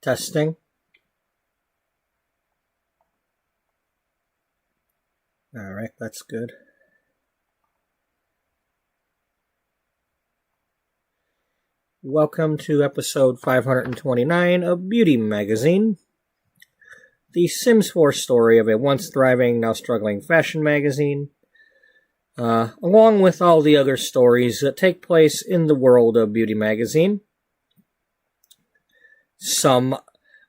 Testing. All right, that's good. Welcome to episode 529 of Beauty Magazine, the Sims 4 story of a once thriving, now struggling fashion magazine, along with all the other stories that take place in the world of Beauty Magazine.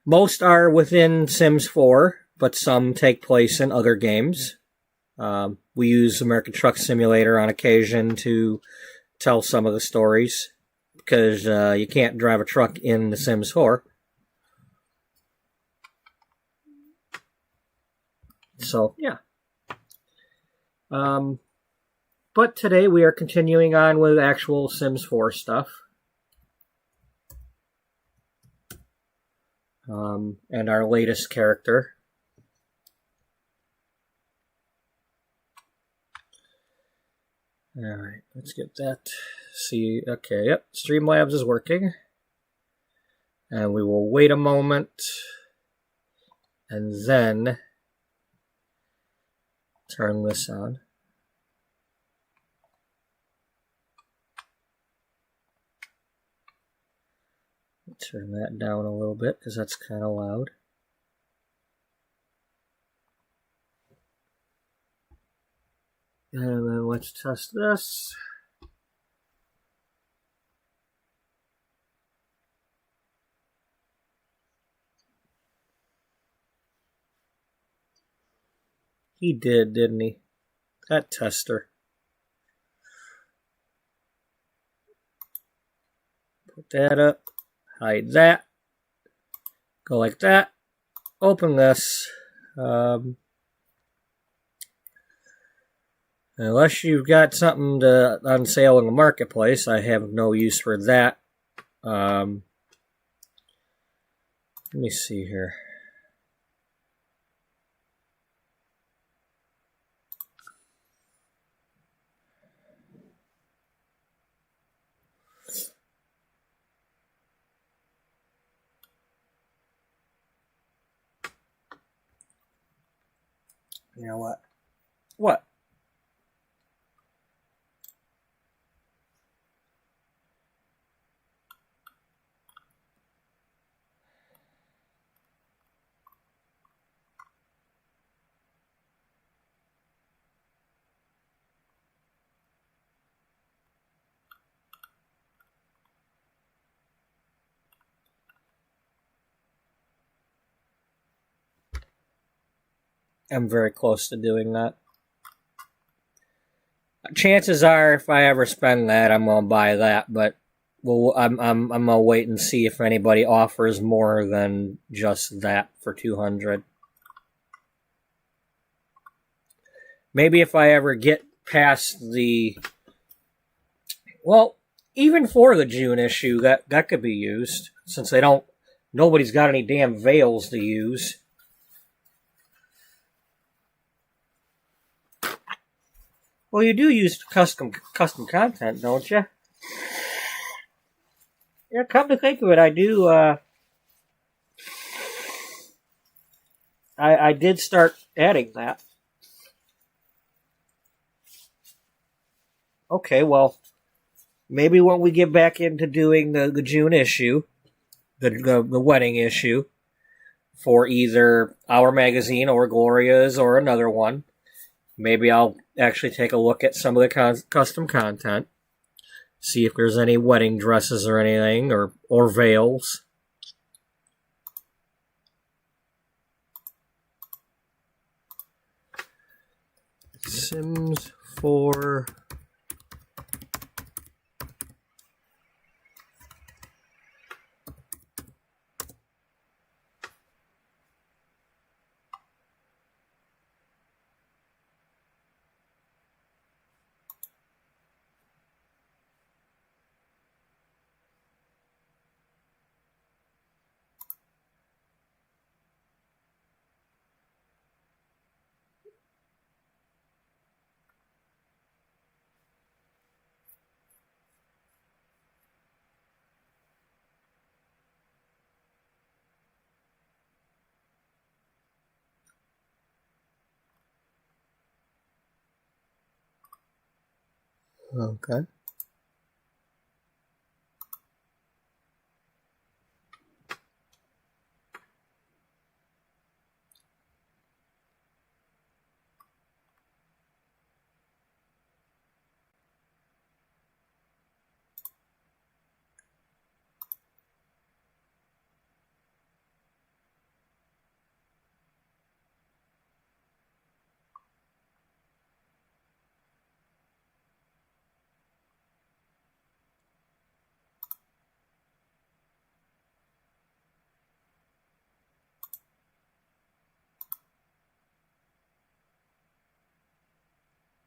Most are within Sims 4, but some take place in other games. We use American Truck Simulator on occasion to tell some of the stories, because you can't drive a truck in The Sims 4. So, yeah. But today we are continuing on with actual Sims 4 stuff. And our latest character. Alright, let's get that. See, okay, yep, Streamlabs is working. And we will wait a moment. And then turn this on. Turn that down a little bit because that's kind of loud. And then let's test this. He did, didn't he? That tester. Put that up. Hide that. Go like that. Open this. Unless you've got something on sale in the marketplace, I have no use for that. Let me see here. You know what? What? I'm very close to doing that. Chances are, if I ever spend that, I'm gonna buy that. But I'm gonna wait and see if anybody offers more than just that for 200. Maybe if I ever get past the, well, even for the June issue, that could be used, since nobody's got any damn veils to use. Well, you do use custom content, don't you? Yeah, come to think of it, I do. I did start adding that. Okay, well, maybe when we get back into doing the June issue, the wedding issue, for either our magazine or Gloria's or another one, maybe I'll actually take a look at some of the custom content, see if there's any wedding dresses or anything, or veils. Sims 4... Okay.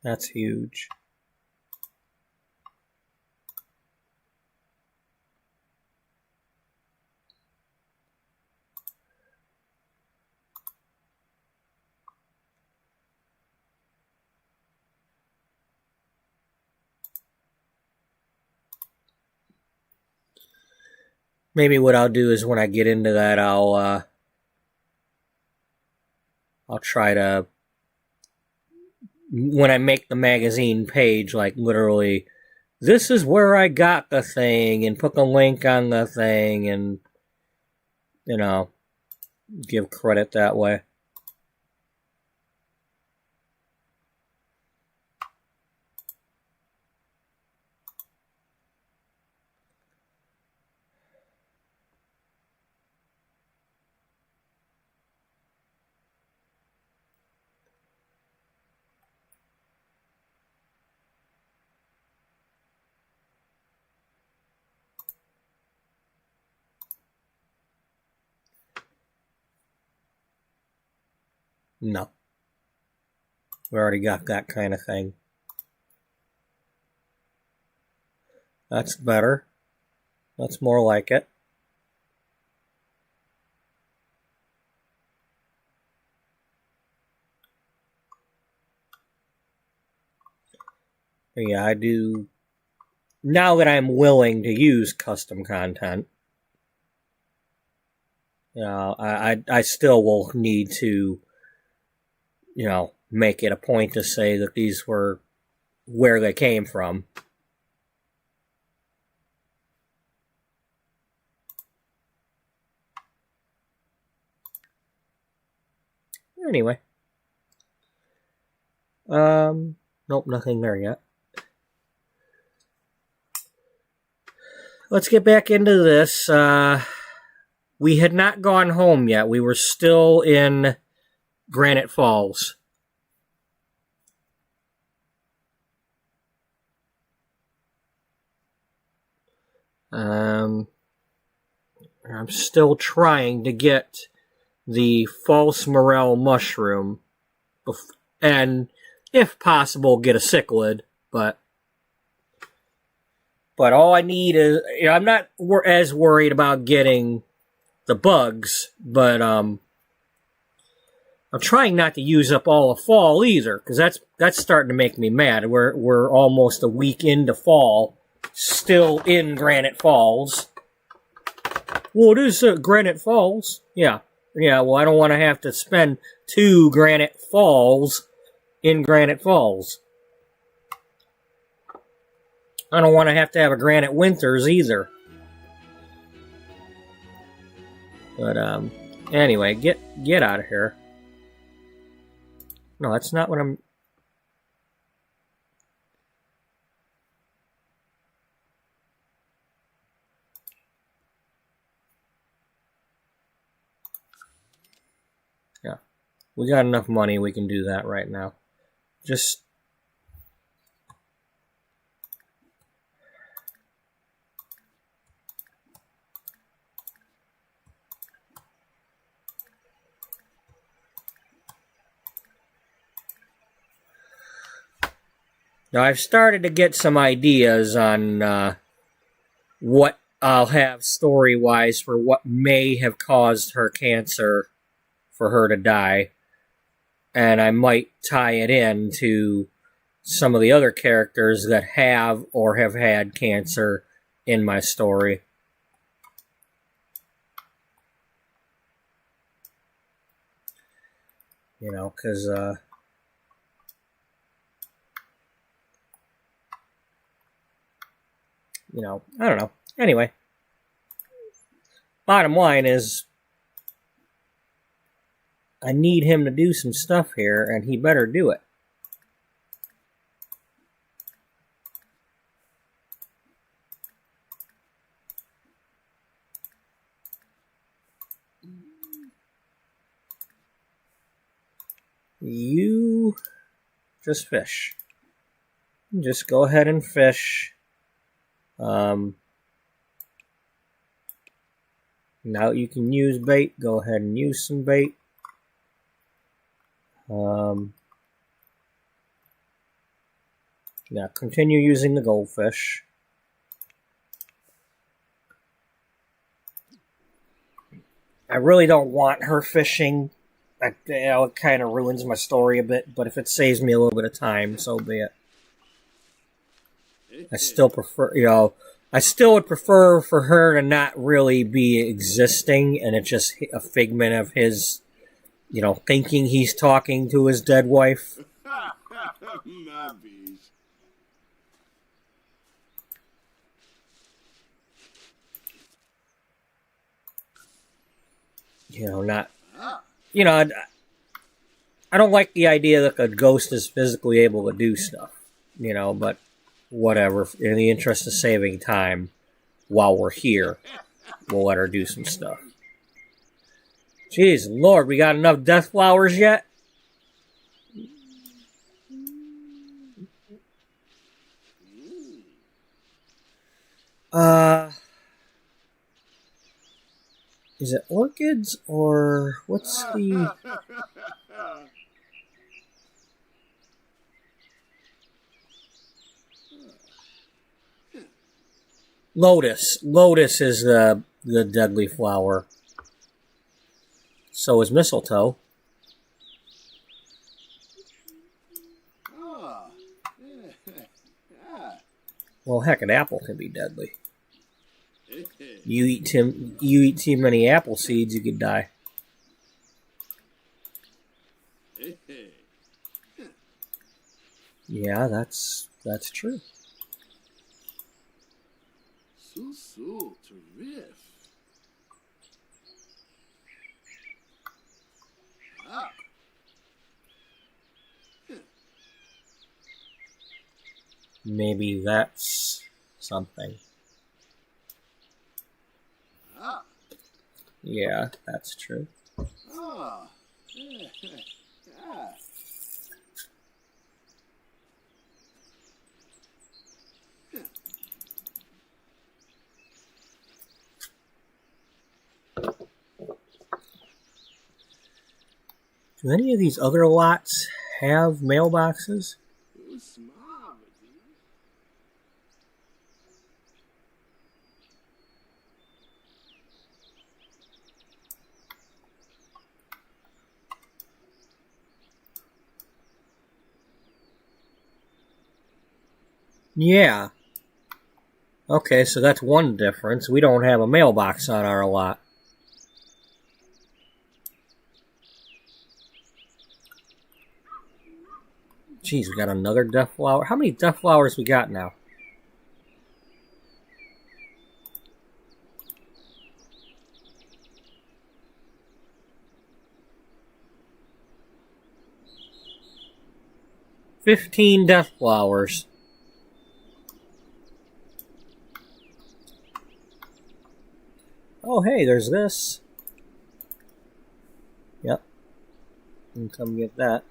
That's huge. Maybe what I'll do is when I get into that, I'll try to, when I make the magazine page, like literally, this is where I got the thing, and put the link on the thing, and, you know, give credit that way. No. We already got that kind of thing. That's better. That's more like it. But yeah, I do. Now that I'm willing to use custom content, you know, I still will need to, you know, make it a point to say that these were where they came from. Anyway. Nope, nothing there yet. Let's get back into this. We had not gone home yet. We were still in Granite Falls. I'm still trying to get the false morel mushroom, and if possible, get a cichlid. But all I need is, you know, I'm not as worried about getting the bugs, but I'm trying not to use up all of fall either, because that's starting to make me mad. We're almost a week into fall, still in Granite Falls. Well, it is Granite Falls. Yeah. Well, I don't want to have to spend 2 Granite Falls in Granite Falls. I don't want to have a Granite Winters either. But anyway, get out of here. No, that's not what I'm. Yeah, we got enough money. We can do that right now. Just. Now, I've started to get some ideas on what I'll have story-wise for what may have caused her cancer for her to die. And I might tie it in to some of the other characters that have or have had cancer in my story. You know, because you know, I don't know. Anyway, bottom line is, I need him to do some stuff here, and he better do it. You just fish. Just go ahead and fish. Now you can use bait. Go ahead and use some bait. Now continue using the goldfish. I really don't want her fishing. It kind of ruins my story a bit, but if it saves me a little bit of time, so be it. I still prefer, I still would prefer for her to not really be existing, and it's just a figment of his, thinking he's talking to his dead wife. I don't like the idea that a ghost is physically able to do stuff, but whatever. In the interest of saving time, while we're here, we'll let her do some stuff. Jeez, Lord, we got enough death flowers yet? Is it orchids or what's the... Lotus. Lotus is the deadly flower. So is mistletoe. Well, heck, an apple can be deadly. You eat too many apple seeds, you could die. Yeah, that's true. So terrific. Maybe that's something. Yeah, that's true. Do any of these other lots have mailboxes? Yeah. Okay, so that's one difference. We don't have a mailbox on our lot. Jeez, we got another death flower. How many death flowers we got now? $15 death flowers. Oh, hey, there's this. Yep. You can come get that.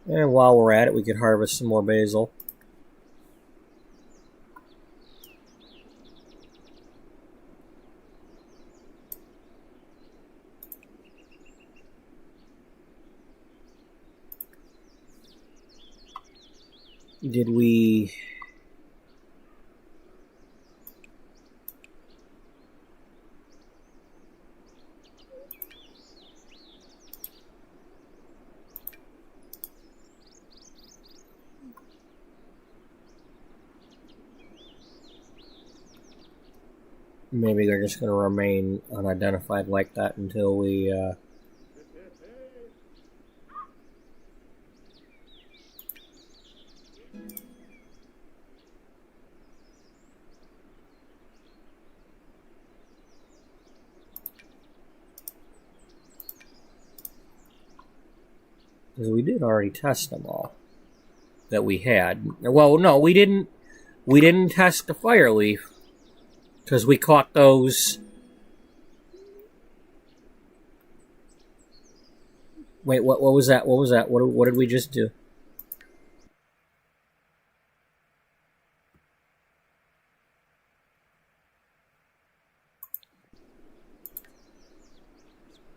And while we're at it, we could harvest some more basil. Did we... Maybe they're just going to remain unidentified like that until we Because we did already test them all that we had. Well, no, we didn't. We didn't test the fire leaf because we caught those. Wait, what was that? What was that? What did we just do?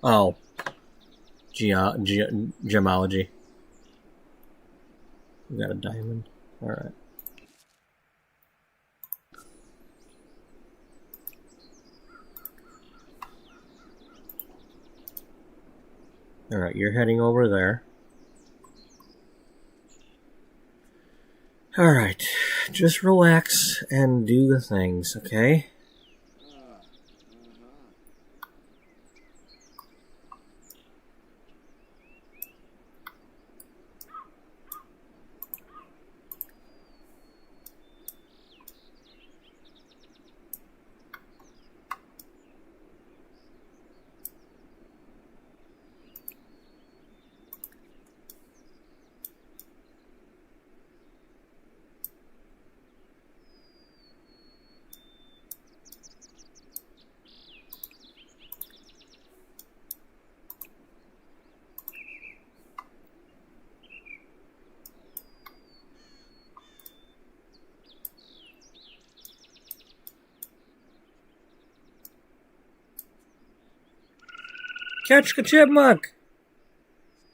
Oh, gemology. We got a diamond. All right. All right, you're heading over there. All right, just relax and do the things, okay? Catch the chipmunk!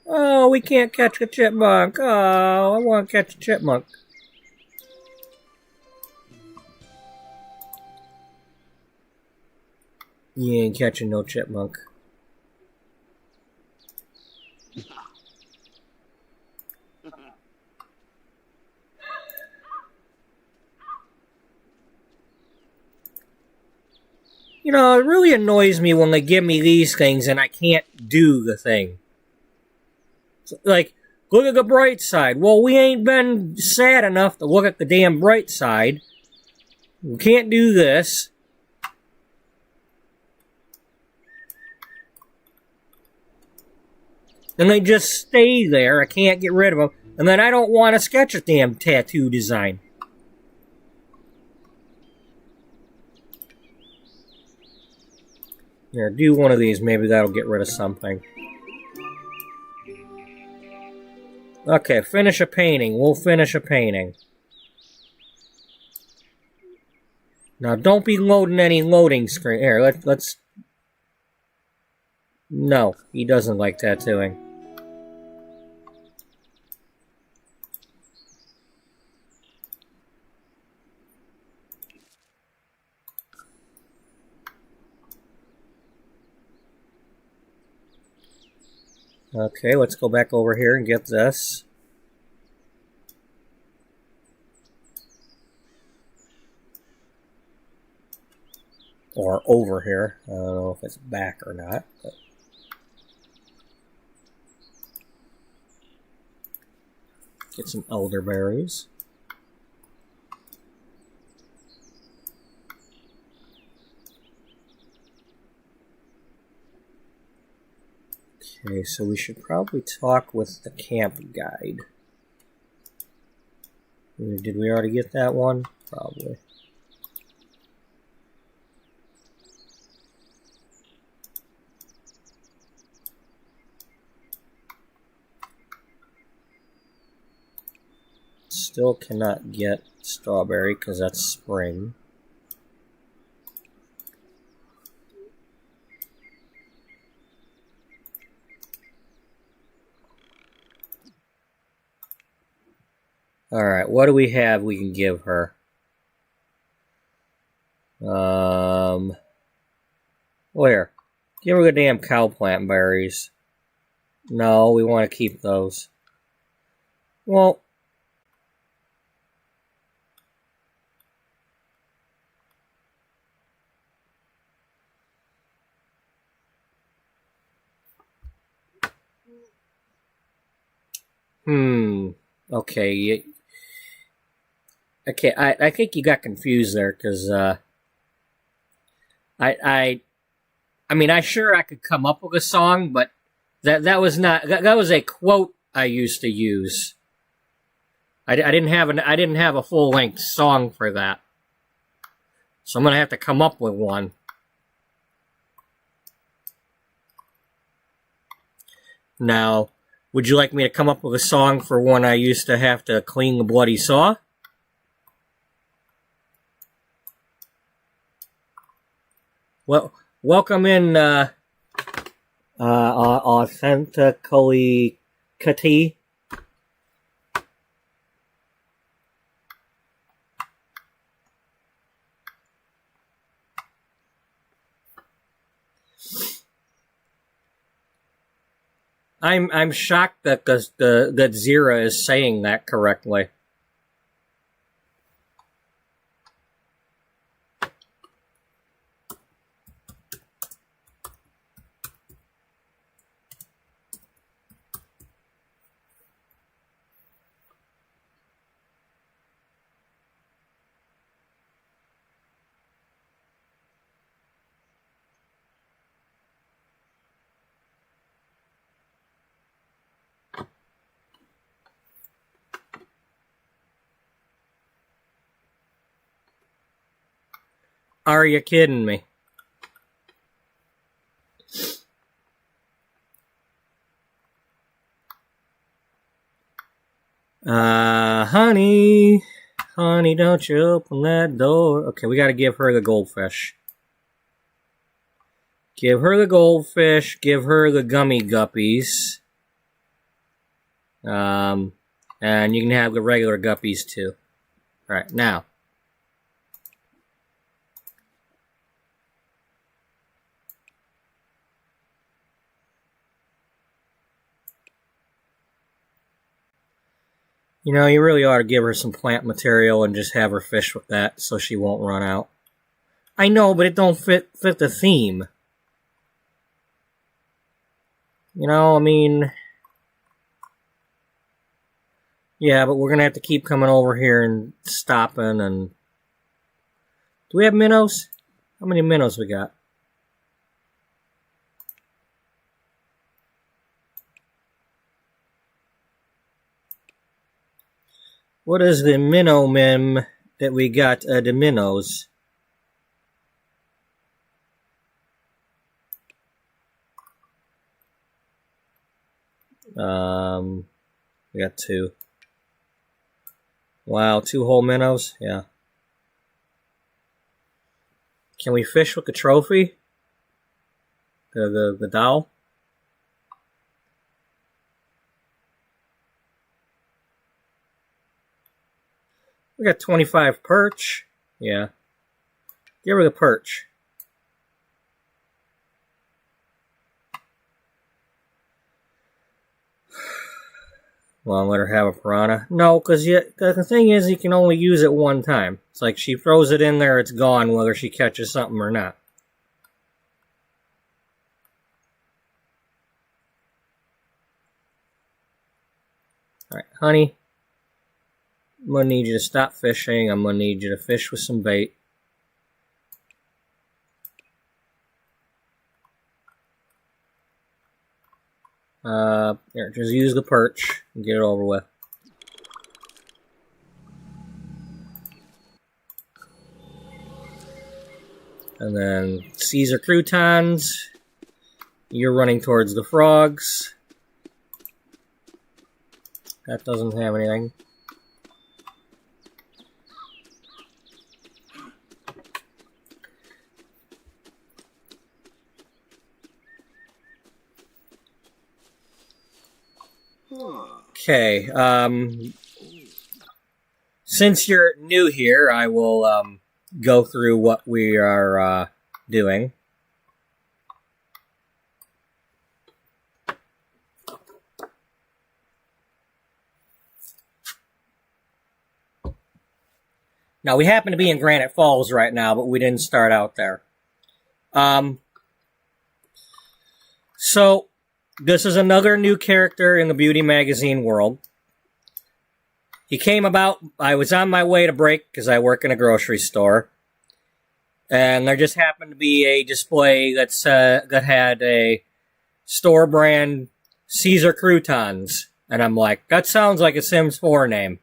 Oh, we can't catch the chipmunk. Oh, I want to catch the chipmunk. You ain't catching no chipmunk. You know, it really annoys me when they give me these things and I can't do the thing. Like, look at the bright side. Well, we ain't been sad enough to look at the damn bright side. We can't do this. And they just stay there. I can't get rid of them. And then I don't want to sketch a damn tattoo design. Here, do one of these. Maybe that'll get rid of something. Okay, finish a painting. We'll finish a painting. Now, don't be loading any loading screen. Here, let's... No, he doesn't like tattooing. Okay, let's go back over here and get this. Or over here. I don't know if it's back or not. But get some elderberries. Okay, so we should probably talk with the camp guide. Did we already get that one? Probably. Still cannot get strawberry because that's spring. Alright, what do we have we can give her? Where? Give her the damn cow plant berries. No, we want to keep those. Well... Okay, okay, I think you got confused there, because, I mean, I could come up with a song, but that was not, that was a quote I used to use. I didn't have a full length song for that, so I'm gonna have to come up with one. Now, would you like me to come up with a song for when I used to have to clean the bloody saw? Well, welcome in, authentically Kati. I'm shocked that that Zira is saying that correctly. Are you kidding me? Honey, don't you open that door. Okay, we gotta give her the goldfish. Give her the goldfish, give her the gummy guppies. And you can have the regular guppies too. Alright, now. You know, you really ought to give her some plant material and just have her fish with that so she won't run out. I know, but it don't fit the theme. You know, I mean... Yeah, but we're gonna have to keep coming over here and stopping and... Do we have minnows? How many minnows we got? What is the minnow mem that we got the minnows? We got 2. Wow, 2 whole minnows? Yeah. Can we fish with the trophy? The dowel? We got 25 perch. Yeah. Give her the perch. Well, let her have a piranha. No, because the thing is, you can only use it one time. It's like she throws it in there, it's gone, whether she catches something or not. Alright, honey. I'm going to need you to stop fishing. I'm going to need you to fish with some bait. Here, just use the perch and get it over with. And then Caesar croutons. You're running towards the frogs. That doesn't have anything. Okay, since you're new here, I will go through what we are doing. Now, we happen to be in Granite Falls right now, but we didn't start out there. So, this is another new character in the beauty magazine world. He came about, I was on my way to break because I work in a grocery store. And there just happened to be a display that had a store brand Caesar croutons. And I'm like, that sounds like a Sims 4 name.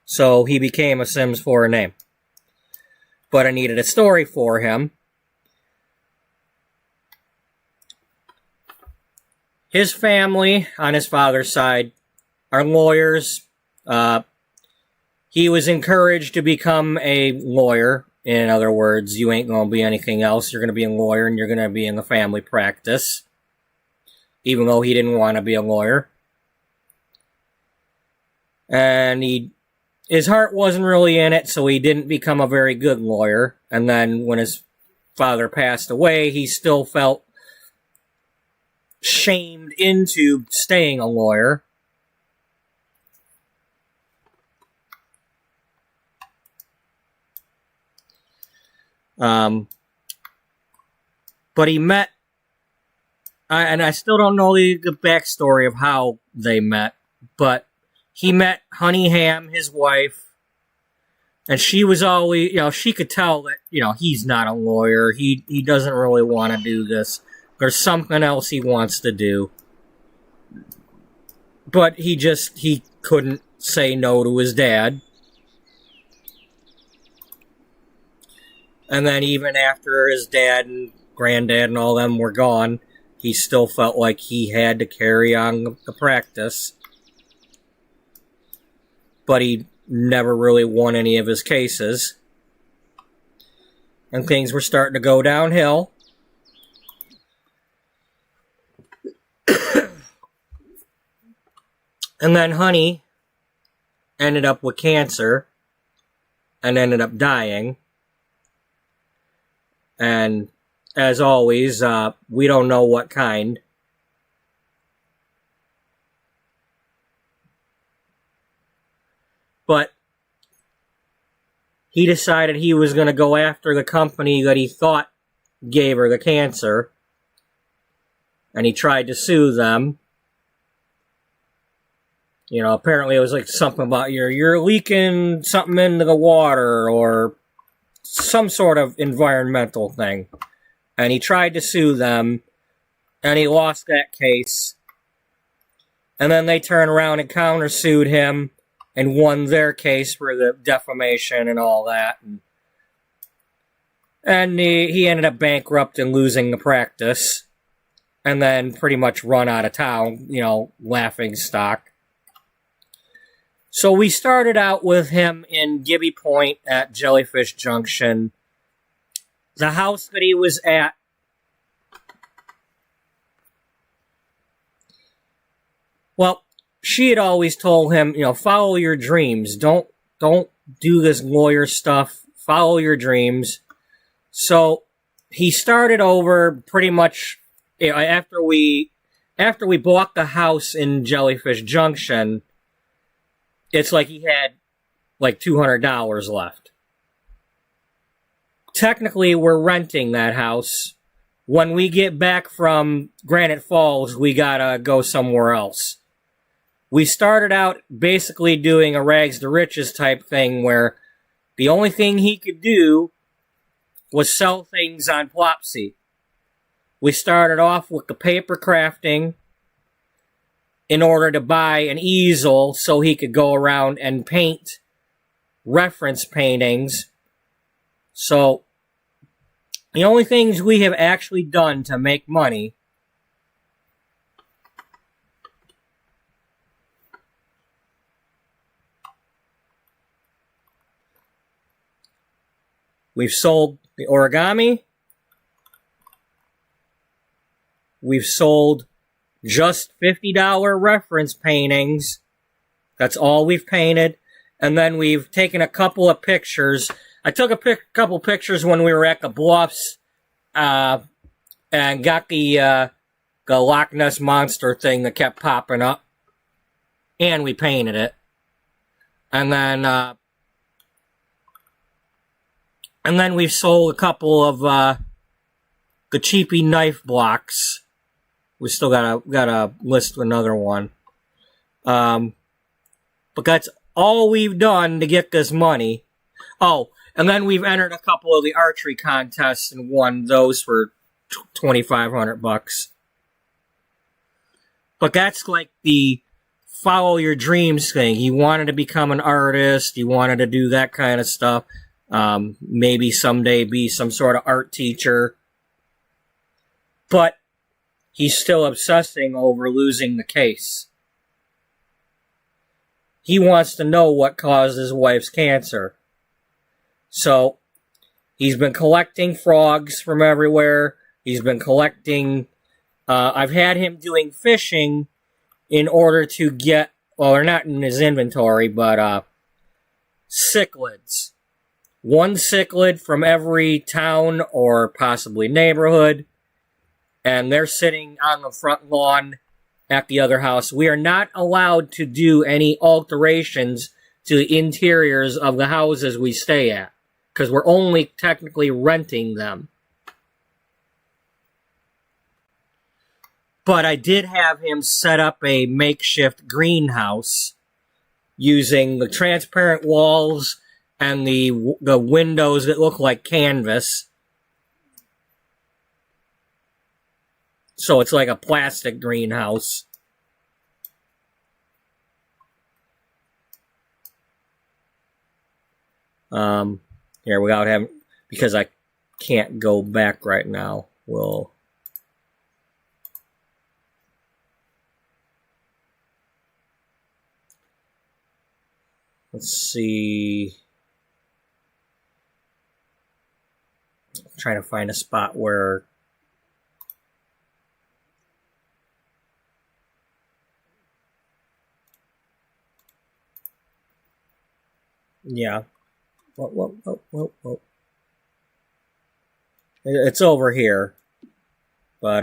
So he became a Sims 4 name. But I needed a story for him. His family, on his father's side, are lawyers. He was encouraged to become a lawyer. In other words, you ain't going to be anything else. You're going to be a lawyer and you're going to be in the family practice. Even though he didn't want to be a lawyer. And his heart wasn't really in it, so he didn't become a very good lawyer. And then when his father passed away, he still felt shamed into staying a lawyer. But he met, and I still don't know the backstory of how they met, but he met Honey Ham, his wife, and she was always, she could tell that, he's not a lawyer. He doesn't really want to do this. There's something else he wants to do. But he couldn't say no to his dad. And then even after his dad and granddad and all them were gone, he still felt like he had to carry on the practice. But he never really won any of his cases. And things were starting to go downhill. And then Honey ended up with cancer and ended up dying. And as always, we don't know what kind. But he decided he was going to go after the company that he thought gave her the cancer. And he tried to sue them. Apparently it was like something about you're leaking something into the water or some sort of environmental thing. And he tried to sue them, and he lost that case. And then they turned around and countersued him and won their case for the defamation and all that. And he ended up bankrupt and losing the practice. And then pretty much run out of town, laughing stock. So we started out with him in Gibby Point at Jellyfish Junction. The house that he was at, well, she had always told him, follow your dreams. Don't do this lawyer stuff. Follow your dreams. So he started over pretty much after we bought the house in Jellyfish Junction. It's like he had like $200 left. Technically, we're renting that house. When we get back from Granite Falls, we gotta go somewhere else. We started out basically doing a rags to riches type thing where the only thing he could do was sell things on Plopsy. We started off with the paper crafting in order to buy an easel so he could go around and paint reference paintings. So, the only things we have actually done to make money we've sold the origami. We've sold just $50 reference paintings. That's all we've painted. And then we've taken a couple of pictures. I took a couple pictures when we were at the Bluffs, and got the Loch Ness Monster thing that kept popping up. And we painted it. And then we've sold a couple of the cheapy knife blocks. We still gotta list another one. But that's all we've done to get this money. Oh, and then we've entered a couple of the archery contests and won those for $2,500. But that's like the follow your dreams thing. He wanted to become an artist. He wanted to do that kind of stuff. Maybe someday be some sort of art teacher. But he's still obsessing over losing the case. He wants to know what caused his wife's cancer. So, he's been collecting frogs from everywhere. He's been collecting... I've had him doing fishing in order to get... Well, they're not in his inventory, but cichlids. One cichlid from every town or possibly neighborhood. And they're sitting on the front lawn at the other house. We are not allowed to do any alterations to the interiors of the houses we stay at, because we're only technically renting them. But I did have him set up a makeshift greenhouse using the transparent walls and the windows that look like canvas. So it's like a plastic greenhouse. Here, without having... Because I can't go back right now. We'll... Let's see... I'm trying to find a spot where... Yeah. Whoa. It's over here. But,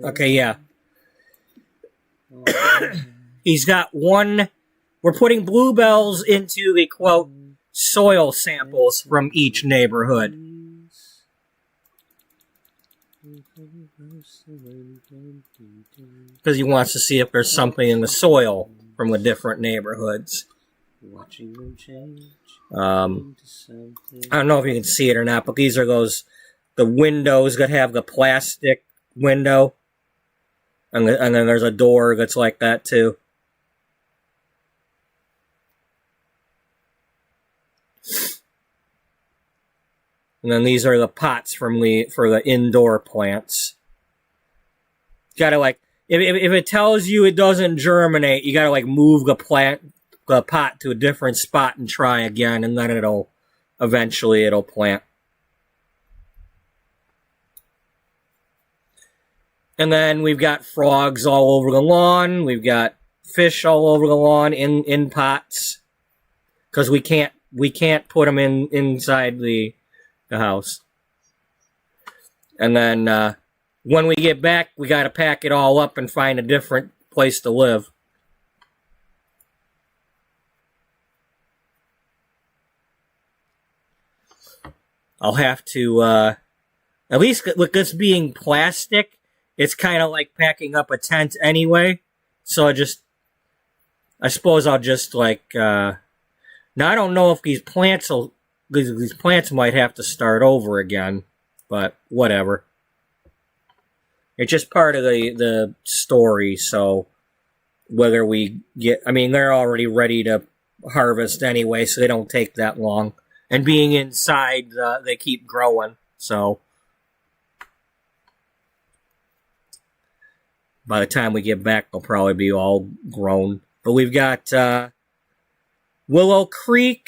okay, yeah. He's got one... We're putting bluebells into the, quote, soil samples from each neighborhood. Because he wants to see if there's something in the soil from the different neighborhoods. I don't know if you can see it or not, but these are the windows that have the plastic window. And then there's a door that's like that too. And then these are the pots for the indoor plants. You gotta like, if it tells you it doesn't germinate, you gotta like move the pot to a different spot and try again, and then eventually it'll plant. And then we've got frogs all over the lawn. We've got fish all over the lawn in pots. Because we can't put them inside the house. And then when we get back, we got to pack it all up and find a different place to live. I'll have to, at least with this being plastic, it's kind of like packing up a tent anyway. So I suppose I'll just like, now I don't know if these plants might have to start over again, but whatever. It's just part of the story, so whether we get... I mean, they're already ready to harvest anyway, so they don't take that long. And being inside, they keep growing, so... By the time we get back, they'll probably be all grown. But we've got Willow Creek,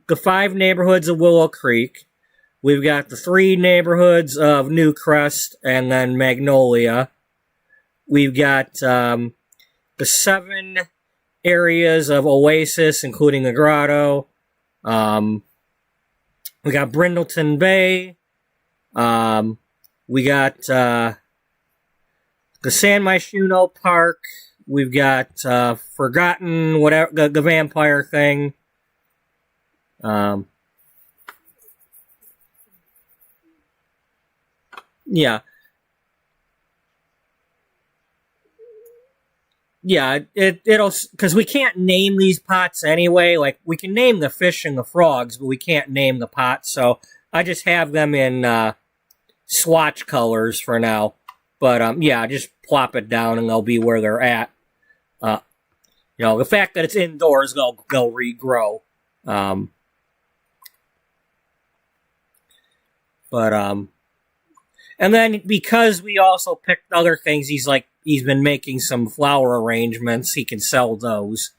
the 5 neighborhoods of Willow Creek. We've got the 3 neighborhoods of Newcrest and then Magnolia. We've got the 7 areas of Oasis, including the Grotto. We got Brindleton Bay. We got the San Myshuno Park. We've got Forgotten, whatever, the vampire thing. Yeah. yeah, it'll, because we can't name these pots anyway. Like, we can name the fish and the frogs, but we can't name the pots. So I just have them in swatch colors for now. But yeah, just plop it down and they'll be where they're at. The fact that it's indoors, they'll regrow. And then because we also picked other things, he's been making some flower arrangements. He can sell those.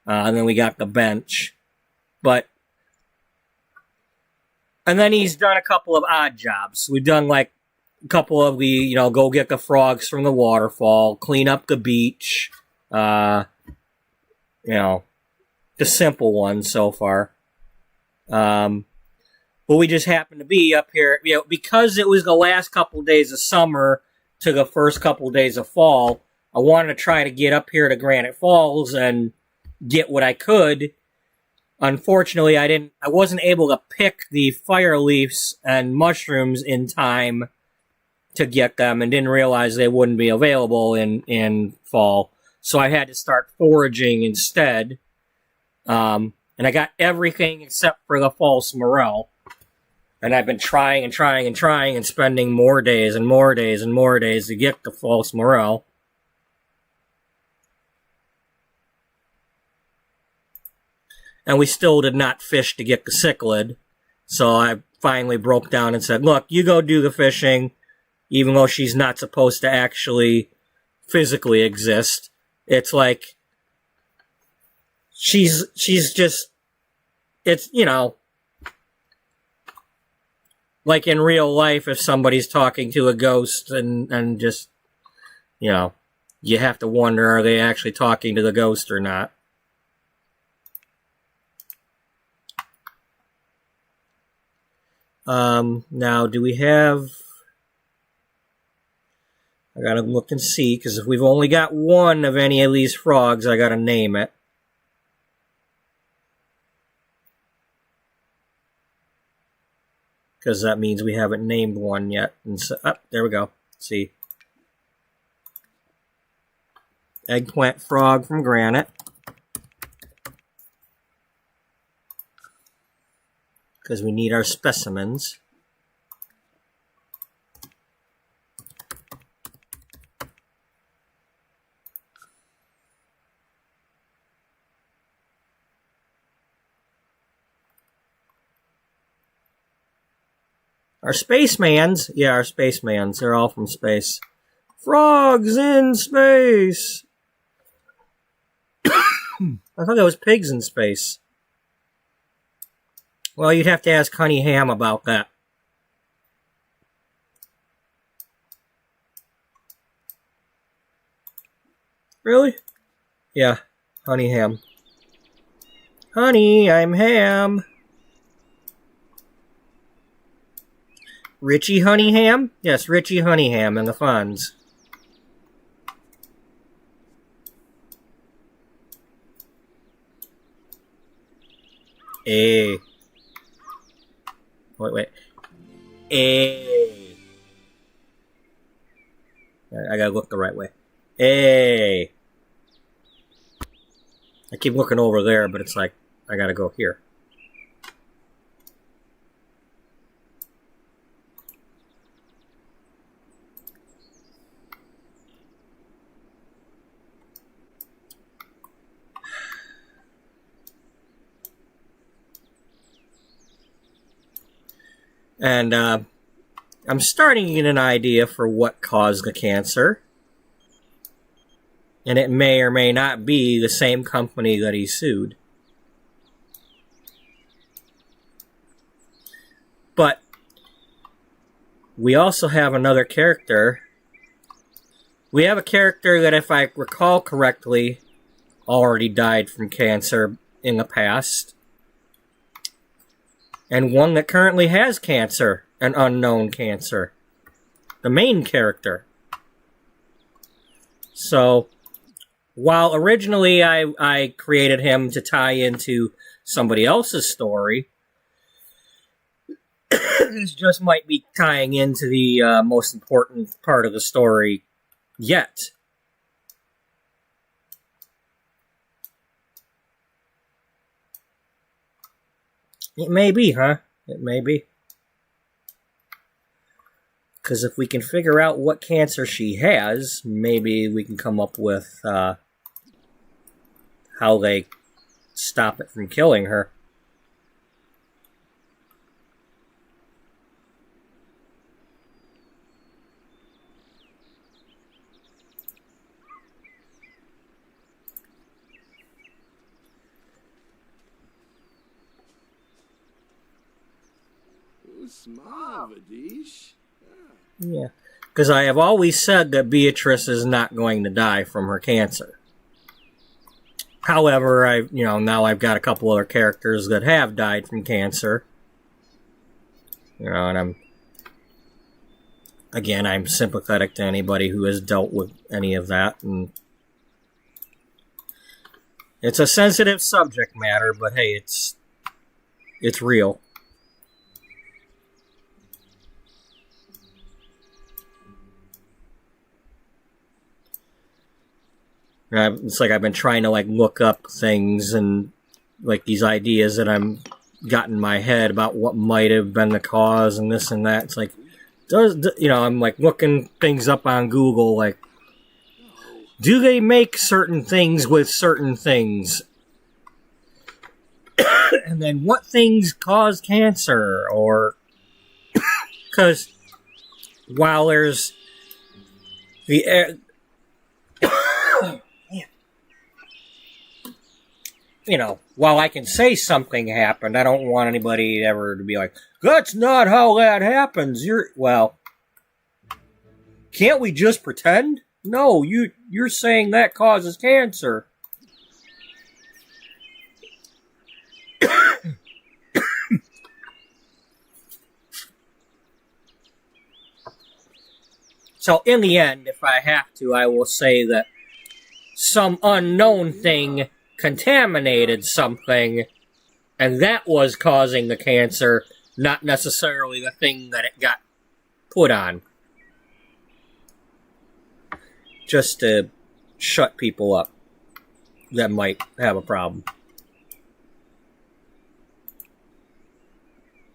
And then we got the bench. And then he's done a couple of odd jobs. We've done like a couple of the, go get the frogs from the waterfall, clean up the beach, the simple ones so far. But we just happened to be up here, because it was the last couple days of summer to the first couple days of fall. I wanted to try to get up here to Granite Falls and get what I could. Unfortunately, I wasn't able to pick the fire leaves and mushrooms in time to get them, and didn't realize they wouldn't be available in fall. So I had to start foraging instead. And I got everything except for the false morel. And I've been trying and spending more days and more days and more days to get the false morel. And we still did not fish to get the cichlid. So I finally broke down and said, look, you go do the fishing, even though she's not supposed to actually physically exist. It's like, she's just, it's, like in real life, if somebody's talking to a ghost and just, you have to wonder, are they actually talking to the ghost or not? Now, do we have... I gotta look and see, because if we've only got one of any of these frogs, I gotta name it. Because that means we haven't named one yet. And so, there we go. Let's see. Eggplant frog from Granite. Because we need our specimens. Our spacemans, yeah, our spacemans, they're all from space. Frogs in space! I thought that was pigs in space. Well, you'd have to ask Honey Ham about that. Really? Yeah, Honey Ham. Honey, I'm Ham. Richie Honeyham? Yes, Richie Honeyham and the Fonz. A. Wait. A. I gotta look the right way. A. I keep looking over there, but it's like, I gotta go here. And I'm starting to get an idea for what caused the cancer. And it may or may not be the same company that he sued. But we also have another character. We have a character that, if I recall correctly, already died from cancer in the past. And one that currently has cancer, an unknown cancer. The main character. So, while originally I created him to tie into somebody else's story, this just might be tying into the most important part of the story yet. It may be, huh? It may be. Because if we can figure out what cancer she has, maybe we can come up with how they stop it from killing her. Yeah, because I have always said that Beatrice is not going to die from her cancer. However, now I've got a couple other characters that have died from cancer. And I'm sympathetic to anybody who has dealt with any of that, and it's a sensitive subject matter, but hey, it's real. It's like I've been trying to look up things and these ideas that I'm got in my head about what might have been the cause and this and that. It's like, I'm looking things up on Google, do they make certain things with certain things? And then what things cause cancer? Or, because while there's the while I can say something happened, I don't want anybody ever to be like, that's not how that happens. Can't we just pretend? No, you're saying that causes cancer. So in the end, if I have to, I will say that some unknown thing contaminated something, and that was causing the cancer, not necessarily the thing that it got put on. Just to shut people up that might have a problem.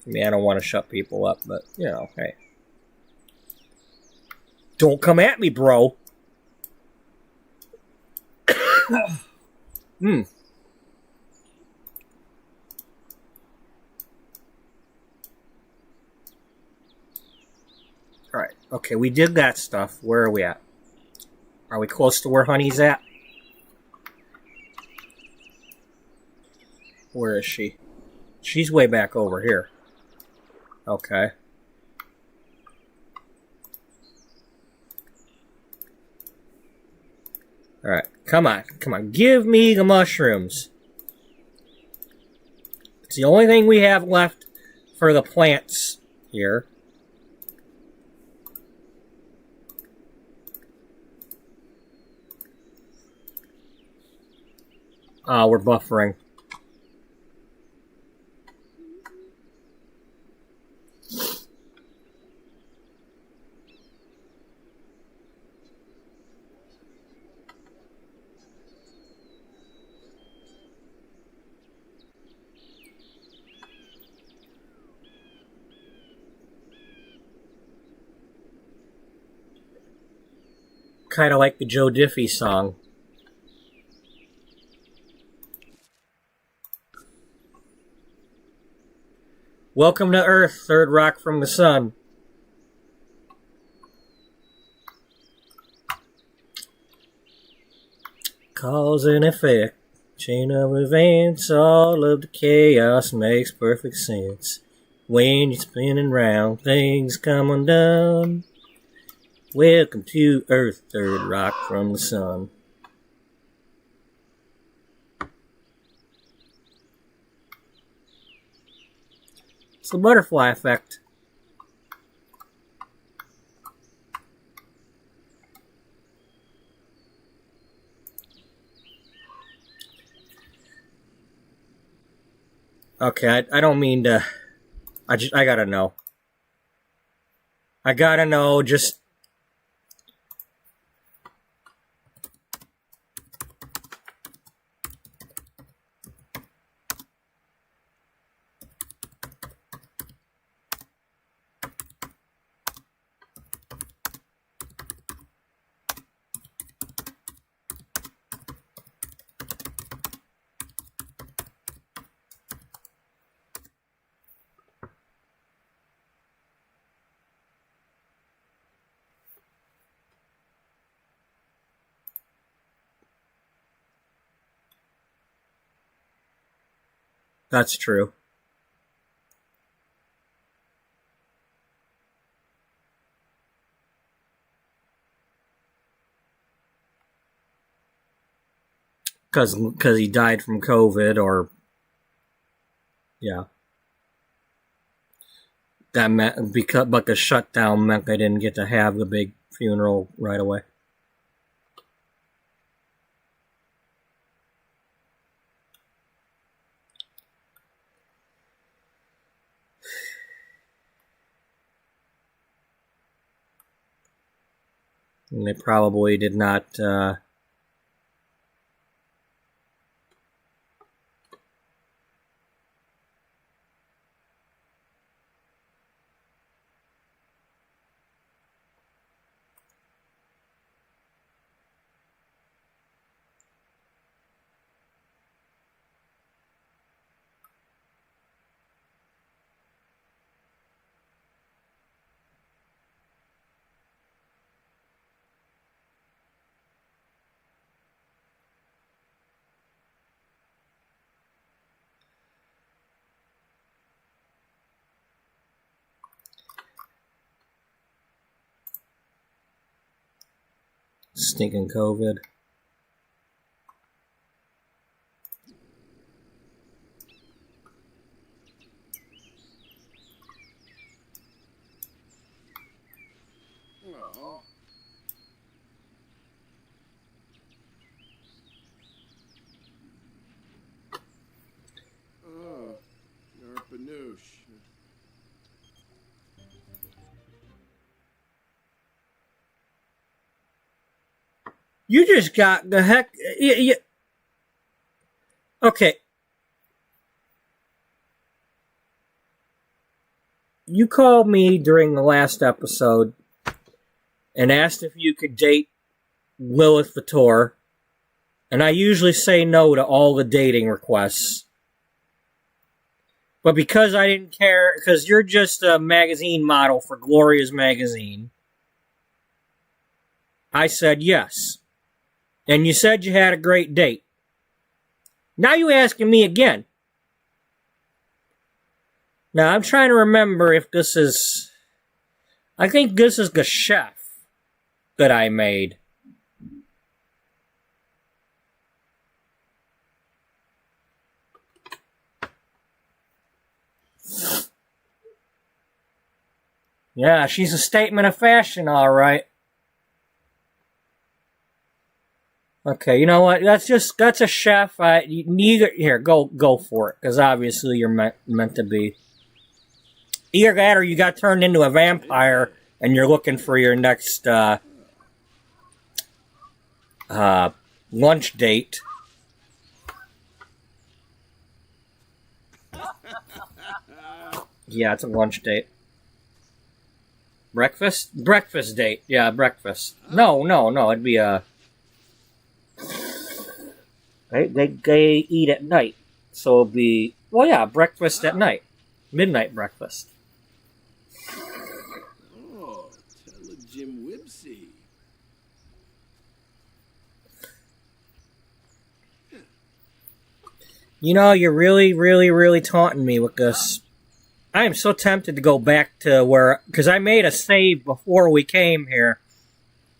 I don't want to shut people up, but, hey. Don't come at me, bro. Alright, okay, we did that stuff. Where are we at? Are we close to where Honey's at? Where is she? She's way back over here. Okay. Alright, come on, give me the mushrooms. It's the only thing we have left for the plants here. We're buffering. Kind of like the Joe Diffie song. Welcome to Earth, third rock from the sun. Cause and effect, chain of events, all of the chaos makes perfect sense. When you're spinning round, things come undone. Welcome to Earth, third rock from the sun. It's the butterfly effect. Okay, I don't mean to... I gotta know. I gotta know, just... That's true. Because he died from COVID, or yeah, that meant but the shutdown meant they didn't get to have the big funeral right away. And they probably did not. Stinking COVID. Oh. Oh, Narpanoosh. You just got the heck. Okay. You called me during the last episode and asked if you could date Lilith Vittor, and I usually say no to all the dating requests. But because I didn't care, because you're just a magazine model for Gloria's magazine, I said yes. And you said you had a great date. Now you asking me again. Now I'm trying to remember if this is... I think this is the chef that I made. Yeah, she's a statement of fashion, all right. Okay, you know what? That's a chef. Here, go for it, because obviously you're meant to be. Either that, or you got turned into a vampire, and you're looking for your next lunch date. Yeah, it's a lunch date. Breakfast? Breakfast date. Yeah, breakfast. No, it'd be a... They eat at night, so it'd be... Well, yeah, breakfast at night. Midnight breakfast. Oh, tell Jim Whipsy. You know, you're really, really, really taunting me with this. I am so tempted to go back to where... Because I made a save before we came here.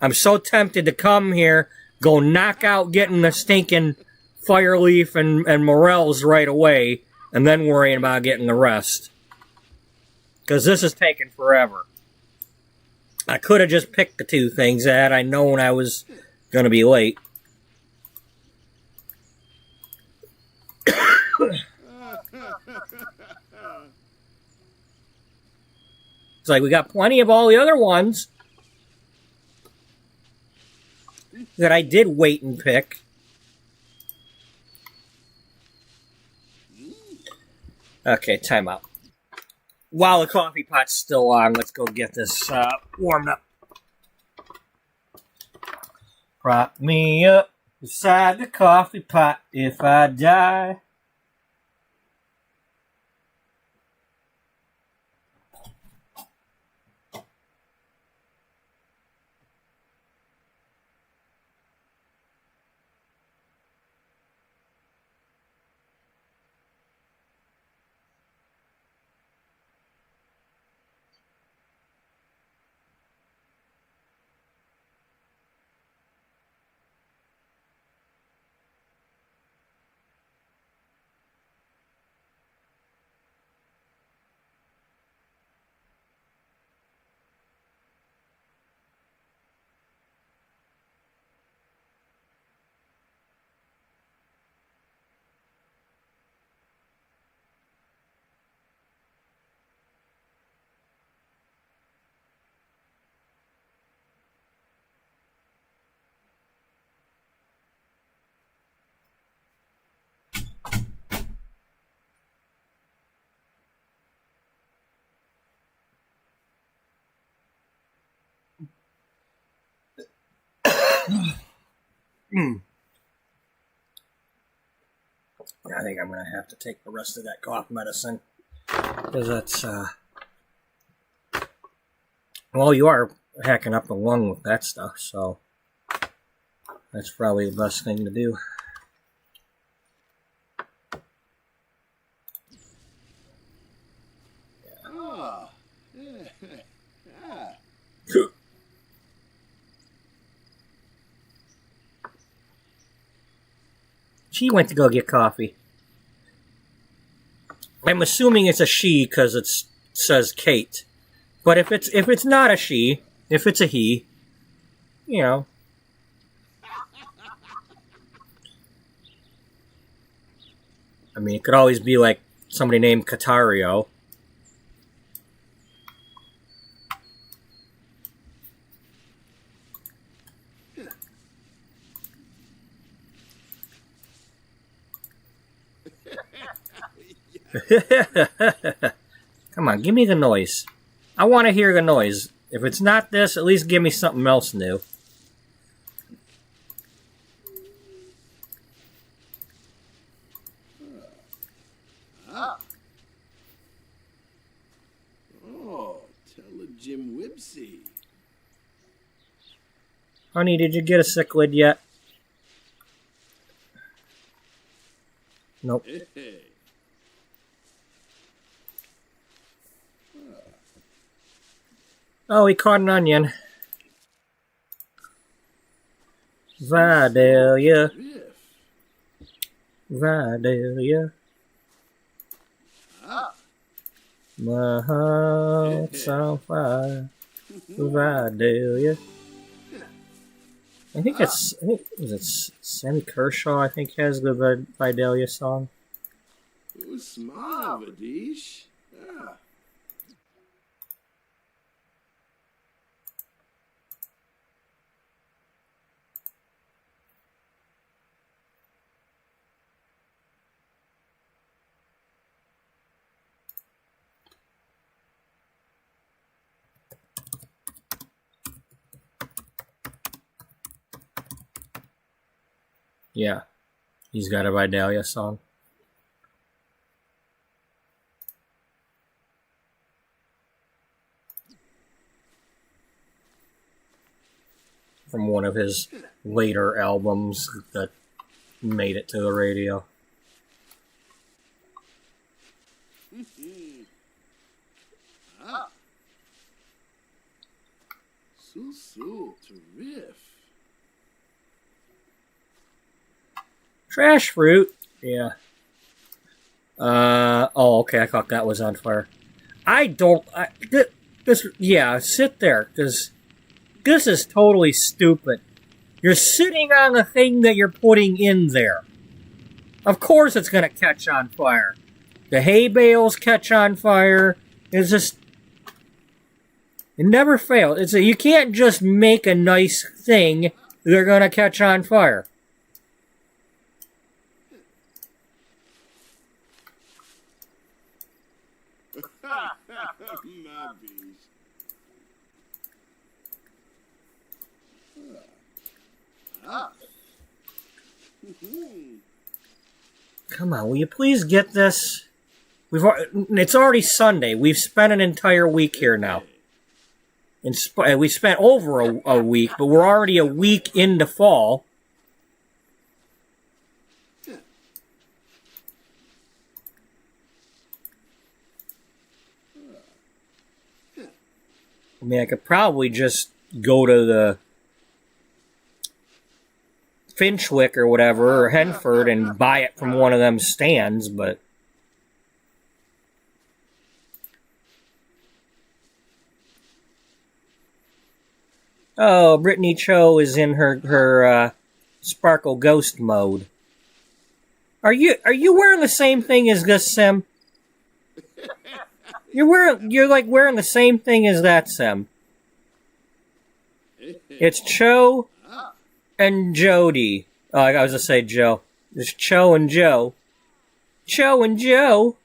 I'm so tempted to come here, go knock out getting the stinking Fireleaf and Morels right away, and then worrying about getting the rest. Because this is taking forever. I could have just picked the two things had I known I was going to be late. It's like we got plenty of all the other ones that I did wait and pick. Okay, time out. While the coffee pot's still on, let's go get this warmed up. Prop me up beside the coffee pot if I die. I think I'm going to have to take the rest of that cough medicine. Because that's, well, you are hacking up the lung with that stuff, so that's probably the best thing to do. Oh. She went to go get coffee. I'm assuming it's a she because it says Kate. But if it's not a she, if it's a he, you know. I mean, it could always be like somebody named Katario. Come on, give me the noise. I want to hear the noise. If it's not this, at least give me something else new. Oh, Jim Wibsey. Honey, did you get a cichlid yet? Nope. Hey. Oh, he caught an onion. Vidalia. Vidalia. My heart's on fire. Vidalia. I think is it Sammy Kershaw, I think, has the Vidalia song. Oh, smile, Vadish. Ah. Yeah, he's got a Vidalia song. From one of his later albums that made it to the radio. So, terrific. Trash fruit? Yeah. Oh, okay, I thought that was on fire. Yeah, sit there, because this is totally stupid. You're sitting on the thing that you're putting in there. Of course it's going to catch on fire. The hay bales catch on fire. It's just... It never fails. You can't just make a nice thing they're going to catch on fire. My bees. Come on, will you please get this? It's already Sunday. We've spent an entire week here now. We spent over a week, but we're already a week into fall. I mean, I could probably just go to the Finchwick or whatever, or Henford, and buy it from one of them stands, but... Oh, Brittany Cho is in her Sparkle Ghost mode. Are you wearing the same thing as this, Sim? You're like wearing the same thing as that, Sim. It's Cho and Jody. Oh, I was gonna say Joe. It's Cho and Joe. Cho and Joe.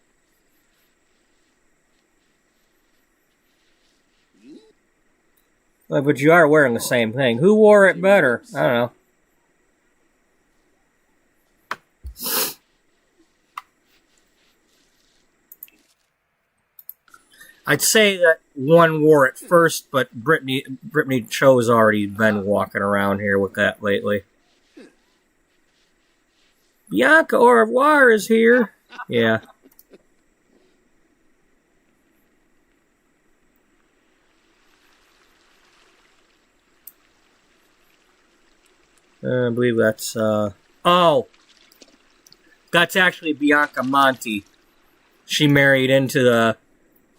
But you are wearing the same thing. Who wore it better? I don't know. I'd say that one wore it first, but Brittany Cho's already been walking around here with that lately. Bianca au revoir is here. Yeah. I believe that's, oh! That's actually Bianca Monti. She married into the,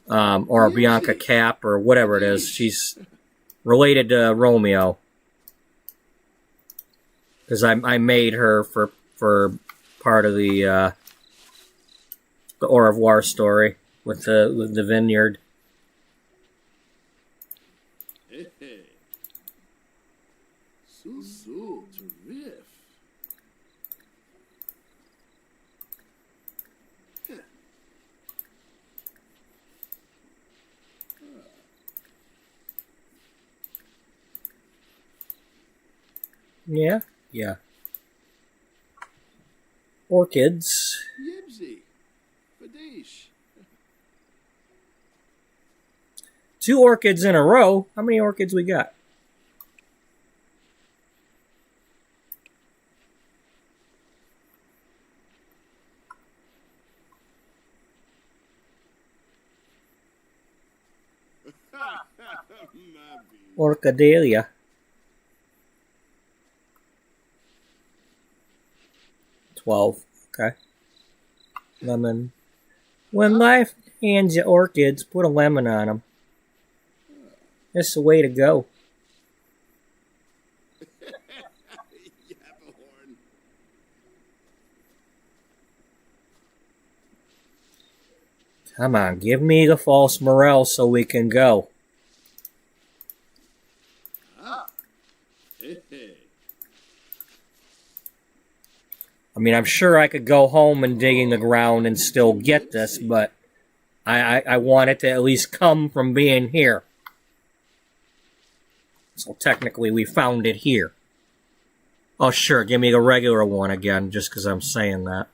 or Bianca Cap, or whatever it is. She's related to Romeo. Because I made her for part of the au revoir story with the vineyard. So terrific. Yeah, yeah. Orchids. Yibsy. Fadish. 2 orchids in a row. How many orchids we got? Orchidalia. $12. Okay. Lemon. When life hands you orchids, put a lemon on them. That's the way to go. Yappahorn. Come on, give me the false morel so we can go. I mean, I'm sure I could go home and dig in the ground and still get this, but I want it to at least come from being here. So technically, we found it here. Oh, sure, give me the regular one again, just because I'm saying that.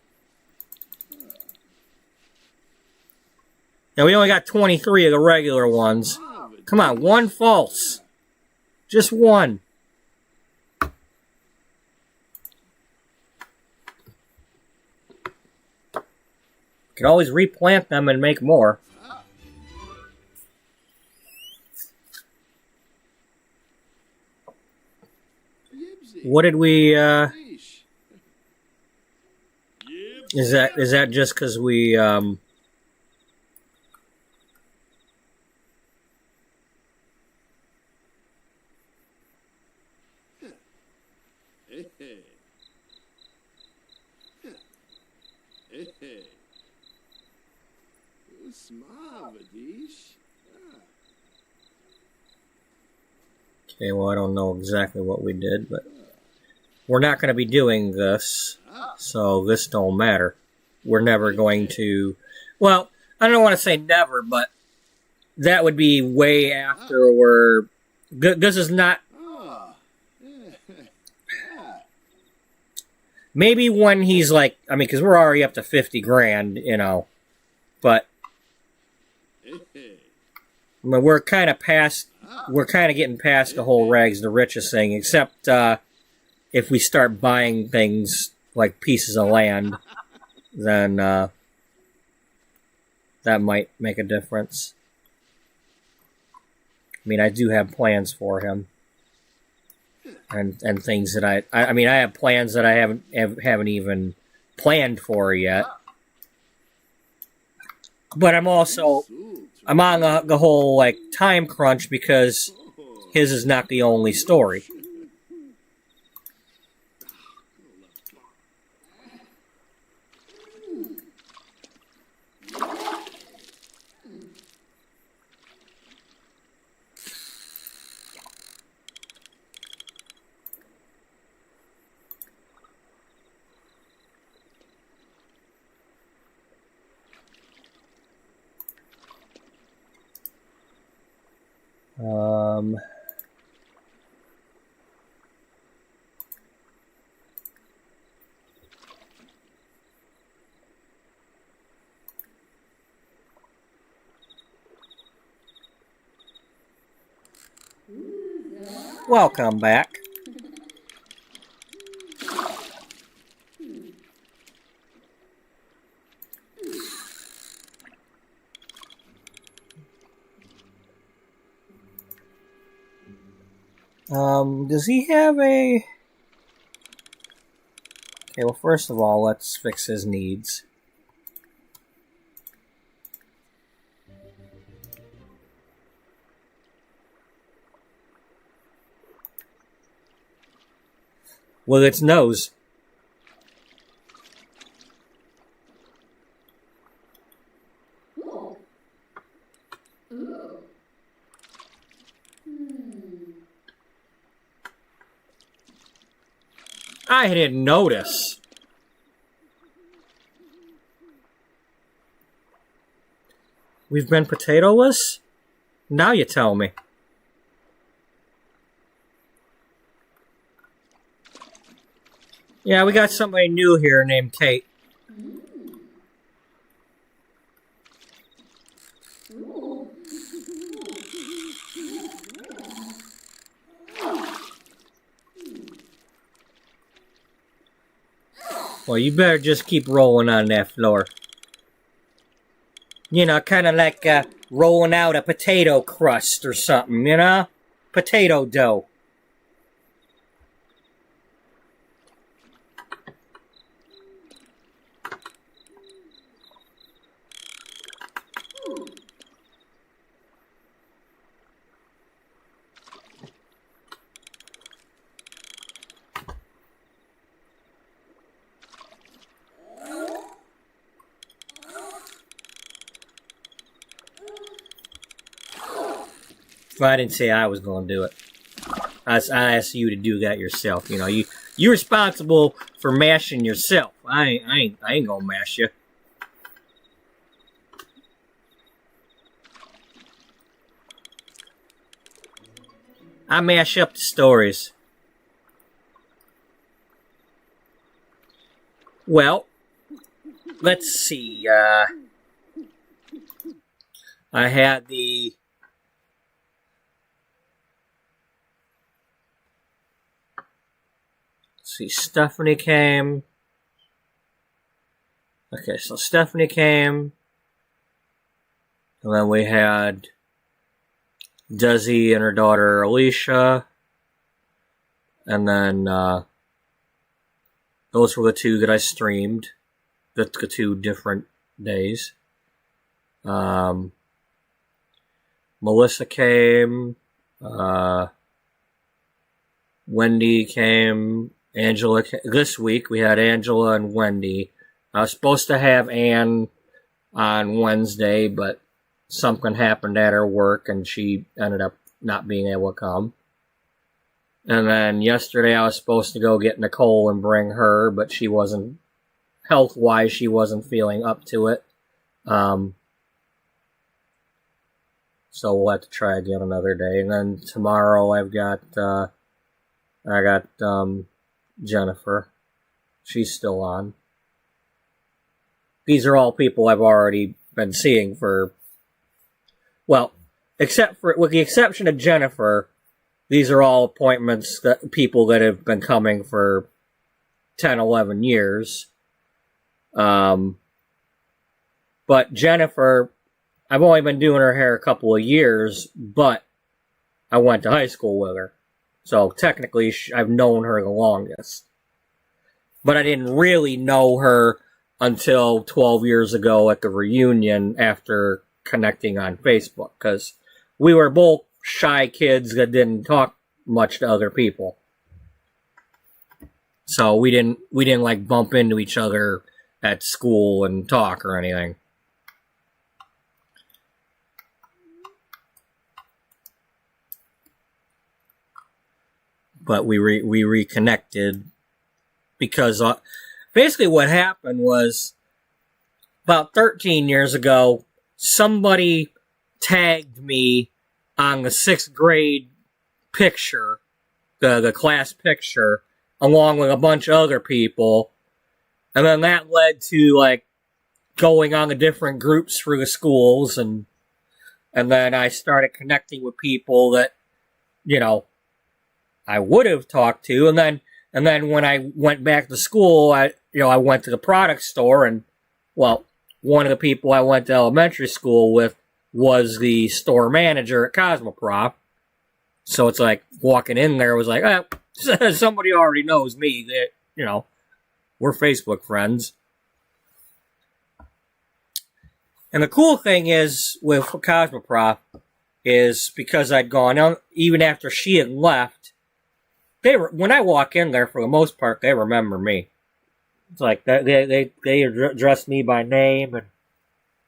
Now, we only got 23 of the regular ones. Come on, one false. Just one. Could always replant them and make more. What did we, is that just because we, okay, well, I don't know exactly what we did, but we're not going to be doing this, so this don't matter. We're never going to, well, I don't want to say never, but that would be way after we're, this is not, maybe when he's like, I mean, because we're already up to 50 grand, you know, but I mean, we're kind of getting past the whole rags to riches thing, except if we start buying things like pieces of land, then that might make a difference. I mean, I do have plans for him. And things that I mean, I have plans that I haven't even planned for yet. But I'm on the whole like time crunch because his is not the only story. Welcome back. Does he have a... Okay, well, first of all, let's fix his needs. Well, its nose. I didn't notice. We've been potatoless? Now you tell me. Yeah, we got somebody new here named Kate. Well, you better just keep rolling on that floor. You know, kind of like rolling out a potato crust or something, you know? Potato dough. Well, I didn't say I was going to do it. I asked you to do that yourself. You know, you're responsible for mashing yourself. I ain't gonna mash you. I mash up the stories. Well, let's see. I had the... See, Stephanie came. Okay, so Stephanie came. And then we had Desi and her daughter Alicia. And then those were the two that I streamed. The two different days. Melissa came. Wendy came. Angela, this week we had Angela and Wendy. I was supposed to have Anne on Wednesday, but something happened at her work and she ended up not being able to come. And then yesterday I was supposed to go get Nicole and bring her, but she wasn't, health-wise, she wasn't feeling up to it. So we'll have to try again another day. And then tomorrow I've got, Jennifer. She's still on. These are all people I've already been seeing for... Well, with the exception of Jennifer, these are all appointments that people that have been coming for 10, 11 years. But Jennifer, I've only been doing her hair a couple of years, but I went to high school with her. So technically, I've known her the longest. But I didn't really know her until 12 years ago at the reunion after connecting on Facebook. Because we were both shy kids that didn't talk much to other people. So we didn't like bump into each other at school and talk or anything. But we reconnected because basically what happened was about 13 years ago, somebody tagged me on the 6th grade picture, the class picture, along with a bunch of other people. And then that led to, like, going on the different groups through the schools. And, And then I started connecting with people that, you know, I would have talked to, and then when I went back to school, I went to the product store, and well, one of the people I went to elementary school with was the store manager at Cosmoprof. So it's like walking in there was like, somebody already knows me. That we're Facebook friends. And the cool thing is with Cosmoprof is because I'd gone out, even after she had left, when I walk in there, for the most part, they remember me. It's like they address me by name, and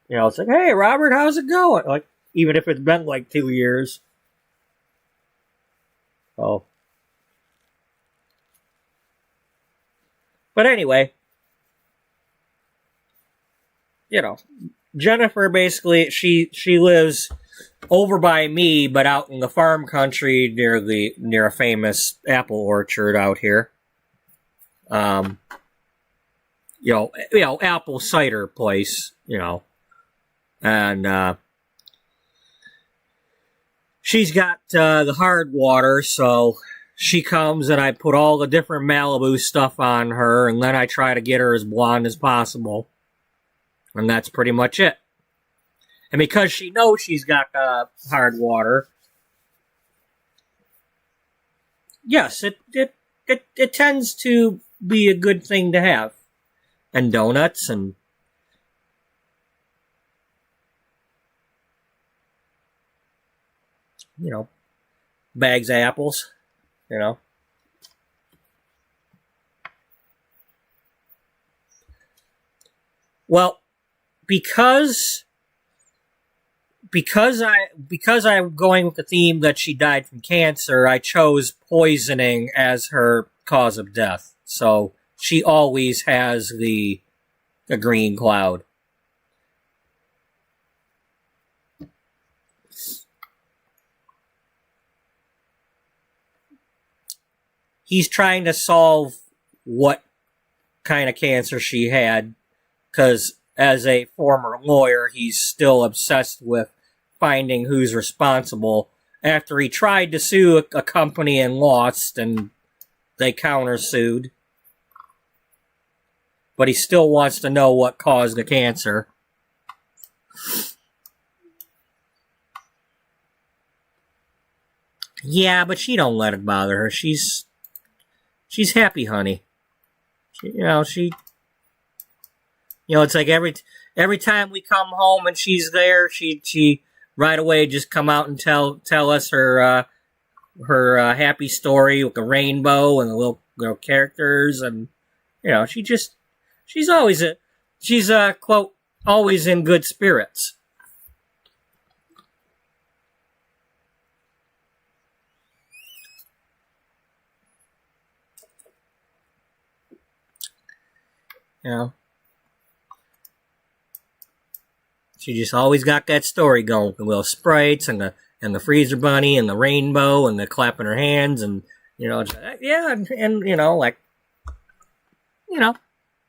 it's like, hey, Robert, how's it going? Like, even if it's been like 2 years. Oh. But anyway, Jennifer basically she lives over by me, but out in the farm country near a famous apple orchard out here. Apple cider place, and she's got the hard water, so she comes and I put all the different Malibu stuff on her, and then I try to get her as blonde as possible. And that's pretty much it. And because she knows she's got hard water, yes, it tends to be a good thing to have. And donuts and bags of apples, Well, because I'm going with the theme that she died from cancer, I chose poisoning as her cause of death. So she always has the green cloud. He's trying to solve what kind of cancer she had, because as a former lawyer, he's still obsessed with finding who's responsible. After he tried to sue a company and lost, and they countersued. But he still wants to know what caused the cancer. Yeah, but she don't let it bother her. She's happy, honey. It's like every time we come home and she's there, she right away just come out and tell us her happy story with the rainbow and the little characters, and she's always quote always in good spirits. She just always got that story going. The little sprites and the freezer bunny and the rainbow and the clapping her hands and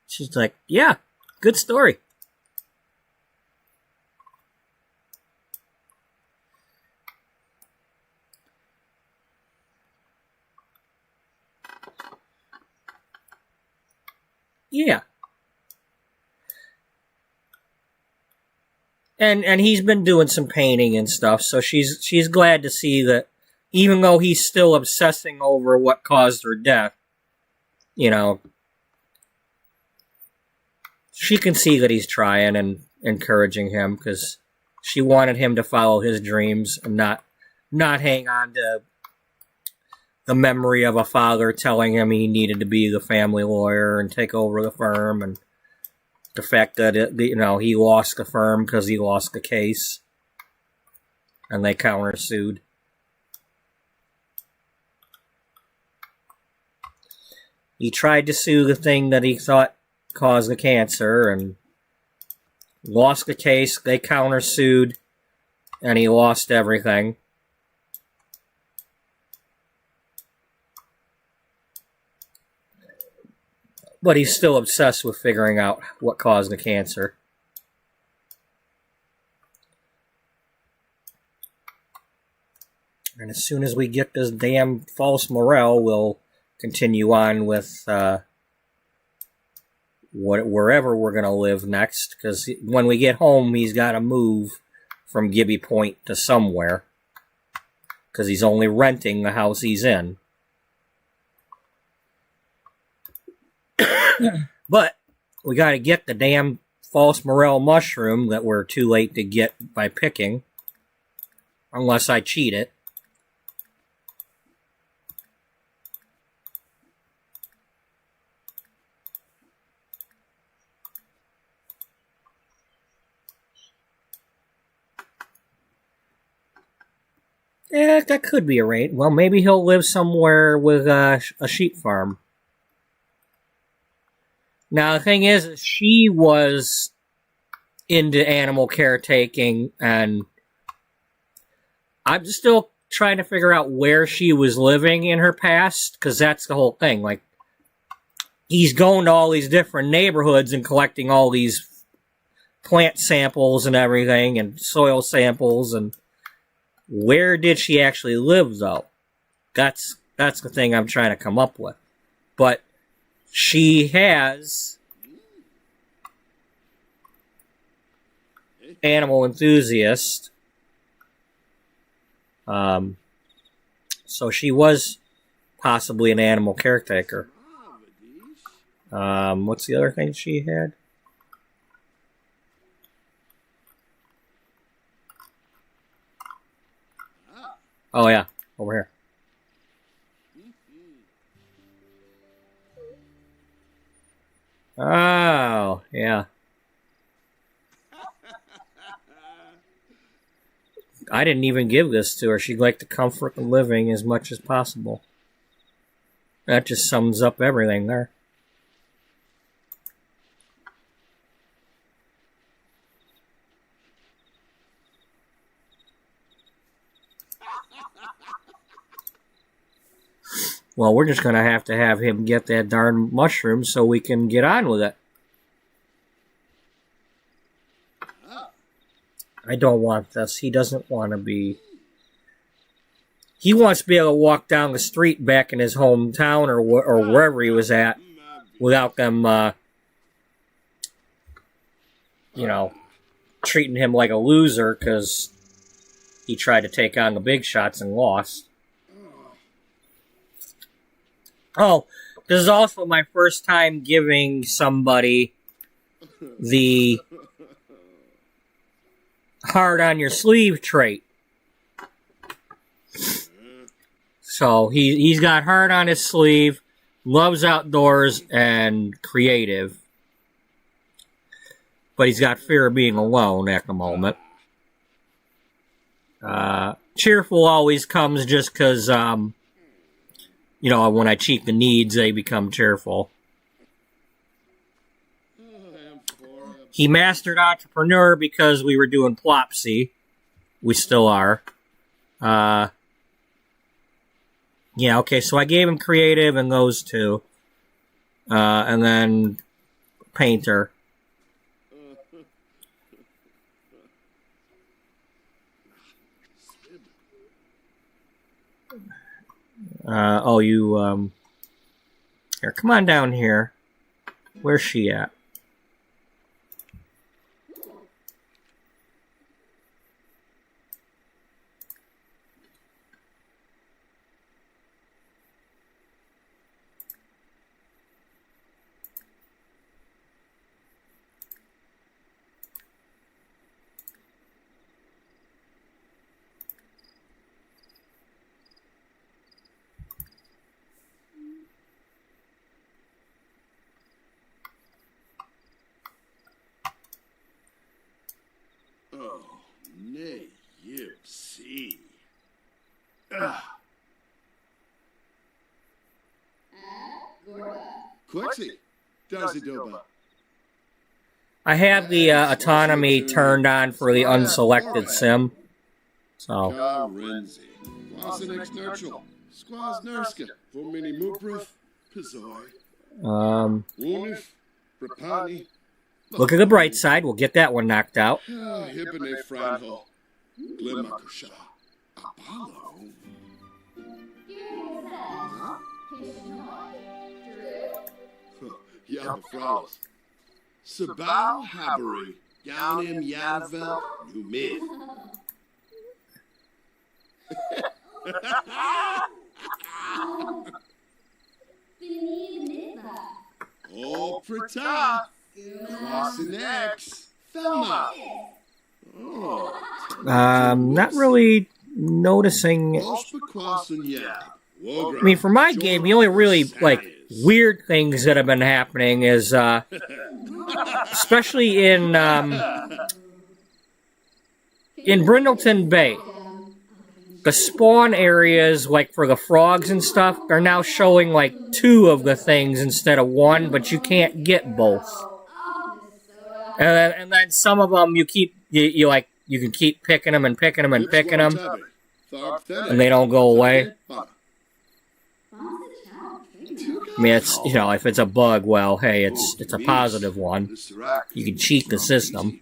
she's like, yeah, good story. Yeah. And he's been doing some painting and stuff, so she's glad to see that even though he's still obsessing over what caused her death, she can see that he's trying and encouraging him, because she wanted him to follow his dreams and not hang on to the memory of a father telling him he needed to be the family lawyer and take over the firm, and the fact that he lost the firm because he lost the case, and they countersued. He tried to sue the thing that he thought caused the cancer and lost the case. They countersued, and he lost everything. But he's still obsessed with figuring out what caused the cancer. And And as soon as we get this damn false morale, we'll continue on with wherever we're going to live next. Because when we get home, he's got to move from Gibby Point to somewhere. Because he's only renting the house he's in. But we got to get the damn false morel mushroom that we're too late to get by picking. Unless I cheat it. Yeah, that could be arranged. Well, maybe he'll live somewhere with a sheep farm. Now, the thing is, she was into animal caretaking, and I'm still trying to figure out where she was living in her past, because that's the whole thing. Like, he's going to all these different neighborhoods and collecting all these plant samples and everything, and soil samples, and where did she actually live, though? That's the thing I'm trying to come up with. But she has animal enthusiast. So she was possibly an animal caretaker. What's the other thing she had? Oh, yeah. Over here. Oh, yeah. I didn't even give this to her. She'd like to comfort the living as much as possible. That just sums up everything there. Well, we're just going to have him get that darn mushroom so we can get on with it. I don't want this. He doesn't want to be... He wants to be able to walk down the street back in his hometown or wherever he was at without them, treating him like a loser because he tried to take on the big shots and lost. Oh, this is also my first time giving somebody the hard on your sleeve trait. So he's got hard on his sleeve, loves outdoors and creative. But he's got fear of being alone at the moment. Cheerful always comes just because, when I cheat the needs, they become cheerful. He mastered entrepreneur because we were doing Plopsy. We still are. Yeah, okay, so I gave him creative and those two. And then painter. Here, come on down here. Where's she at? Oh, nay, you see. Quexy, Darcy Doba. I have the autonomy turned on for the unselected sim. So. Renzi. Quasinix Nurchel. Squaz Nurska. Vomini Muproof. Pizoi. Wunif. Rapani. Look at the bright side. We'll get that one knocked out. Hippene Franho. Glimakusha. Apollo. Ja, mevrouw. Sabau Habbery, Gaunim Yadvel, Numid. Oh, Prata, Crossing X, Thelma. Not really noticing. I mean, for my game, the only really, like, weird things that have been happening is, especially in Brindleton Bay, the spawn areas, like, for the frogs and stuff, are now showing, like, 2 of the things instead of 1, but you can't get both. And then some of them you can keep picking them and picking them and picking them, and they don't go away. I mean, it's, you know, if it's a bug, well, hey, it's a positive one. You can cheat the system.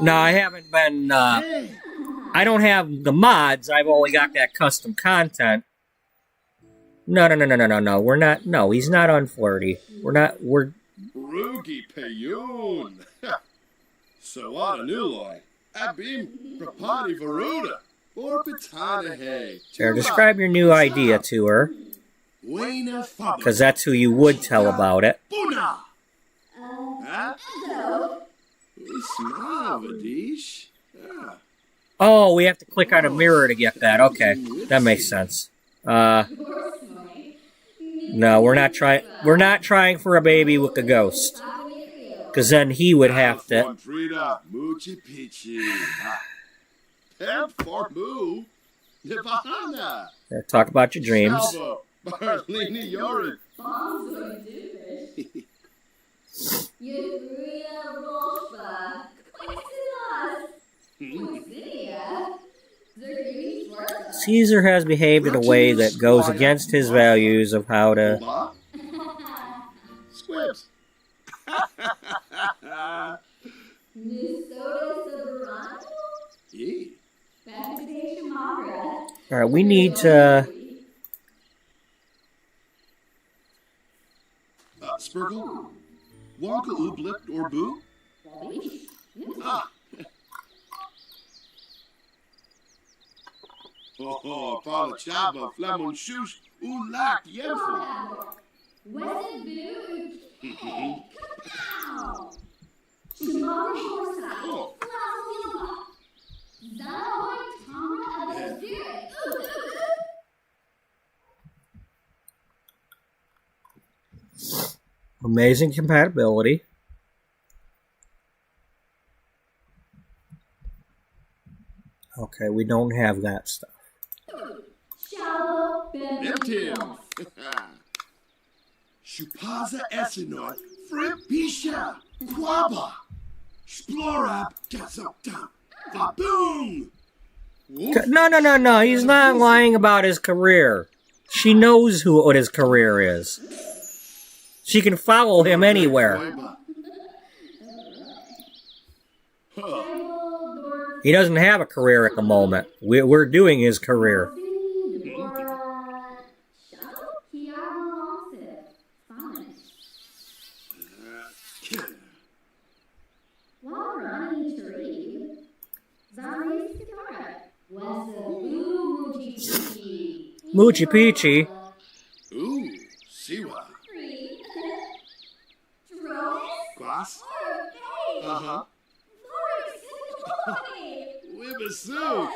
No, I haven't been, I don't have the mods, I've only got that custom content. No, we're not, no, he's not unflirty. We're... Rugi Payun. So what a new lie. Abim Prapani Varuda. Or Patana Hay. There, describe your new idea to her. Because that's who you would tell about it. Oh, we have to click on a mirror to get that. Okay, that makes sense. No, we're not trying. We're not trying for a baby with the ghost, because then he would have to. Yeah, talk about your dreams. Caesar has behaved in a way that goes against his values of how to... Squibs. Alright, we need to... Spurgle? Wonka Ooblit or Boo? Oh, Paula Chaba, Flamon Shush, Ulak, Yenfo. Amazing compatibility. Okay, we don't have that stuff. Shupaza Esinor, Fripisha, Quaba, Splorab, Gasokta, Baboom! No. He's not lying about his career. She knows what his career is. She can follow him anywhere. He doesn't have a career at the moment. We're doing his career. Moochie Peachy. Ooh, Siwa. Glass? Uh-huh. Wibasoo.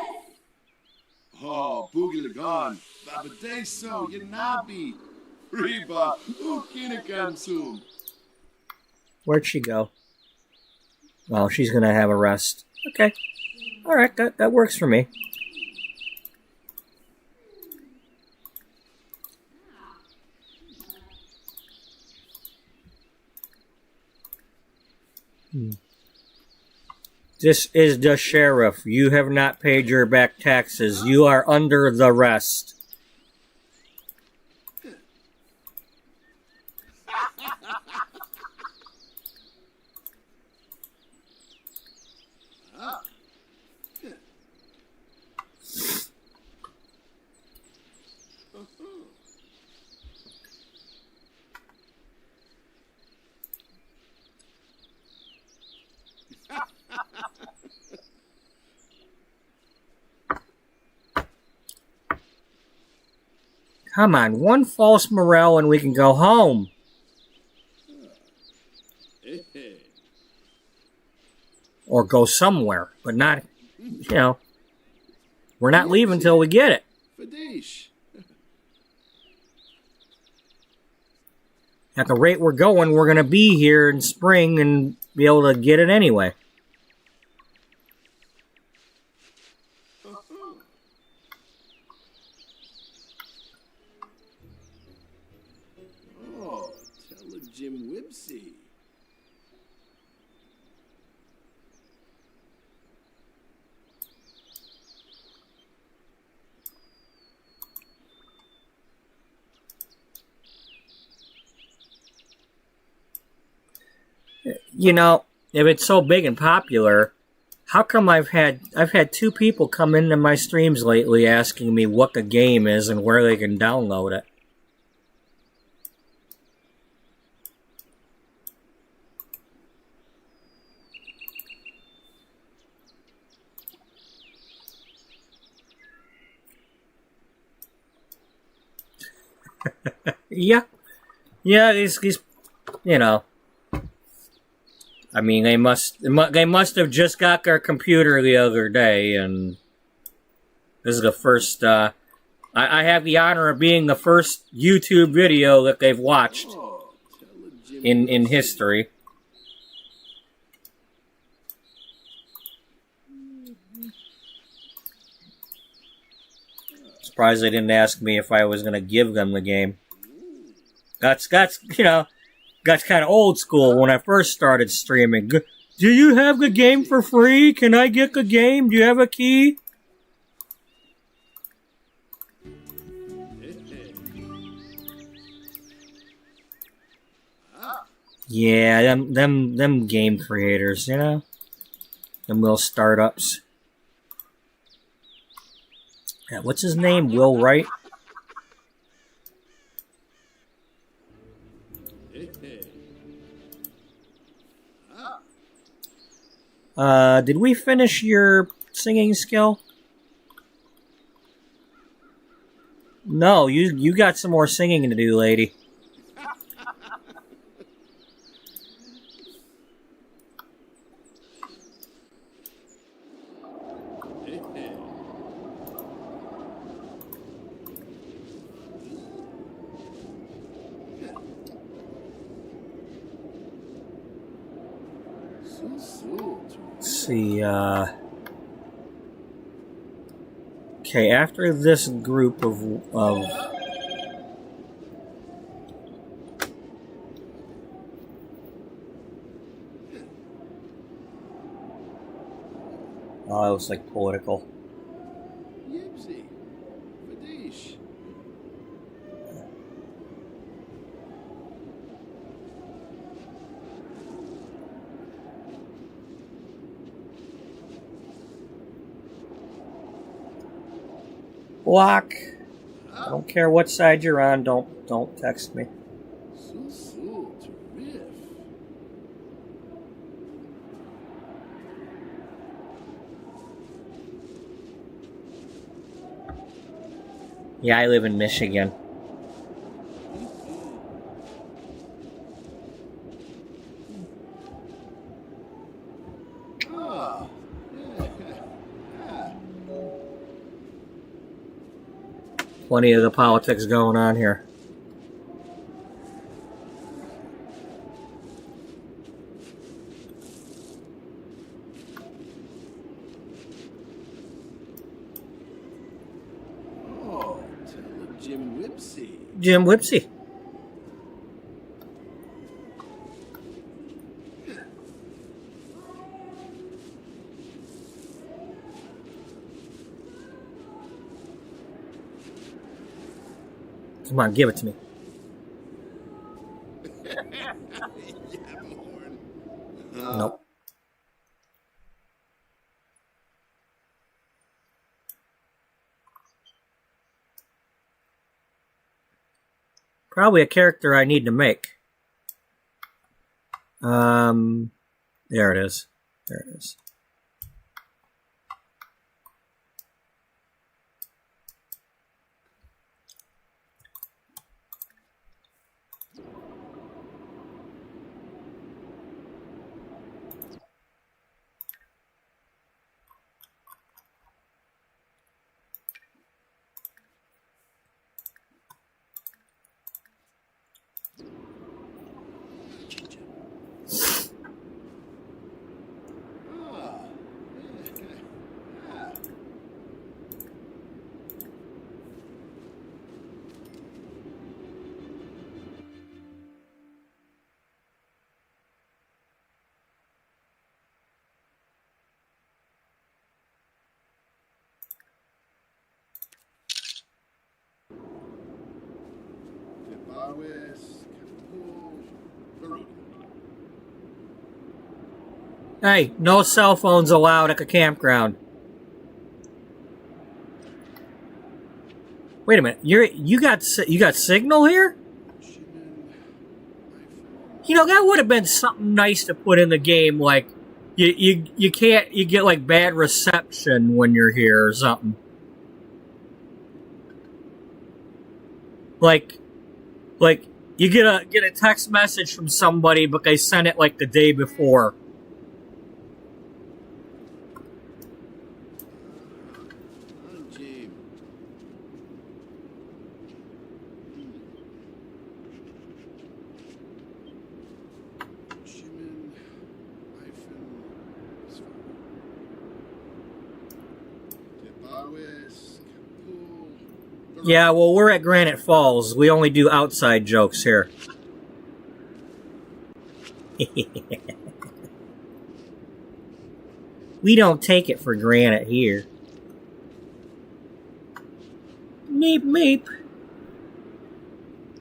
Oh, Boogie Lagon. Babadeso, Yanabi. Reba, Ukinakansu. Where'd she go? Oh, she's gonna have a rest. Okay. Alright, that works for me. This is the sheriff. You have not paid your back taxes. You are under the rest. Come on, one false morale and we can go home. Or go somewhere, but not, we're not leaving till we get it. At the rate we're going, we're going to be here in spring and be able to get it anyway. Oh, tell Jim Whipsy. If it's so big and popular, how come I've had 2 people come into my streams lately asking me what the game is and where they can download it? Yeah, these I mean, they must have just got their computer the other day, and this is the first. I have the honor of being the first YouTube video that they've watched in history. Surprised they didn't ask me if I was going to give them the game. That's kind of old school when I first started streaming. Do you have the game for free? Can I get the game? Do you have a key? Yeah, them game creators, them little startups. Yeah, what's his name? Will Wright? Did we finish your singing skill? No, you got some more singing to do, lady. Let's see, okay, after this group of it looks like political. Block. I don't care what side you're on. Don't text me. Yeah, I live in Michigan. Plenty of the politics going on here. Oh, Jim Whipsy. Jim Whipsy. Come on, give it to me. Nope. Probably a character I need to make. There it is. There it is. Hey, no cell phones allowed at the campground. Wait a minute, you got signal here? You know, that would have been something nice to put in the game, like you get like bad reception when you're here or something. Like you get a text message from somebody, but they sent it like the day before. Yeah, well, we're at Granite Falls. We only do outside jokes here. We don't take it for granted here. Meep meep.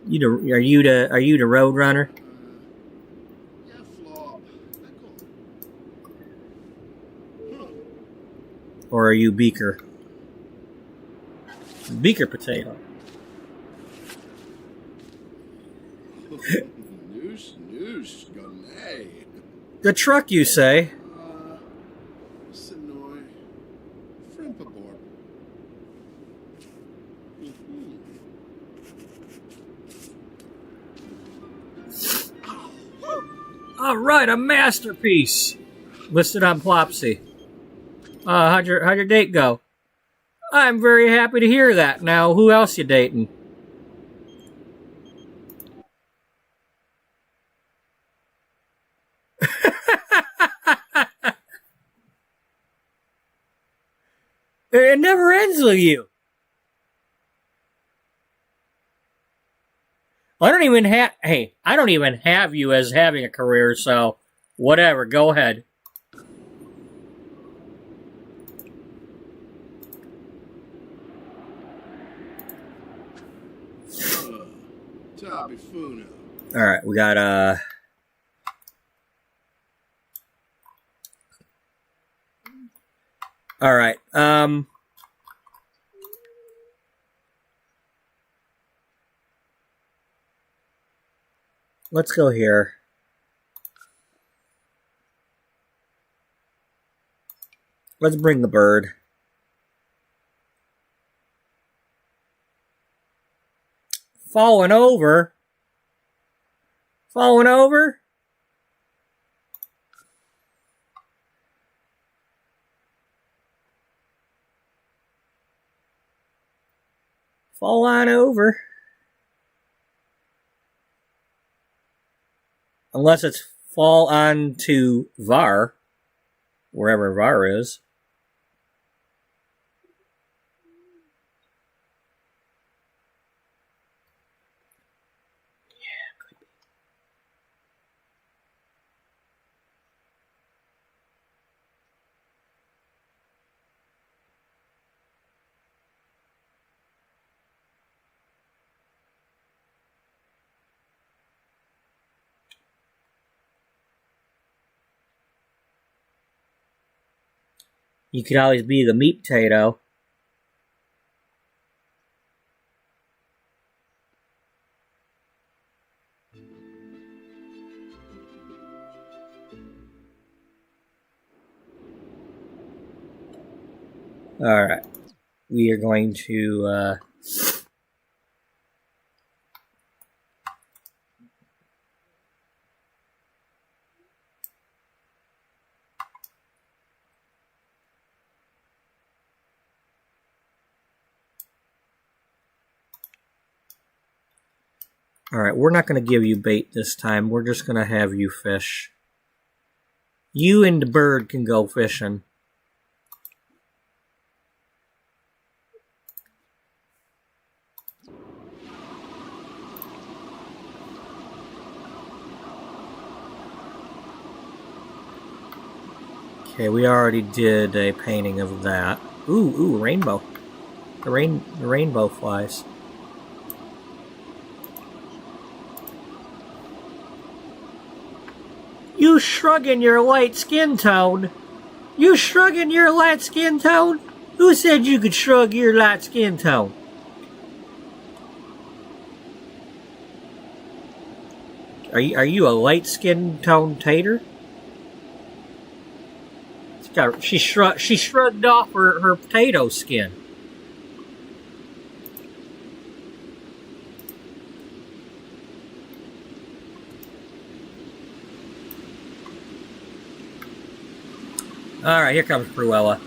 Are you the road runner? Or are you Beaker? Beaker potato. The truck, you say? All right, a masterpiece. Listed on Plopsy. How'd your date go? I'm very happy to hear that. Now, who else you dating? It never ends with you. I don't even have you as having a career, so whatever, go ahead. Alright, we got Alright, let's go here. Let's bring the bird. Falling over? Falling over? Fall on over. Unless it's fall on to Var, wherever Var is. You could always be the meat potato. Alright. We are going to... Alright, we're not going to give you bait this time. We're just going to have you fish. You and the bird can go fishing. Okay, we already did a painting of that. Ooh, rainbow. The rainbow flies. You shrugging your light skin tone? You shrugging your light skin tone? Who said you could shrug your light skin tone? Are you a light skin tone tater? She shrugged off her potato skin. Alright, here comes Cruella.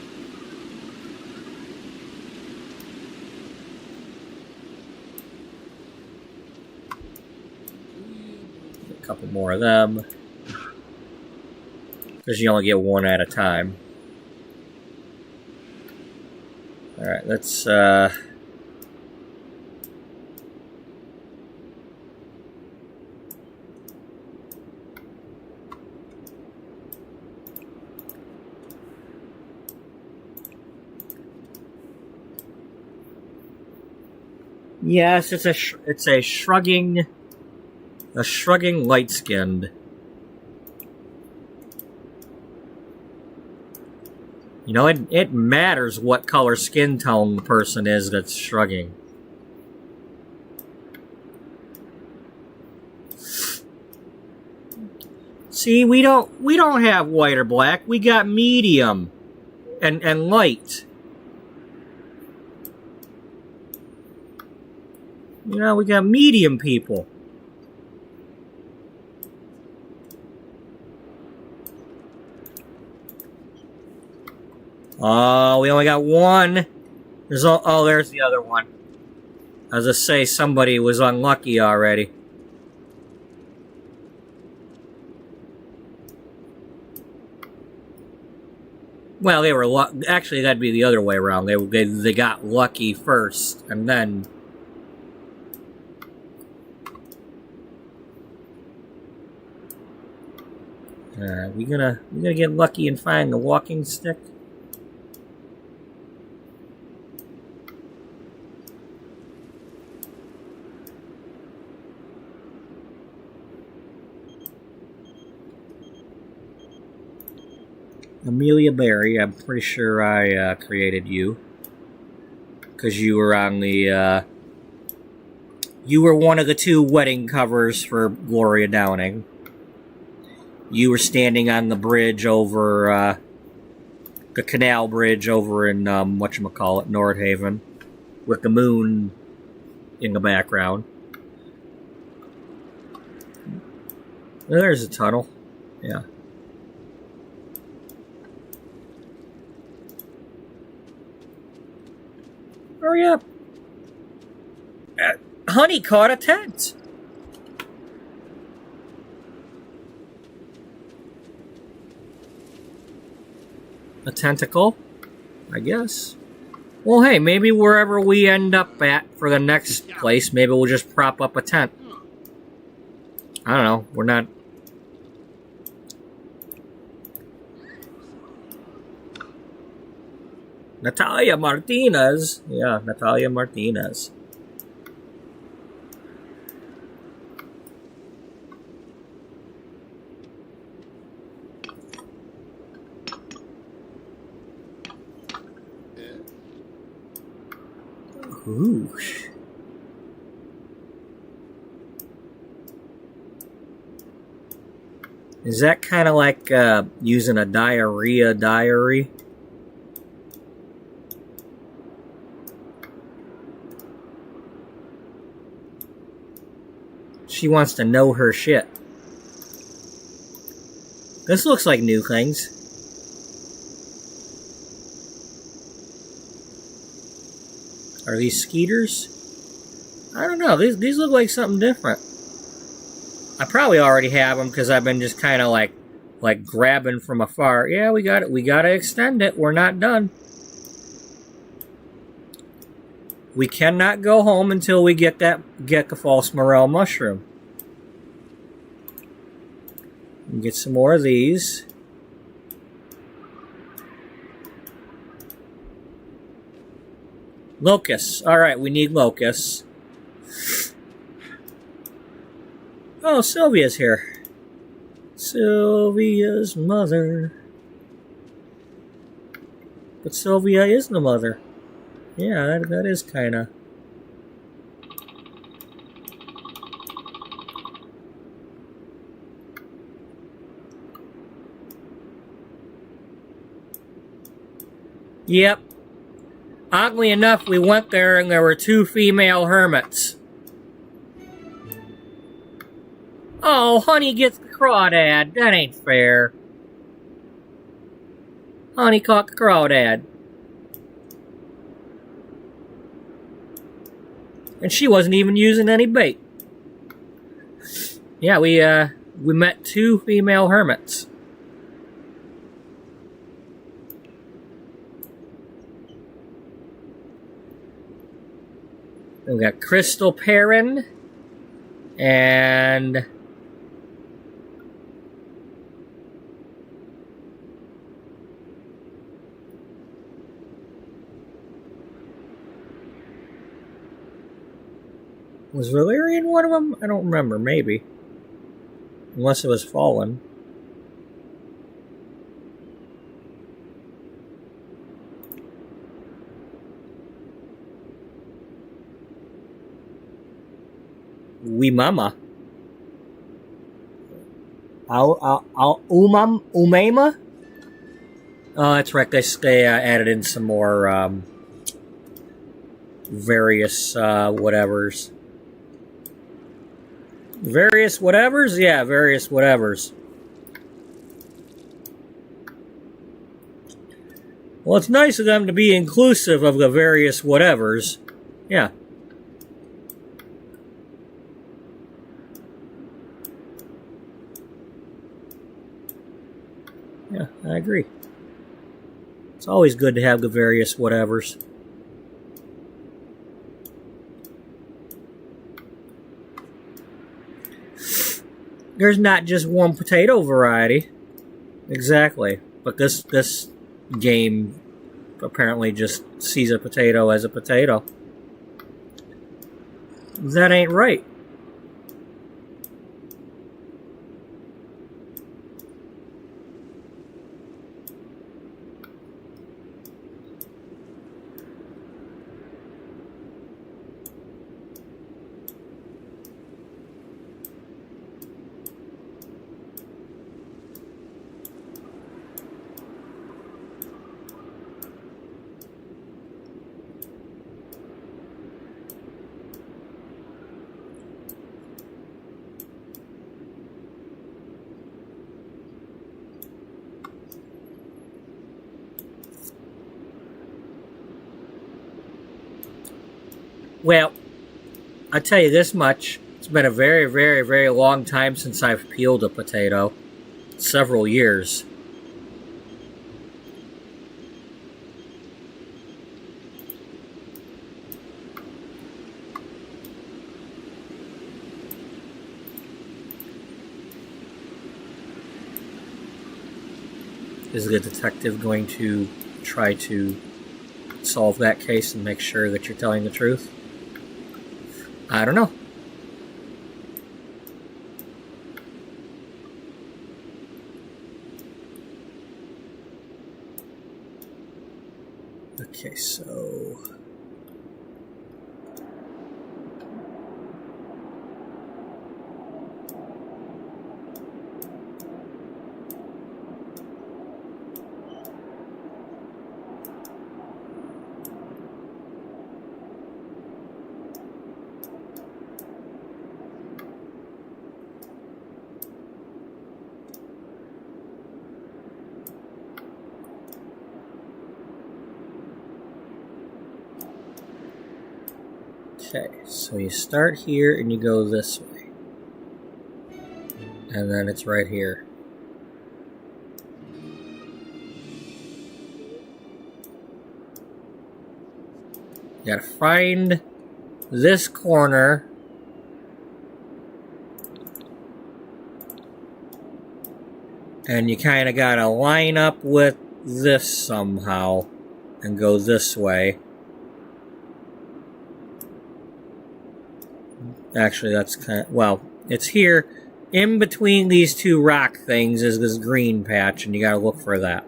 A couple more of them. Because you only get one at a time. Alright, let's, Yes, it's a shrugging light-skinned. You know, it matters what color skin tone the person is that's shrugging. See, we don't have white or black. We got medium and light. You know, we got medium people. Oh, we only got one. There's there's the other one. As I say, somebody was unlucky already. Well, they were actually that'd be the other way around. They got lucky first, and then. We gonna get lucky and find the walking stick? Amelia Berry, I'm pretty sure I created you. Because you were on the, you were one of the 2 wedding covers for Gloria Downing. You were standing on the bridge over, the canal bridge over in, whatchamacallit, Nordhaven. With the moon in the background. There's a tunnel. Yeah. Hurry up. Honey caught a tent. A tentacle? I guess. Well, hey, maybe wherever we end up at for the next place, maybe we'll just prop up a tent. I don't know. We're not... Natalia Martinez. Yeah, Natalia Martinez. Ooh. Is that kind of like using a diarrhea diary? She wants to know her shit. This looks like new things. Are these skeeters? I don't know. These look like something different. I probably already have them because I've been just kind of like grabbing from afar. Yeah, we got it. We got to extend it. We're not done. We cannot go home until we get the false morel mushroom. And get some more of these. Locusts. All right, we need locusts. Oh, Sylvia's here. Sylvia's mother. But Sylvia is the mother. Yeah, that is kind of... Yep. Oddly enough, we went there and there were 2 female hermits. Oh, Honey gets the crawdad. That ain't fair. Honey caught the crawdad. And she wasn't even using any bait. Yeah, we met 2 female hermits. We got Crystal Perrin and was Valerian one of them? I don't remember, maybe. Unless it was Fallen. Wee Mama. Umema? Oh, that's right. They added in some more various whatevers. Various whatevers? Yeah, various whatevers. Well, it's nice of them to be inclusive of the various whatevers. Yeah. Yeah, I agree. It's always good to have the various whatevers. There's not just one potato variety. Exactly. But this game apparently just sees a potato as a potato. That ain't right. Well, I'll tell you this much. It's been a very, very, very long time since I've peeled a potato. Several years. Is the detective going to try to solve that case and make sure that you're telling the truth? I don't know. Okay, so... Okay, so you start here and you go this way. And then it's right here. You gotta find this corner. And you kind of gotta line up with this somehow and go this way. Actually, that's kind of, well, it's here. In between these two rock things is this green patch, and you gotta look for that.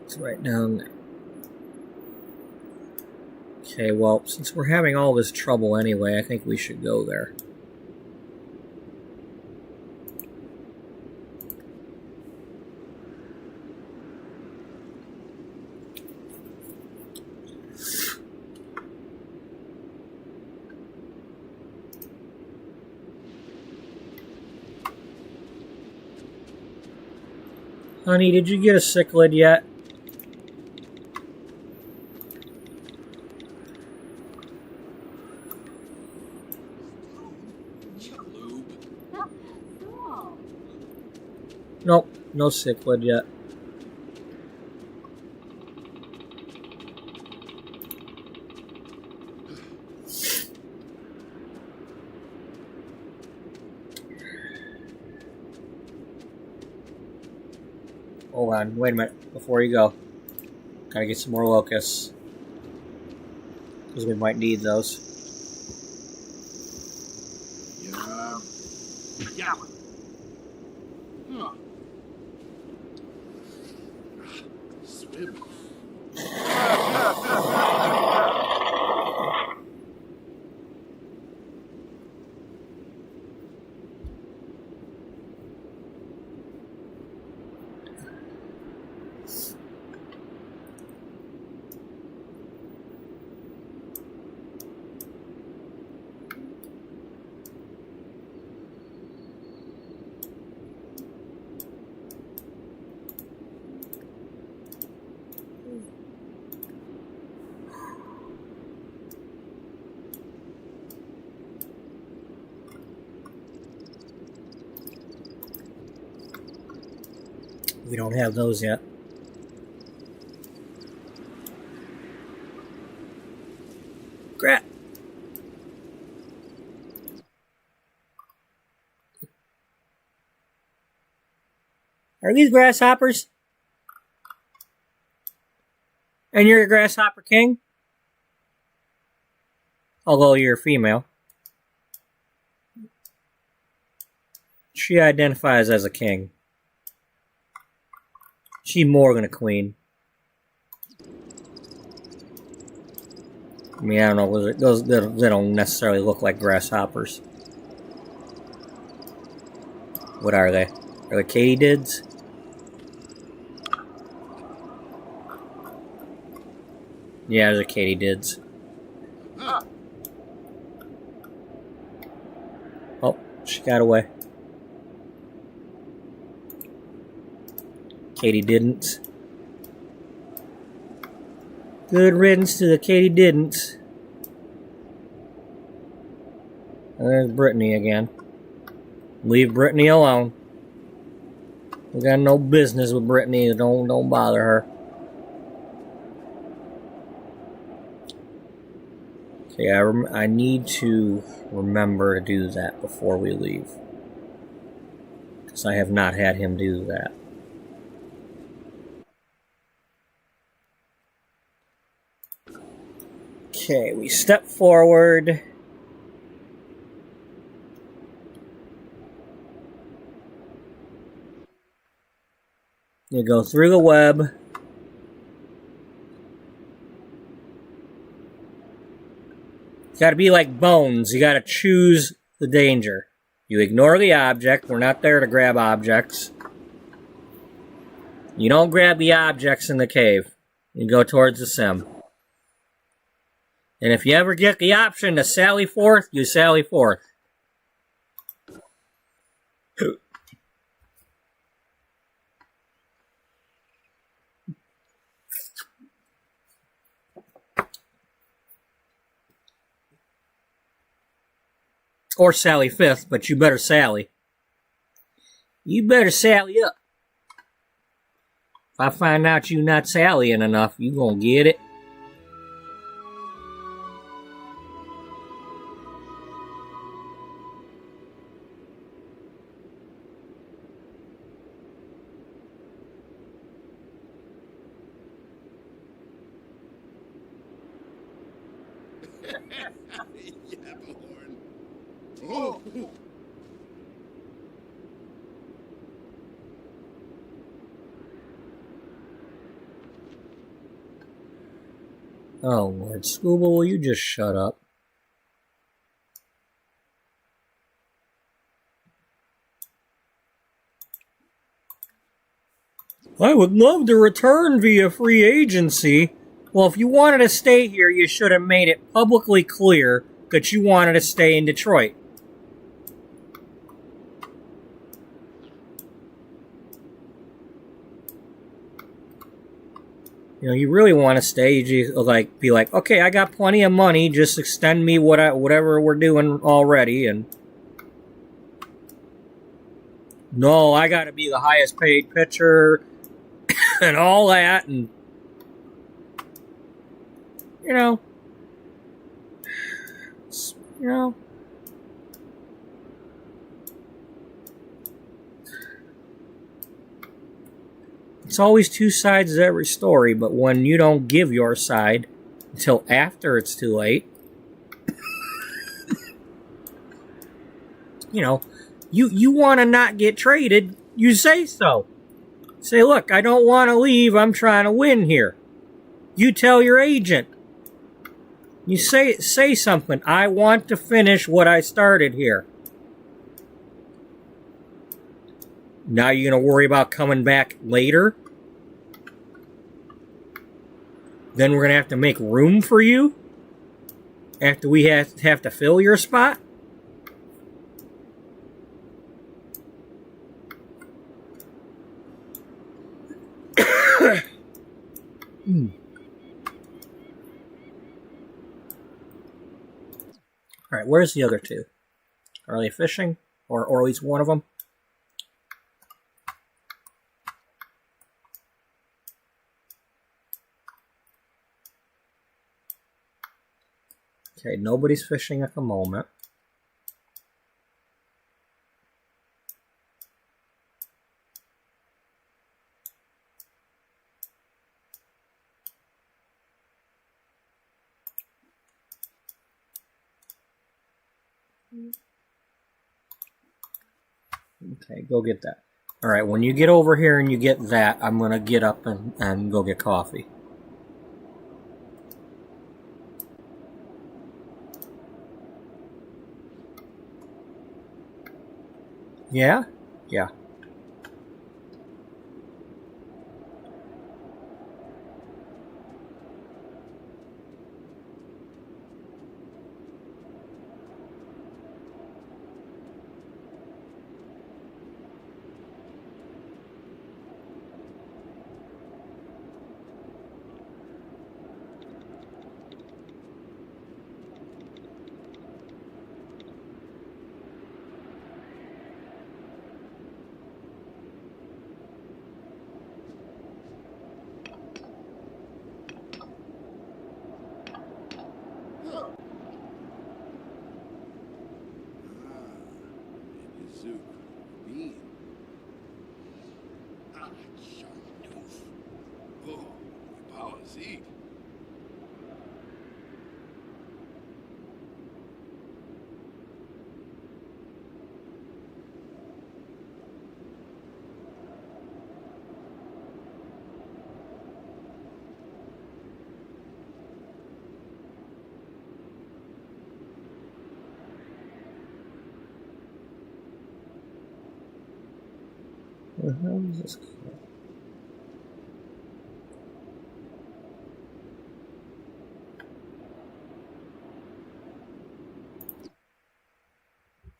It's right down there. Okay, well, since we're having all this trouble anyway, I think we should go there. Honey, did you get a cichlid yet? Nope, no cichlid yet. Hold on, wait a minute, before you go. Gotta get some more locusts. Because we might need those. Yeah. Huh. Swim. We don't have those yet. Crap! Are these grasshoppers? And you're a grasshopper king? Although you're a female. She identifies as a king. She's more than a queen. I mean, I don't know. Those they don't necessarily look like grasshoppers. What are they? Are they katydids? Yeah, they're katydids. Oh, she got away. Katy didn't. Good riddance to the Katy didn't. And there's Brittany again. Leave Brittany alone. We got no business with Brittany. Don't bother her. Okay, I need to remember to do that before we leave. Because I have not had him do that. Okay, we step forward. You go through the web. It's got to be like bones. You got to choose the danger. You ignore the object. We're not there to grab objects. You don't grab the objects in the cave. You go towards the sim. And if you ever get the option to sally forth, you sally forth. Or Sally Fifth, but you better Sally. You better Sally up. If I find out you not Sallying enough, you gonna get it. Yappahorn. Oh. Oh, Lord. Scuba, will you just shut up? I would love to return via free agency. Well, if you wanted to stay here, you should have made it publicly clear that you wanted to stay in Detroit. You know, you really want to stay, you just, be like, okay, I got plenty of money, just extend me whatever we're doing already, and... No, I gotta be the highest paid pitcher, and all that, and... You know... It's always two sides of every story, but when you don't give your side until after it's too late, you know, you want to not get traded, you say so. Say, look, I don't want to leave, I'm trying to win here. You tell your agent. You say something. I want to finish what I started here. Now you're going to worry about coming back later? Then we're going to have to make room for you? After we have to fill your spot? Alright, where's the other two? Are they fishing? Or at least one of them? Okay, nobody's fishing at the moment. Okay, go get that. Alright, when you get over here and you get that, I'm going to get up and go get coffee. Yeah? Yeah. Where the hell is this?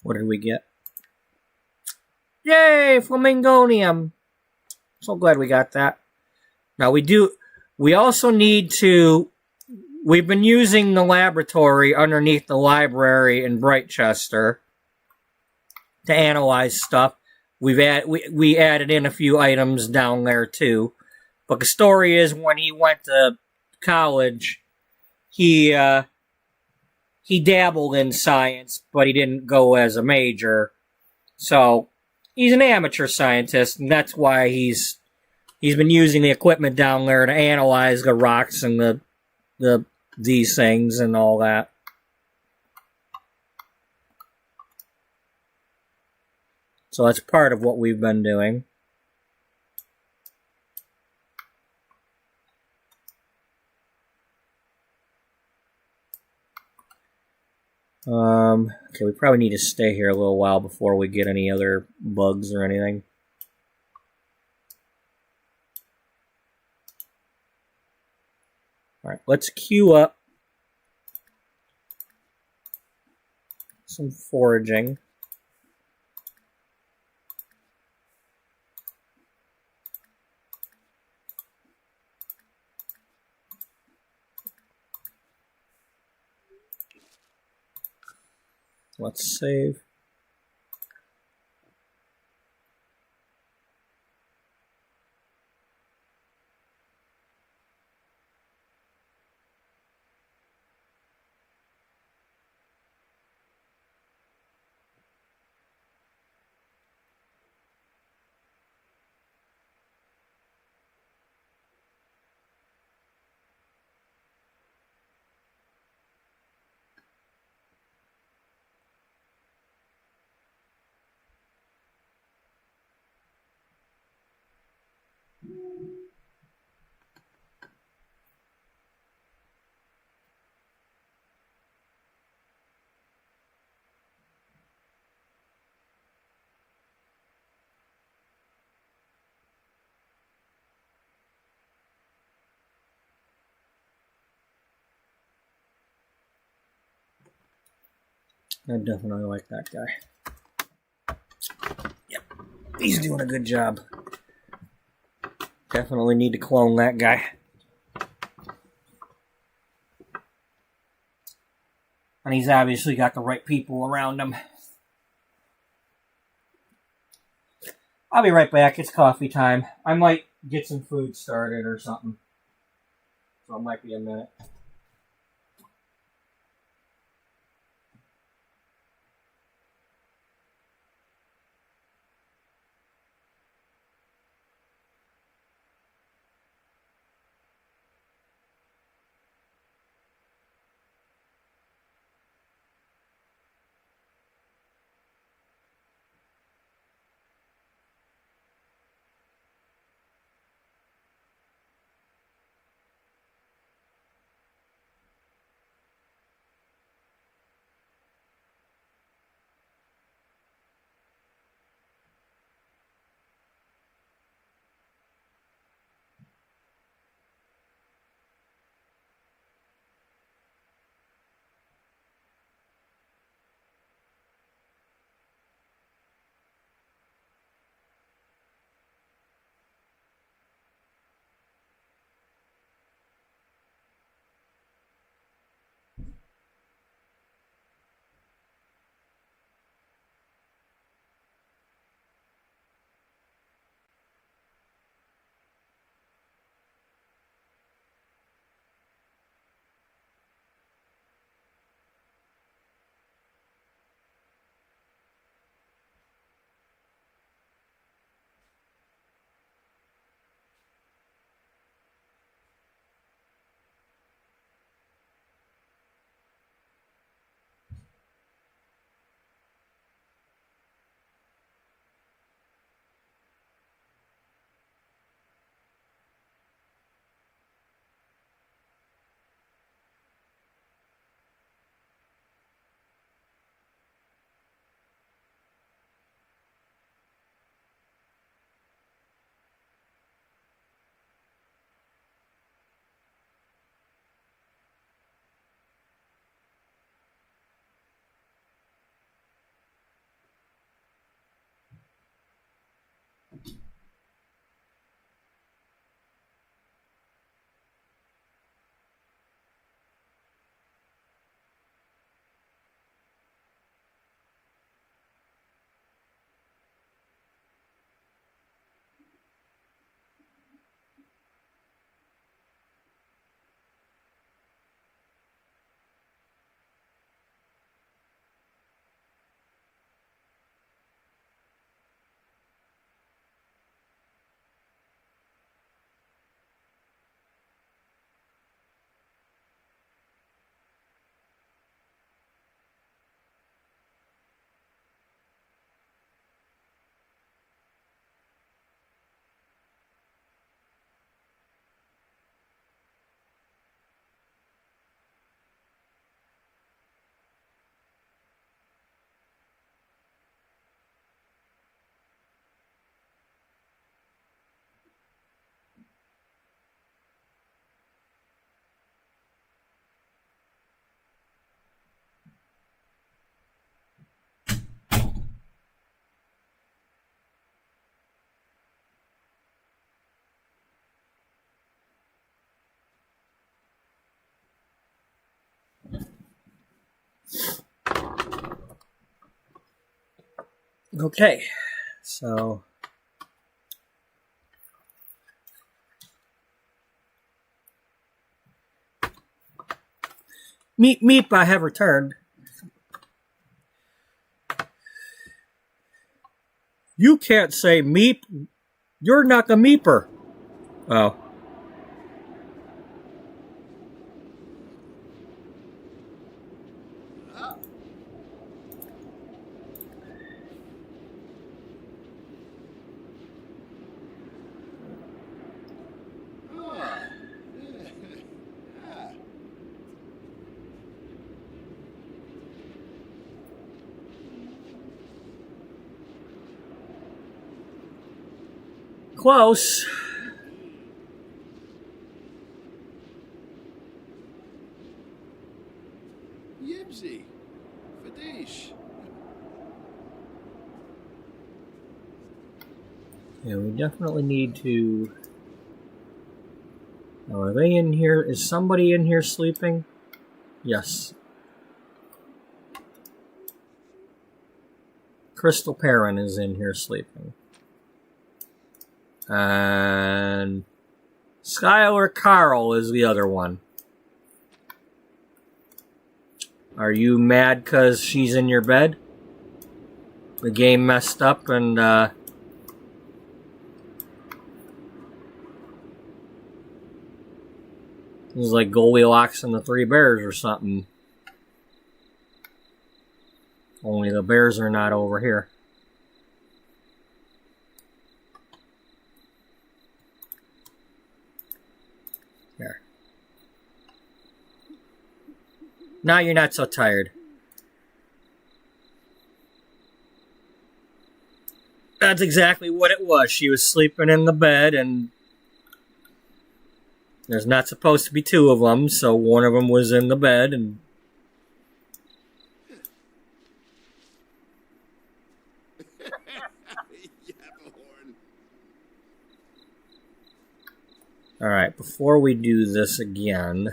What did we get? Yay, Flamingonium! So glad we got that. Now we also need to, we've been using the laboratory underneath the library in Brightchester. to analyze stuff. We added in a few items down there too. But the story is, when he went to college, he dabbled in science, but he didn't go as a major. So he's an amateur scientist, and that's why he's been using the equipment down there to analyze the rocks and these things and all that. So that's part of what we've been doing. Okay, we probably need to stay here a little while before we get any other bugs or anything. Alright, let's queue up some foraging. Let's save. I definitely like that guy. Yep, he's doing a good job. Definitely need to clone that guy. And he's obviously got the right people around him. I'll be right back. It's coffee time. I might get some food started or something. So it might be a minute. Okay, so Meep, I have returned. You can't say Meep. You're not the Meeper. Oh. Close. Yibsy. Fadish. Yeah, we definitely need to... Oh, are they in here? Is somebody in here sleeping? Yes. Crystal Perrin is in here sleeping. And Skylar Carl is the other one. Are you mad because she's in your bed? The game messed up and, it was like Goldilocks and the Three Bears or something. Only the bears are not over here. There. Now you're not so tired. That's exactly what it was. She was sleeping in the bed, and there's not supposed to be two of them, so one of them was in the bed, and alright, before we do this again,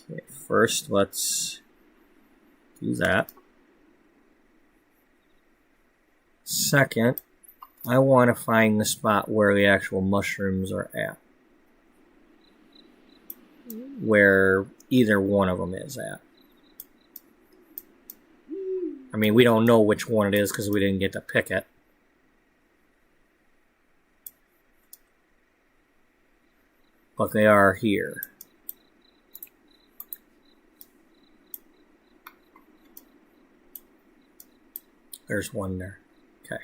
okay, first let's do that. Second, I want to find the spot where the actual mushrooms are at. Where either one of them is at. I mean, we don't know which one it is because we didn't get to pick it. But they are here. There's one there. Okay.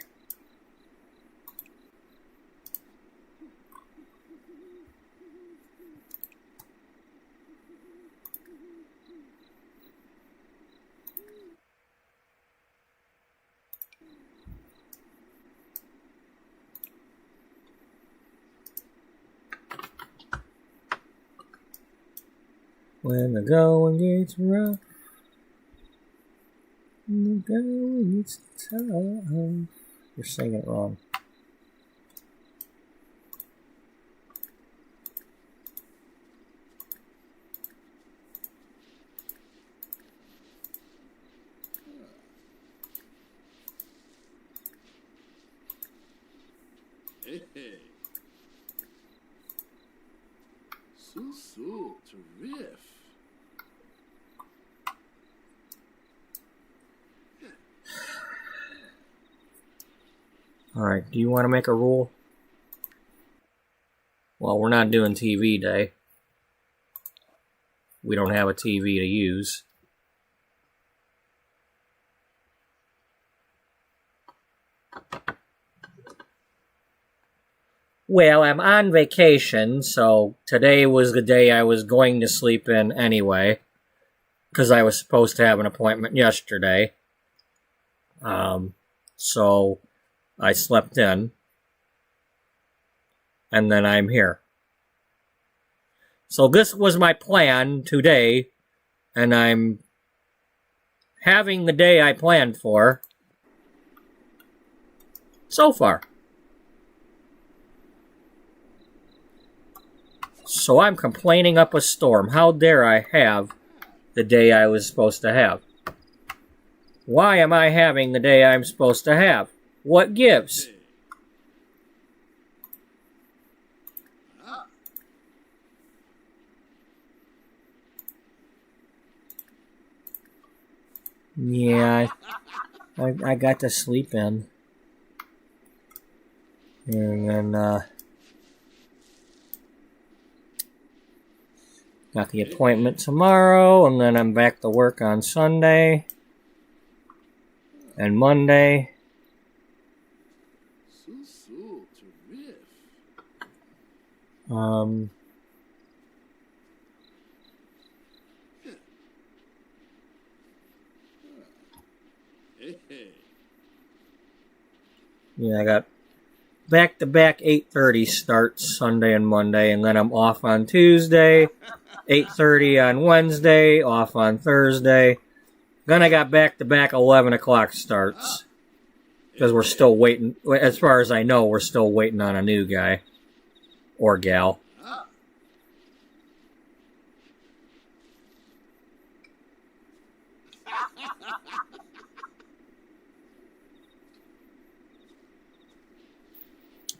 When the going gets rough, when the going gets tough. You're saying it wrong. Hey. So, terrific. Alright, do you want to make a rule? Well, we're not doing TV day. We don't have a TV to use. Well, I'm on vacation, so today was the day I was going to sleep in anyway, because I was supposed to have an appointment yesterday. So I slept in, and then I'm here. So this was my plan today, and I'm having the day I planned for so far. So I'm complaining up a storm. How dare I have the day I was supposed to have? Why am I having the day I'm supposed to have? What gives? Yeah, I got to sleep in. And then, got the appointment tomorrow, and then I'm back to work on Sunday. And Monday. Yeah, I got back-to-back 8:30 starts Sunday and Monday, and then I'm off on Tuesday, 8:30 on Wednesday, off on Thursday. Then I got back-to-back 11 o'clock starts. Because we're still waiting, as far as I know, we're still waiting on a new guy. Or gal.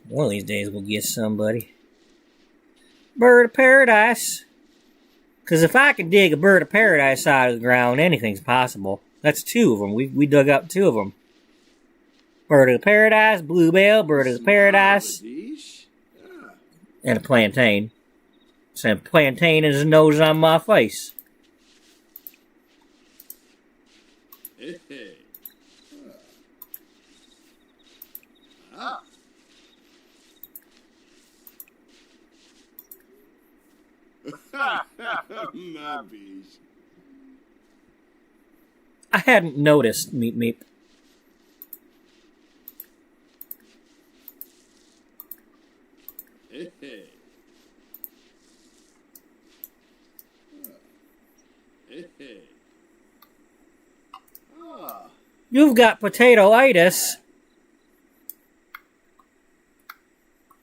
One of these days we'll get somebody. Bird of paradise. Because if I can dig a bird of paradise out of the ground, anything's possible. That's two of them. We dug up two of them. Bird of paradise, bluebell, bird of paradise, and a plantain. So a plantain is a nose on my face. I hadn't noticed, Meep Meep. You've got potato-itis.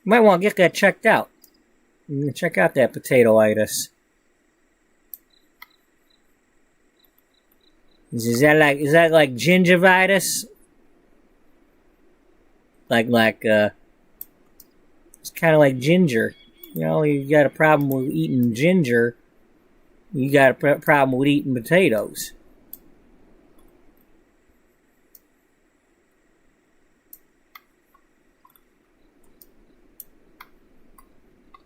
You might want to get that checked out. You can check out that potato-itis. Is that like gingivitis? It's kind of like ginger. You know, you got a problem with eating ginger. You got a problem with eating potatoes.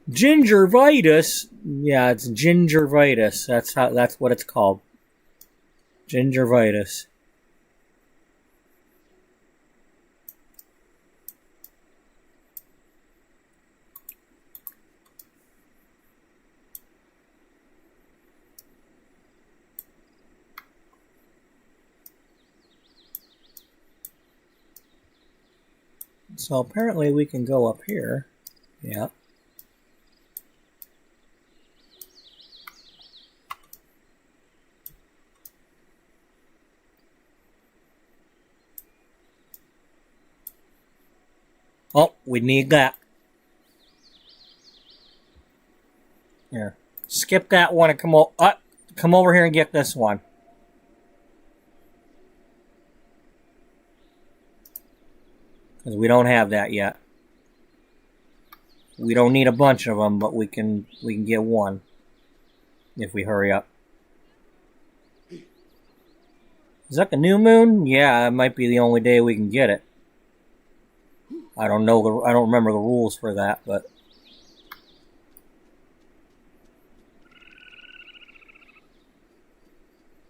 Gingivitis? Yeah, it's gingivitis. That's what it's called. Gingivitis. So apparently we can go up here. Yeah. Oh, we need that. Here. Skip that one and come over here and get this one. Because we don't have that yet. We don't need a bunch of them, but we can get one. If we hurry up. Is that the new moon? Yeah, it might be the only day we can get it. I don't remember the rules for that, but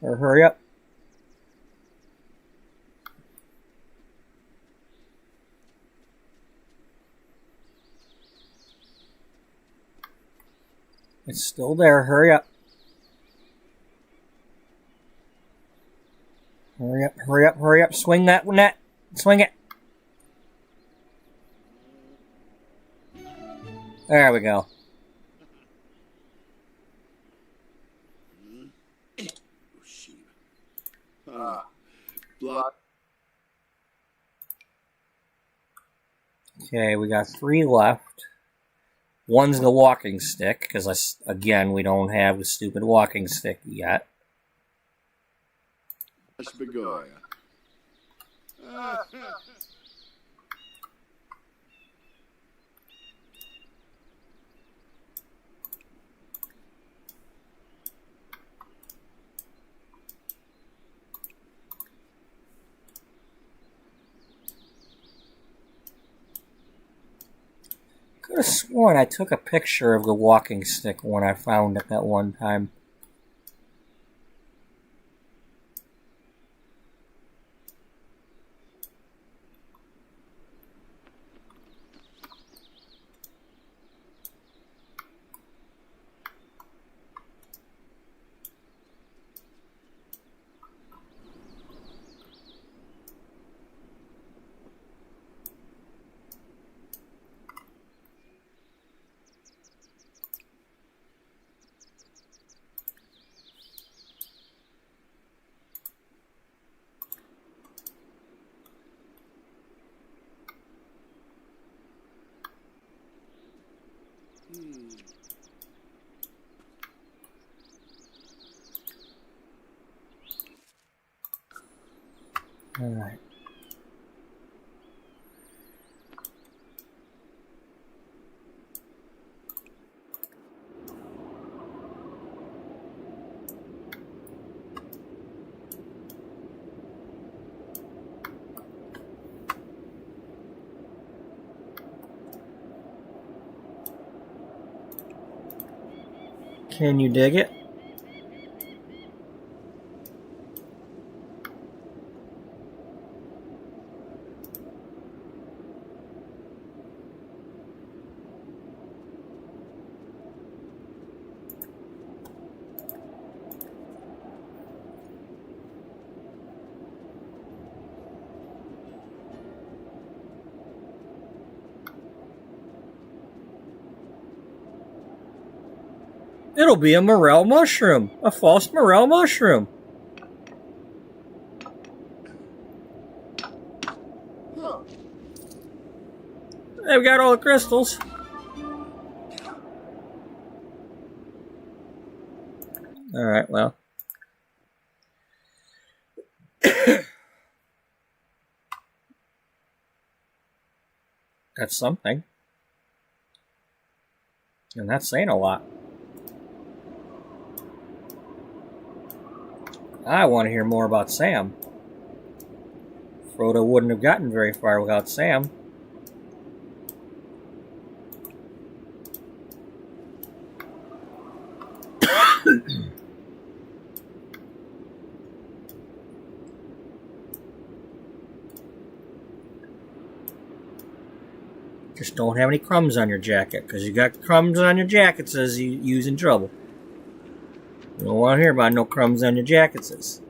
or hurry up. It's still there. Hurry up. Hurry up, hurry up, hurry up. Swing that net. Swing it. There we go. Okay, we got 3 left. One's the walking stick, because again, we don't have the stupid walking stick yet. Begoya. Could have sworn I took a picture of the walking stick when I found it that one time. All right. Can you dig it? It'll be a morel mushroom. A false morel mushroom. They've got all the crystals. Alright, well. That's something. And that's saying a lot. I want to hear more about Sam. Frodo wouldn't have gotten very far without Sam. Just don't have any crumbs on your jacket, because you got crumbs on your jacket says you's in trouble. You don't want to hear about no crumbs on your jackets.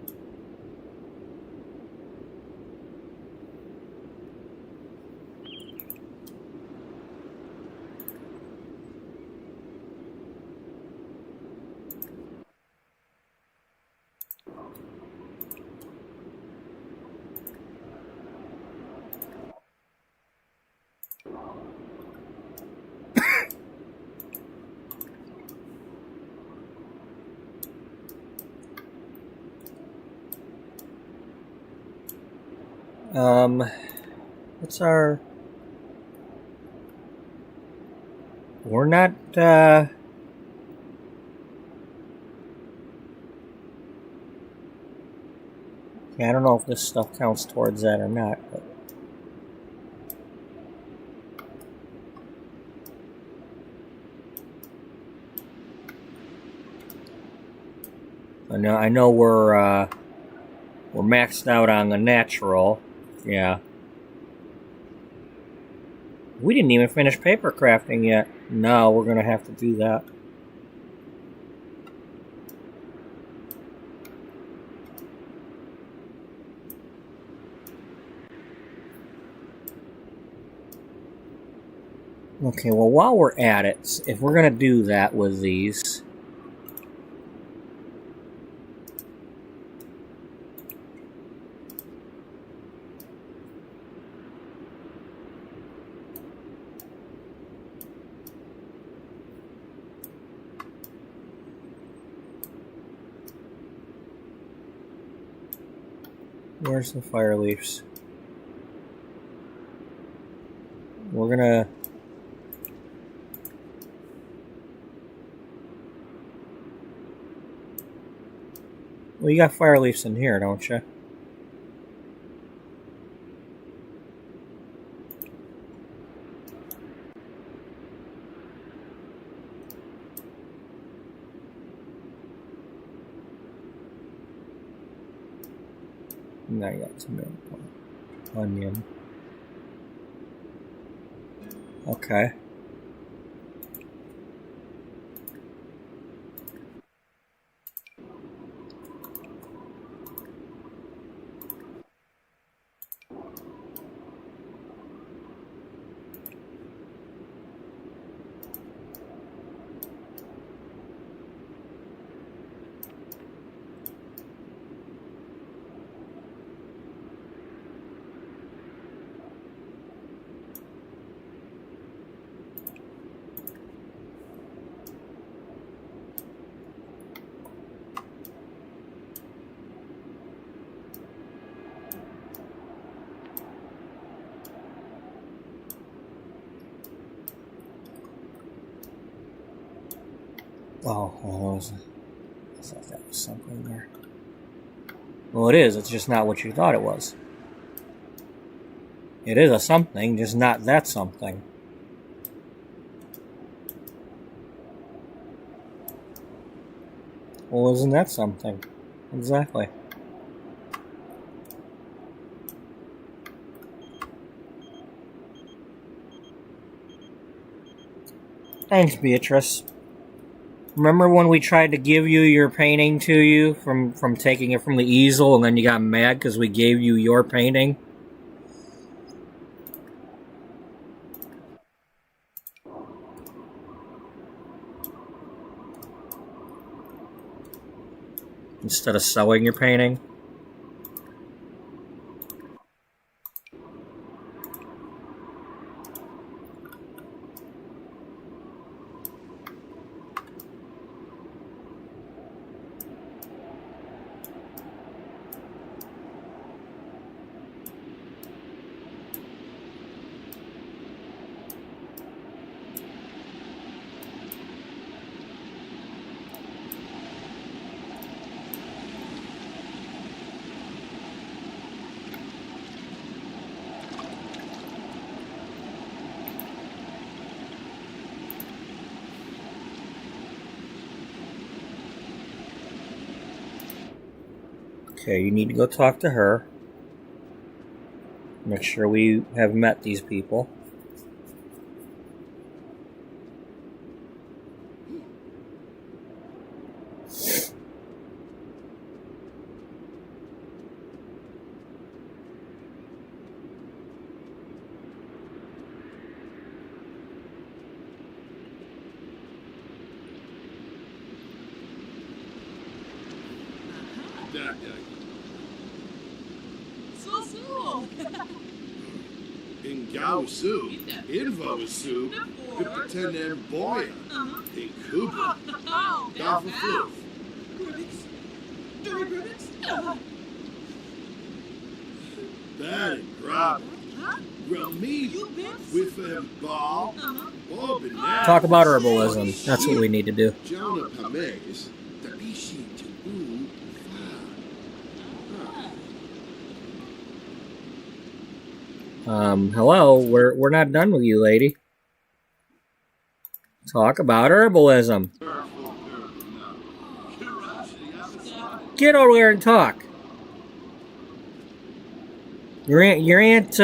What's our... We're not, I don't know if this stuff counts towards that or not, but... I know we're maxed out on the natural. Yeah. We didn't even finish paper crafting yet. No, we're gonna have to do that. Okay, well, while we're at it, if we're gonna do that with these... Where's the fire leaves? We're gonna... Well, you got fire leaves in here, don't you? Now you got some onion. Okay. Oh, I thought that was something there. Well, it is. It's just not what you thought it was. It is a something, just not that something. Well, isn't that something? Exactly. Thanks, Beatrice. Remember when we tried to give you your painting to you from taking it from the easel, and then you got mad because we gave you your painting? Instead of selling your painting? Okay, you need to go talk to her. Make sure we have met these people. Soup, Invo soup, Pipitenen Boya, in Cooper, Dolphin Floof. That and grab. Me with a ball, Bob and Talk about herbalism. That's what we need to do. Jonah Pames, the Bishi to Hello, we're not done with you, lady. Talk about herbalism. Get over there and talk. Your aunt,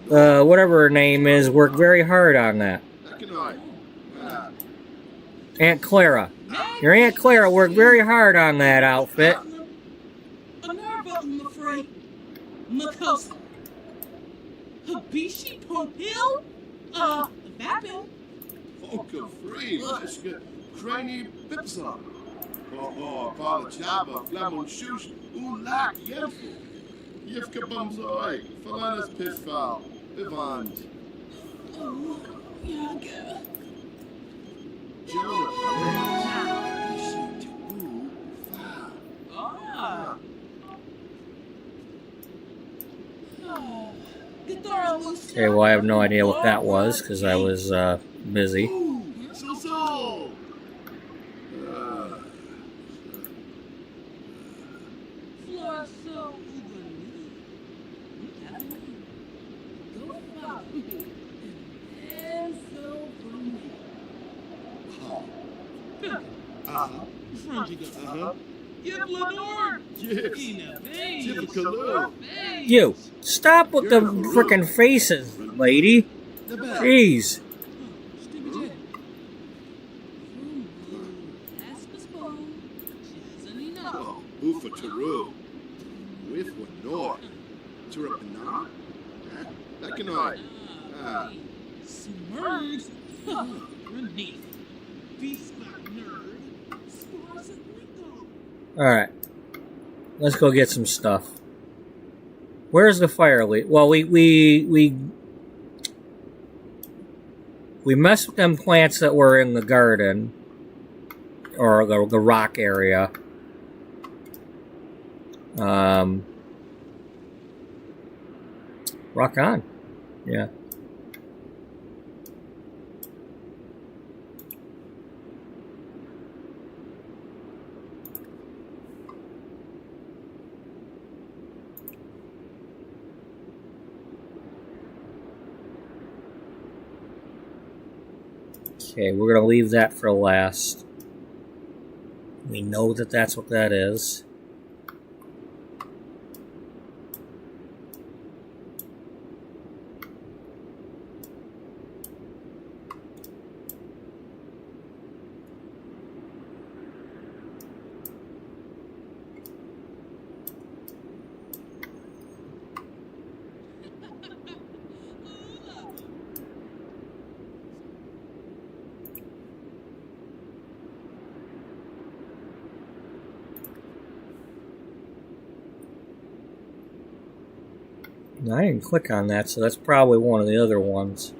whatever her name is, worked very hard on that. Aunt Clara. Your Aunt Clara worked very hard on that outfit. Habishi Pompil? Babin? Oka free, Leshka, Cranny Bipsa. Palachaba, Flamon Shush, Ulak, Yevfu. Yevka Bumzoi, Falanas Pifal, Vivant. Oh, Yaga. Jonah, Okay, well, I have no idea what that was because I was busy. Ooh, so. You, stop with the frickin' faces, lady. Jeez. Ufa Taru. With what door? Turapana? Econoid. Smurfs? Renee. Beast nerd. Spores and lingo. Alright. Let's go get some stuff. Where's the fire leak? Well, we messed with them plants that were in the garden. Or the rock area. Rock on. Yeah. Okay, we're going to leave that for last. We know that that's what that is. I didn't click on that, so that's probably one of the other ones.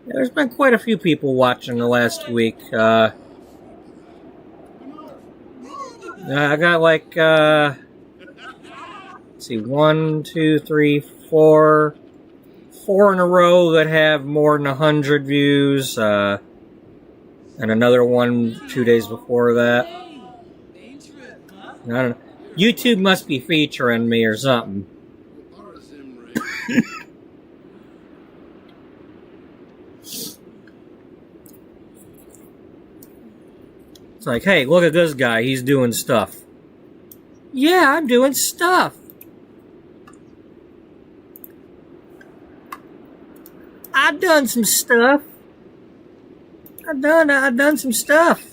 There's been quite a few people watching the last week. I got like, let's see, 1, 2, 3, 4 in a row that have more than 100 views, and another one 2 days before that. I don't know. YouTube must be featuring me or something. It's like, hey, look at this guy. He's doing stuff. Yeah, I'm doing stuff. I've done some stuff. I've done some stuff.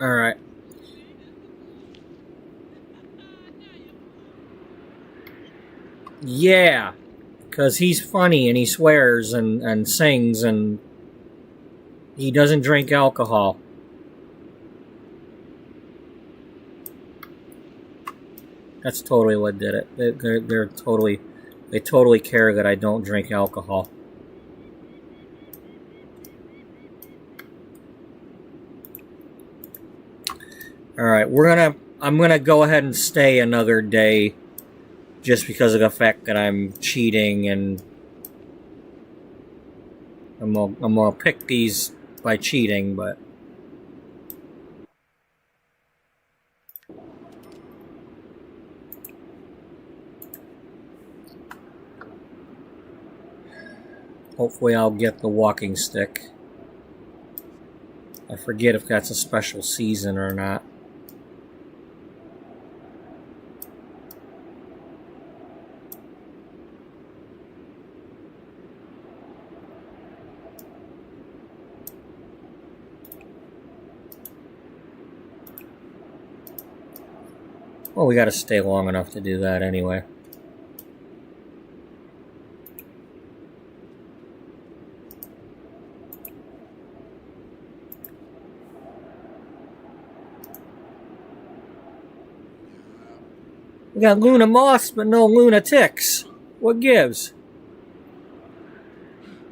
All right. Yeah. Because he's funny and he swears and sings and he doesn't drink alcohol. That's totally what did it. They totally care that I don't drink alcohol. All right, I'm gonna go ahead and stay another day. Just because of the fact that I'm cheating, and I'm gonna pick these by cheating, but hopefully I'll get the walking stick. I forget if that's a special season or not. Well, we gotta stay long enough to do that anyway. We got Luna moths, but no lunatics. What gives?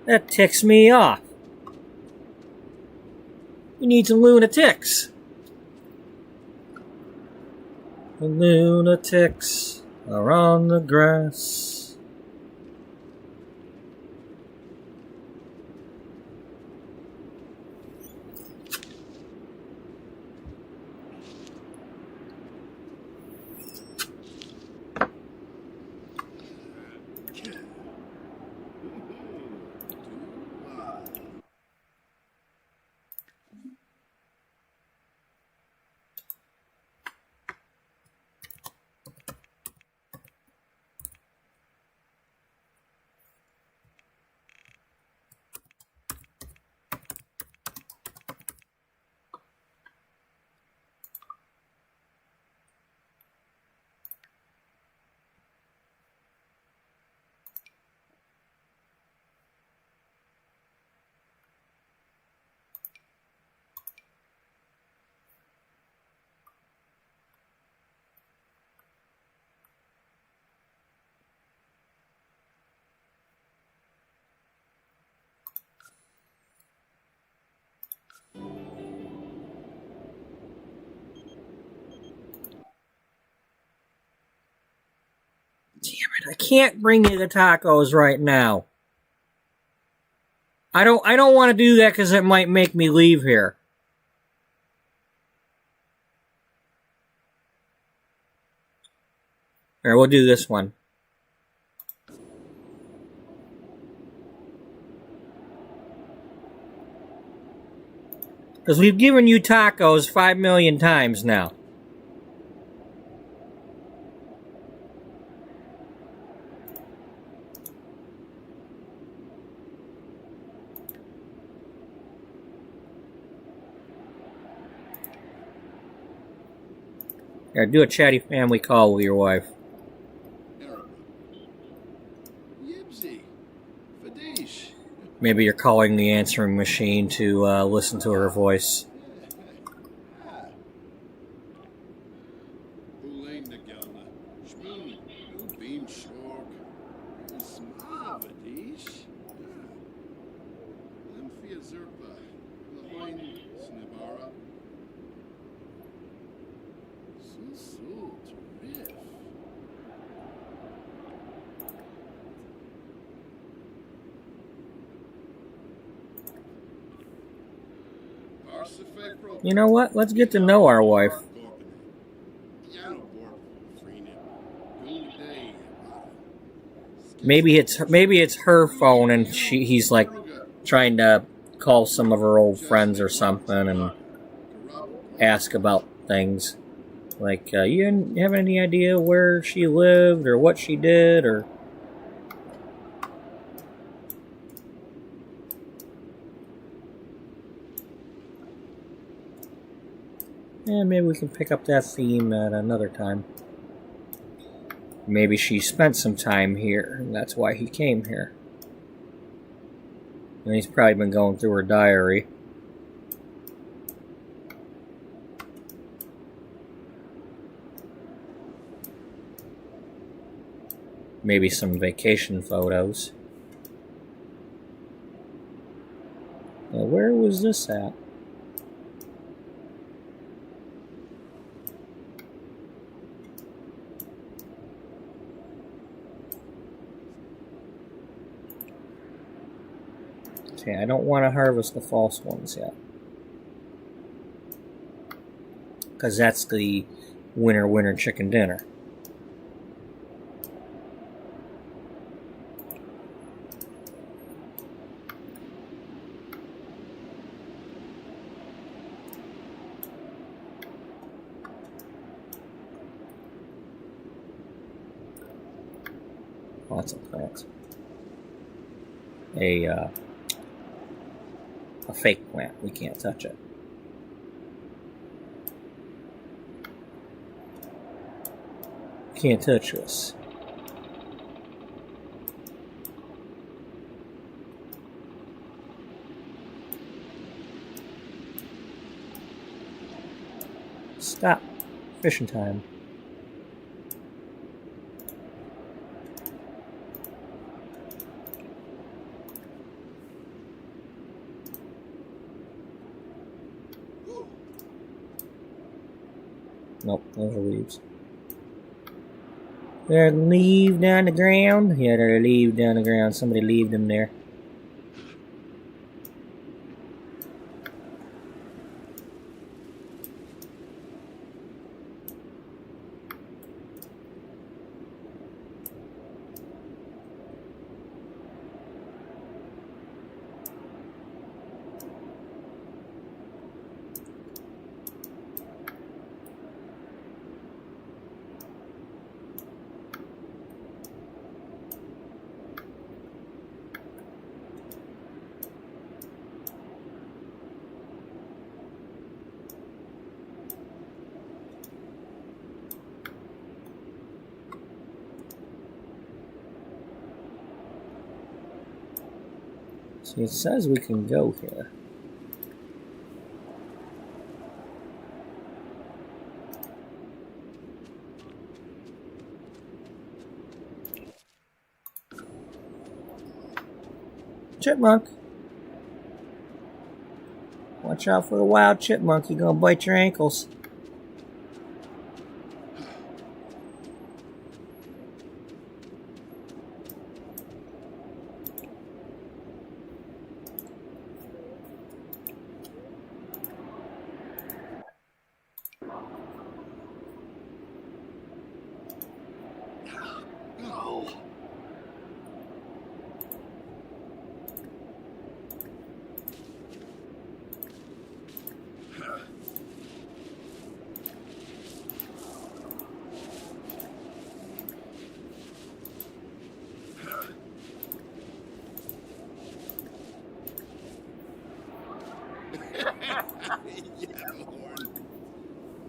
That ticks me off. We need some lunatics. The lunatics are on the grass. Damn it, I can't bring you the tacos right now. I don't want to do that because it might make me leave here. Here, we'll do this one. Because we've given you tacos 5 million times now. Here, do a chatty family call with your wife. Maybe you're calling the answering machine to listen to her voice. You know what? Let's get to know our wife. Maybe it's her phone and he's like trying to call some of her old friends or something and ask about things. Like, you have any idea where she lived or what she did or... Yeah, maybe we can pick up that theme at another time. Maybe she spent some time here, and that's why he came here. And he's probably been going through her diary. Maybe some vacation photos. Now, where was this at? Okay, I don't want to harvest the false ones yet. Because that's the winner chicken dinner. Lots of plants. A fake plant. We can't touch it. Can't touch us. Stop. Fishing time. Nope, those are leaves. There's leaves down the ground. Yeah, there are leaves down the ground. Somebody leave them there. See, it says we can go here. Chipmunk. Watch out for the wild chipmunk. He's gonna bite your ankles.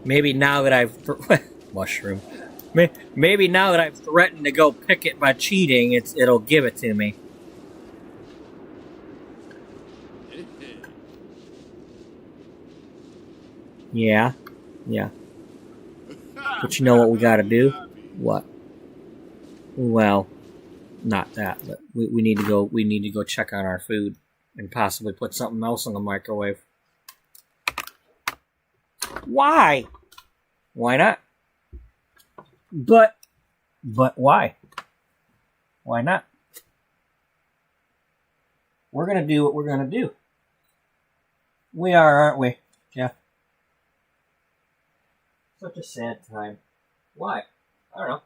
Maybe now that I've mushroom. Maybe now that I've threatened to go pick it by cheating, it'll give it to me. Yeah. But you know what we gotta do? What? Well, not that, but we need to go. We need to go check on our food and possibly put something else in the microwave. Why? Why not? But why? Why not? We're gonna do what we're gonna do. We are, aren't we, Jeff? Such a sad time. Why? I don't know.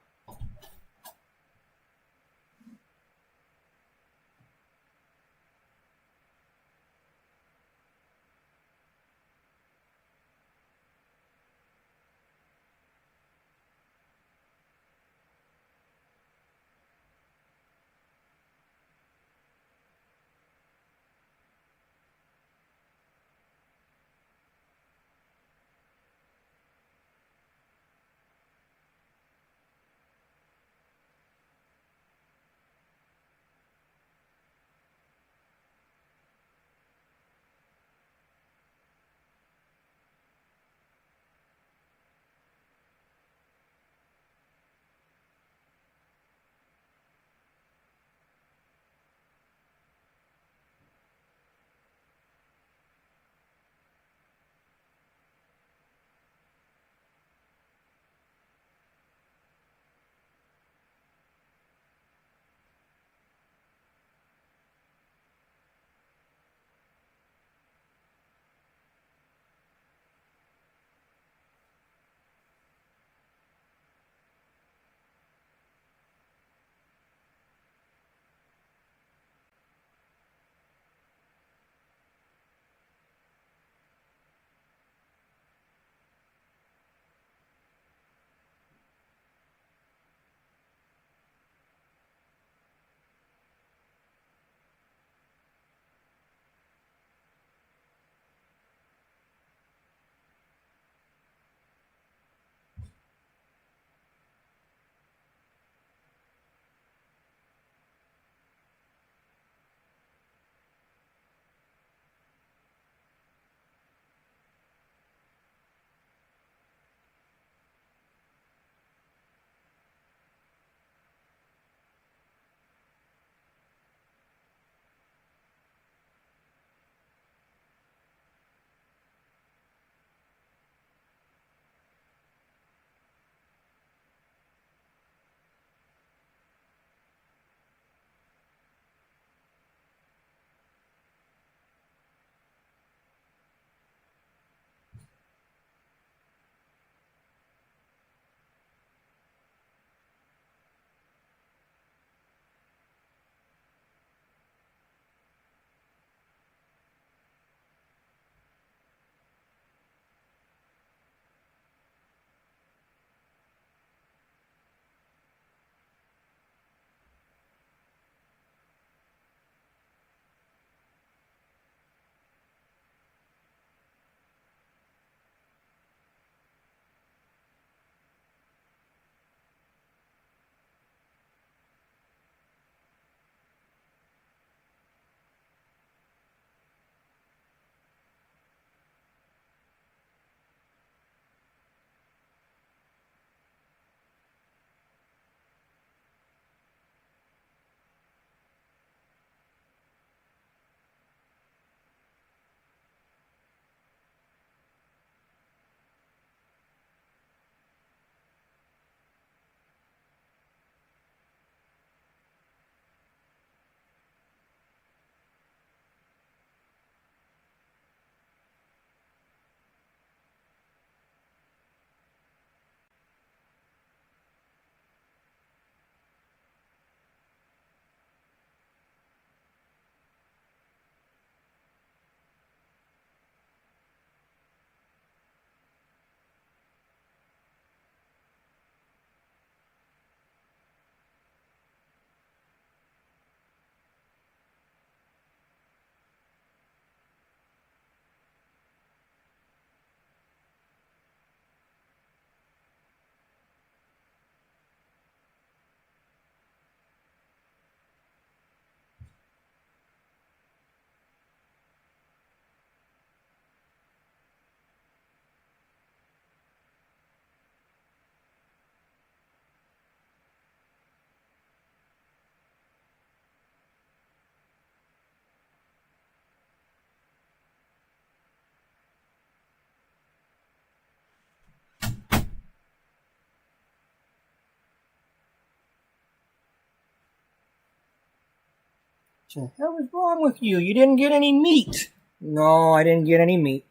What the hell is wrong with you? You didn't get any meat. No, I didn't get any meat.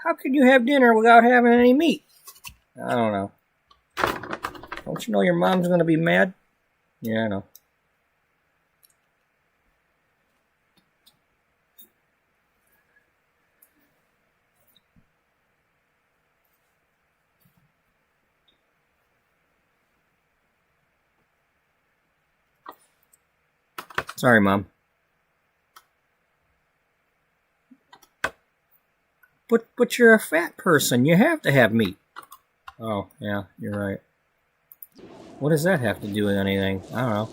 How could you have dinner without having any meat? I don't know. Don't you know your mom's going to be mad? Yeah, I know. Sorry, Mom. But you're a fat person. You have to have meat. Oh, yeah, you're right. What does that have to do with anything? I don't know.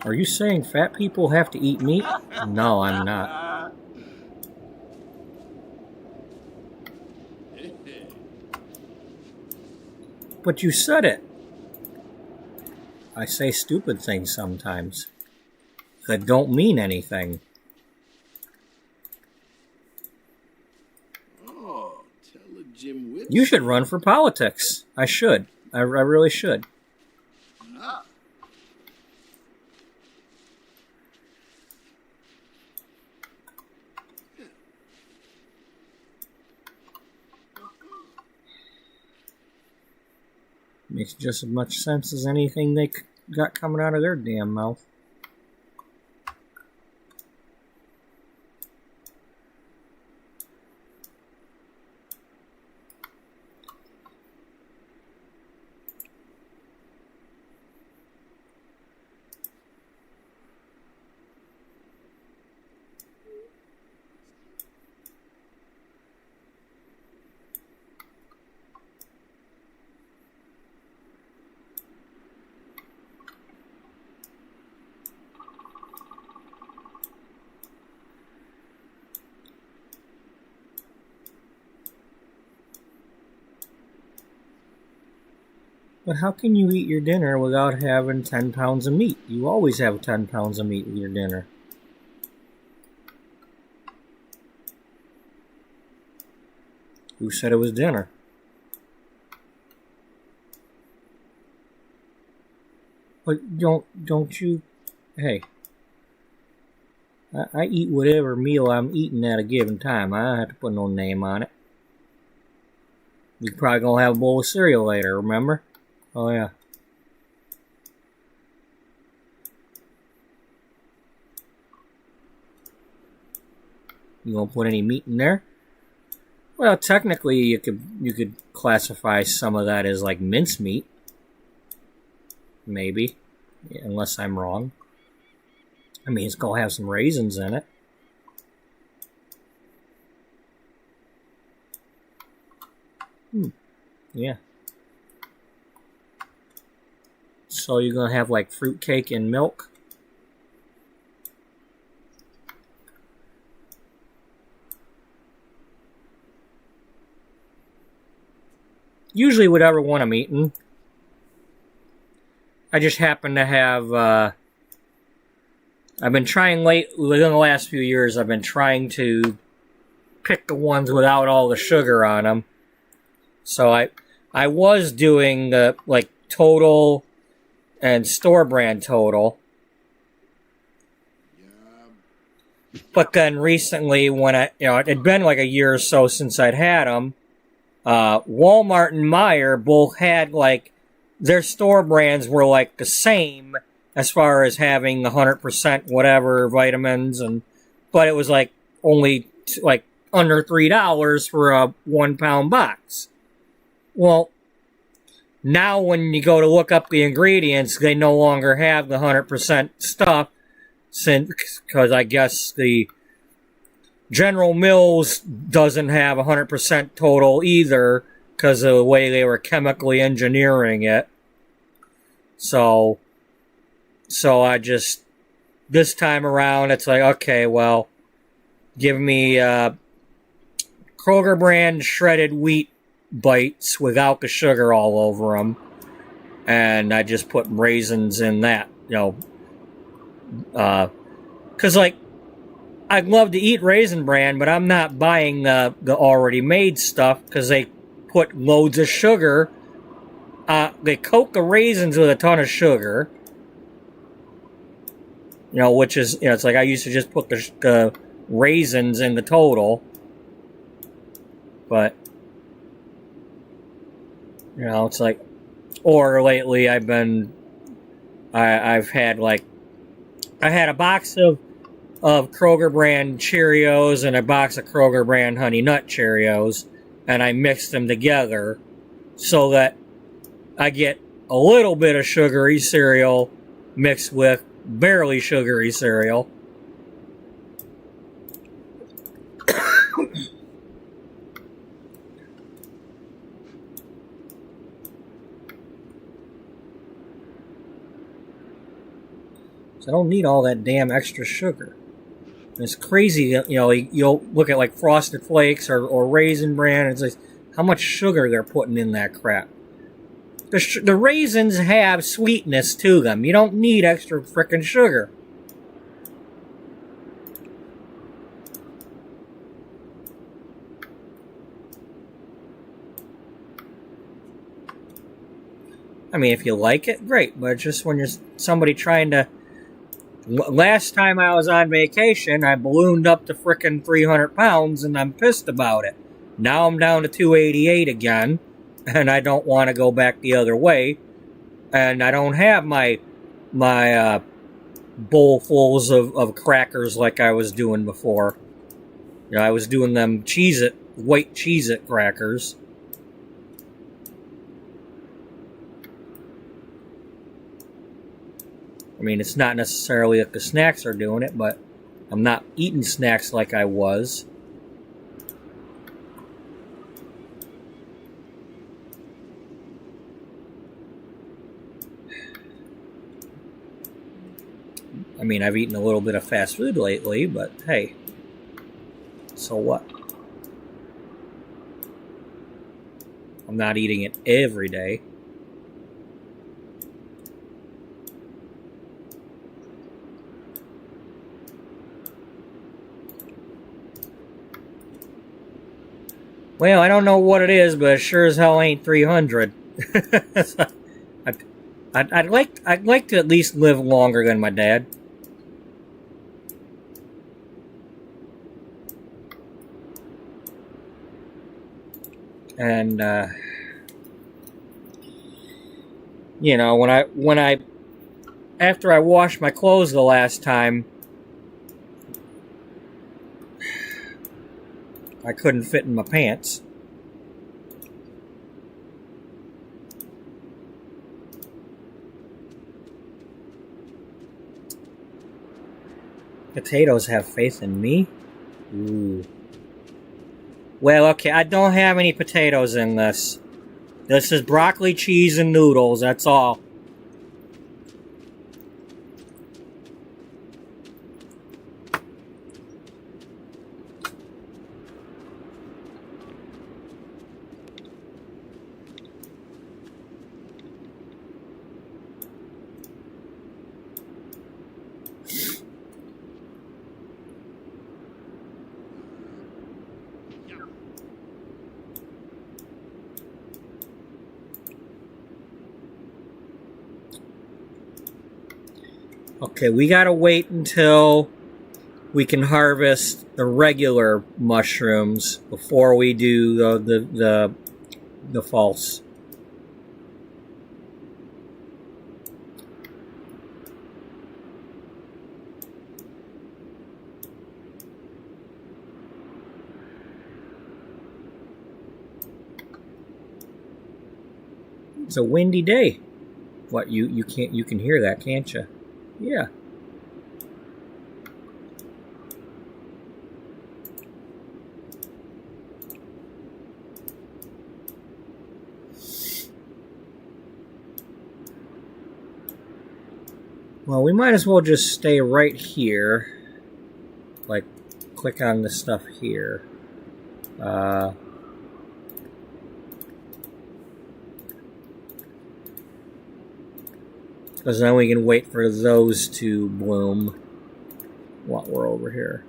Are you saying fat people have to eat meat? No, I'm not. But you said it. I say stupid things sometimes that don't mean anything. Oh, tell a Jim Whip. You should run for politics. I should. I really should. Ah. Makes just as much sense as anything they got coming out of their damn mouth. But how can you eat your dinner without having 10 pounds of meat? You always have 10 pounds of meat with your dinner. Who said it was dinner? But don't you... Hey. I eat whatever meal I'm eating at a given time. I don't have to put no name on it. You're probably going to have a bowl of cereal later, remember? Oh, yeah. You gonna put any meat in there? Well, technically, you could classify some of that as like mincemeat. Maybe. Yeah, unless I'm wrong. I mean, it's gonna have some raisins in it. Yeah. So you're gonna have like fruitcake and milk? Usually whatever one I'm eating. I just happen to have, I've been trying within the last few years, I've been trying to pick the ones without all the sugar on them. So I was doing the, like, Total and store brand Total. Yeah. But then recently when it had been like a year or so since I'd had them, Walmart and Meijer both had, like, their store brands were, like, the same as far as having 100% whatever vitamins, but it was, like, only, like, under $3 for a 1 pound box. Well, now when you go to look up the ingredients, they no longer have the 100% stuff, because I guess the General Mills doesn't have 100% Total either because of the way they were chemically engineering it. So I just, this time around, it's like, okay, well, give me Kroger brand shredded wheat bites without the sugar all over them. And I just put raisins in that, because, like, I'd love to eat Raisin Bran, but I'm not buying the already made stuff because they put loads of sugar. They coat the raisins with a ton of sugar. You know, which is, you know, it's like I used to just put the raisins in the total. But, you know, it's like, or lately I've had like, I had a box of Kroger brand Cheerios and a box of Kroger brand Honey Nut Cheerios, and I mixed them together so that I get a little bit of sugary cereal mixed with barely sugary cereal. So I don't need all that damn extra sugar. And it's crazy, you know, you'll look at like Frosted Flakes or Raisin Bran, and it's like how much sugar they're putting in that crap. The raisins have sweetness to them. You don't need extra frickin' sugar. I mean, if you like it, great. But just when you're somebody trying to... Last time I was on vacation, I ballooned up to frickin' 300 pounds, and I'm pissed about it. Now I'm down to 288 again, and I don't want to go back the other way. And I don't have my bowlfuls of crackers like I was doing before. You know, I was doing them white Cheez-It crackers. I mean, it's not necessarily that the snacks are doing it, but I'm not eating snacks like I was. I mean, I've eaten a little bit of fast food lately, but hey, so what? I'm not eating it every day. Well, I don't know what it is, but it sure as hell ain't 300. I'd like to at least live longer than my dad. And you know, when I after I washed my clothes the last time, I couldn't fit in my pants. Potatoes have faith in me? Ooh. Well, okay, I don't have any potatoes in this. This is broccoli, cheese, and noodles, that's all. Okay, we gotta wait until we can harvest the regular mushrooms before we do the false. It's a windy day. What, you can hear that, can't you? Yeah. Well, we might as well just stay right here. Like, click on the stuff here. Because then we can wait for those to bloom while we're over here.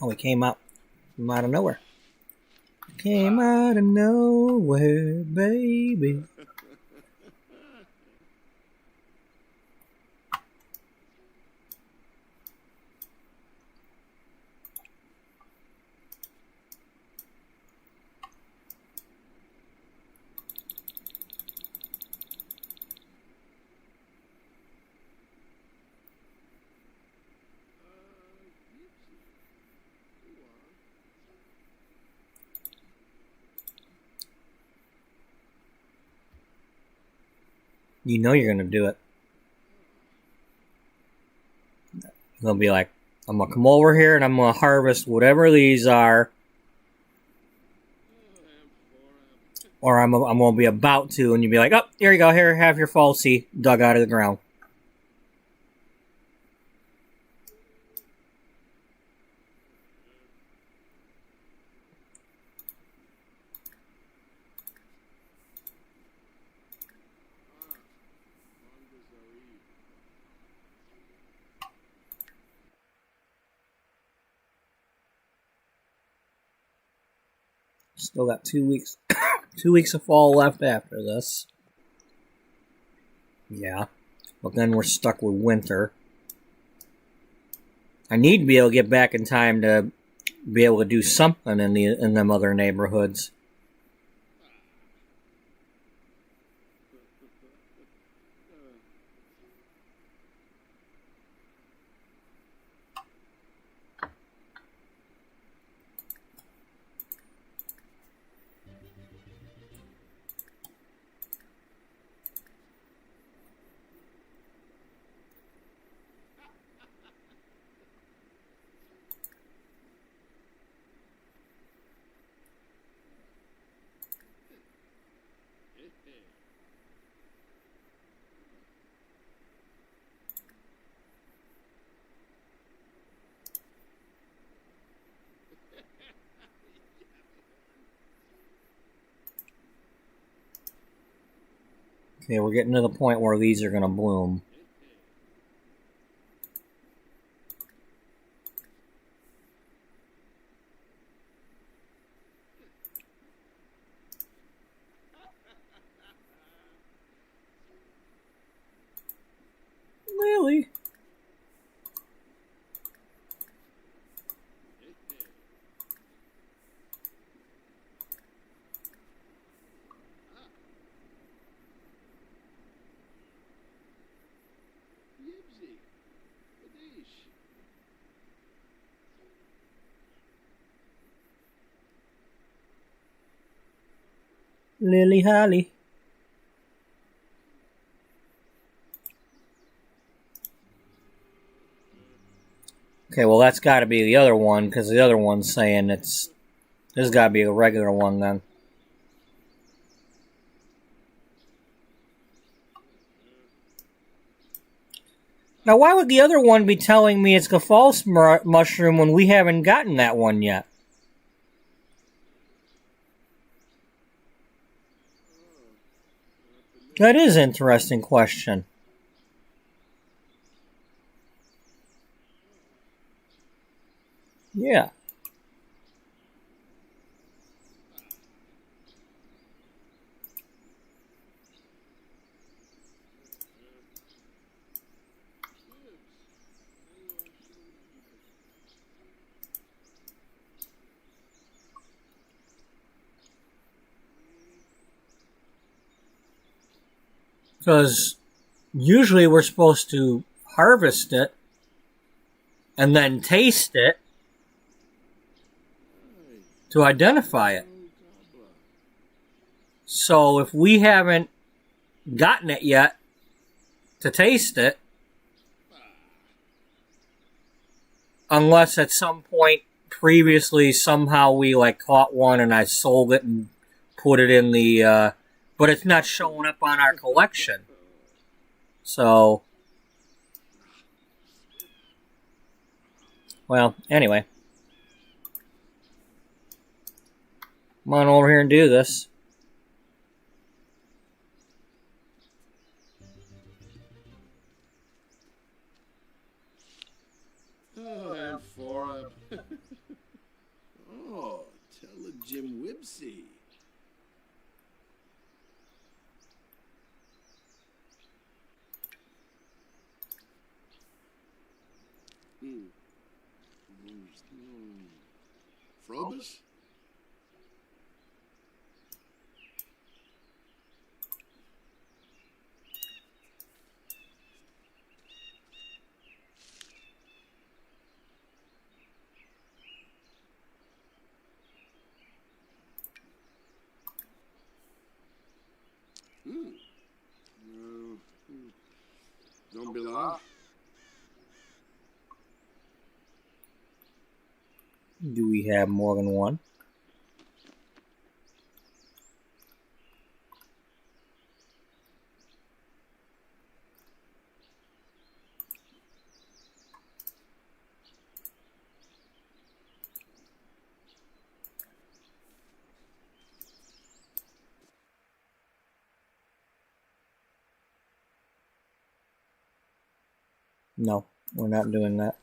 Oh, he came out from out of nowhere. Came out of nowhere, baby. You know you're gonna do it. You're gonna be like, I'm gonna come over here and I'm gonna harvest whatever these are. Or I'm gonna be about to, and you'll be like, oh, here you go, here, have your falsie dug out of the ground. Still got 2 weeks. 2 weeks of fall left after this. Yeah. But then we're stuck with winter. I need to be able to get back in time to be able to do something in them other neighborhoods. Okay, we're getting to the point where these are going to bloom. Lily. Lily Holly. Okay, well that's got to be the other one, because the other one's saying it's... This has got to be a regular one then. Now why would the other one be telling me it's a false mushroom when we haven't gotten that one yet? That is an interesting question. Yeah. Because usually we're supposed to harvest it and then taste it to identify it. So if we haven't gotten it yet to taste it, unless at some point previously somehow we like caught one and I sold it and put it in the but it's not showing up on our collection. So well, anyway. Come on over here and do this. Oh, and for Jim Wibsey. Frobus? No. Don't be lost. Do we have more than one? No, we're not doing that.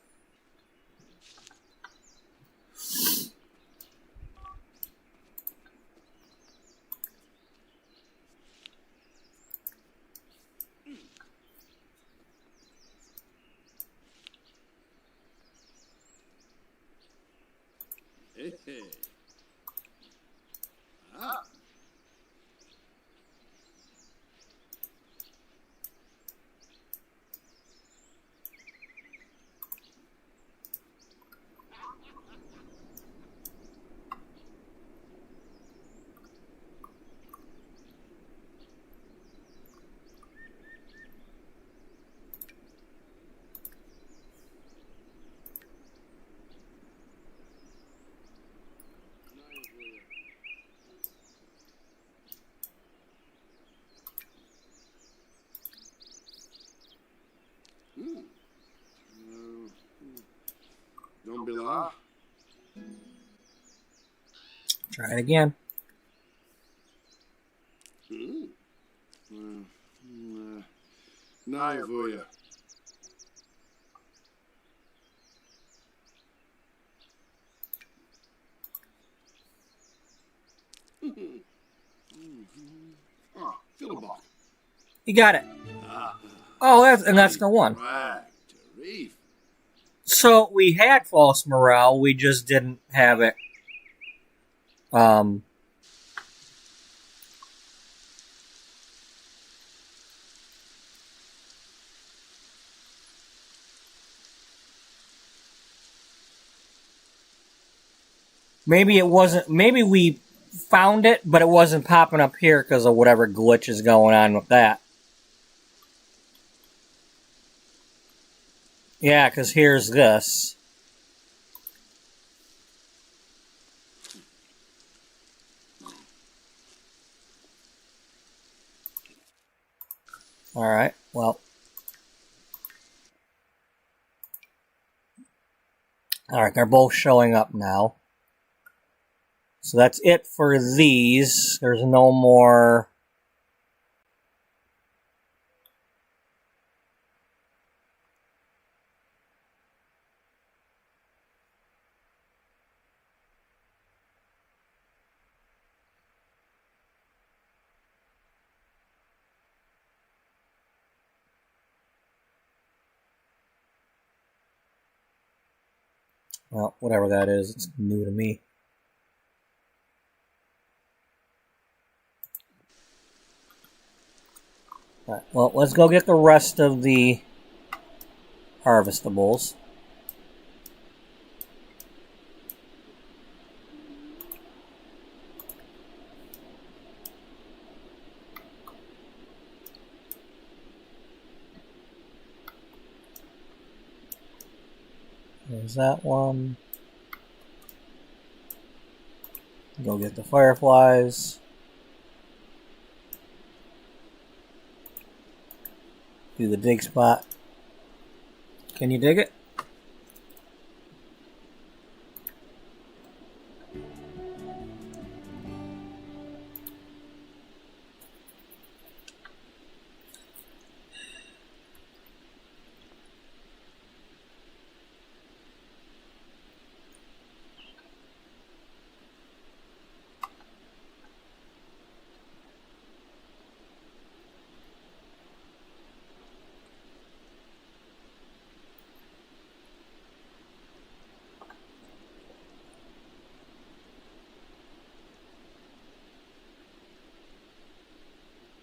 Hey. Ah. No. Don't be lost. Try it again. Now for you. Oh, Philibok. You got it. Oh, that's the one. Right, Tarif. So we had false morale, we just didn't have it. Maybe it wasn't. Maybe we found it, but it wasn't popping up here because of whatever glitch is going on with that. Yeah, because here's this. Alright, well. Alright, they're both showing up now. So that's it for these. There's no more. Well, whatever that is, it's new to me. Alright, well, let's go get the rest of the harvestables. There's that one. Go get the fireflies. Do the dig spot. Can you dig it?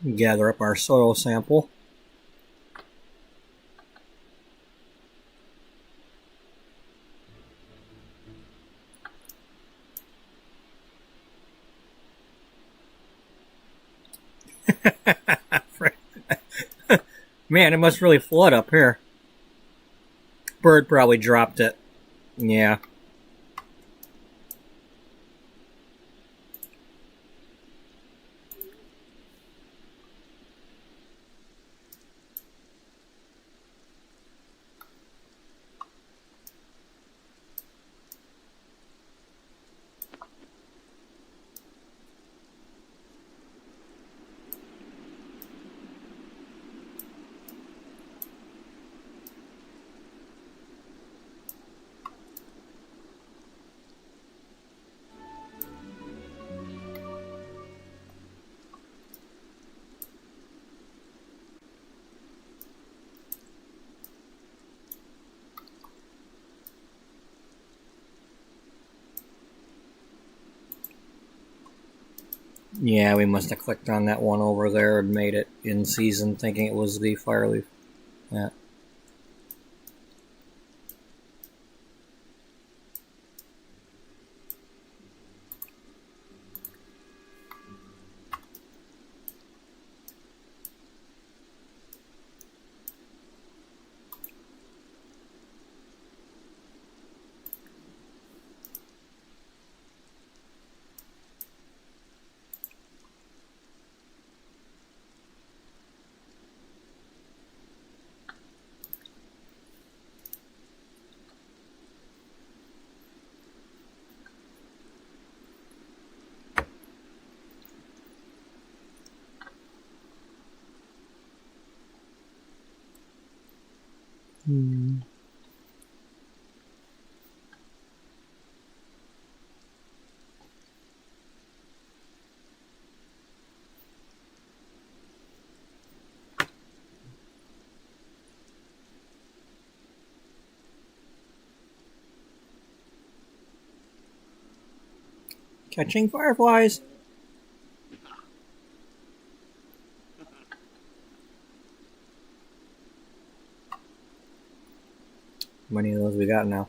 Gather up our soil sample. Man, it must really flood up here. Bird probably dropped it. Yeah. Yeah, we must have clicked on that one over there and made it in season thinking it was the fireleaf. Yeah. Catching fireflies. How many of those we got now?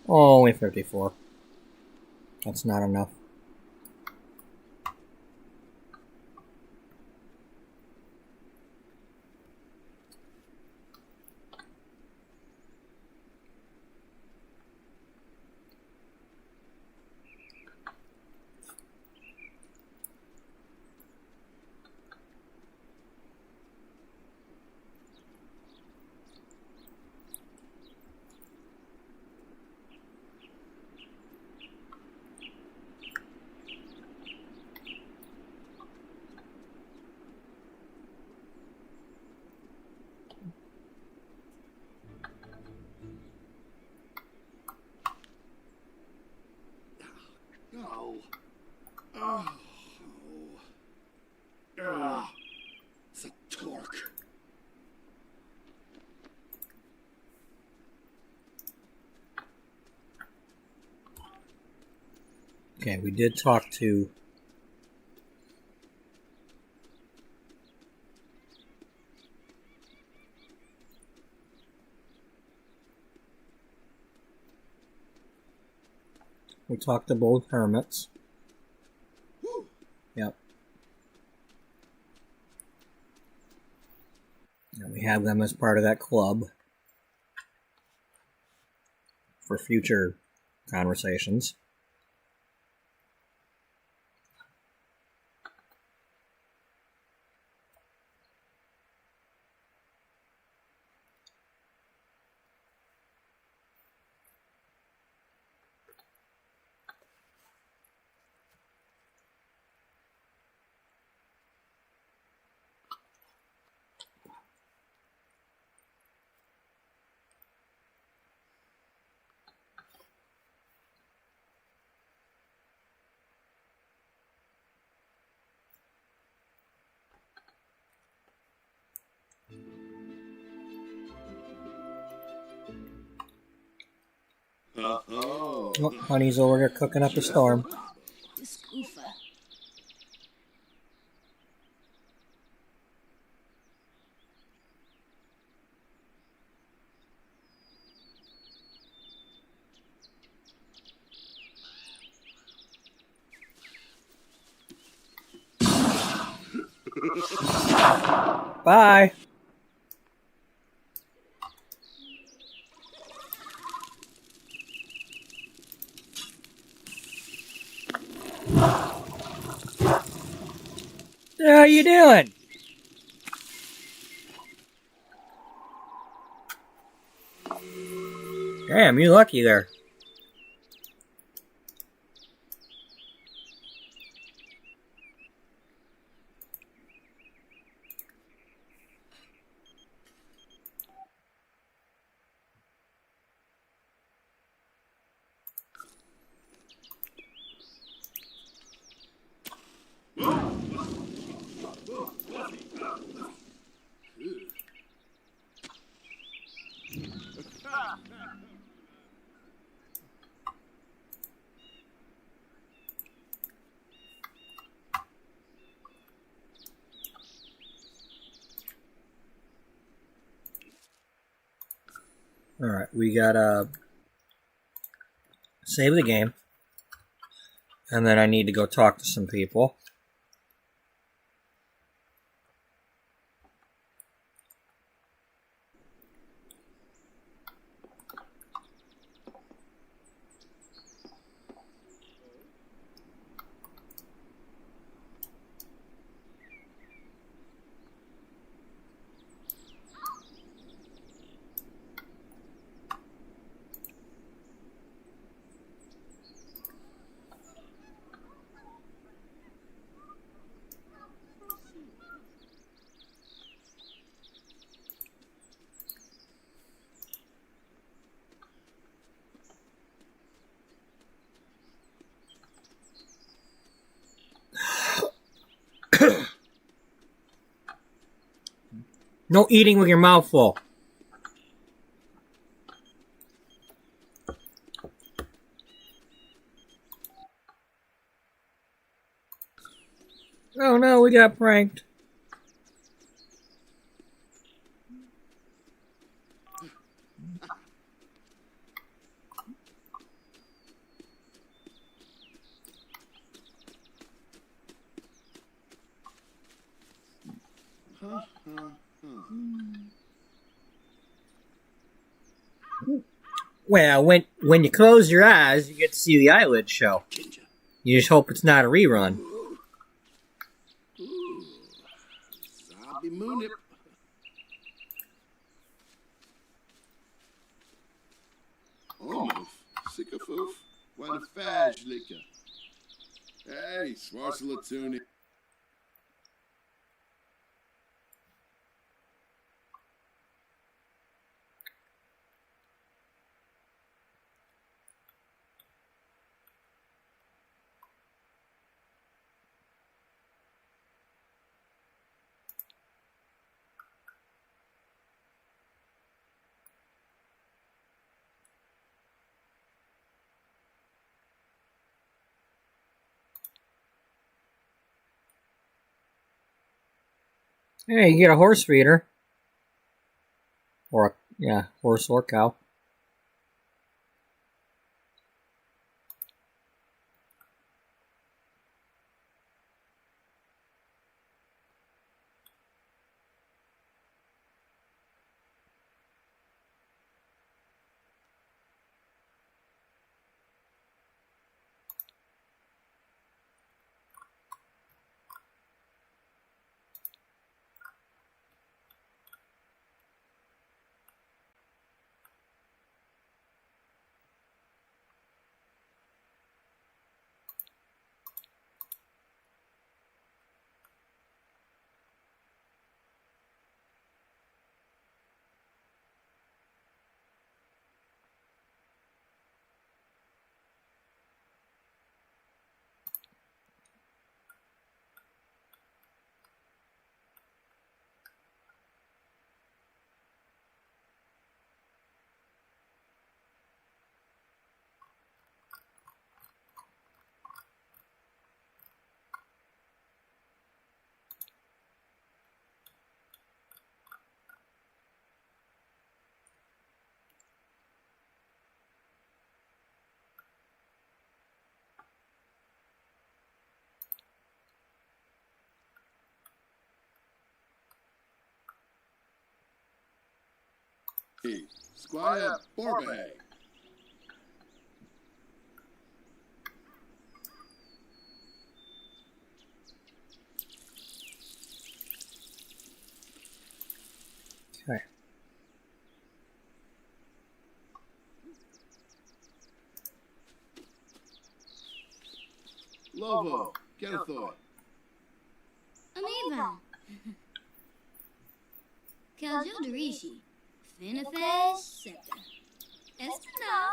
Oh, only 54. That's not enough. Oh. Oh. Oh. It's a torque. Okay, we did talk to both hermits. Woo. Yep. And we have them as part of that club for future conversations. Oh. Oh, honey's over there cooking up a storm. This goofer. Bye. How you doing? Damn, you lucky there. Alright, we gotta save the game. And then I need to go talk to some people. No eating with your mouth full. Oh no, we got pranked. Well, when you close your eyes, you get to see the eyelids show. You just hope it's not a rerun. Sabi munip. Almost. Sickafoof. What a faj liquor. Hey, Swarsalatuni. Hey, you get a horse feeder. Or, horse or cow. Squire Borbay. Okay. Lovo, Gerthoy. Amiva. Caljo Derishi. Finifesh Septa. Espinal.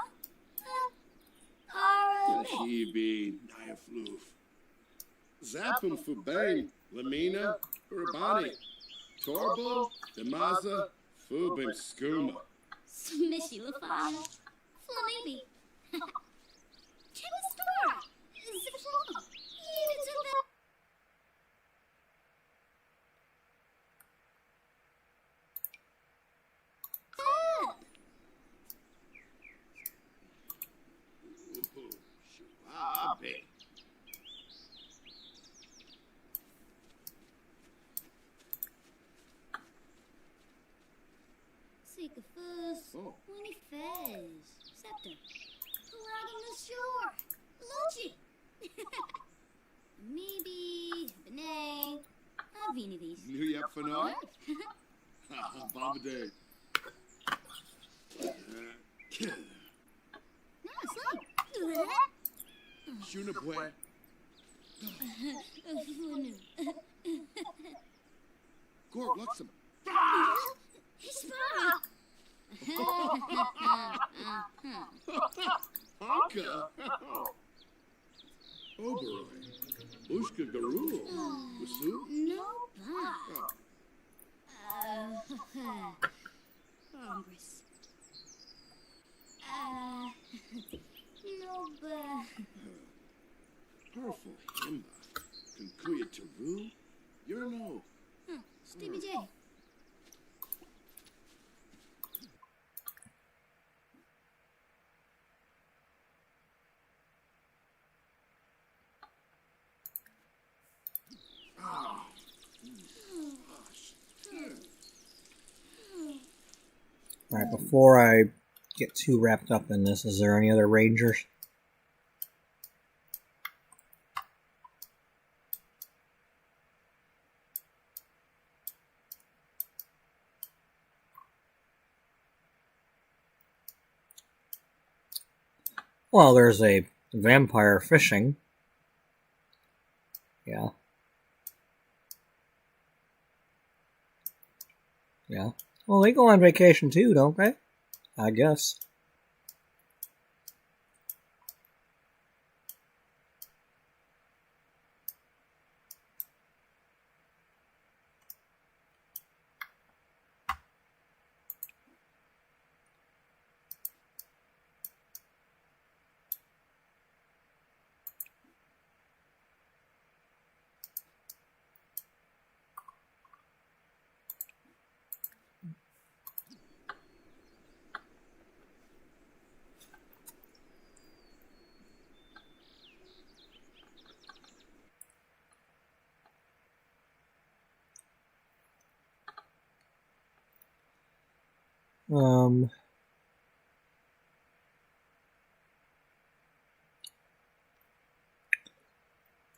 Ara. She Niafloof. Zappum Fubain, Lamina, Urbani. Torbo, Demaza, Fubim Skooma. Smishy Lafana. Flamibi. Chemistora. Zipflo. Yidizunda. Shuabe. Sikafus. Oh. Winnie Fez. Septa. Kuragam the shore. Luchi. Maybe. Benay. Avini these. New Yap Fanoy? Bombade. Nice, like. Shunapwe. Gorg Luxem. Spa. Honka. Oberoi. Ushka Garul. Wasu. No ba. Congress. No ba. Powerful Himba. Kunkuya Taru. You're no. Stevie J. Alright, before I get too wrapped up in this, is there any other rangers? Well, there's a vampire fishing. Yeah. Yeah. Well, they go on vacation too, don't they? I guess.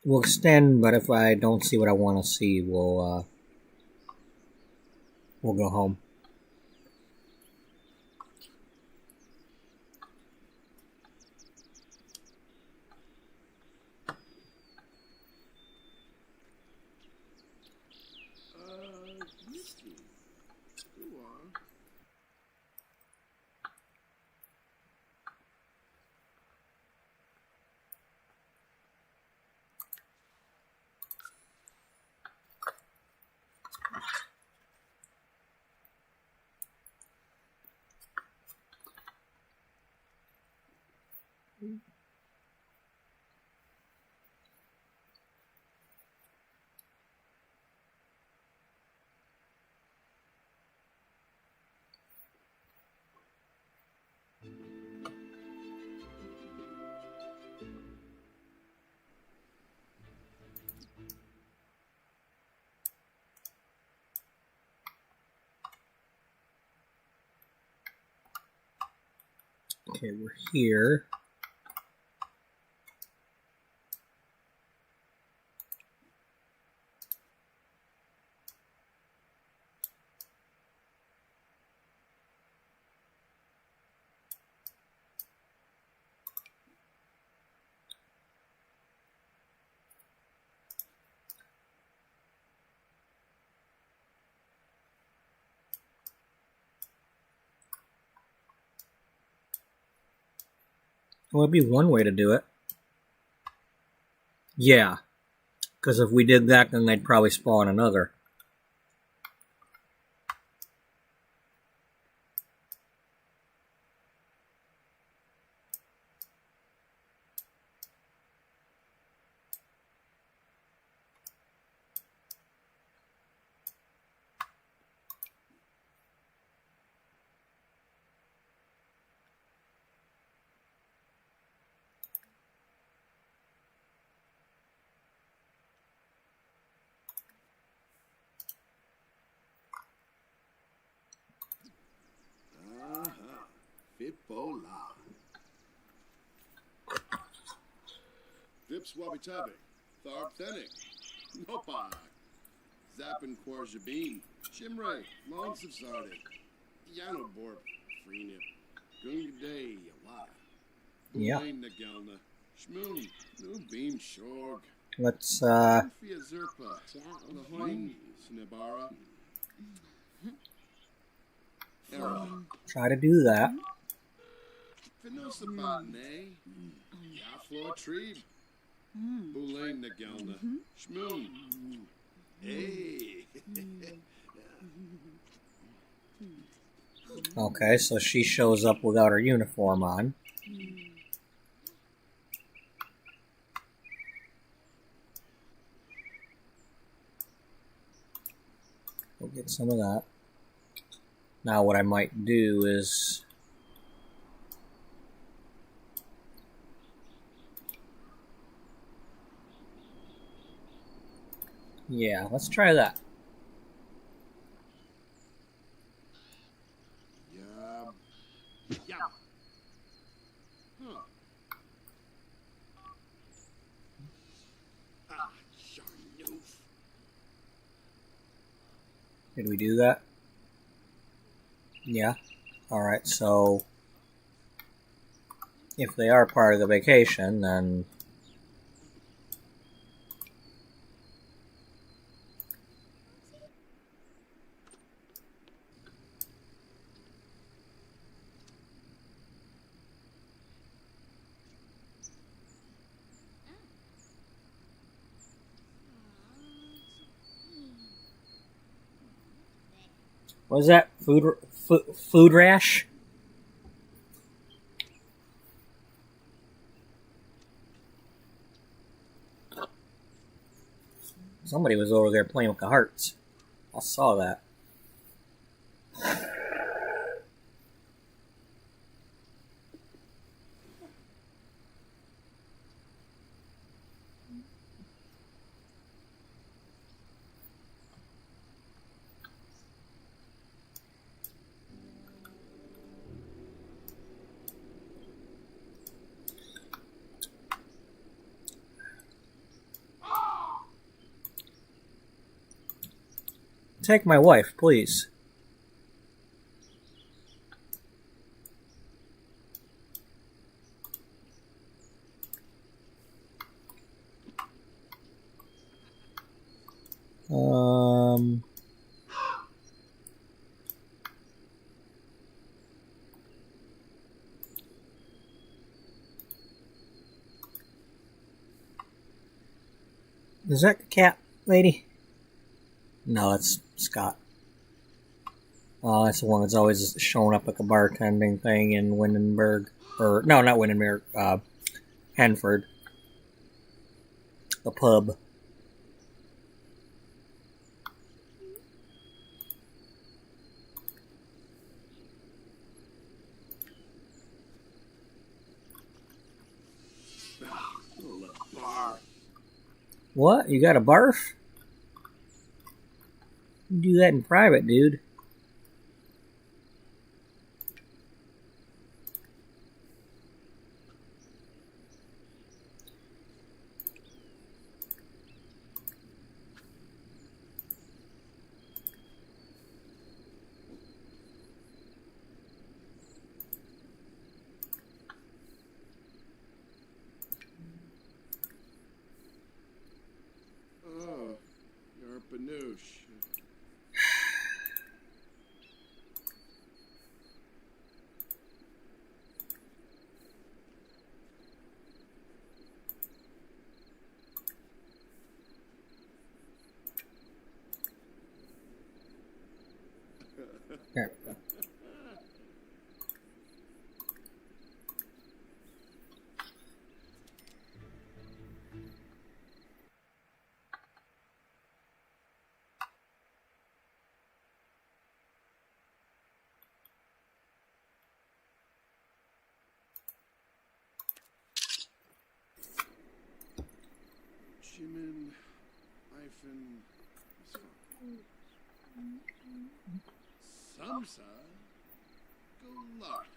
We'll extend, but if I don't see what I want to see, we'll go home. Misty. Go on. Okay, we're here. Well, it'd be one way to do it. Yeah, because if we did that, then they'd probably spawn another. Fipola. Vip swabitabe. Tharpthenic. Nopa. Zappin Quarjabin. Shimray. Longs of Sardic. Yano Borp. Freenip. Gungaday. Yawa. Yeah. Bulain Nagelna. Shmoon. New Beam Shorg. Let's, Fia Zerpa. Lahoin. Snibara. try to do that. Finosabane. Yaflo Tree. Bulain Nagelna. Shmoon. Hey. Okay, so she shows up without her uniform on. We'll get some of that. Now what I might do is... yeah, let's try that. Yeah. Huh. Ah, Charnoof. Did we do that? Yeah. Alright, so... if they are part of the vacation, then... what was that? Food rash? Somebody was over there playing with the hearts. I saw that. Take my wife, please. Is that the cat lady? No, that's Scott. Oh, that's the one that's always showing up at the bartending thing in Windenburg. Or, no, not Windenburg, Henford. The pub. What? You got a barf? You do that in private, dude. Panoosh. Here. Jimin hyphen Samsa Golak.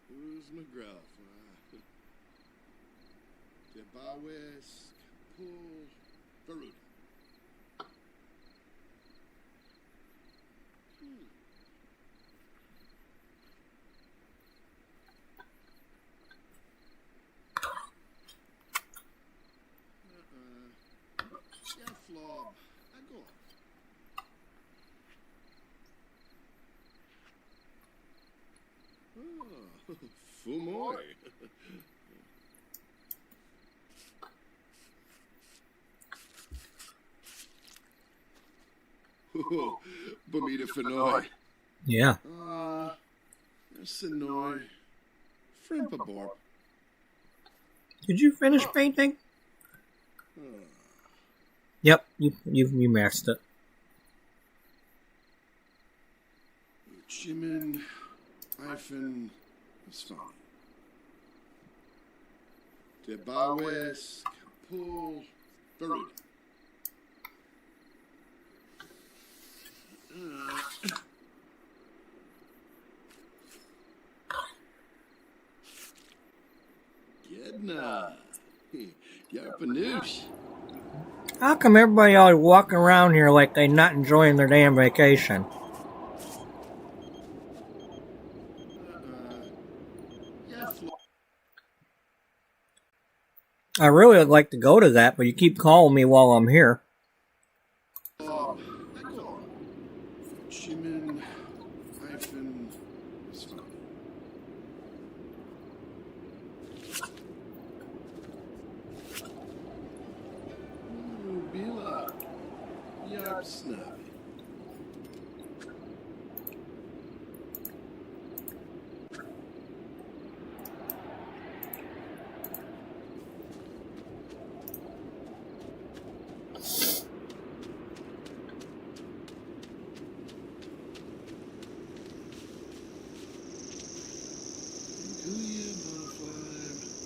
Who's McGrath? Debawes Kapul Baruda. Flob. Agor. Oh, Fumoy. Oh, Bermuda Fenoy. Yeah. Sonoy. Frimpaborp. Did you finish painting? Yep, you maxed it. Jimin hyphen is fine. Debawes Kapul Baruda. Gedna. Yarpanoosh. How come everybody always walking around here like they're not enjoying their damn vacation? I really would like to go to that, but you keep calling me while I'm here. Jimin hyphen is fine. Bila Yarp Snubby.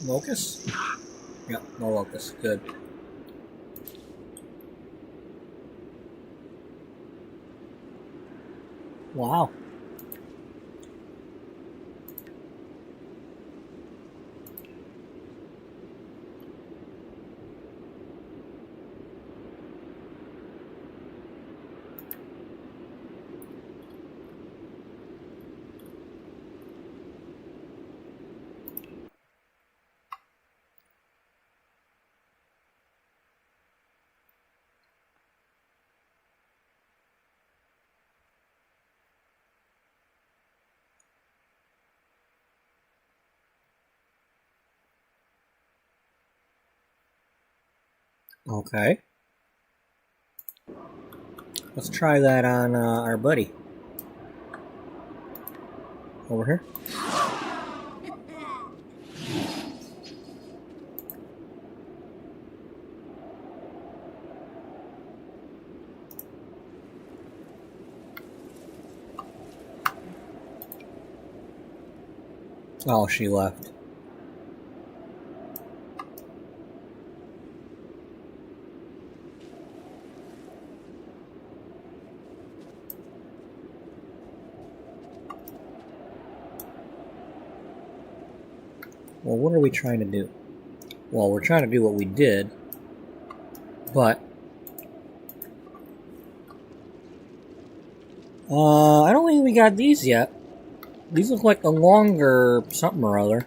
Locust? Yep, no locust. Good. Wow. Okay. Let's try that on our buddy. Over here. Oh, she left. Well, what are we trying to do? Well, we're trying to do what we did, but I don't think we got these yet. These look like a longer something or other.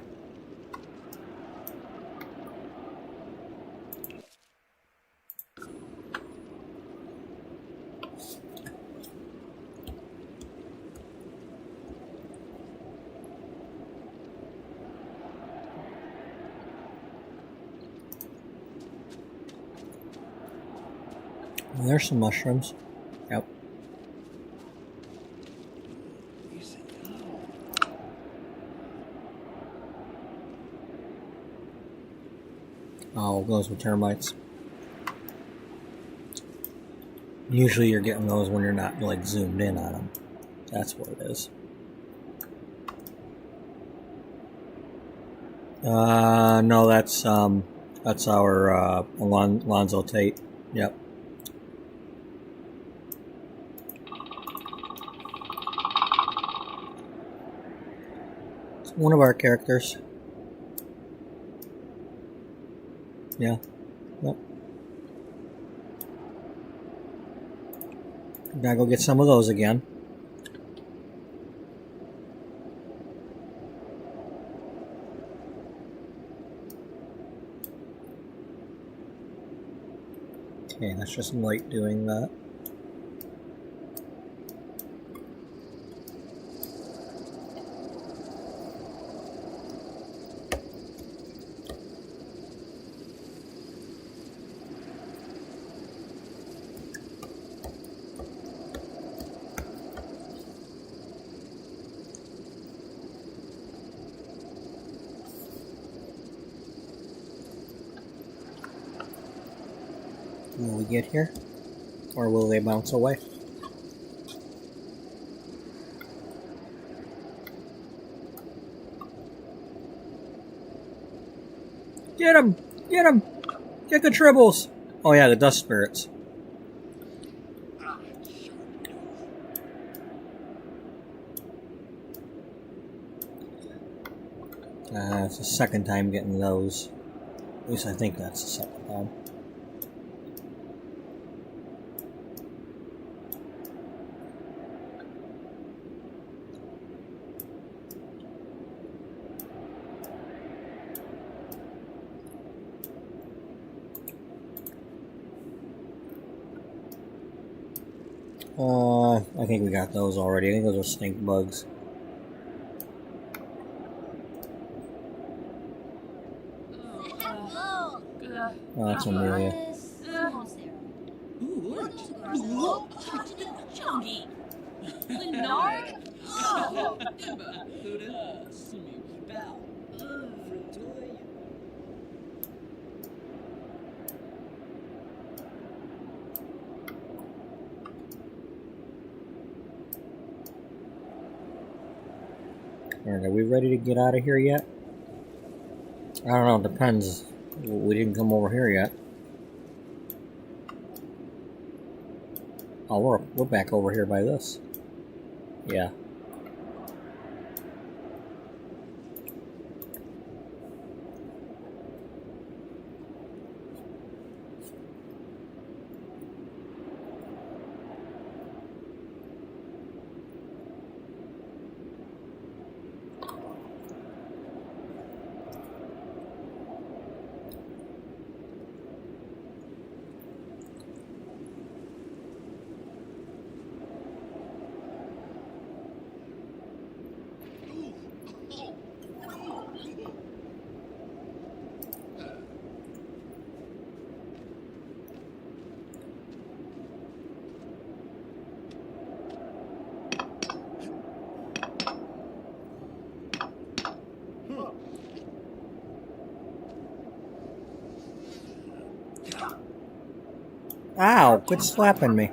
There's some mushrooms. Yep. Oh, goes with termites. Usually you're getting those when you're not like zoomed in on them. That's what it is. No, that's our Alonzo Tate. Yep. It's one of our characters. Yeah. Yep. Gotta go get some of those again. Okay, that's just light doing that. Will we get here? Or will they bounce away? Get him! Get him! Get the tribbles! Oh yeah, the dust spirits. It's the second time getting those. At least I think that's the second time. I think we got those already. I think those are stink bugs. Oh, that's Amelia. Alright, are we ready to get out of here yet? I don't know, it depends. We didn't come over here yet. Oh, we're back over here by this. Yeah. Ow, quit slapping me.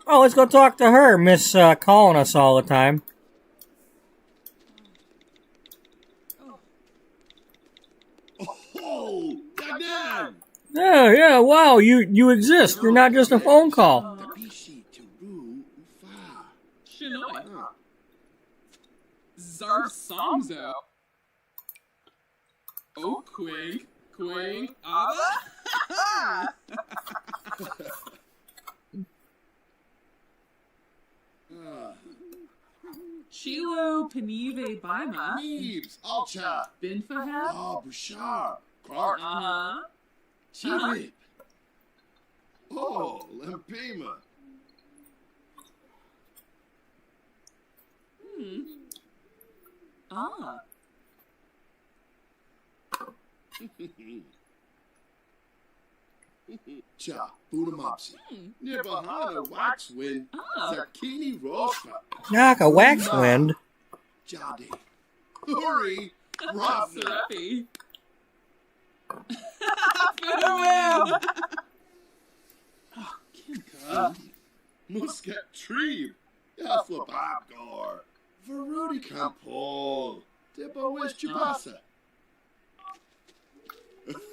Oh, let's go talk to her, Miss calling us all the time. Oh, goddamn! Yeah, wow, you exist. You're not just a phone call. Shinoy. Zarf songs out. Oh, Quang, Abba? Chilo, Panive, Baima. Neebs, Alcha, Binfahab. Oh, Bouchard, Clark, Uh-huh. Chibib. Oh, Lempima. Ah. Cha, Budamopsy. Nibahana Waxwind. Zakini Rostra. Knock a waxwind. Jade. Hurry. Robna. Serapi. Farewell. Muscat Tree. Yaflababgar. Varudi Kampol. Debois Chibasa.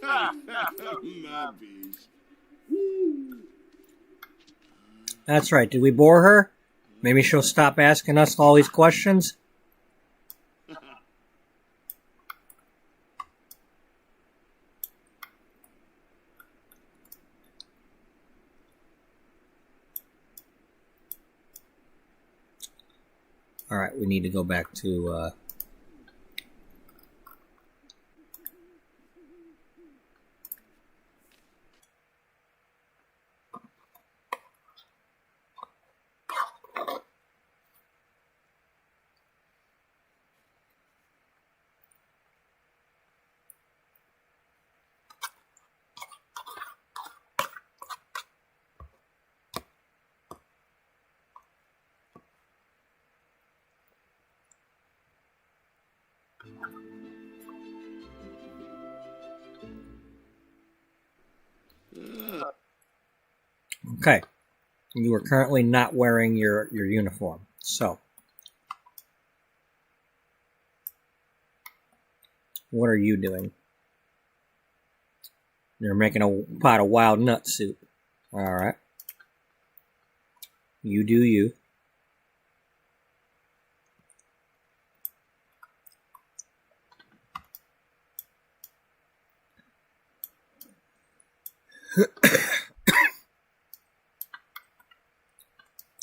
My bees. That's right. Did we bore her? Maybe she'll stop asking us all these questions. All right, we need to go back to okay. You are currently not wearing your uniform. So, what are you doing? You're making a pot of wild nut soup. All right. You do you.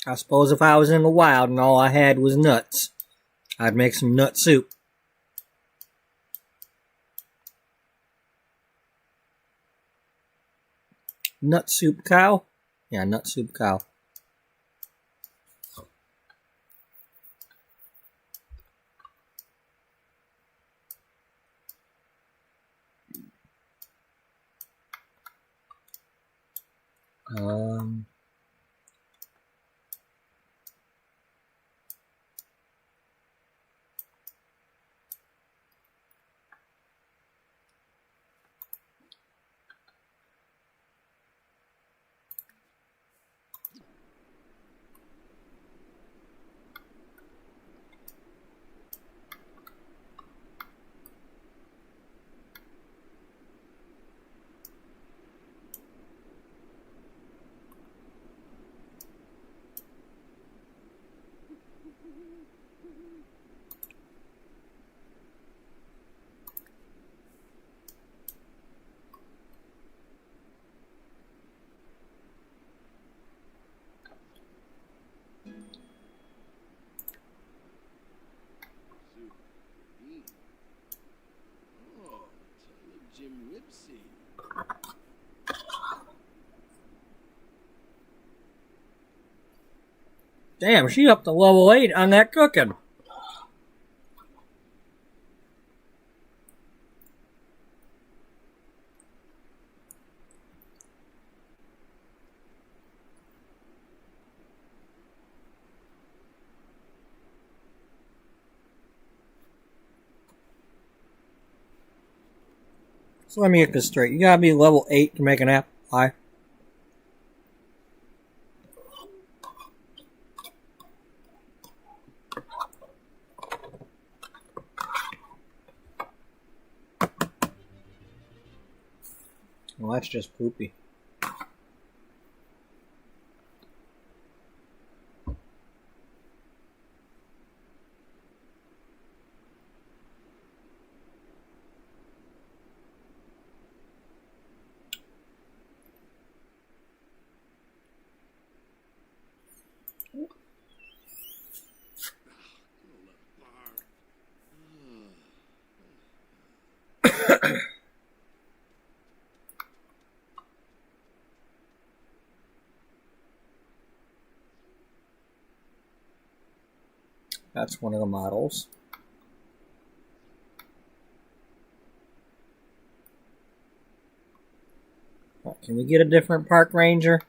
I suppose if I was in the wild and all I had was nuts, I'd make some nut soup. Nut soup cow? Yeah, nut soup cow. Um... Oh, Jim Whipsy. Damn, she up to level 8 on that cooking. So let me get this straight. You gotta be level 8 to make an apple pie. Well, that's just poopy. That's one of the models. Can we get a different park ranger?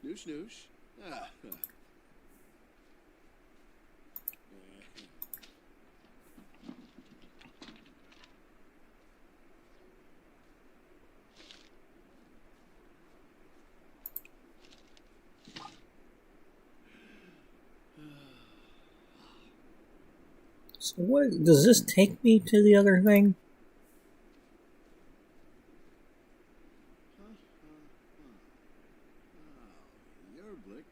Noosh noosh. Ah. So what does this take me to the other thing? Your blick.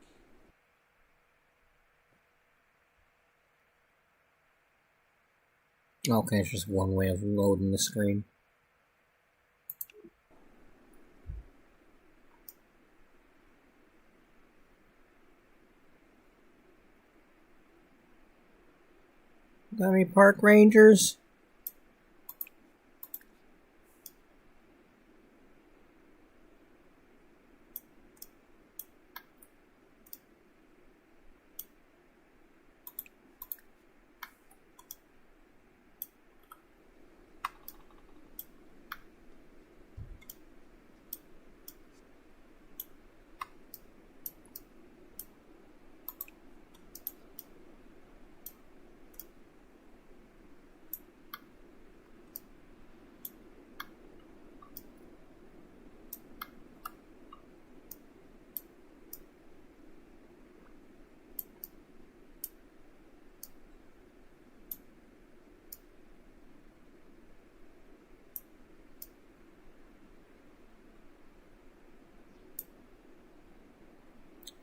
Okay, it's just one way of loading the screen. Got any park rangers?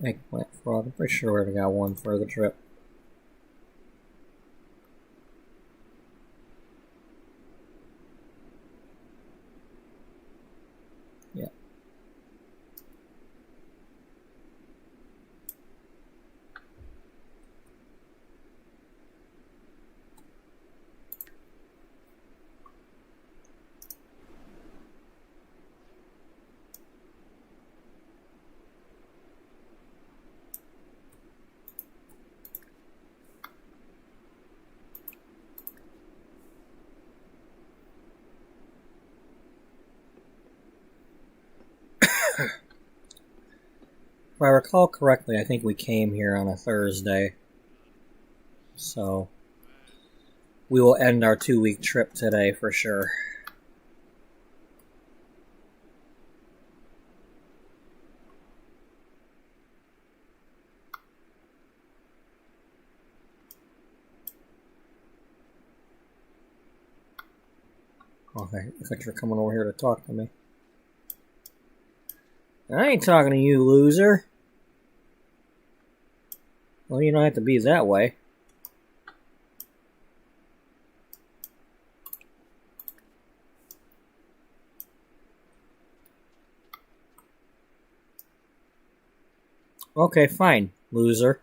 Eggplant frog. I'm pretty sure I got one for the trip. Yeah. If I recall correctly, I think we came here on a Thursday. So we will end our 2-week trip today for sure. Okay, I thought you were coming over here to talk to me. I ain't talking to you, loser. Well, you don't have to be that way. Okay, fine, loser.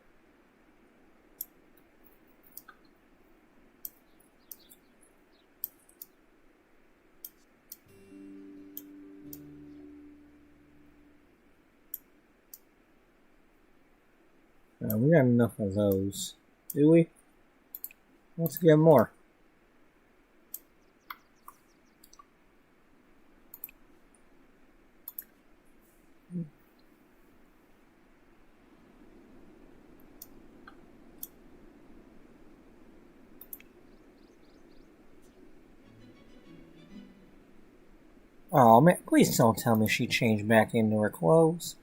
We got enough of those. Do we? Let's get more. Oh man, please don't tell me she changed back into her clothes.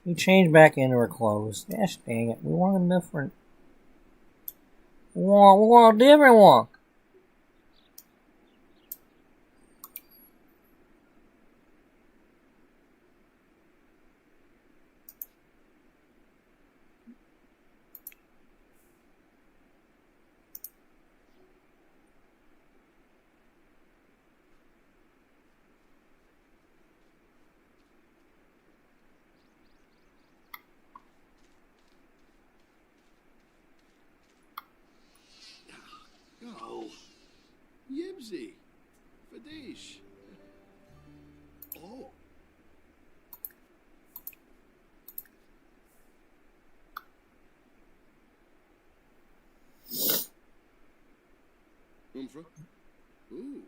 She changed back into her clothes. Gosh dang it, we want a different... We want a different one. Umfra. Ooh.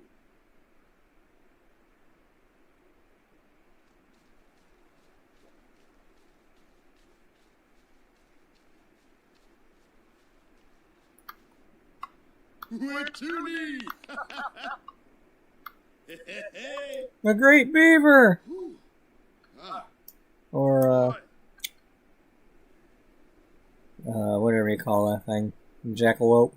Toonie! Hey! A great beaver! Ooh. Ah. Or, whatever you call that thing. Jackalope.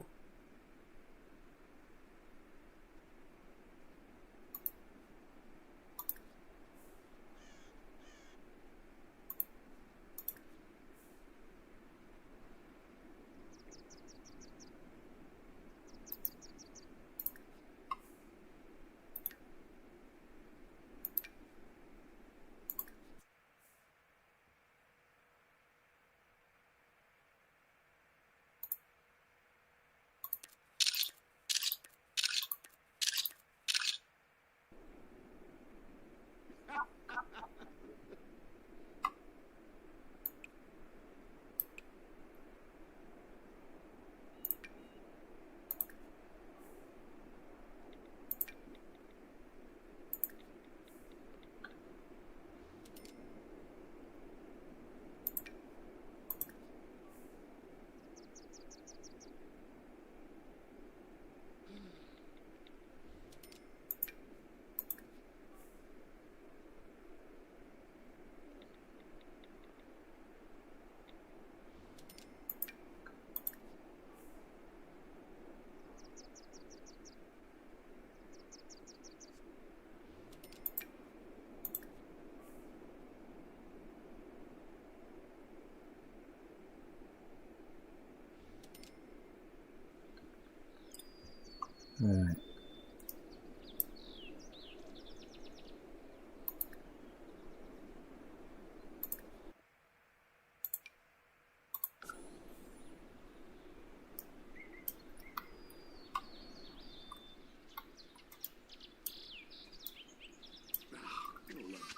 Alright.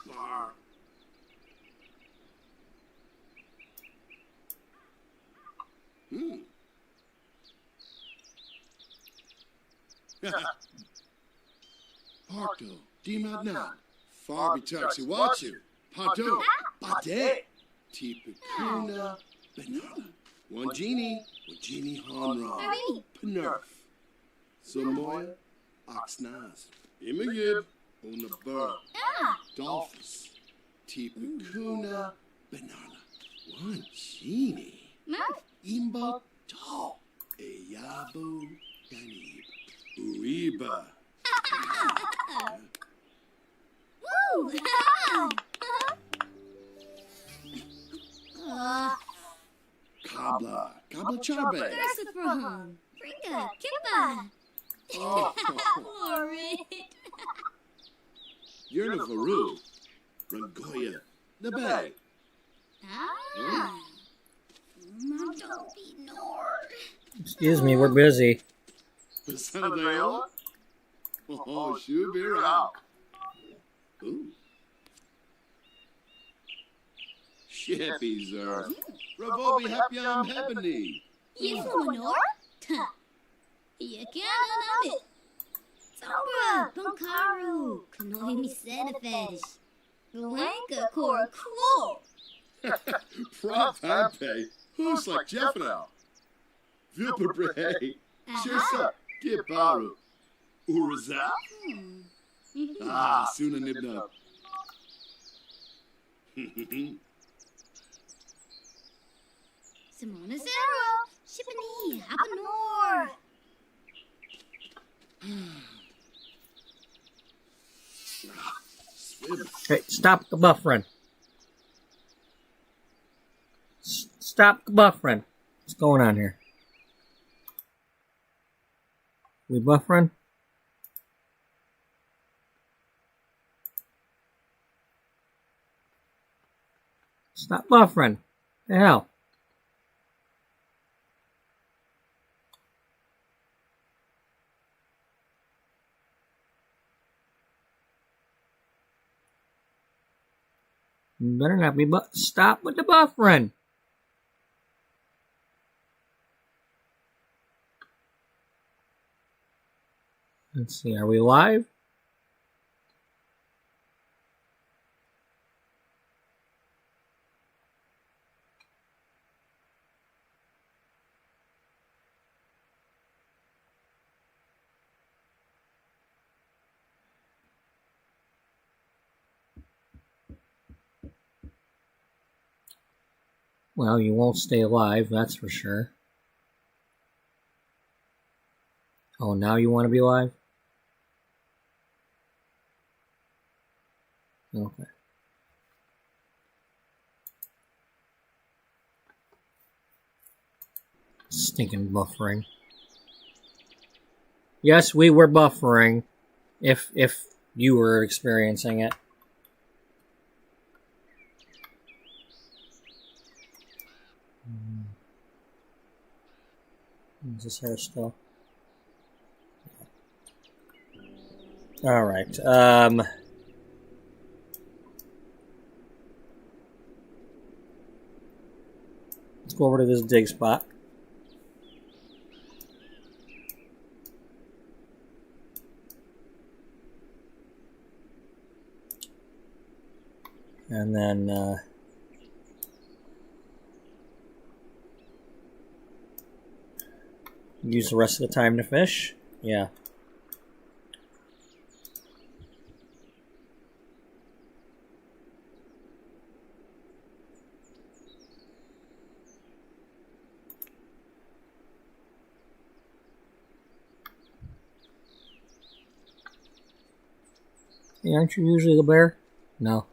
Bar. Parto, Dimadna, Farby Taxi Watsu, Parto, Bade, Tipicuna, Benala, One Genie Honra, Penerf, Samoya, Oxnaz, Imagib, Onabur, Dolphus, Tipicuna, Benala, One Genie, Imbo, Tall, Eyabu, Danib, Uiba. Woo! Kabla Charbe. Garsafron. Bringa. Kimba. Oh, Horrid. Yerna Varu, Rangoya, Nabe. Ah. Don't be Nord. Excuse me, we're busy. Sanadeo? Oh, should be out. Ooh. Shippies are. Ravobi Hapiam Hebony. You from Nord? You can't it. Sombra, Bunkaru, Kanoi mi Senefesh. Blanca Cor Cool. Prof Hampe. Who's like Jeff now? Vilpabre. Shirsa. Gibaru. Uraza? Ah, Suna Nibna. Simona Zero, Shippany, Hapanor. Hey, stop the buffering. Stop the buffering. What's going on here? We buffering? Stop buffering. The hell? You better not be stop with the buffering. Let's see, are we live? Well, you won't stay alive, that's for sure. Oh, now you want to be live? Okay. Stinking buffering. Yes, we were buffering. If you were experiencing it. Is this hair still? Alright, let's go over to this dig spot. And then, use the rest of the time to fish. Yeah. Hey, aren't you usually the bear? No.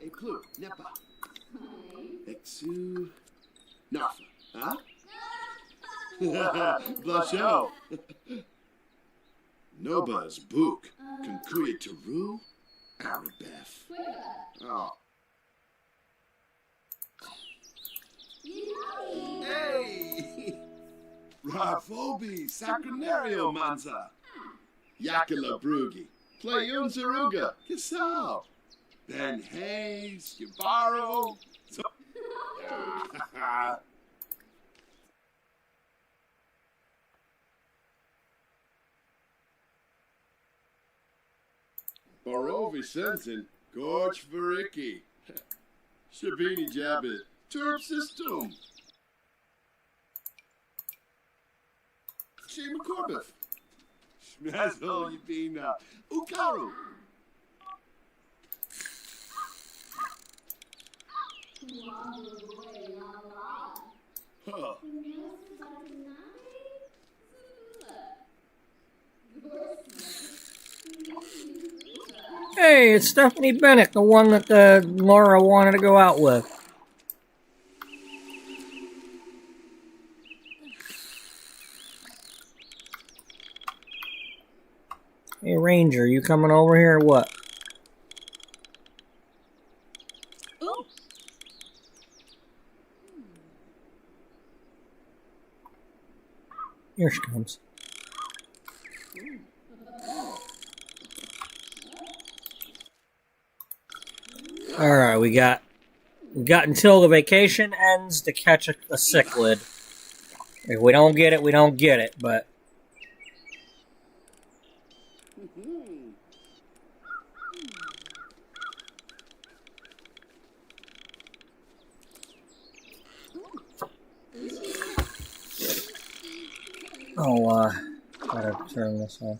A clue, Nepa. Exu. Nafa. Huh? Blush out. Noba's book. Concuya Teru. Arabeth. Oh. Hey! Rafobi, Sacrinario Manza. Yakala Brugi. Playun Zaruga. Kisao. Ben Hayes, Gibaro. Borovi Sensen, Gorge Variki. Shabini Jabbit, Turb System. Shema Corbeth. Schmazol Yibina. Ukaru. Huh. Hey, it's Stephanie Bennett, the one that Laura wanted to go out with. Hey, Ranger, you coming over here or what? Oh. Here she comes. Alright, we got until the vacation ends to catch a cichlid. If we don't get it, we don't get it, but... Oh, gotta turn this on.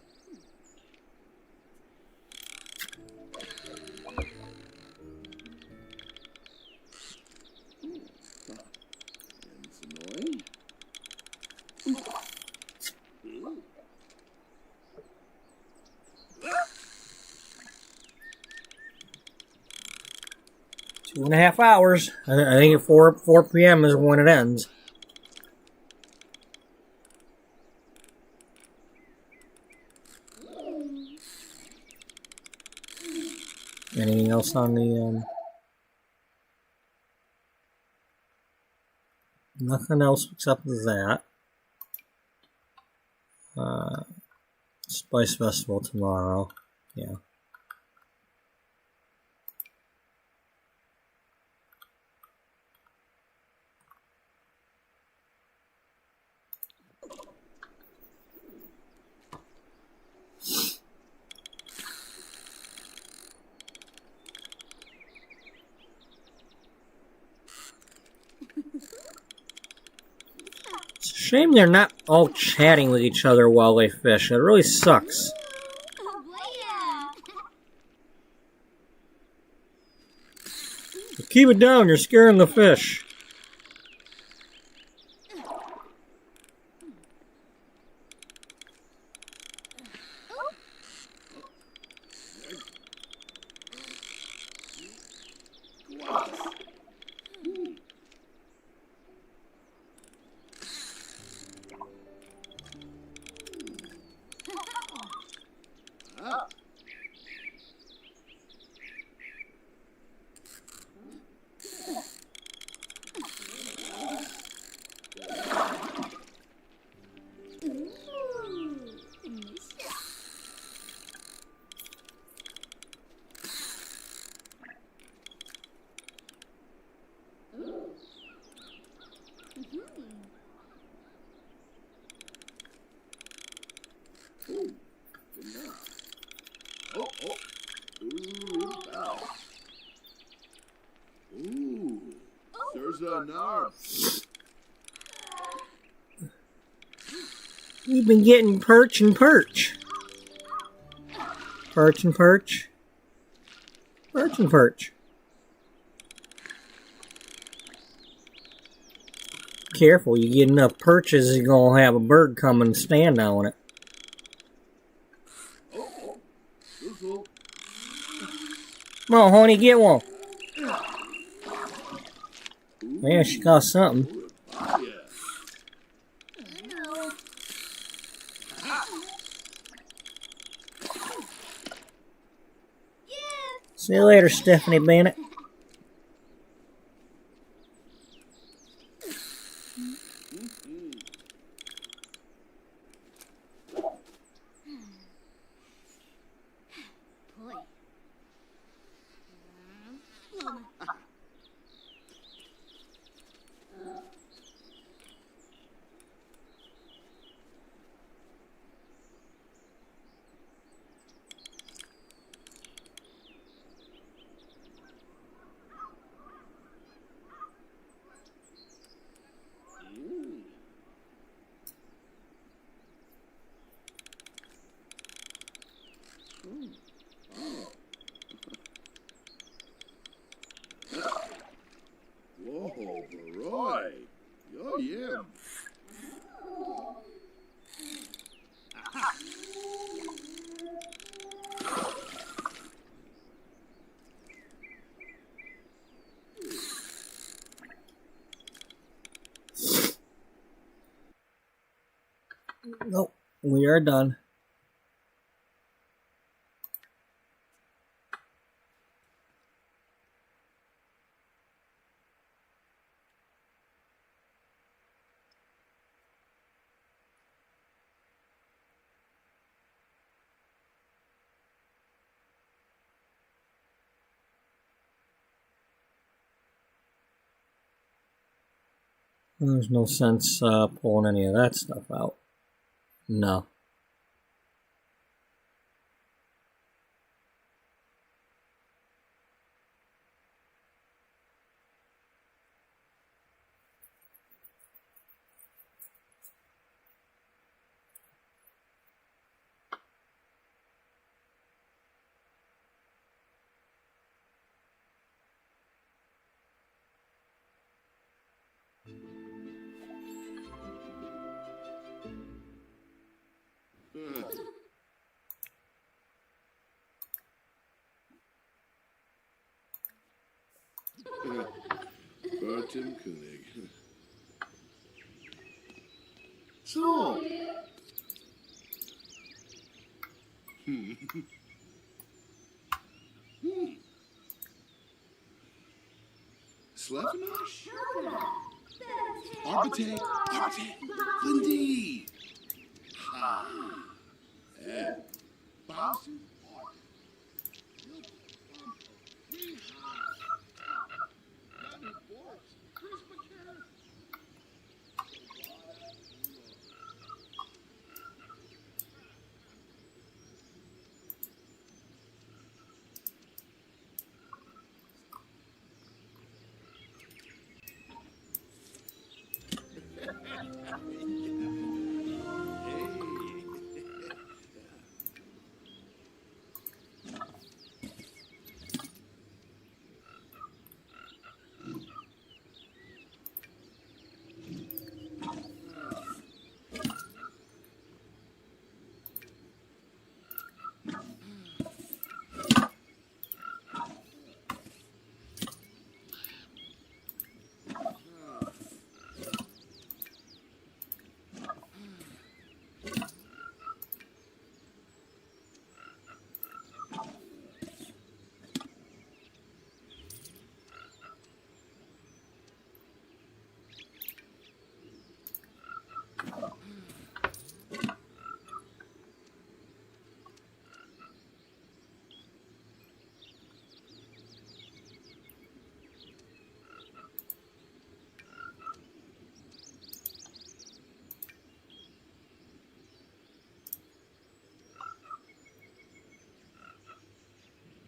2.5 hours. I think at 4 p.m. is when it ends. Anything else on the nothing else except that. Spice Festival tomorrow. Yeah. It's a shame they're not all chatting with each other while they fish. It really sucks. Keep it down, you're scaring the fish. We've been getting perch and perch. Perch and perch. Perch and perch. Careful, you get enough perches, you're going to have a bird come and stand on it. Come on, honey, get one. Man, she got something. See you later, Stephanie Bennett. Nope, we are done. There's no sense pulling any of that stuff out. No. Tim Koenig. So. Slevenosh? Arbite, Lindy. Ha. Eh. Bowser?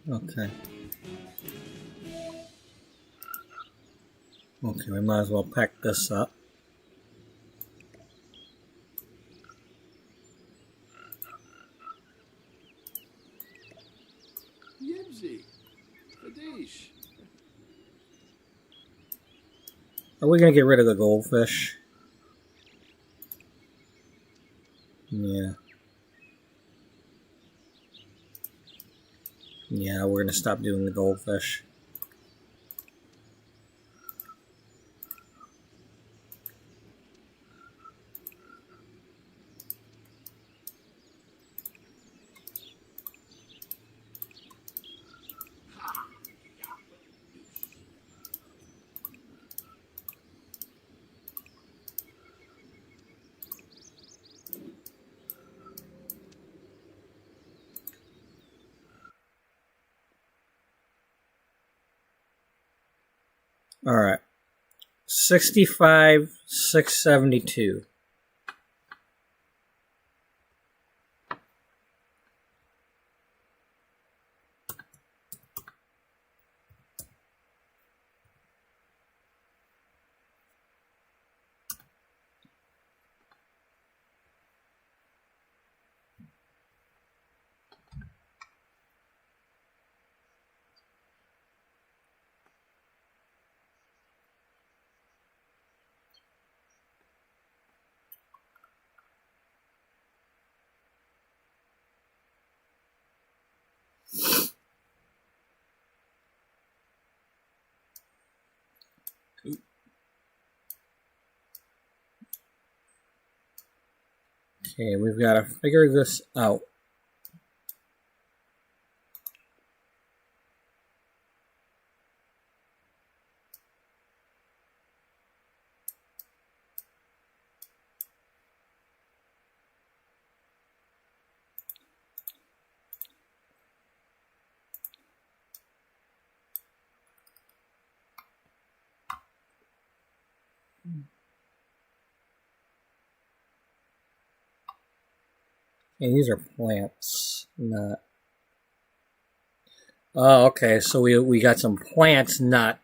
Okay. Okay, we might as well pack this up. Yibsy. Fadish. Are we gonna get rid of the goldfish? Yeah. Yeah, we're gonna stop doing the goldfish. All right. 65,672. Okay, we've got to figure this out. Okay, these are plants, not. Oh, okay. So we got some plants, not.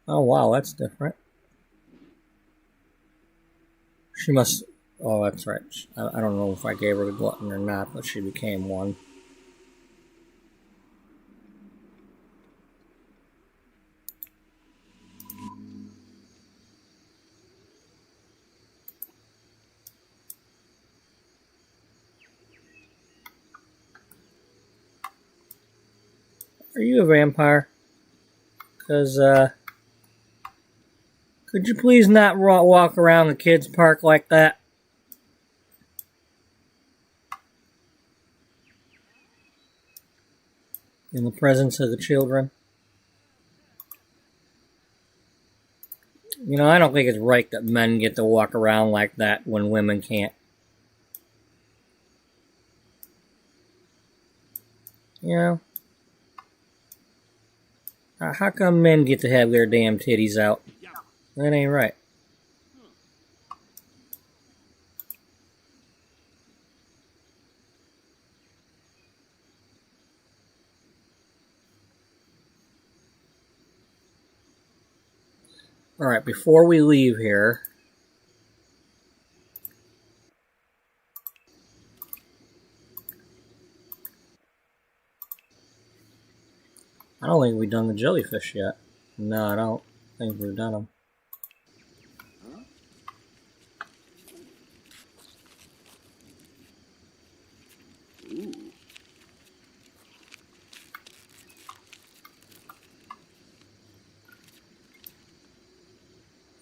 Oh, wow, that's different. She must... Oh, that's right. I don't know if I gave her the glutton or not, but she became one. Are you a vampire? Because, could you please not walk around the kids' park like that? In the presence of the children? You know, I don't think it's right that men get to walk around like that when women can't. You know? How come men get to have their damn titties out? That ain't right. Alright, before we leave here... I don't think we've done the jellyfish yet. No, I don't think we've done them.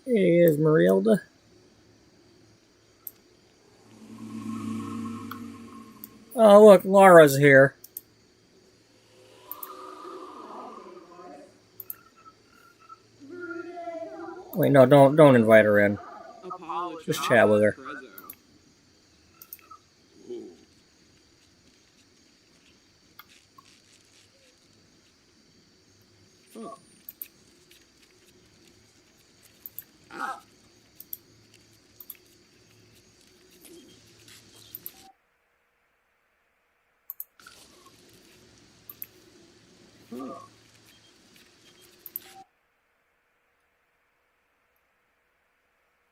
Here is Marilda. Oh, look, Laura's here. Wait, no, don't invite her in. Just chat with her.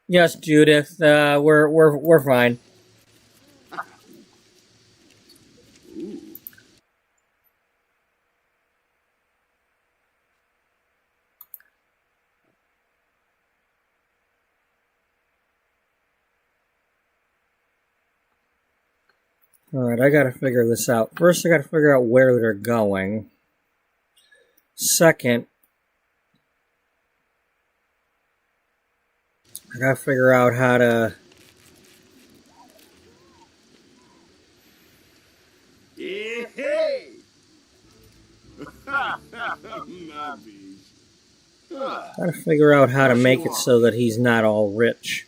Yes, Judith, we're fine. Alright, I gotta figure this out. First, I gotta figure out where they're going. Second, I gotta figure out how to... Hey! My bees. Gotta figure out how to make it so that he's not all rich.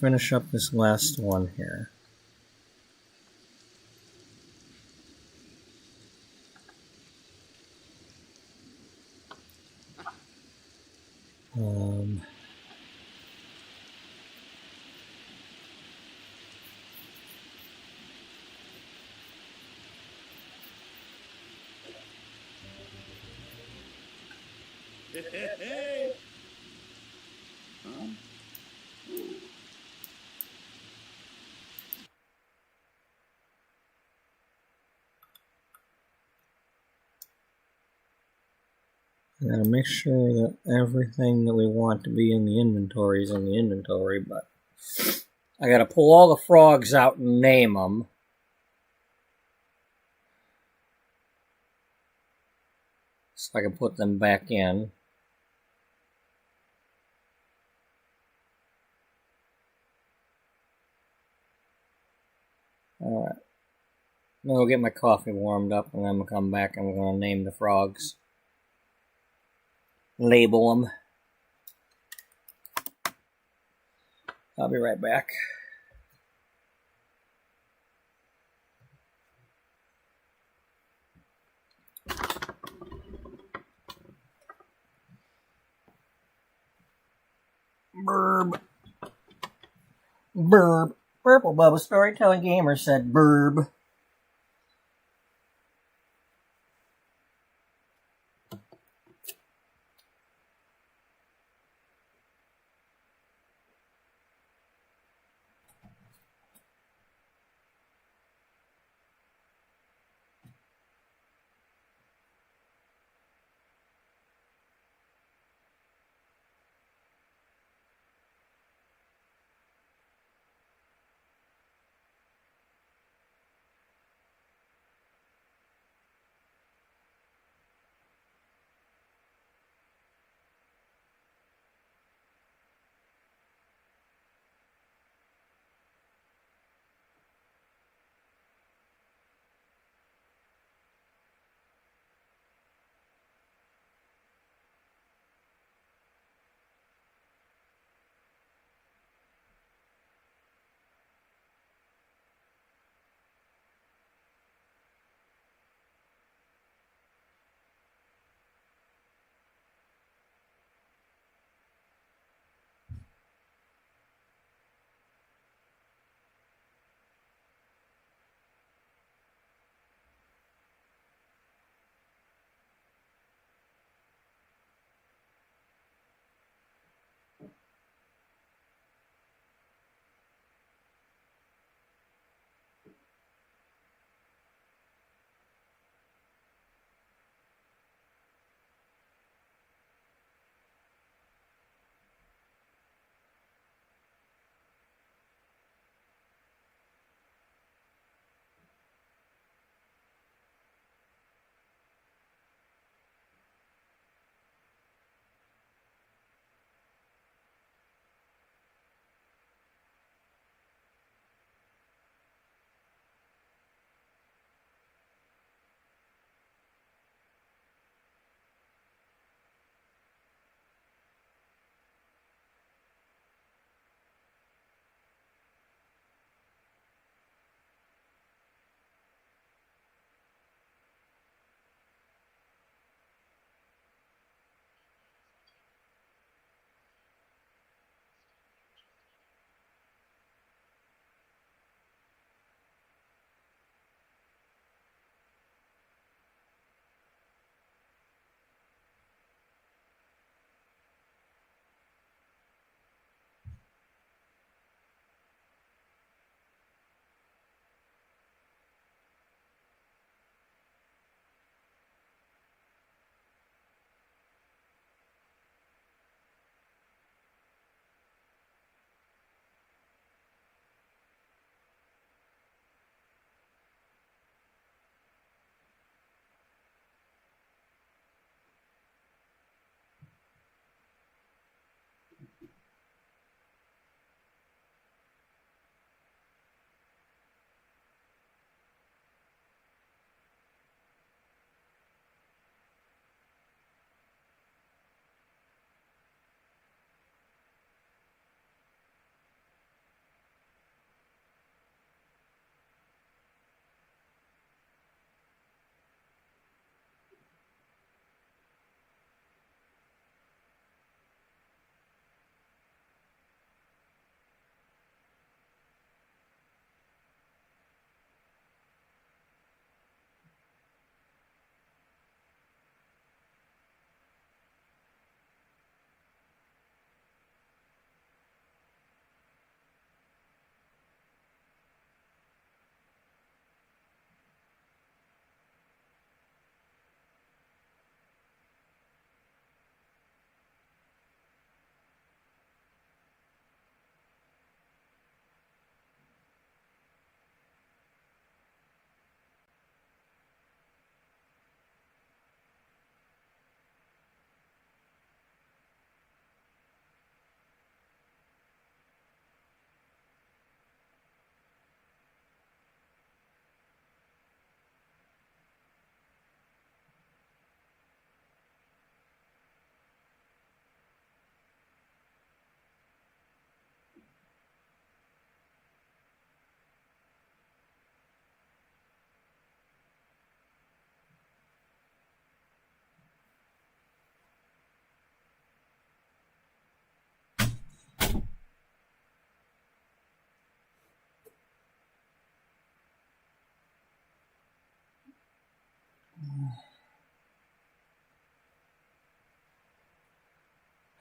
finish up this last one here. Hey. Huh? I gotta make sure that everything that we want to be in the inventory is in the inventory, but I gotta pull all the frogs out and name them. So I can put them back in. Alright. I'm gonna go get my coffee warmed up and then we'll come back and we're gonna name the frogs. Label them. I'll be right back. Burb. Burb. Purple Bubba Storytelling Gamer said burb.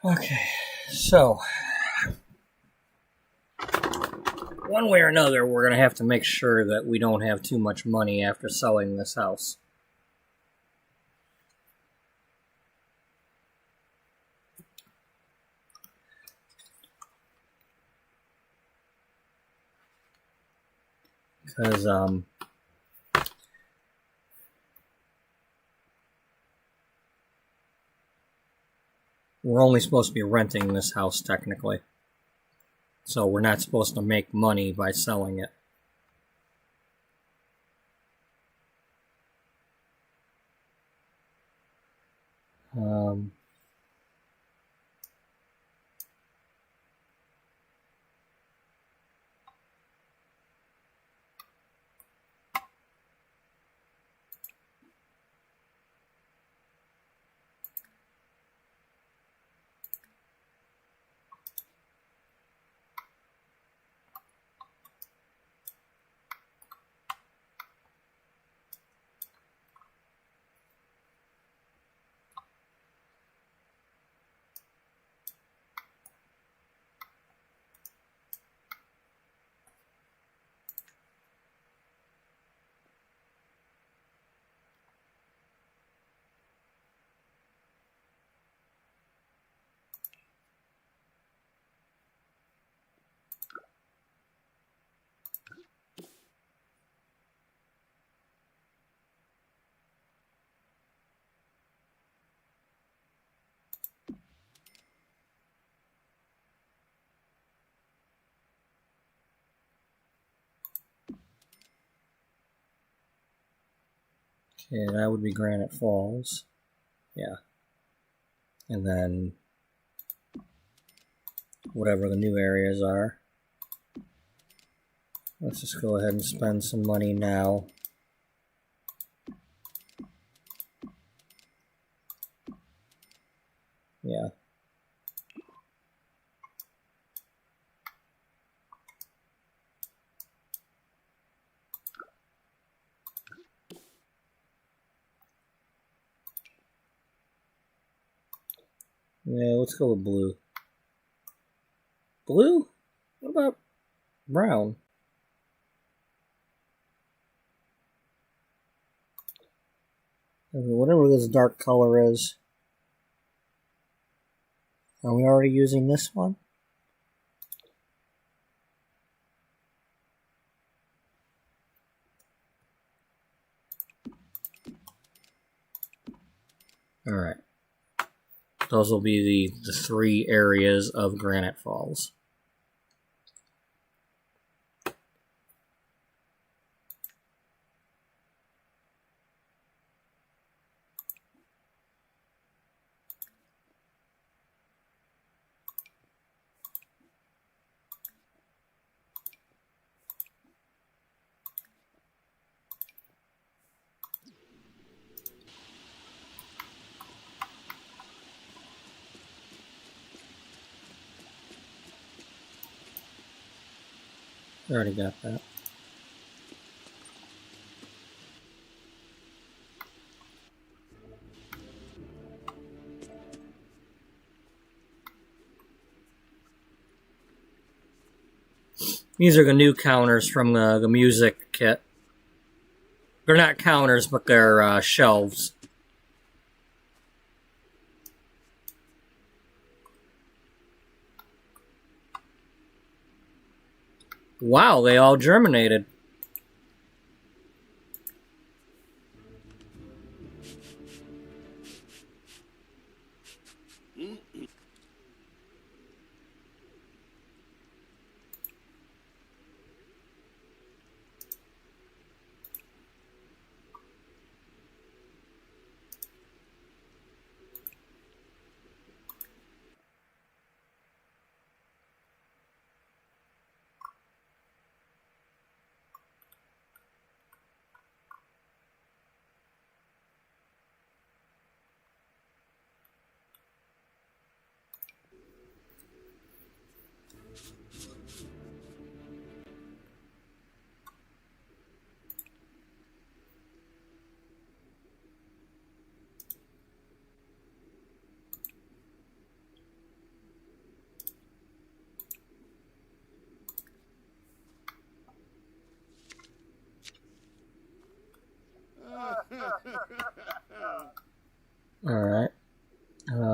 Okay, so one way or another, we're going to have to make sure that we don't have too much money after selling this house. Because, we're only supposed to be renting this house technically. So we're not supposed to make money by selling it. Okay, that would be Granite Falls. Yeah. And then whatever the new areas are. Let's just go ahead and spend some money now. Yeah. Yeah, let's go with blue. Blue? What about brown? Whatever this dark color is. Are we already using this one? Alright. Those will be the three areas of Granite Falls. I already got that. These are the new counters from the music kit. They're not counters, but they're shelves. Wow, they all germinated.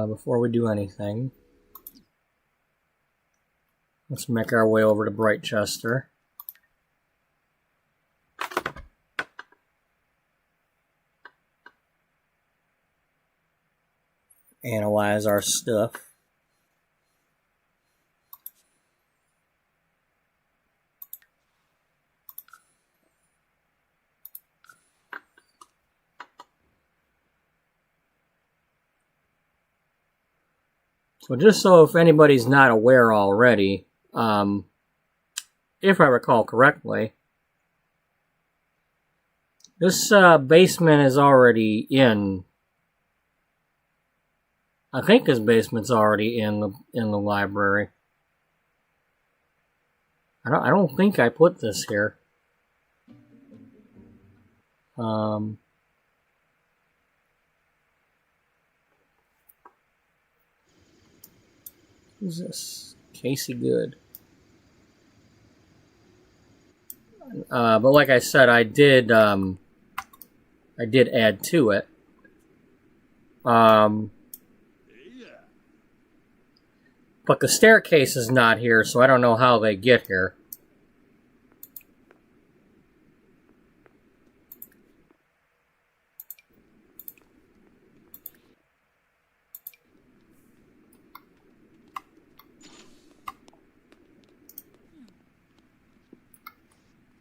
before we do anything, let's make our way over to Brightchester. Analyze our stuff. So just so if anybody's not aware already, if I recall correctly, this basement is already in. I think this basement's already in the library. I don't think I put this here. Who's this? Casey Good. But like I said, I did add to it. But the staircase is not here, so I don't know how they get here.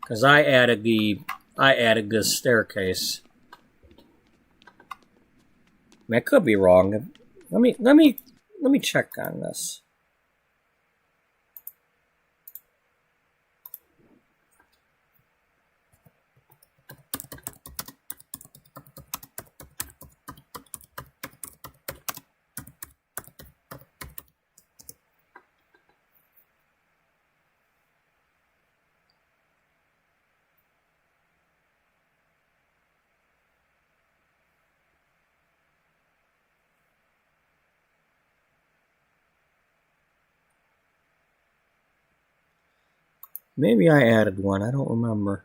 Because I added this staircase. I mean, I could be wrong. Let me check on this. Maybe I added one. I don't remember.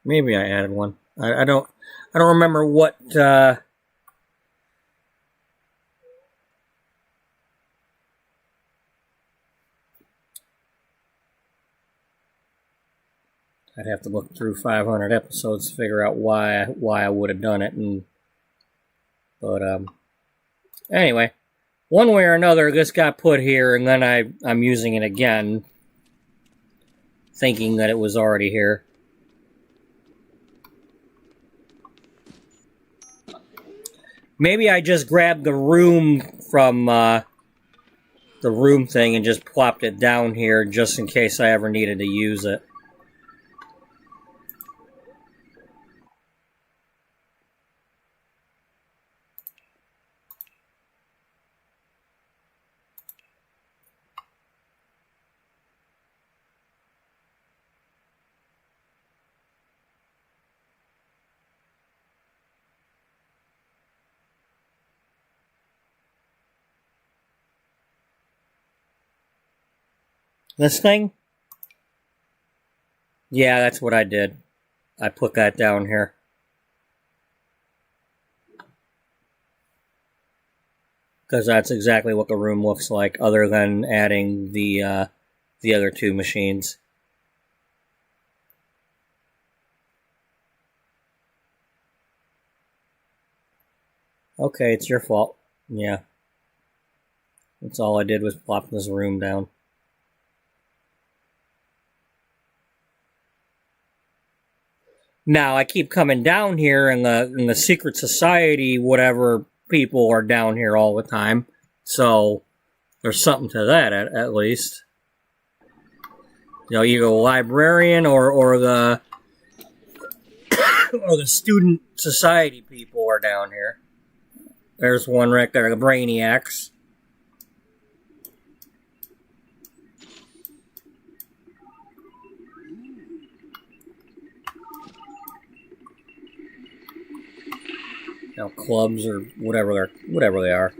Maybe I added one. I don't remember what I'd have to look through 500 episodes to figure out why I would have done it. But anyway, one way or another, this got put here, and then I'm using it again, thinking that it was already here. Maybe I just grabbed the room from the room thing and just plopped it down here just in case I ever needed to use it. This thing? Yeah, that's what I did. I put that down here. Because that's exactly what the room looks like, other than adding the other two machines. Okay, it's your fault. Yeah. That's all I did was plop this room down. Now, I keep coming down here, and the secret society, whatever, people are down here all the time. So, there's something to that, at least. You know, either the librarian or the or the student society people are down here. There's one right there, the Brainiacs. know, clubs or whatever they are.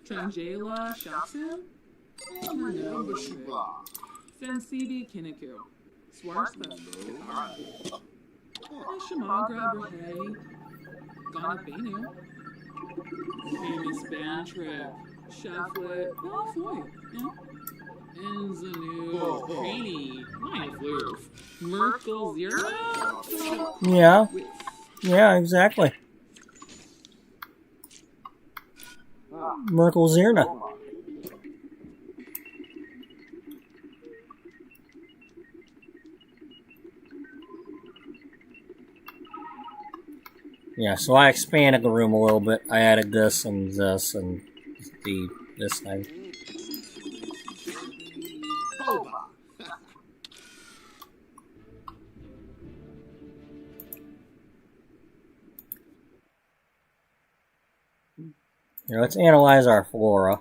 Trangela Shatsu? Number Shuba. Fensidi Kinniku. Swarspa. Shamagra Brahe. Ghana Benu. Famous band trip. Shufflet. Oh, Foy. Enzanu. Craney. My floof. Merkel Zero? Yeah. Yeah, exactly. Merkel Zirna. Yeah, so I expanded the room a little bit. I added this and this thing. Here, let's analyze our flora.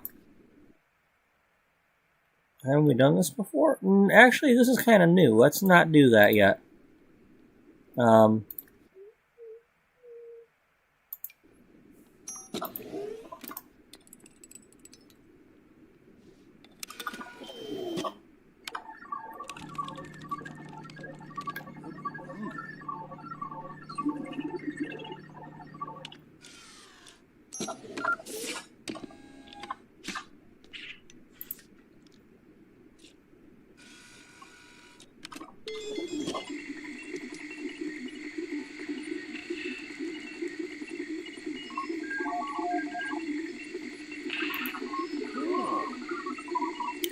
Haven't we done this before? Actually, this is kind of new. Let's not do that yet.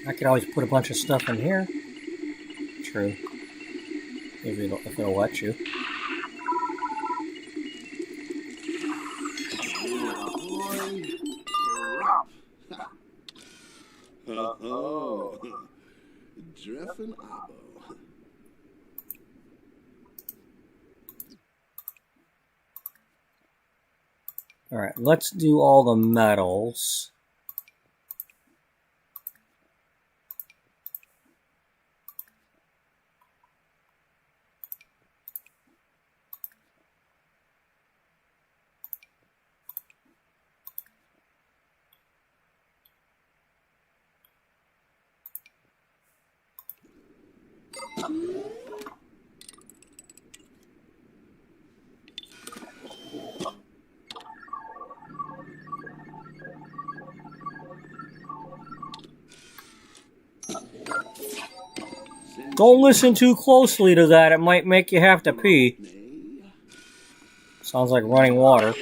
I could always put a bunch of stuff in here. True. Maybe if it'll let you. Dreffin Abo. Alright, let's do all the metals. Don't listen too closely to that, it might make you have to pee. Sounds like running water.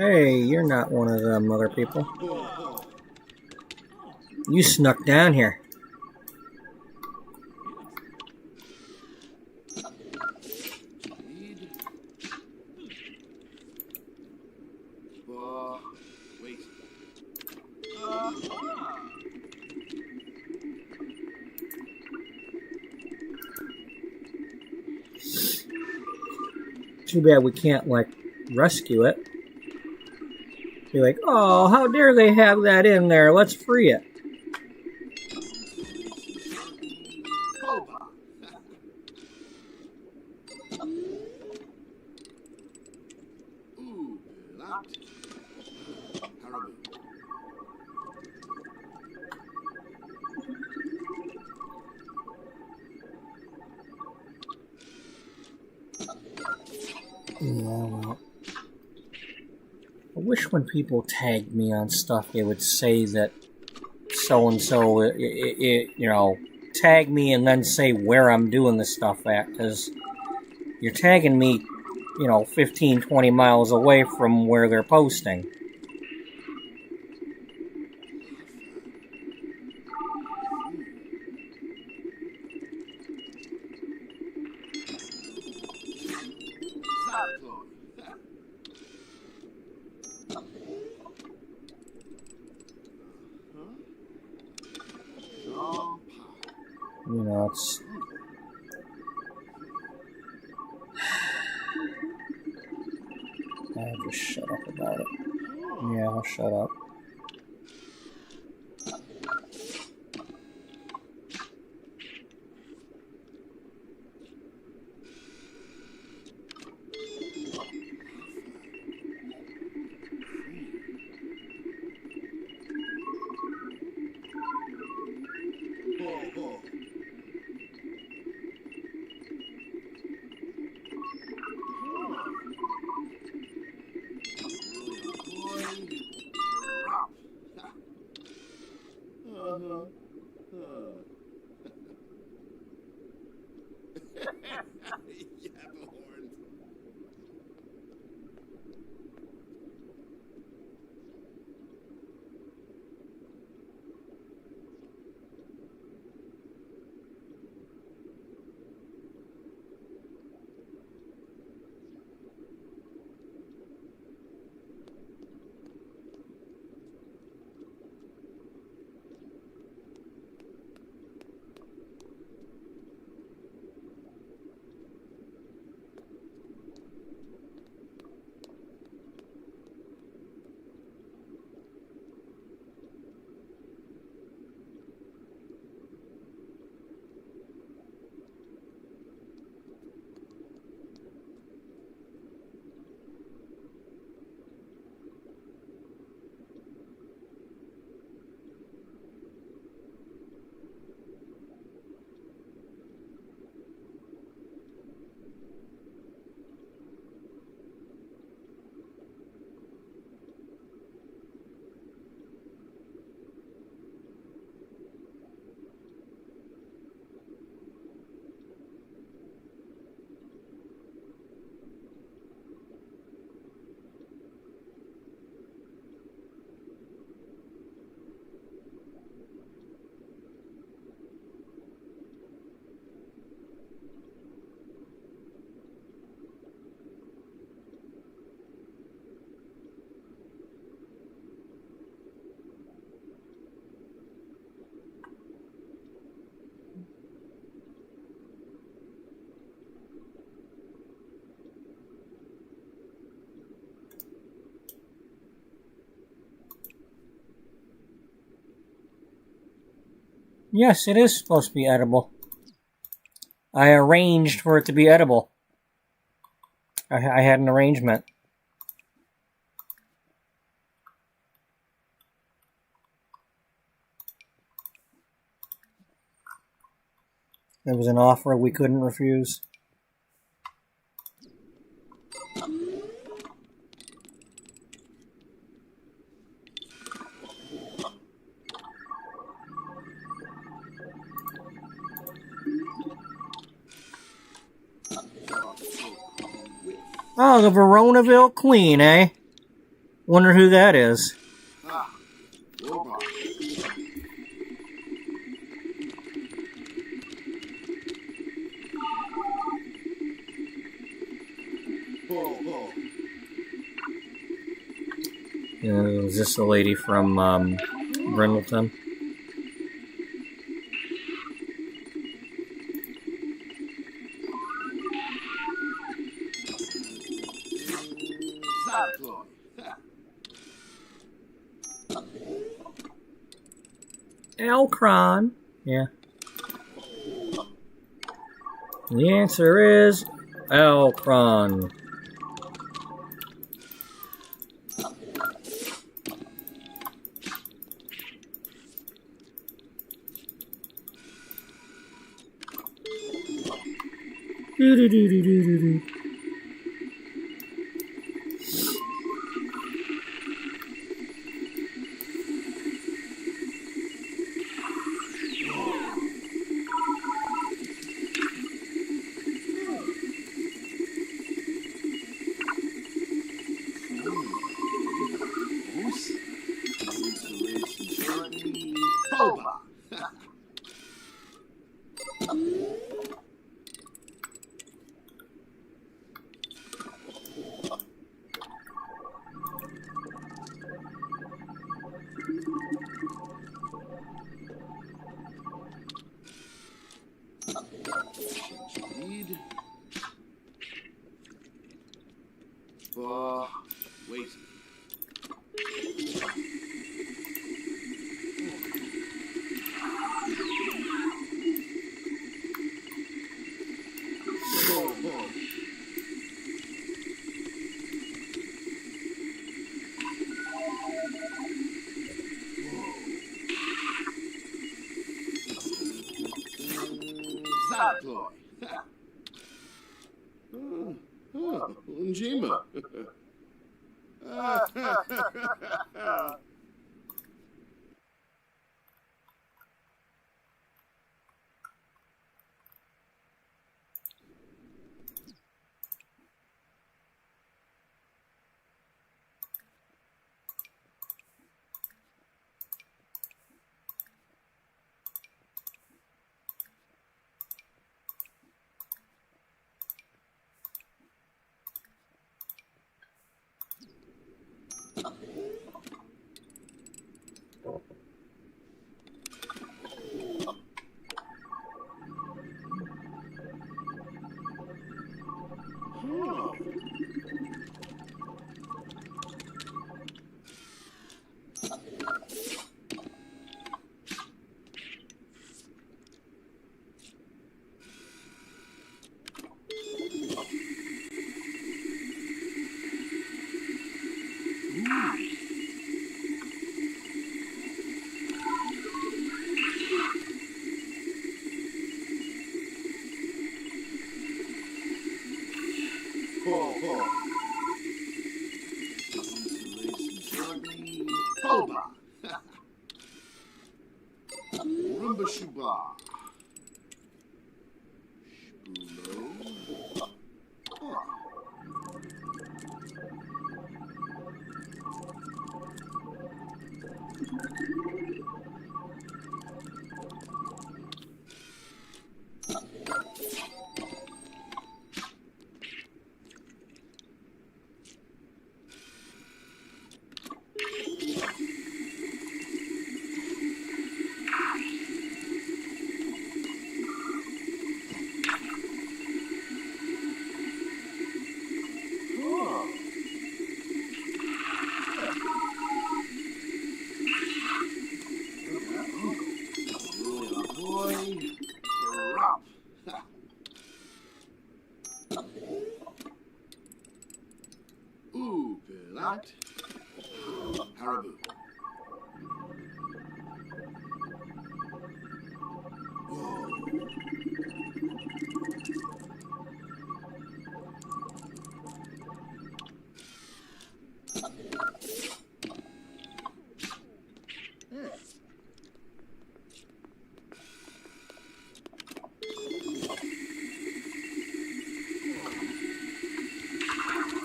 Hey, you're not one of them other people. You snuck down here. Indeed. Wait. Too bad we can't, like, rescue it. Be like, oh, how dare they have that in there? Let's free it. Ooh, locked. Haribo. Yeah, well. I wish when people tagged me on stuff, they would say that so-and-so, you know, tag me and then say where I'm doing the stuff at, because you're tagging me, you know, 15, 20 miles away from where they're posting. You know, it's... I'll just shut up about it. Yeah, I'll shut up. Yes, it is supposed to be edible. I arranged for it to be edible. I had an arrangement. It was an offer we couldn't refuse. Oh, the Veronaville Queen, eh? Wonder who that is. Ah, Ullbright. Oh. Is this the lady from Brindleton? Zaploy. Elcron. Yeah. The answer is Elcron. Do-do-do-do-do-do-do. Boba. Need. Wait. Zaploy. Unjima. Boba. Rumba Shuba. Shpulo. Ooh, Pilat. Haribo.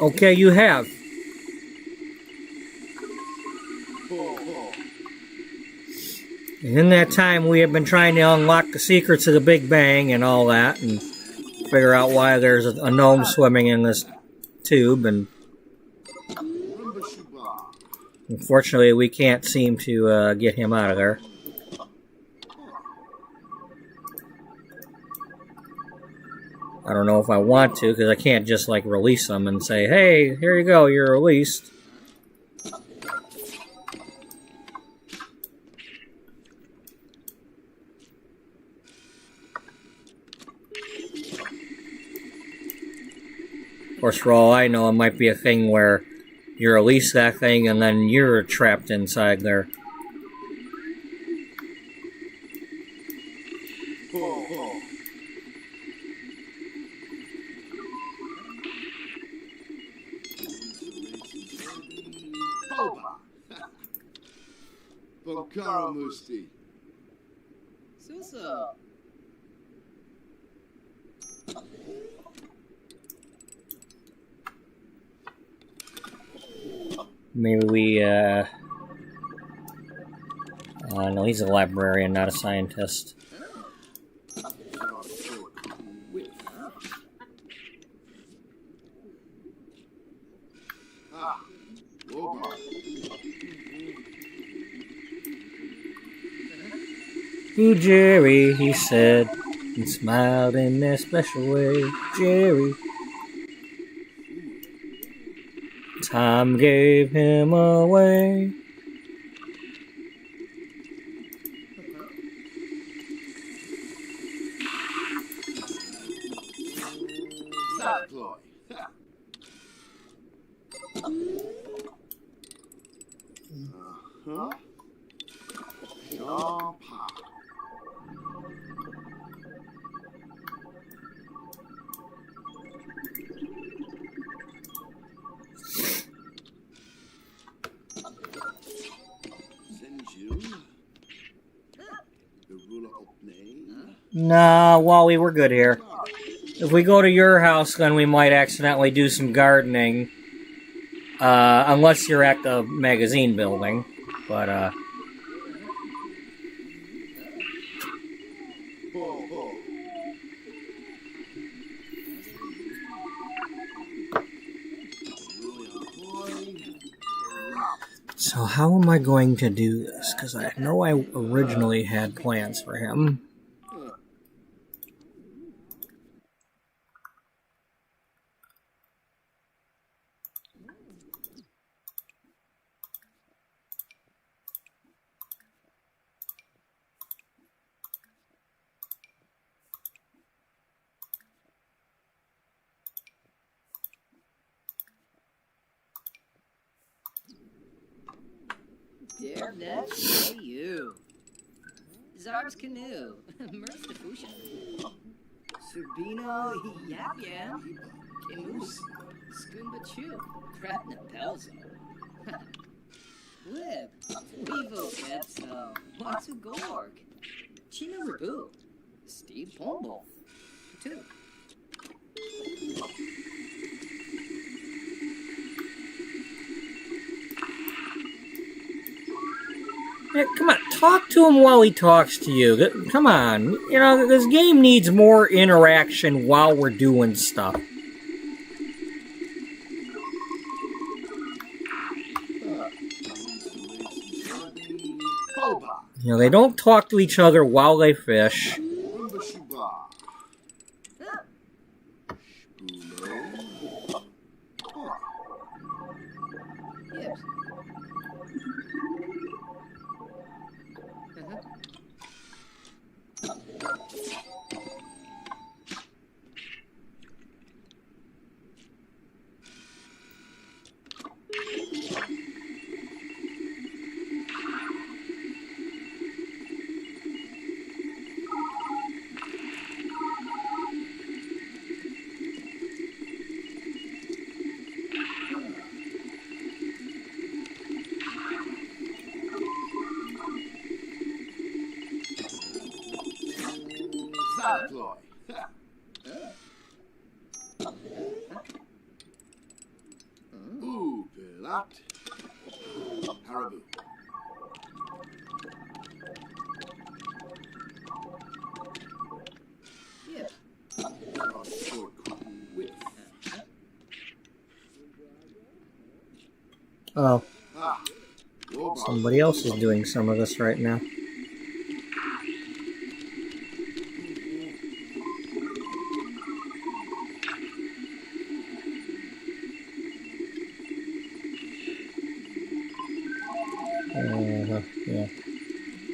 Okay, you have. In that time, we have been trying to unlock the secrets of the Big Bang and all that, and figure out why there's a gnome swimming in this tube, and unfortunately, we can't seem to get him out of there. I don't know if I want to, because I can't just, like, release him and say, hey, here you go, you're released. Of course, for all I know, it might be a thing where you release that thing and then you're trapped inside there. Musti. Suso. Maybe we, no, he's a librarian, not a scientist. Ooh, Jerry, he said, and smiled in that special way. Jerry. Tom gave him away. Nah, Wally, we're good here. If we go to your house, then we might accidentally do some gardening. Unless you're at the magazine building. But, so how am I going to do this? Because I know I originally had plans for him. Dare that? Hey, you. Zarb's canoe. Merce the Fusha. Subino Yapyam. Imus. Skumba Chu. Kratna Pelzo. Lib. Vivo Epso. Watsu Gorg. Chino Rabu. Steve Pombo. 2. Yeah, come on, talk to him while he talks to you. Come on. You know, this game needs more interaction while we're doing stuff. You know, they don't talk to each other while they fish. Oh, Ah, robot. somebody else is doing some of this right now. Yeah.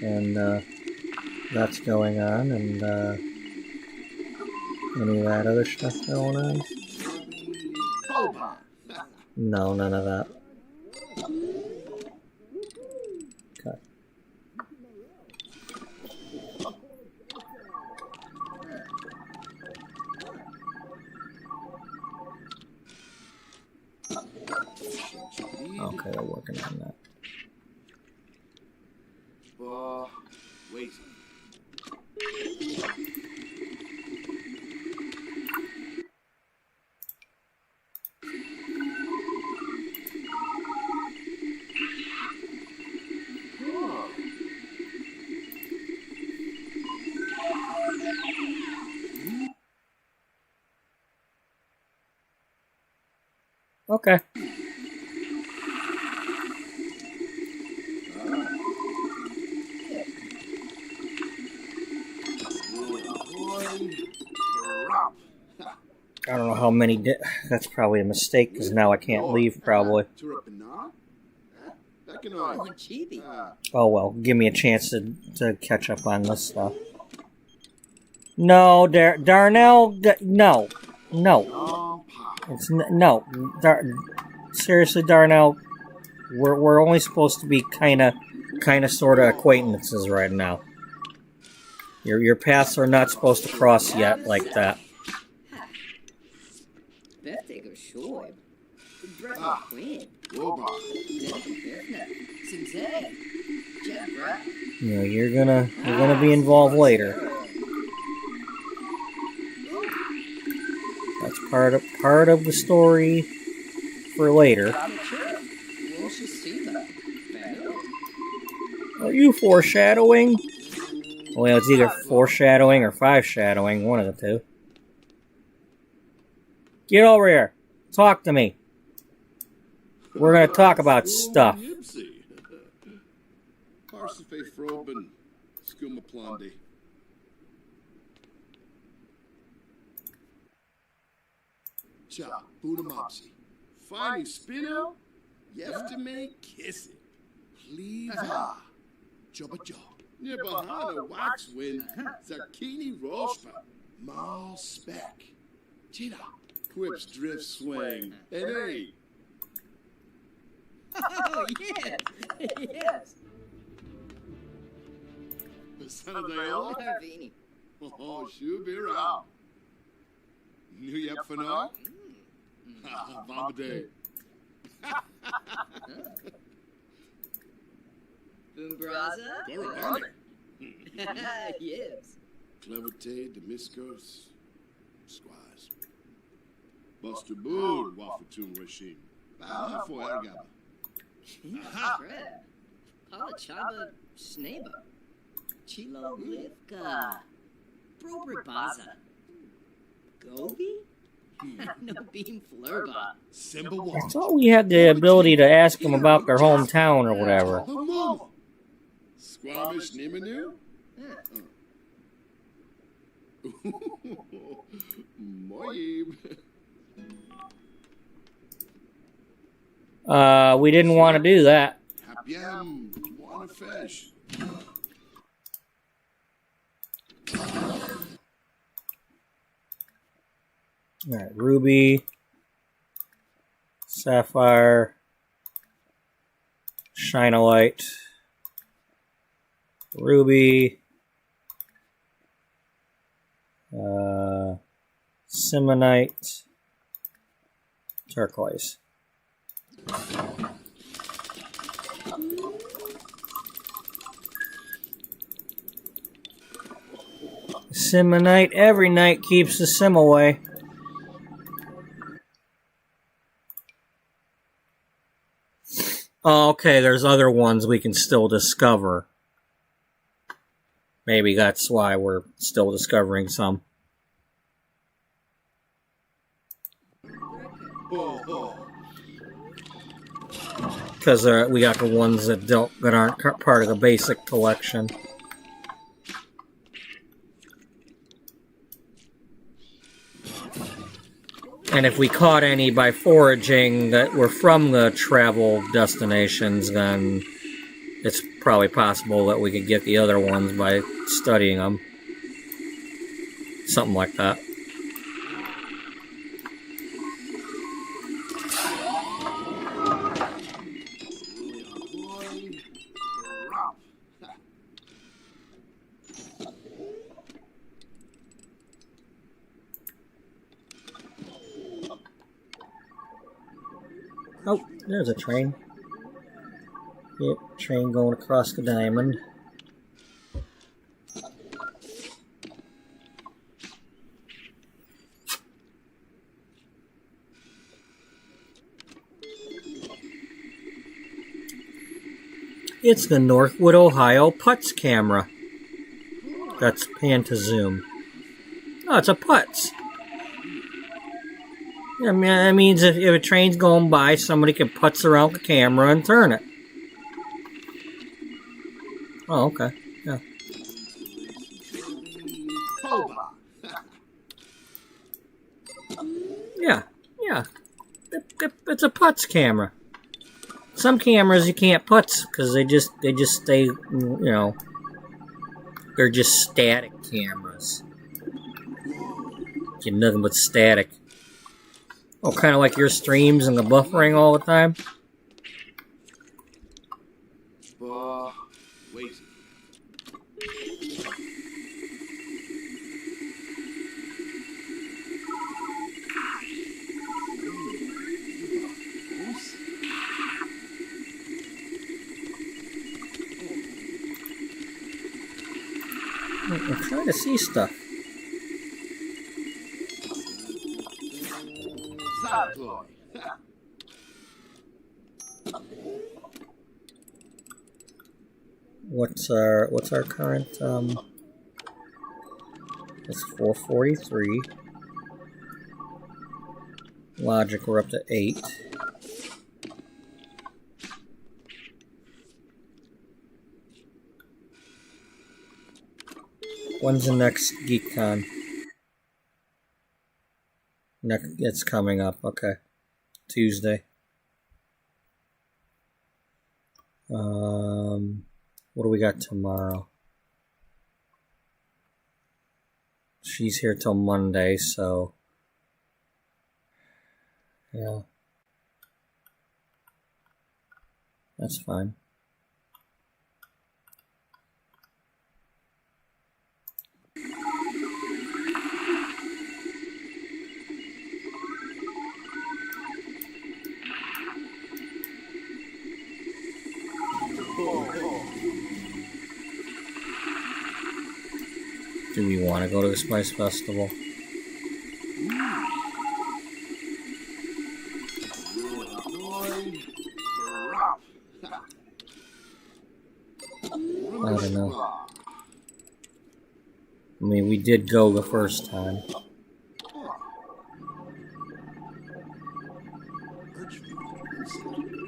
And, that's going on, and, any of that other stuff going on? Robot. No, none of that. Okay. Okay, they're working on that. Wait. Okay. I don't know how many that's probably a mistake, because now I can't leave, probably. Oh, chibi. Oh well, give me a chance to catch up on this stuff. No, Darnell, no. It's no. Seriously, Darnell, we're only supposed to be kind of, sort of acquaintances right now. Your paths are not supposed to cross yet like that. Birthday go short. Queen. Robot. You know, you're gonna be involved later. That's part of the story for later. Are you foreshadowing? Well, it's either foreshadowing or five-shadowing, one of the two. Get over here. Talk to me. We're gonna talk about stuff. Parsife Froben, Skuma Plondi. Cha, Budamopsy. Finding Spino? Yeftame Kiss it. Pleva. Jobba Job. Nibahana Waxwind. Zakini Rospa. Mal Speck. Chita. Quips Drift Swing. And hey. Oh, yes. Yes. The son of the old? Harvini. Oh, should be around. New Yep for now? Bombade. Boombraza? Gorabani. Yes. Clevertate, Demiscos, Squires. Buster Boone, Waffatoon Rashim. Bow for Elgaba. Fred. Palachaba Sneba. Chilo Livka. Broberbaza. Gobi? No beam flurba. Simba I Walk. thought we had the ability to ask them about their hometown or whatever. Mama. Squamish Nimanu? Moib. We didn't want to do that. Happyam. Wanna fish. Alright, Ruby, Sapphire, Shine a Light, Ruby, Simonite, Turquoise. Simonite every night keeps the sim away. Oh, okay, there's other ones we can still discover. Maybe that's why we're still discovering some. because we got the ones that aren't part of the basic collection. And if we caught any by foraging that were from the travel destinations, then it's probably possible that we could get the other ones by studying them. Something like that. Oh, there's a train. Yep, train going across the diamond. It's the Northwood, Ohio Putz camera. That's pan to zoom. Oh, it's a Putz. I mean, that means if a train's going by, somebody can putz around the camera and turn it. Oh, okay. Yeah. Yeah. It's a putz camera. Some cameras you can't putz because they just stay, you know, they're just static cameras. Get nothing but static. Oh, kind of like your streams and the buffering all the time? Wait. I'm trying to see stuff. What's our current it's 443. Logic, we're up to 8. When's the next GeekCon? It's coming up, okay. Tuesday. What do we got tomorrow? She's here till Monday, so yeah. That's fine. Do we want to go to the Spice Festival? I don't know. I mean, we did go the first time.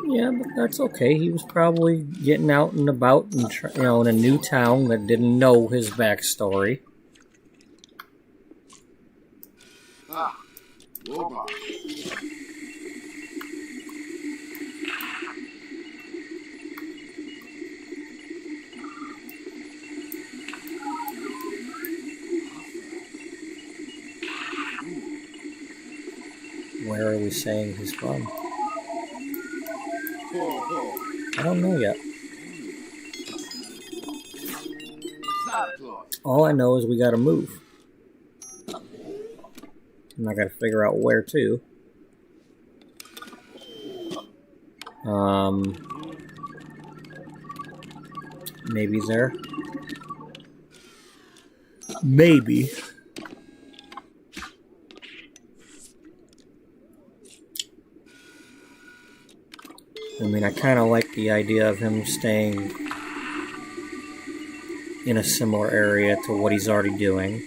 Yeah, but that's okay. He was probably getting out and about and, you know, in a new town that didn't know his backstory. Where are we saying he's from? I don't know yet. All I know is we gotta move. And I gotta figure out where to. Maybe there. Maybe. I mean, I kind of like the idea of him staying in a similar area to what he's already doing.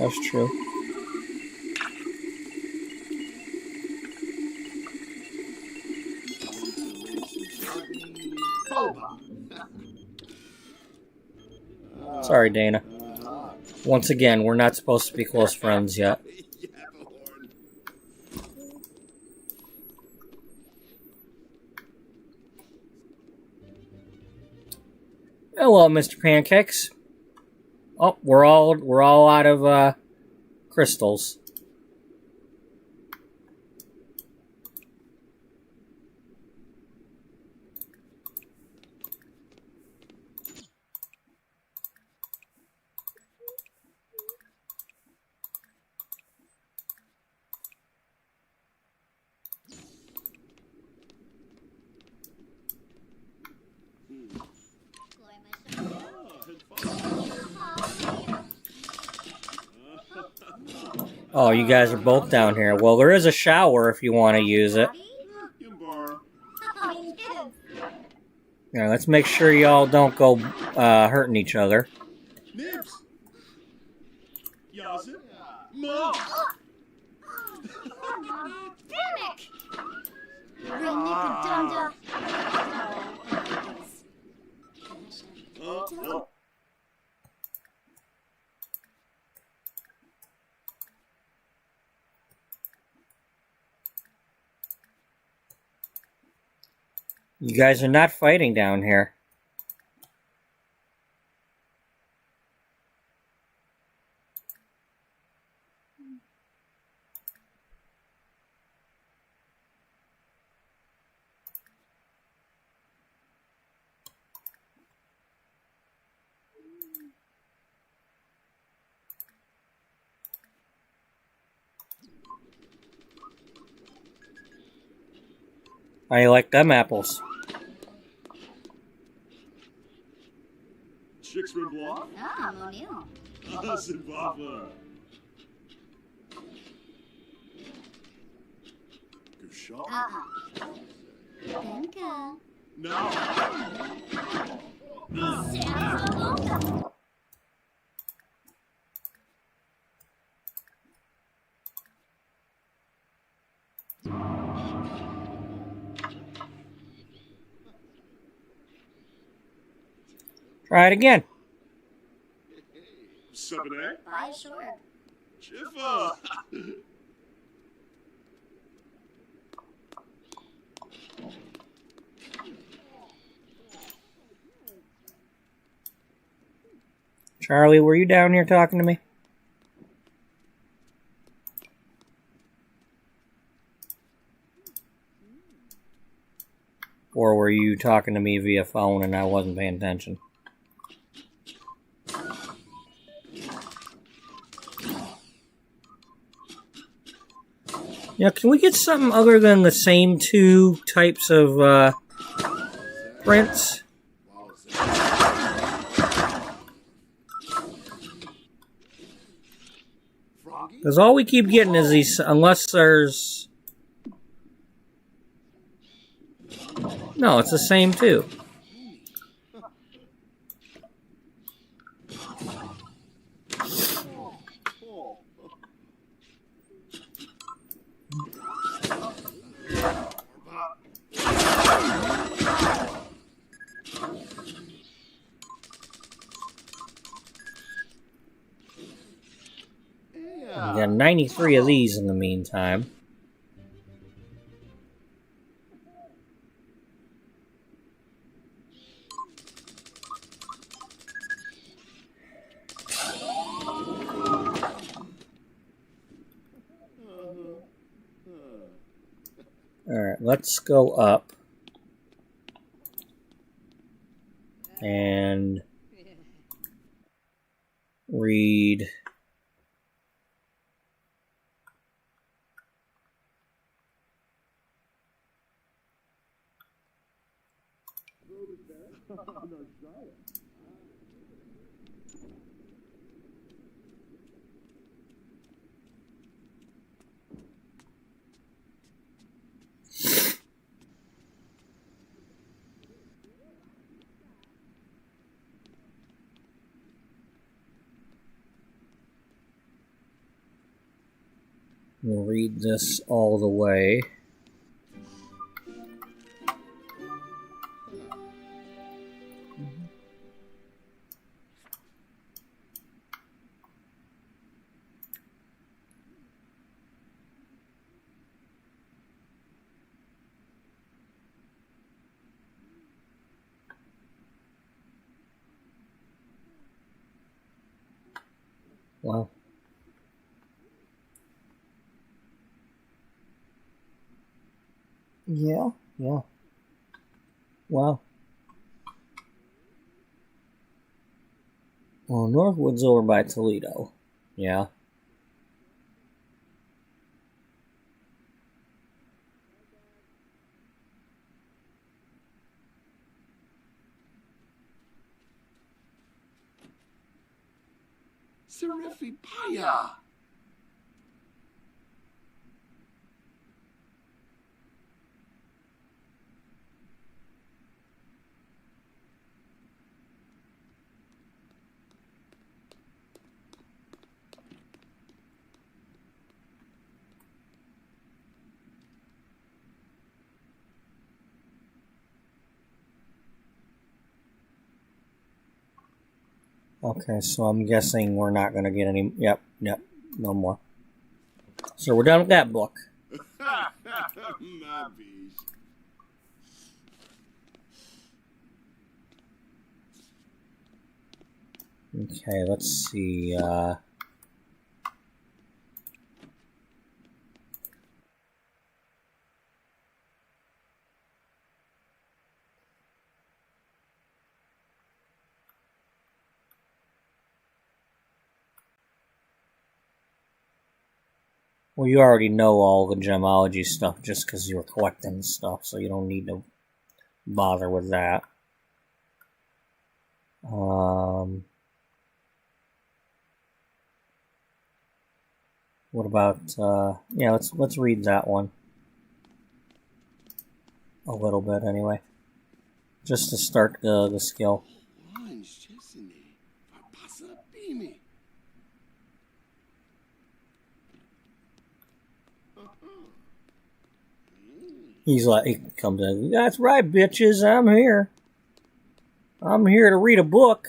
That's true. Sorry, Dana. Once again, we're not supposed to be close friends yet. Hello, Mr. Pancakes. Oh, we're all out of crystals. Oh, you guys are both down here. Well, there is a shower if you want to use it. Yeah, let's make sure y'all don't go hurting each other. Nibs. Yasin. Mom. Panic! Ring-nicka-dum-dum. You guys are not fighting down here. How you like them apples? Chicks from Block. Ah, Monil. Zimbabwe. Good shot. Benka. No. Try it again. 7A. Bye, sure. Chiffa. Charlie, were you down here talking to me? Or were you talking to me via phone and I wasn't paying attention? Yeah, can we get something other than the same two types of prints? Because all we keep getting is these, unless there's... No, it's the same two. We got 93 of these in the meantime. Alright, let's go up and read We'll read this all the way. Wow. Yeah. Wow. Well, Northwood's over by Toledo. Yeah. Serifi Paya. Okay, so I'm guessing we're not going to get any... Yep, no more. So we're done with that book. My bees. Okay, let's see. Well, you already know all the gemology stuff just because you were collecting stuff, so you don't need to bother with that. What about, yeah, let's read that one. A little bit, anyway. Just to start the skill. He's like, he comes in, that's right, bitches, I'm here. I'm here to read a book.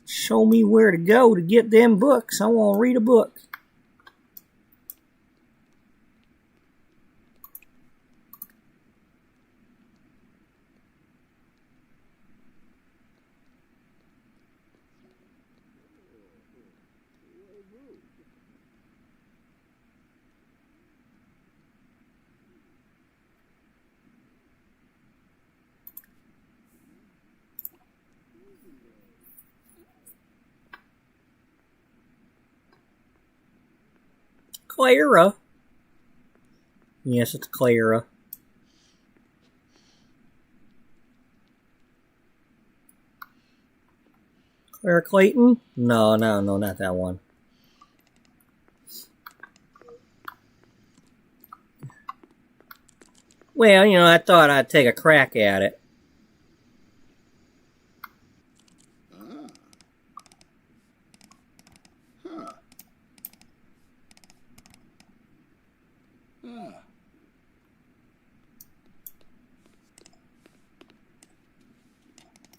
Show me where to go to get them books. I want to read a book. Clara. Yes, it's Clara. Clara Clayton? No, not that one. Well, you know, I thought I'd take a crack at it.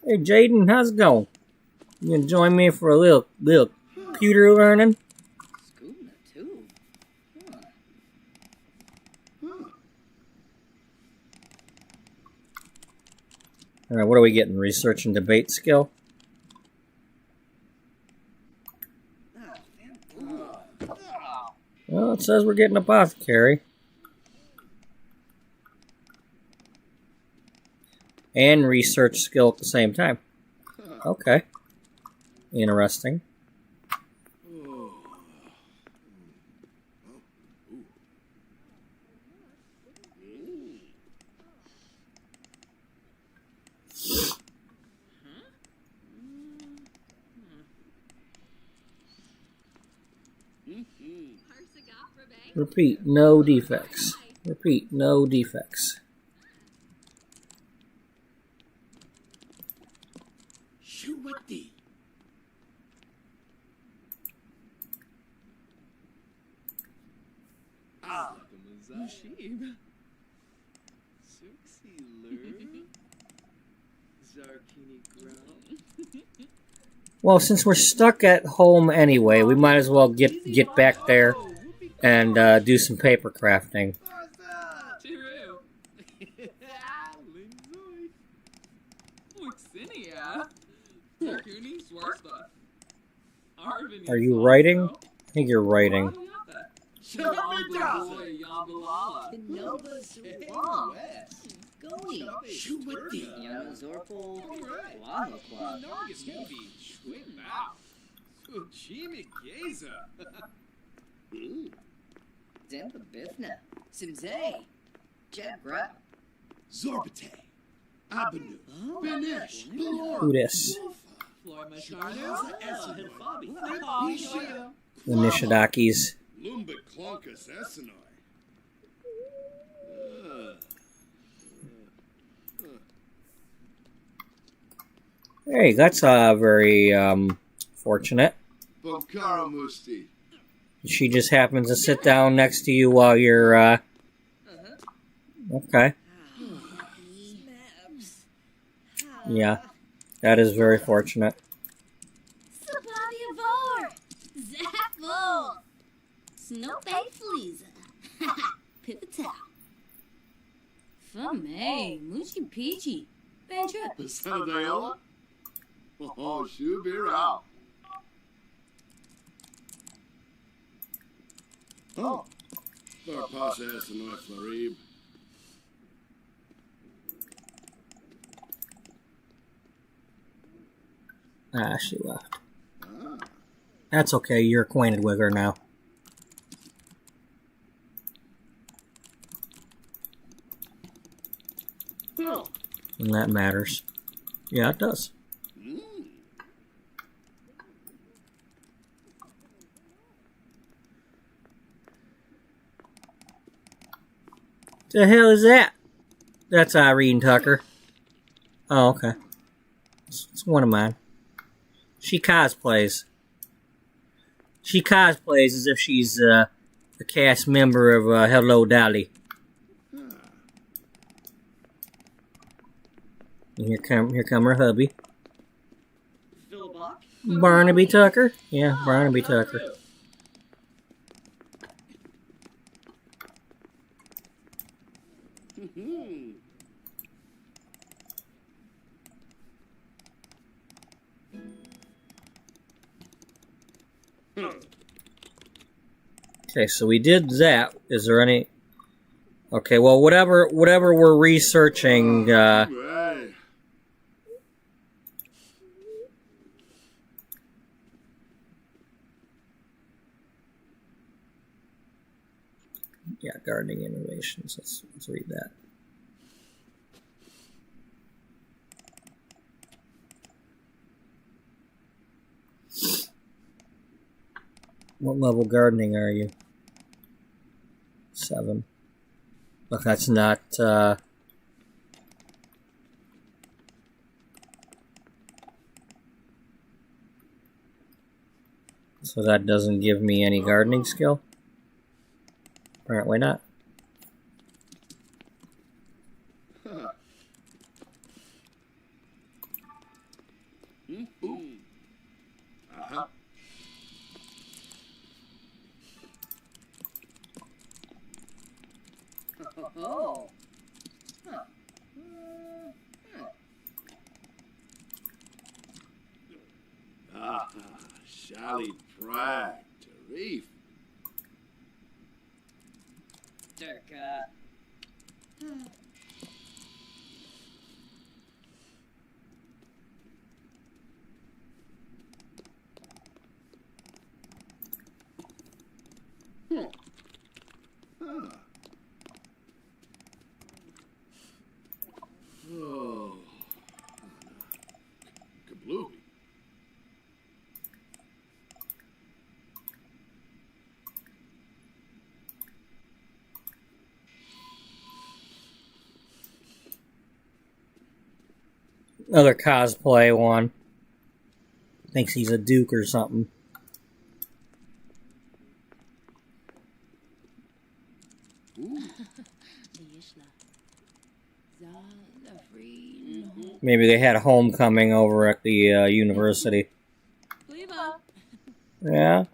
Hey, Jaden, how's it going? You gonna join me for a little computer learning? Scuba too. All right, what are we getting? Research and debate skill? Well, it says we're getting apothecary. And research skill at the same time. Okay. Interesting. Repeat, no defects. Repeat, no defects. uty. Ah, Sheep. Suxi Lur. Zarkini Ground. Well, since we're stuck at home anyway, we might as well get back there and do some paper crafting. Cheerio. Linzoy. Luxinia. Zakuni Swarsta. Arvin. Are you writing? I think you're writing. Yambalala. Nova Swamp. Goni. Shumati. Yanazorpal. Alright. Lava Club. Snoopy. Schwimmow. Uchimi Geza. Zempa Bifna. Simze. Jeb Grub. Zorbate. Abanu. Benesh. Who this? Floy Machardo. The Nishidakis. Lumba Clunkus Essenoi. Hey, that's very fortunate. Bunkara Musti. She just happens to sit down next to you while you're okay. Maps. Yeah, that is very fortunate. Sablavia vor. Zapple. Snow bay fleas. Pivotal. Fame. Moochie Peachy. Benja. Sanadayola? Oh, Shubir out. Oh. Tharpasa Essenoi Flarib. Ah, she left. Ah. That's okay. You're acquainted with her now. Oh. And that matters. Yeah, it does. The hell is that? That's Irene Tucker. Oh, okay. It's one of mine. She cosplays. She cosplays as if she's a cast member of Hello Dolly. And here come her hubby. Philibok. Barnaby Tucker? Yeah, Barnaby Tucker. Okay, so we did that. Is there any... Okay, well, whatever we're researching... Right. Yeah, gardening innovations. Let's read that. What level gardening are you? 7. Look, that's not, so that doesn't give me any gardening skill? Apparently not. Huh. Uh-huh. Oh. Ah, Shally Pride. Tarif. Durka. Huh. Oh. Kablooey. Another cosplay one. Thinks he's a duke or something. Maybe they had a homecoming over at the university. Yeah.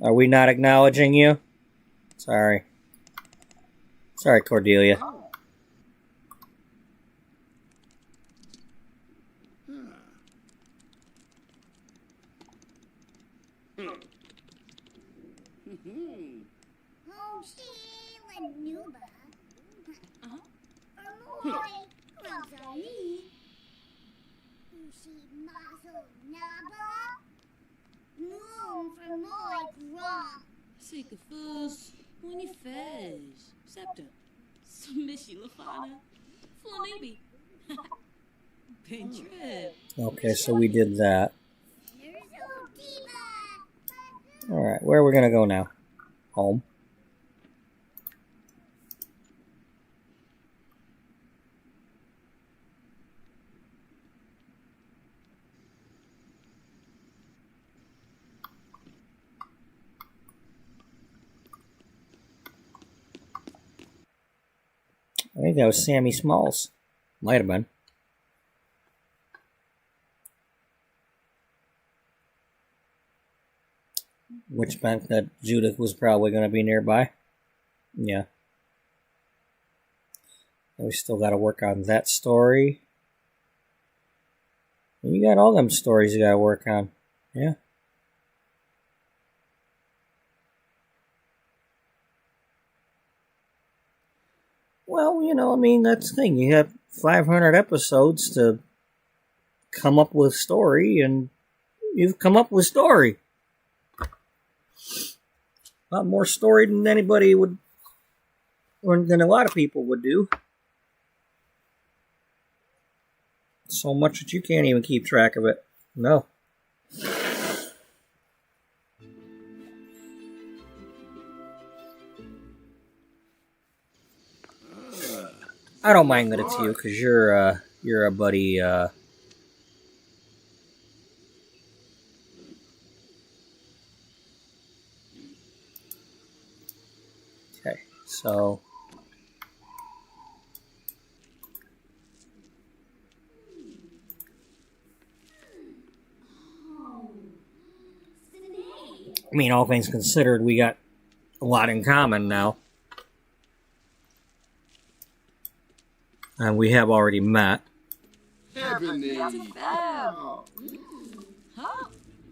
Are we not acknowledging you? Sorry. Sorry, Cordelia. Zeker fus, hoe niet fez. Septa. Smishy Lafana. Flanibi. Pain trip. Okay, so we did that. Alright, where are we gonna go now? Home. I think that was Sammy Smalls. Might have been. Which meant that Judith was probably going to be nearby. Yeah. We still got to work on that story. You got all them stories you got to work on. Yeah. Well, you know, I mean, that's the thing. You have 500 episodes to come up with story, and you've come up with story. A lot more story than anybody would, or than a lot of people would do. So much that you can't even keep track of it. No. I don't mind that it's you, because you're a buddy, Okay, so... I mean, all things considered, we got a lot in common now. And we have already met. Ebony. Huh?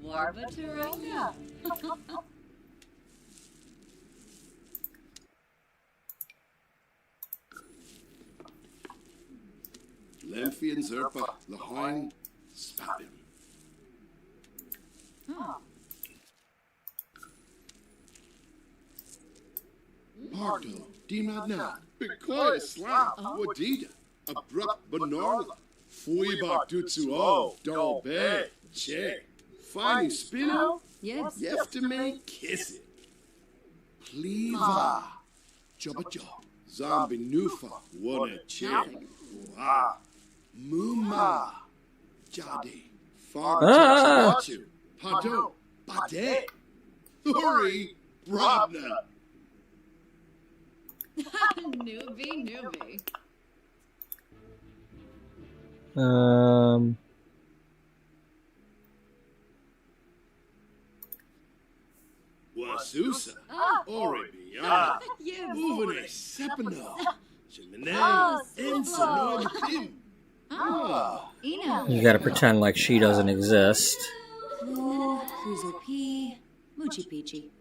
Warba Taranga. Lemphian Zerpa, Lahoin, Spabim. Parto, Dimna, Prequel, Slam, Wadida, Abrupt Banorla, Fuiba Tutsuo, Dolbe, Che, Finding Spino, Yes. Yeftame, Kiss It, Pleva, Jobajo, Zombie Nufa, Wanna Check, Wah, Muma, Jadi, Ah. Farbachu, Pado, Bade, Hurry, Brobna. Newbie. Wasusa, Orebiana, Yeah. Uvene Sepano, Chimene, Oh, Ensono, Tim. Eno. You gotta pretend like she doesn't exist. Cluzo P. Moochie Peachy.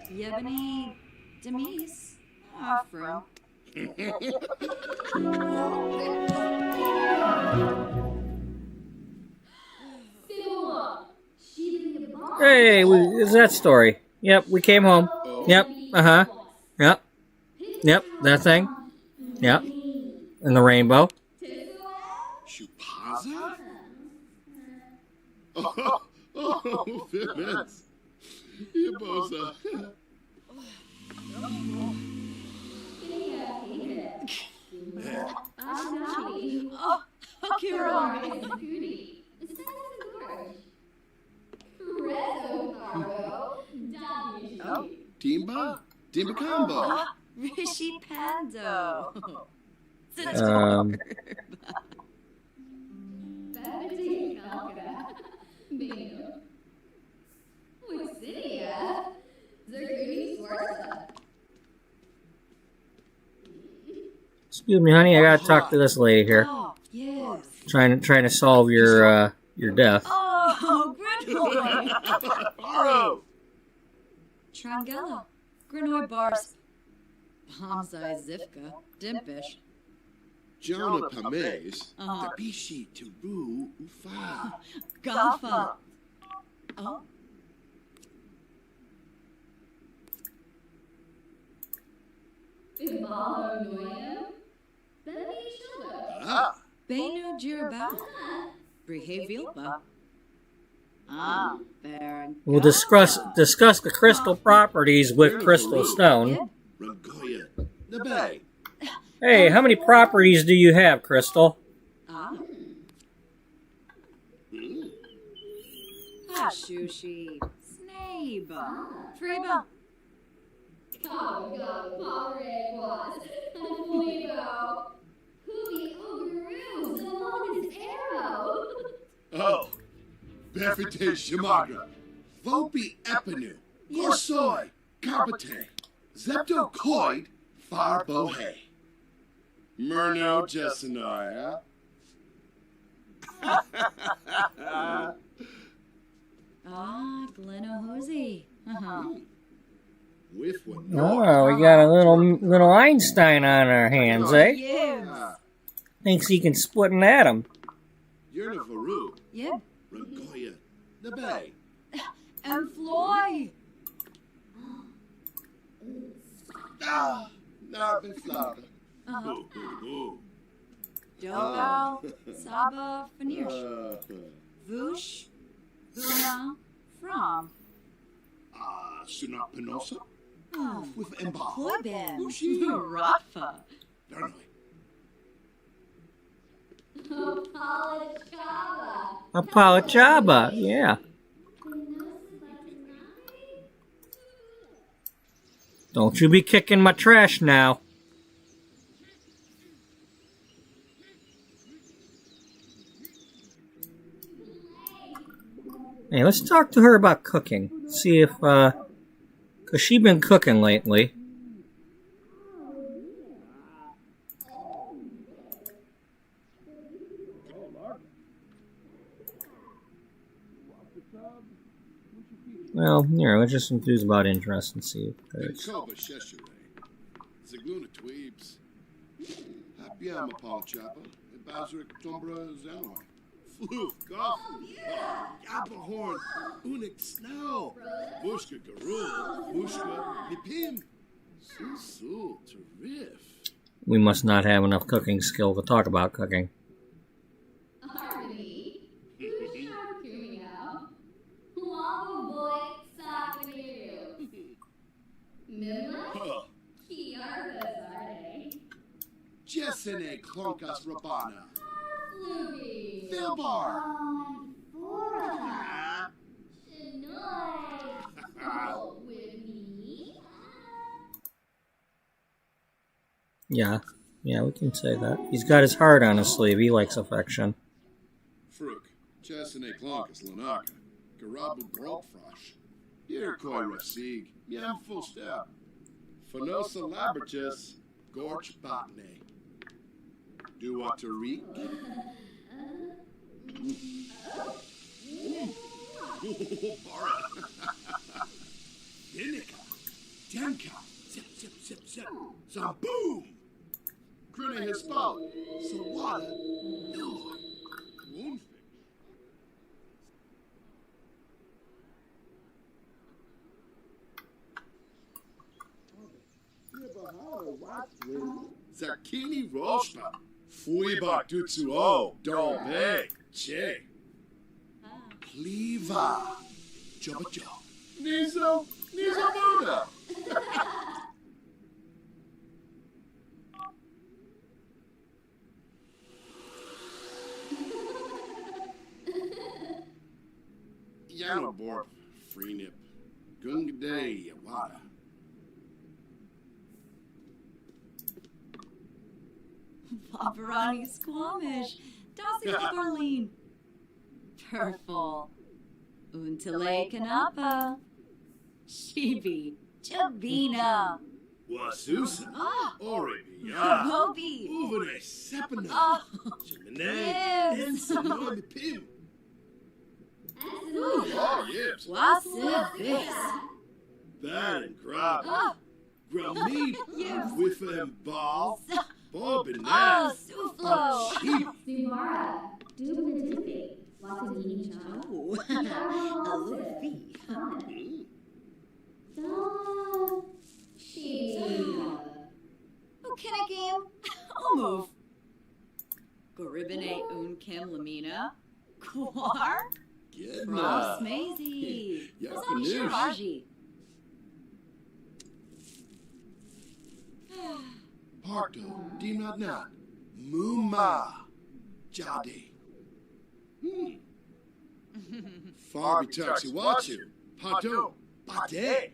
Yebony Demise. Afro. Hey, it's that story. Yep, we came home. Yep, uh-huh. Yep. Yep, that thing. Yep. And the rainbow. Chupaza? Oh, Vimens. Ibosa. Oh, okay, right. Oh, Timba? Timba combo. Rishi Pando. Um, excuse me, honey. I gotta talk to this lady here. Oh, yes. Trying to solve your death. Oh, Grinoy. Borrow. Trangelo. Grinoy bars. Bomzai Zivka. Dimpish. Jonah Pames. Uh-huh. Tabishi Turu Ufa. Gafa. Oh. Ah. Benu Jiraba. Brihevilpa. Ah, Baron. We'll discuss the crystal properties with Crystal Stone. Rangoya. Nabe. Hey, how many properties do you have, Crystal? Ah. Hashushi. Snaba. Freba. Oh. Befite Shamaga. Vopi Epinu. Gorsoi. Carpate. Zepto Coid. Far Bohe. Murno Jessanaya. Ah, Glenohozy. Uh-huh. With one. Oh, we got a little Einstein on our hands, eh? Yes. Thinks he can split an atom. You're the Varu. Yep. Rangoya. Nabe. And Floy. Ah. Narvin Flower. Uh-huh. Ooh, ooh, ooh. Dogo. Saba. Fanirsh. Voosh. Vuna. From. Sunat Penosa. Oh. With Emba. Koiben. Ushi. Rafa. Paranoid. Apalachaba, yeah. Don't you be kicking my trash now. Hey, let's talk to her about cooking. See if, 'cause she's been cooking lately. Well, here, let's just enthuse about interest and see if there's... Koba Sheshere. Zagluna Tweebs. Hapiama Paul Chapa. Bazaric Tombra Zanoy. Floof, Golf. Yapahorn. Unik Snow. Bushka Garul. Bushka Nipim. Susul Tarif. We must not have enough cooking skill to talk about cooking. Jessene Klonkas Rabana. Philbar. Yeah, we can say that. He's got his heart on his sleeve. He likes affection. Fruk. Jessene Klonkas Lanaka. Garabu Brokfrosh. Iroquois Rasig. Yam full step. Phenosa Labertus. Gorch Botne. Duatarik. Bara. Inika. Denka. Zip, zip, zip, zip. Zaboom. Krina Hispal. Sawada. No. Woundfish. Zarkini Roshpa. Fuiba Dutsuo. Dolbe. Che. Cleva. Jubba Joe. Nizo. Nizo Buddha. Gallowborp, Freenip, Gungaday, Wada. Paparani Squamish, Dawson Orlean, Purple, Untale Kanapa, Shibi, Jabina, Wasusa, Ah. Oribia, Moby, Uvere Sepana, Oh, Jimine, Yes. Ensenor the Pim. Ooh, Oh, yes. Wasibis, Bad and Grab, Oh, Grummeed, Yes. with them ball, Bob and Oh, Nat, Suflo, Cheap. Sumara, Dubitifi, Watagini Cha, Oh, Luffy, Okinakim, Omove, Goribine Unkam Lamina, Kwar, Get Ross Maisie, Yakanoosh. Raji. Parto, Dimnat Nat, Muma, Jadi. Farby Tuxi Watchu, Pato, Pate.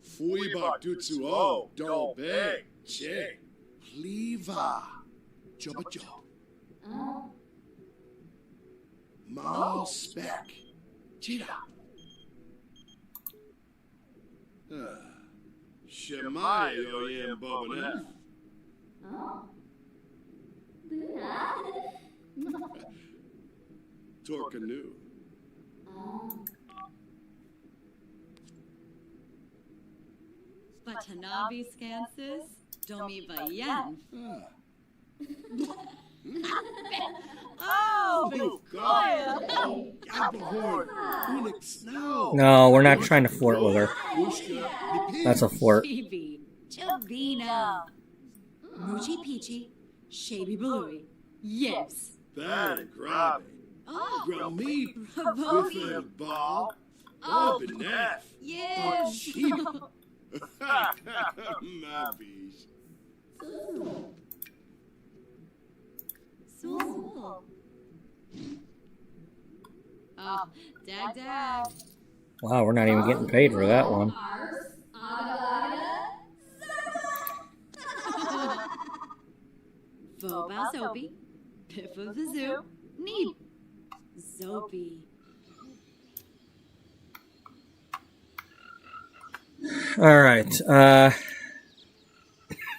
Fuibak Dutsuo, Dolbe, Che, Pliva, Jobajo. Mal Spec, Cheetah. Shemai Oyem Bobanef. Torcanu. Batanavi Scansis, Domi Vayen. Oh, Oh, God. Applehorn. Unix Snow. No, we're not trying to flirt with her. Mushka. That's a flirt. Phoebe, Jabina, Moochie Peachy, Shaby Balooey, Yes. Bad and Grabby. Oh, Grummeed. With Bravogi, them ball. Oh. Bob and Neff. Yes. Cheap. Mappies. Soul. Oh, Dag Dag. Wow, we're not even getting paid for that one. Vobal Zobi, Piff of the Zoo, Need, Zobi. All right.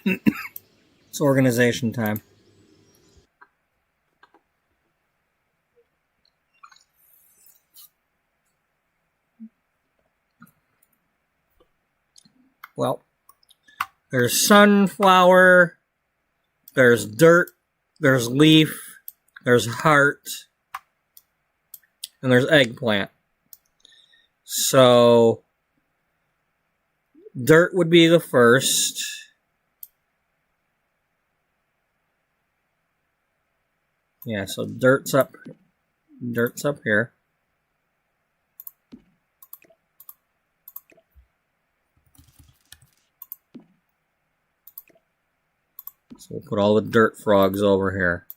It's organization time. Well, there's sunflower, there's dirt, there's leaf, there's heart, and there's eggplant. So, dirt would be the first. Yeah, so dirt's up here. So we'll put all the dirt frogs over here.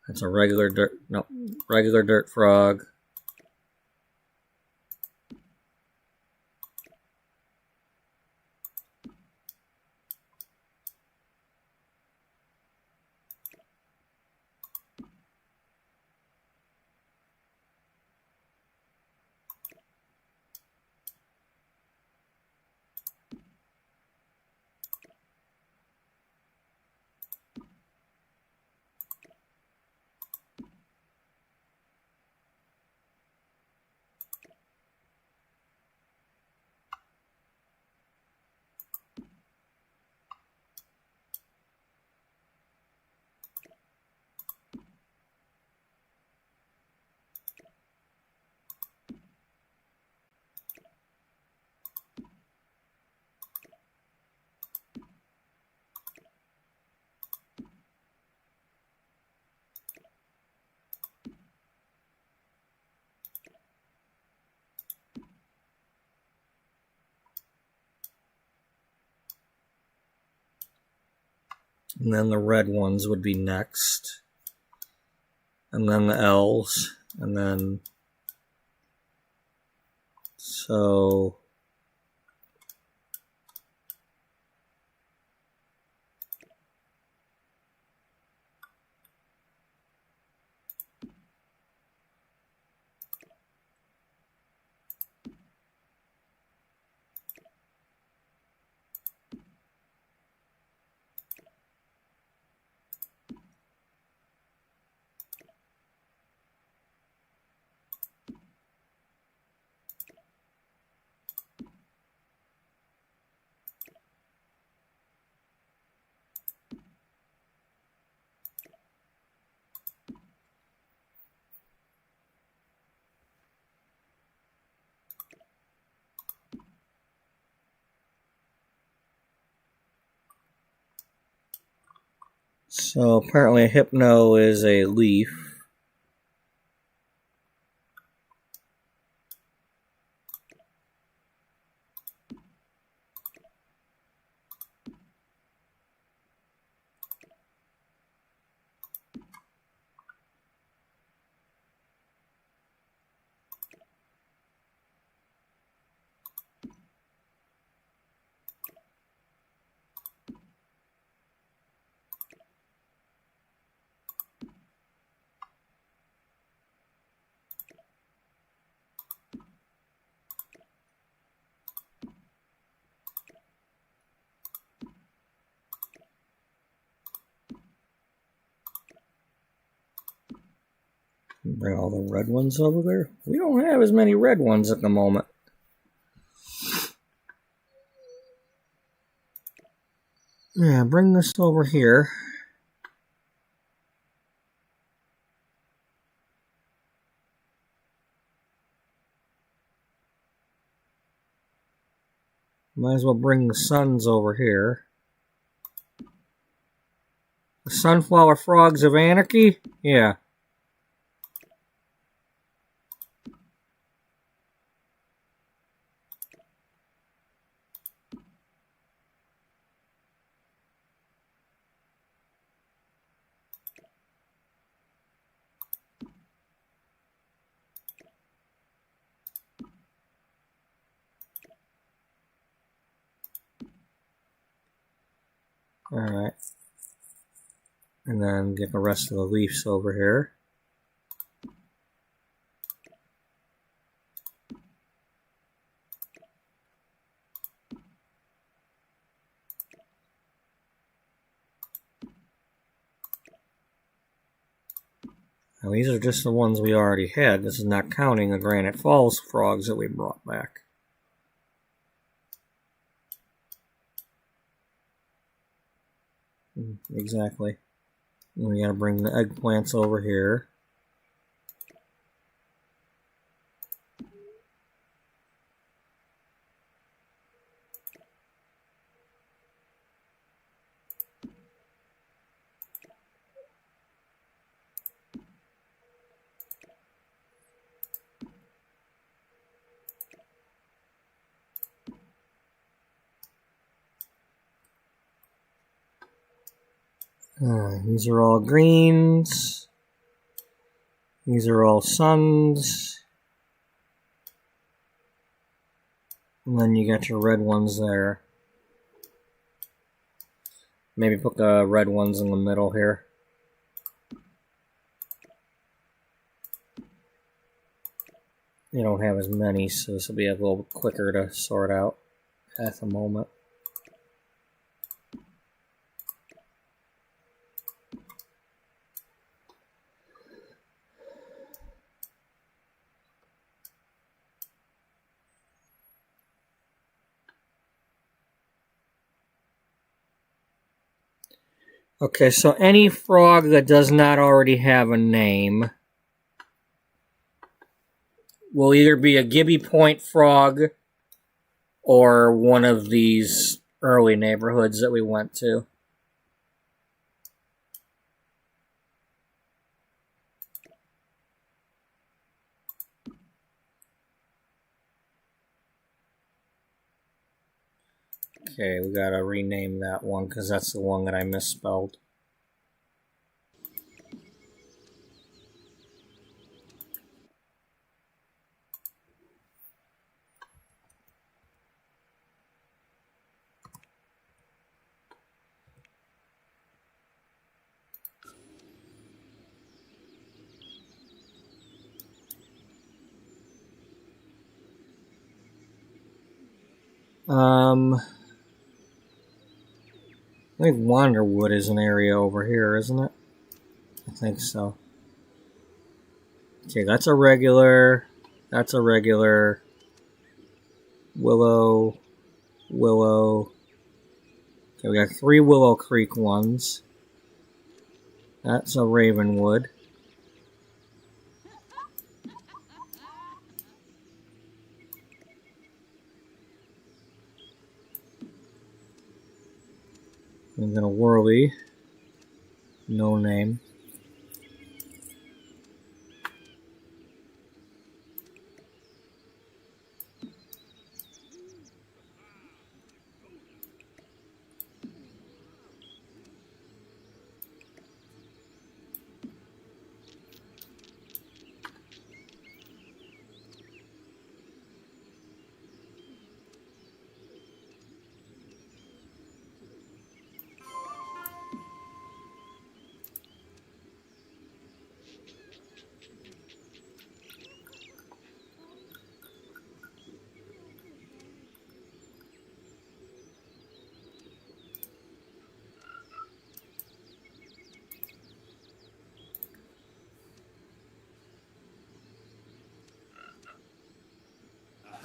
That's a regular dirt frog. And then the red ones would be next. and then the L's, and then so apparently a hypno is a leaf. Bring all the red ones over there. We don't have as many red ones at the moment. Yeah, bring this over here. Might as well bring the suns over here. The sunflower frogs of anarchy? Yeah. Alright. And then get the rest of the leaves over here. Now these are just the ones we already had. This is not counting the Granite Falls frogs that we brought back. Exactly. And we gotta bring the eggplants over here. These are all greens. These are all suns. And then you got your red ones there. Maybe put the red ones in the middle here. You don't have as many, so this will be a little quicker to sort out at the moment. Okay, so any frog that does not already have a name will either be a Gibby Point frog or one of these early neighborhoods that we went to. Okay, we gotta rename that one because that's the one that I misspelled. I think Wanderwood is an area over here, isn't it? I think so. Okay, that's a regular. That's a regular. Willow. Willow. Okay, we got 3 Willow Creek ones. That's a Ravenwood. And then a Whirly. No name.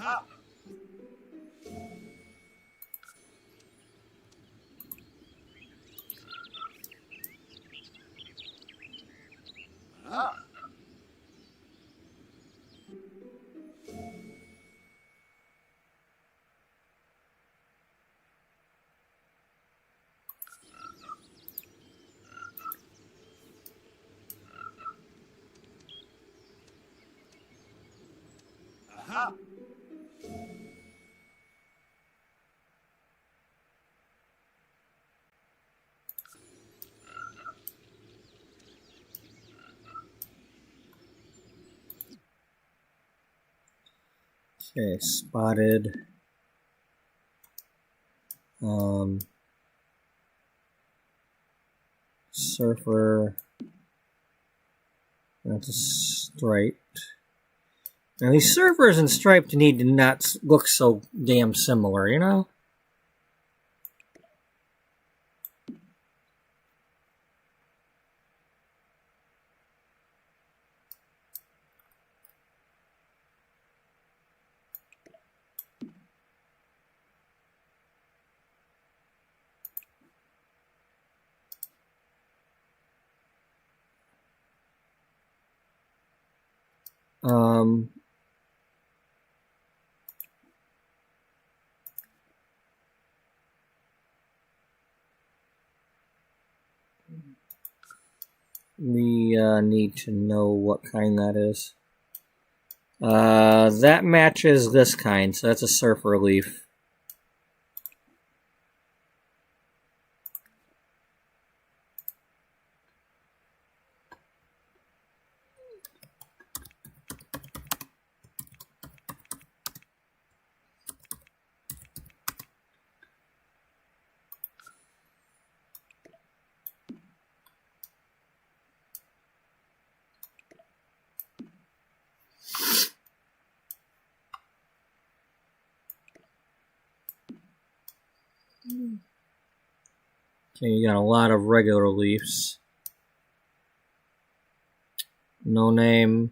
Aha! Ah! Aha! Okay, spotted. Surfer. That's a striped. Now these surfers and striped need to not look so damn similar, you know? Um, we need to know what kind that is. That matches this kind, so that's a surfer leaf. Okay, you got a lot of regular leaves. No name.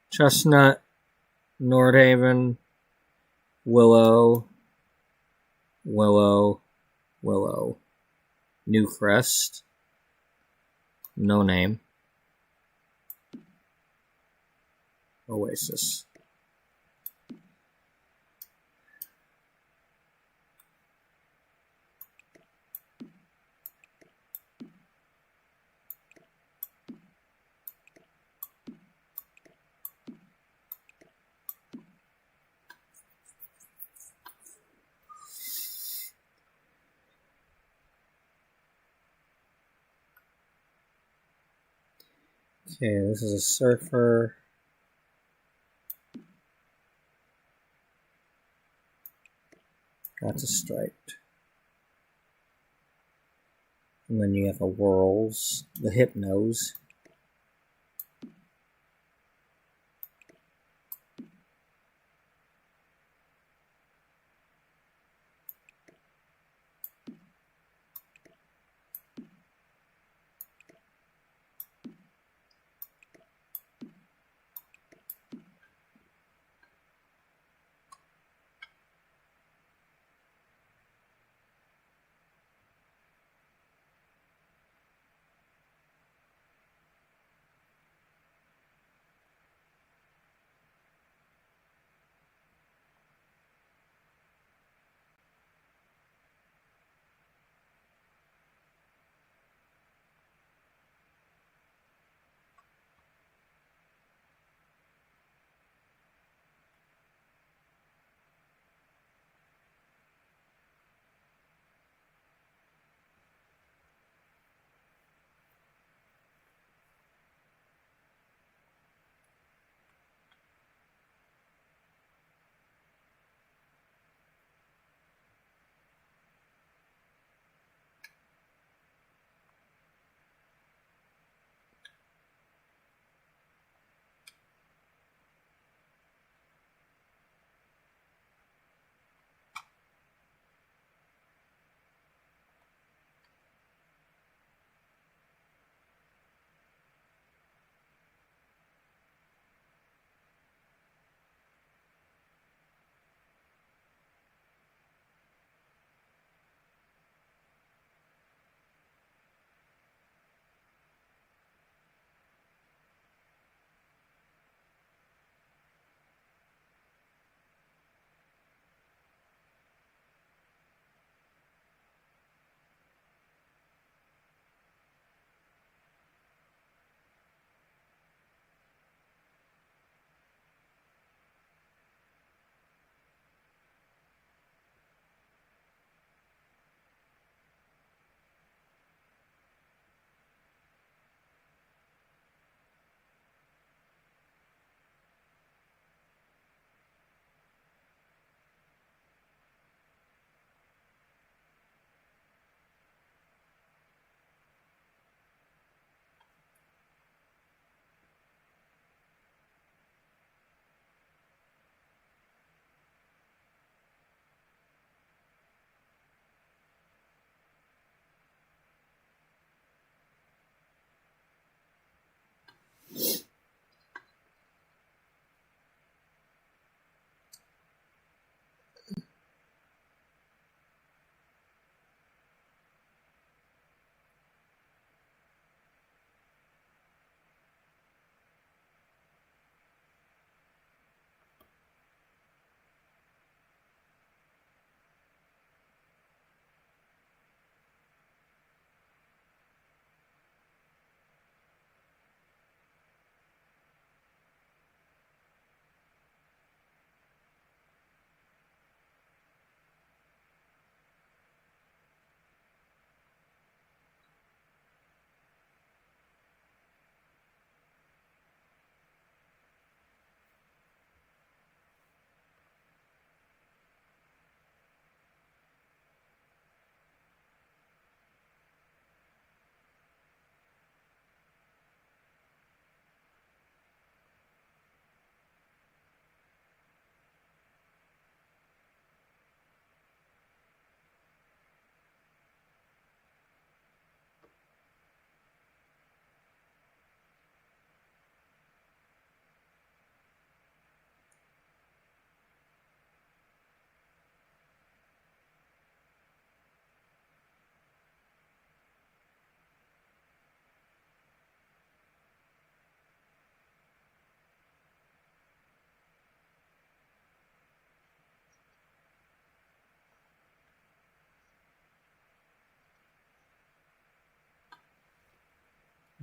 Chestnut. Nordhaven. Willow. Willow. Willow. Newcrest. No name. Oasis. Okay, this is a surfer. That's a striped. And then you have the whirls, the hypnos.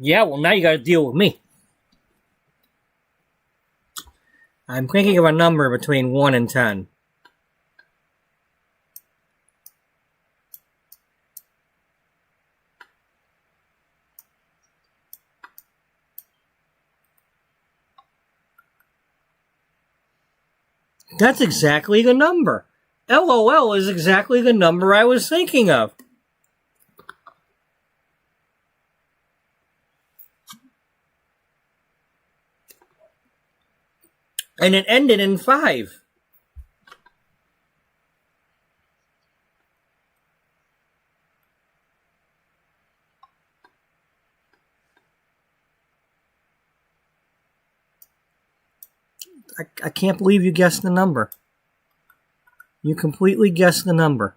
Yeah, well, now you got to deal with me. I'm thinking of a number between 1 and 10. That's exactly the number. LOL is exactly the number I was thinking of. And it ended in 5. I can't believe you guessed the number. You completely guessed the number.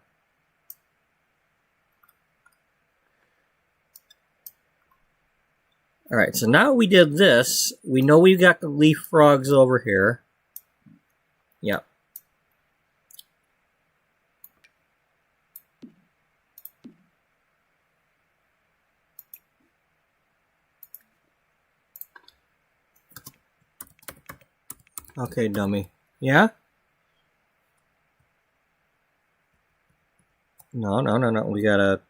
Alright, so now we did this. We know we've got the leaf frogs over here. Yep. Okay, dummy. Yeah? No. We gotta...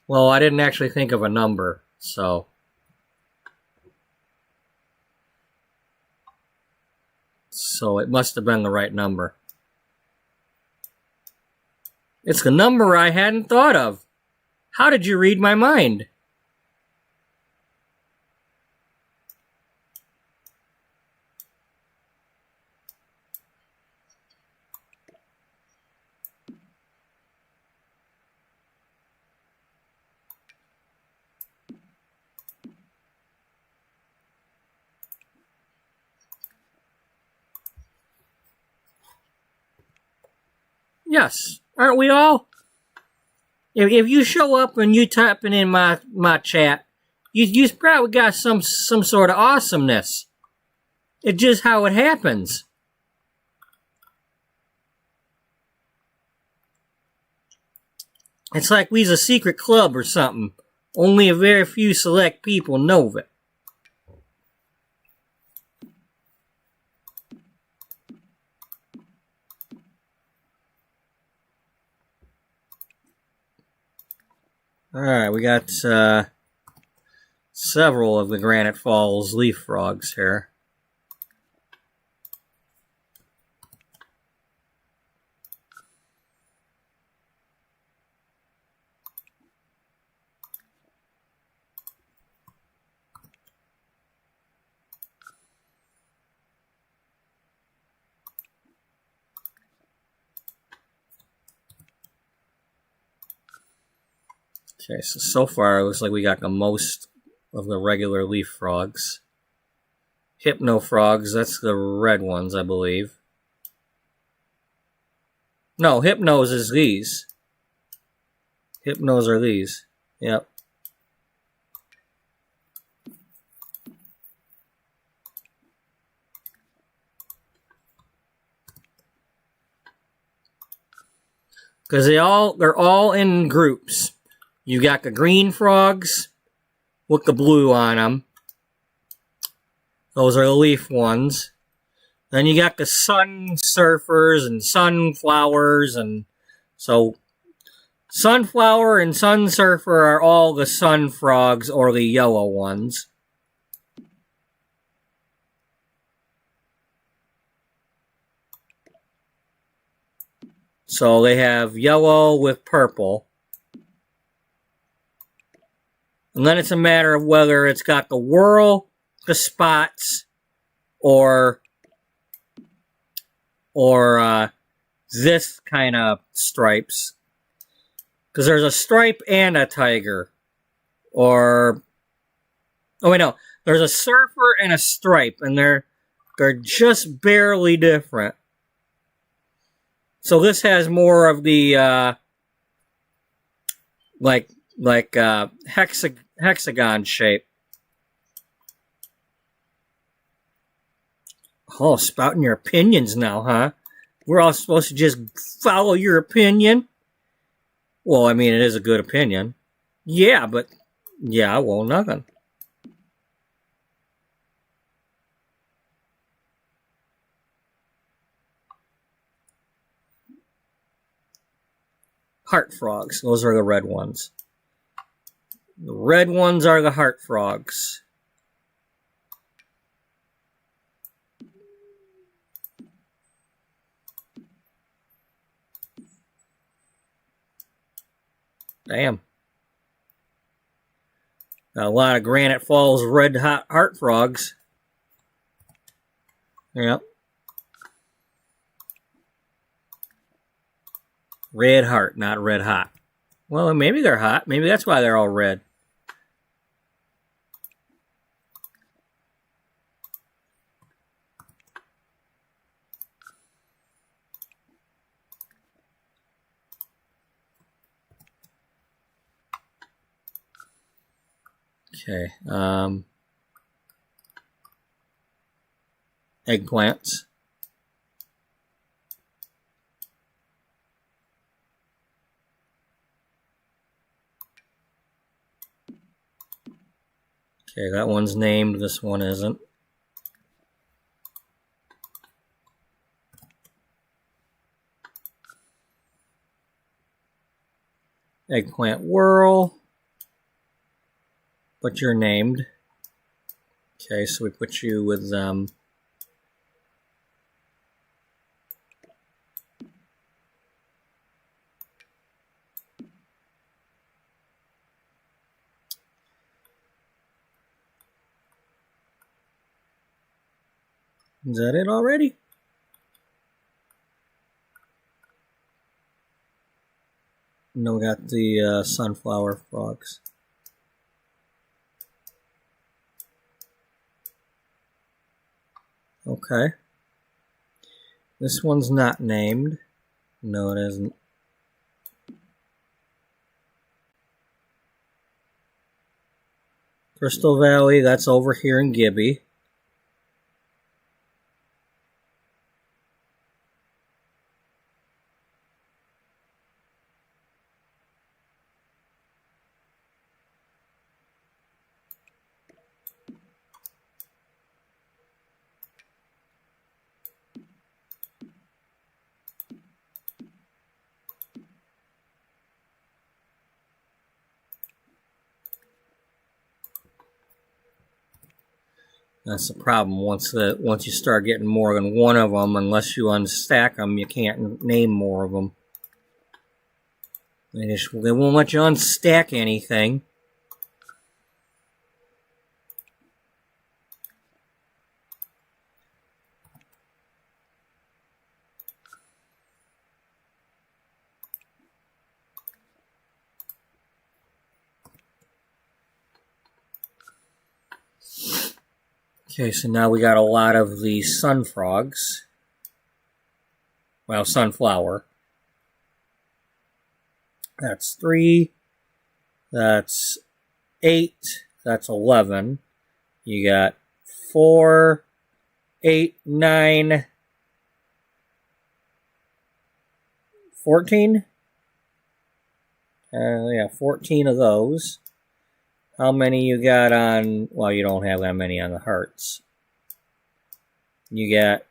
Well, I didn't actually think of a number, so... So it must have been the right number. It's the number I hadn't thought of. How did you read my mind? Yes, aren't we all? If you show up and you typing in my chat, you probably got some sort of awesomeness. It's just how it happens. It's like we's a secret club or something. Only a very few select people know of it. Alright, we got several of the Granite Falls leaf frogs here. Okay, so far it looks like we got the most of the regular leaf frogs. Hypno frogs, that's the red ones, I believe. No, hypnos is these. Hypnos are these. Yep. Because they're all in groups. You got the green frogs with the blue on them. Those are the leaf ones. Then you got the sun surfers and sunflowers, and so sunflower and sun surfer are all the sun frogs or the yellow ones. So they have yellow with purple. And then it's a matter of whether it's got the whirl, the spots, or this kind of stripes. Because there's a stripe and a tiger. Oh wait, no. There's a surfer and a stripe, and they're just barely different. So this has more of the hexagon shape. Oh, spouting your opinions now, huh? We're all supposed to just follow your opinion? Well, I mean, it is a good opinion. Yeah, but... Yeah, well, nothing. Heart frogs. Those are the red ones. The red ones are the heart frogs. Damn. Got a lot of Granite Falls red hot heart frogs. Yep. Red heart, not red hot. Well, maybe they're hot. Maybe that's why they're all red. Okay. Eggplants. Okay, that one's named. This one isn't. Eggplant whirl. But you're named. Okay, so we put you with Is that it already? No, we got the sunflower frogs. Okay. This one's not named. No, it isn't. Crystal Valley, that's over here in Gibby. That's the problem. Once you start getting more than one of them, unless you unstack them, you can't name more of them. They won't let you unstack anything. Okay, so now we got a lot of the sun frogs. Well, sunflower. That's 3. That's 8. That's 11. You got 4, 8, 9, 14? Yeah, 14 of those. How many you got on... Well, you don't have that many on the hearts. You got...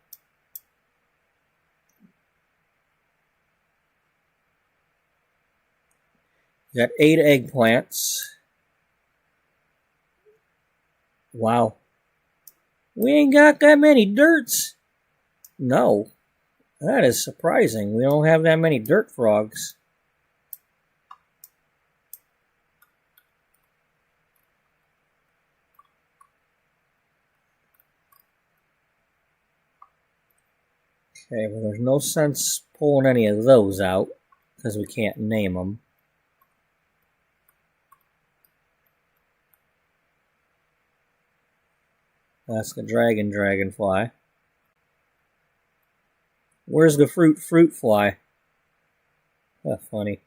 You got 8 eggplants. Wow. We ain't got that many dirts. No. That is surprising. We don't have that many dirt frogs. Okay, well, there's no sense pulling any of those out because we can't name them. That's the dragonfly. Where's the fruit fly? That's funny.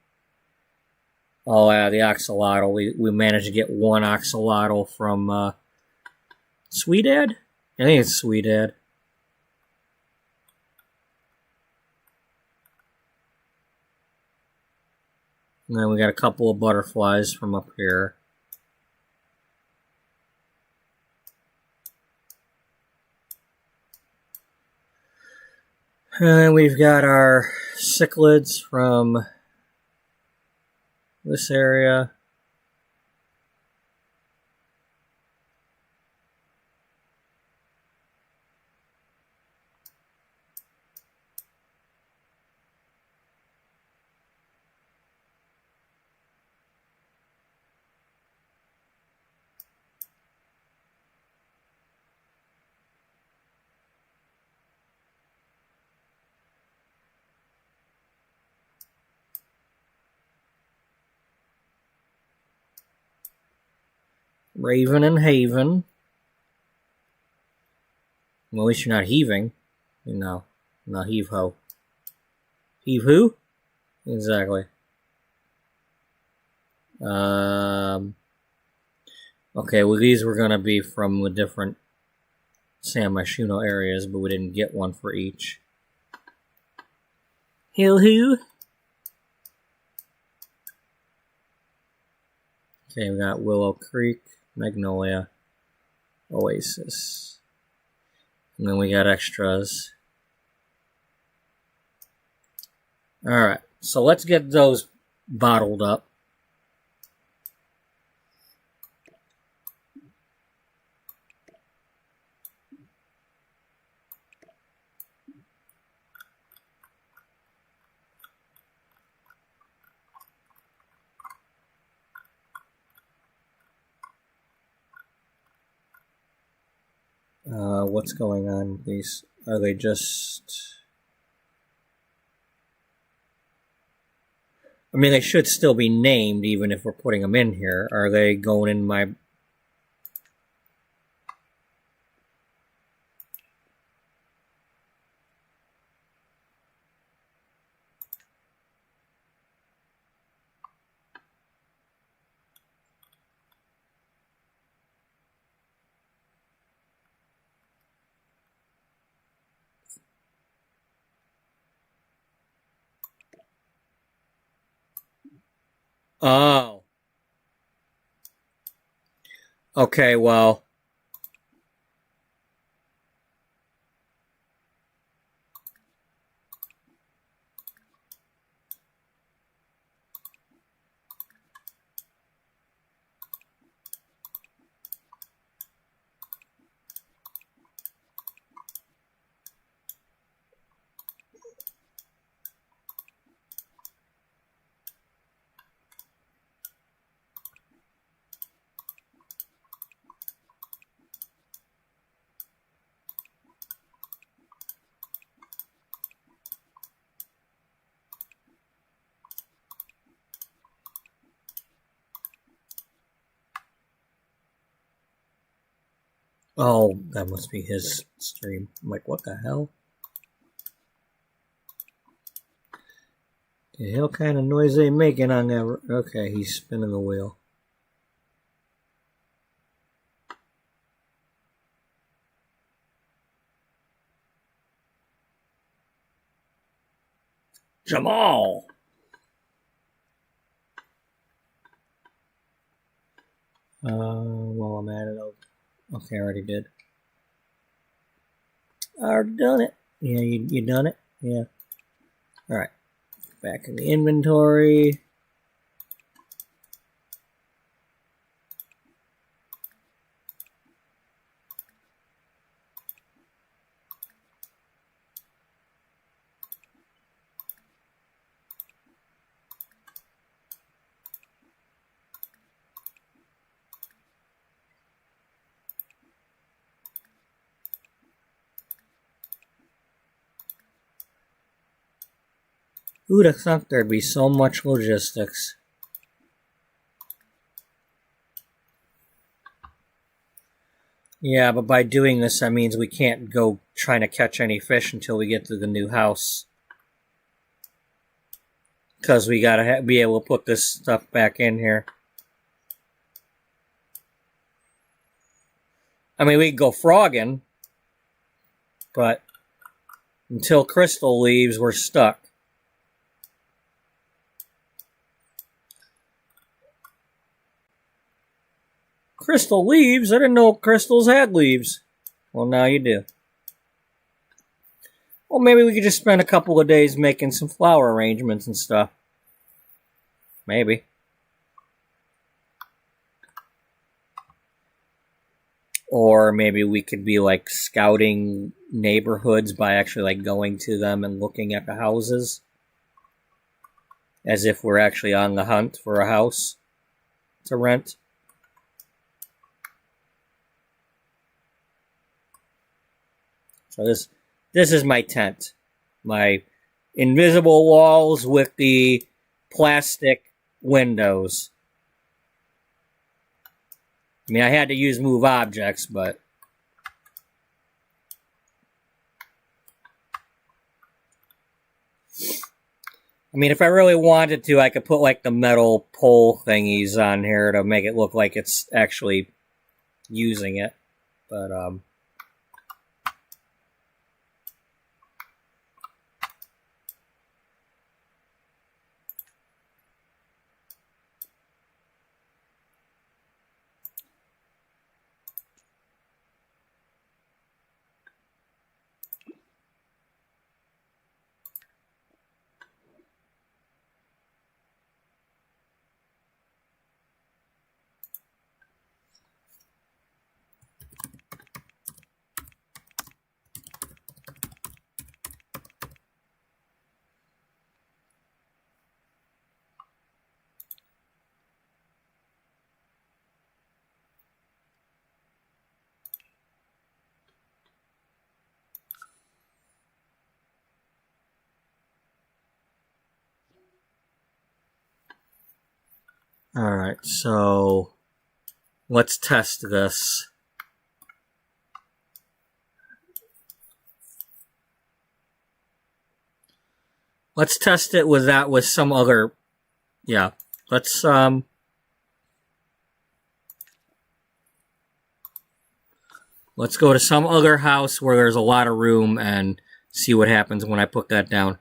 Oh, yeah, the axolotl. We managed to get one axolotl from Sweetad? I think it's Sweetad. And then we got a couple of butterflies from up here. And then we've got our cichlids from this area. Raven and Haven. Well, at least you're not heaving. No, not heave ho. Heave who? Exactly. Okay, well, these were going to be from the different San Myshuno areas, but we didn't get one for each. Hill who? Okay, we got Willow Creek, Magnolia, Oasis. And then we got extras. Alright, so let's get those bottled up. What's going on with these? Are they just... I mean, they should still be named even if we're putting them in here. Are they going in my... Oh. Okay, well... Oh, that must be his stream. I'm like, what the hell? The hell kind of noise they making on that? Okay, he's spinning the wheel. Jamal! While I'm at it, okay, I already did. I already done it. Yeah, you done it? Yeah. Alright. Back in the inventory. Who'd have thought there'd be so much logistics? Yeah, but by doing this, that means we can't go trying to catch any fish until we get to the new house. Because we gotta be able to put this stuff back in here. I mean, we can go frogging, but until Crystal leaves, we're stuck. Crystal leaves? I didn't know crystals had leaves. Well, now you do. Well, maybe we could just spend a couple of days making some flower arrangements and stuff. Maybe. Or maybe we could be like scouting neighborhoods by actually like going to them and looking at the houses. As if we're actually on the hunt for a house to rent. So this is my tent. My invisible walls with the plastic windows. I mean, I had to use move objects, but... I mean, if I really wanted to, I could put, like, the metal pole thingies on here to make it look like it's actually using it. But, alright, so let's test this. Let's test it with that with some other... Yeah, let's go to some other house where there's a lot of room and see what happens when I put that down.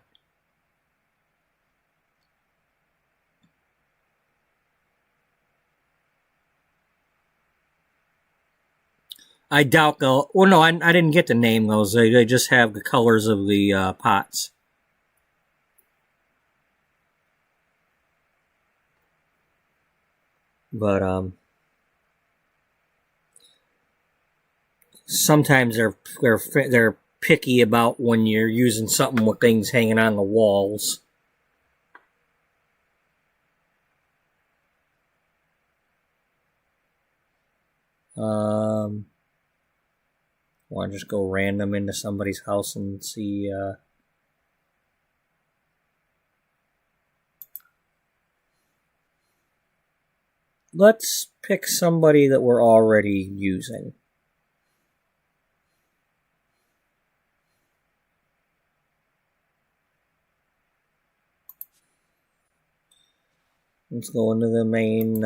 I doubt they'll... Well, no, I didn't get to name those. They just have the colors of the pots. But, sometimes they're picky about when you're using something with things hanging on the walls. Want to just go random into somebody's house and see, let's pick somebody that we're already using. Let's go into the main,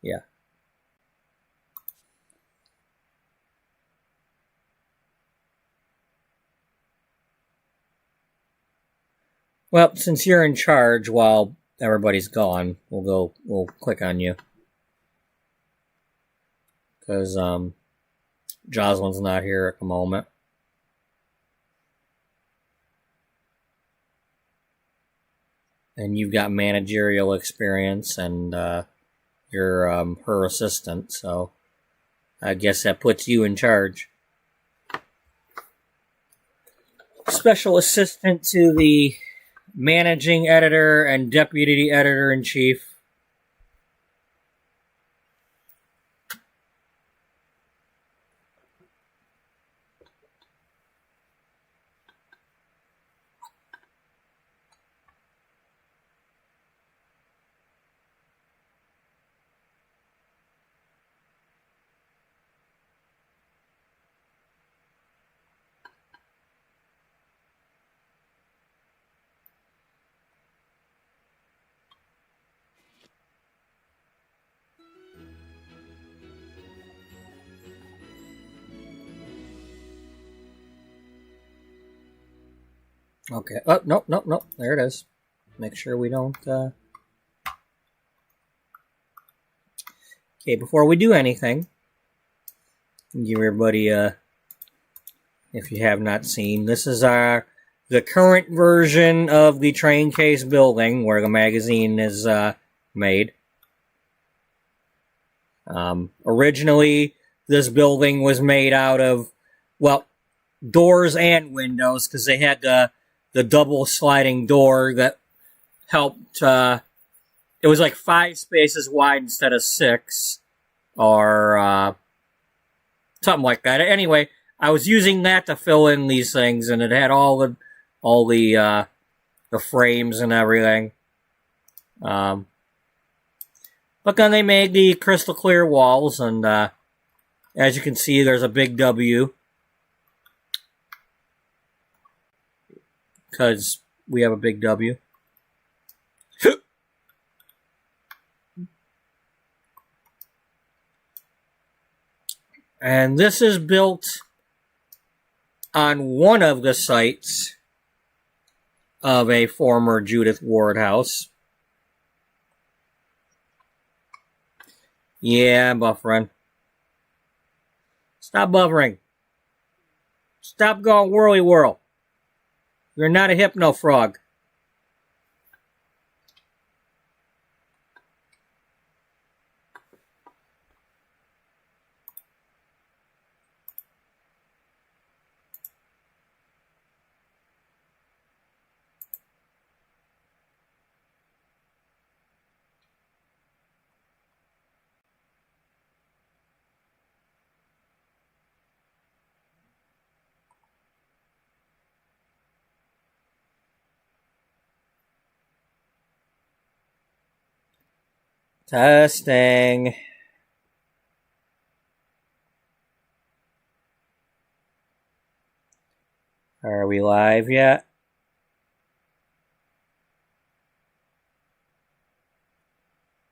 yeah. Well, since you're in charge while everybody's gone, we'll click on you. Because, Jocelyn's not here at the moment. And you've got managerial experience, and, you're, her assistant, so I guess that puts you in charge. Special assistant to the managing editor and deputy editor-in-chief. Okay. Oh, no. There it is. Make sure we don't, Okay, before we do anything, give everybody if you have not seen, this is the current version of the train case building where the magazine is made. Originally, this building was made out of, well, doors and windows, because they had the double sliding door that helped. It was like 5 spaces wide instead of 6, or something like that. Anyway, I was using that to fill in these things, and it had all the frames and everything. But then they made the crystal clear walls, and as you can see, there's a big W, because we have a big W. And this is built on one of the sites of a former Judith Ward house. Yeah, I'm buffering. Stop buffering. Stop going whirly whirl. You're not a hypno frog. Testing. Are we live yet?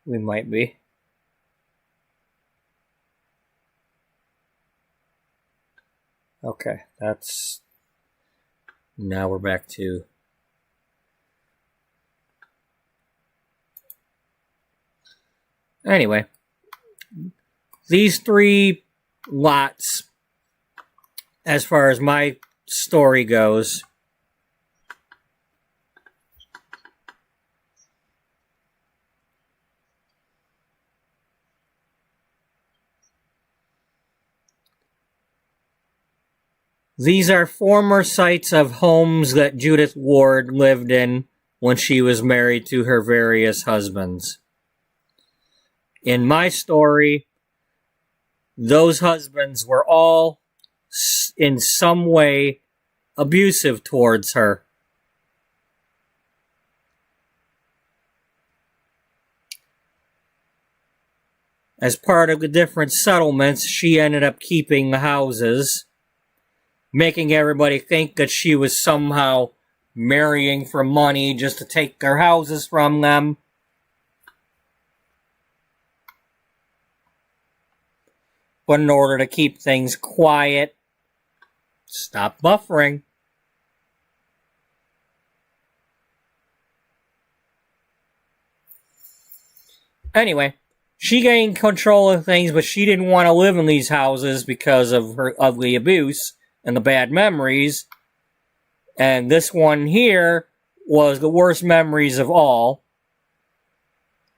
We might be. Okay, that's... Now we're back to... Anyway, these 3 lots, as far as my story goes, these are former sites of homes that Judith Ward lived in when she was married to her various husbands. In my story, those husbands were all in some way abusive towards her. As part of the different settlements, she ended up keeping the houses, making everybody think that she was somehow marrying for money just to take their houses from them. But in order to keep things quiet, stop buffering. Anyway, she gained control of things, but she didn't want to live in these houses because of her ugly abuse and the bad memories. And this one here was the worst memories of all.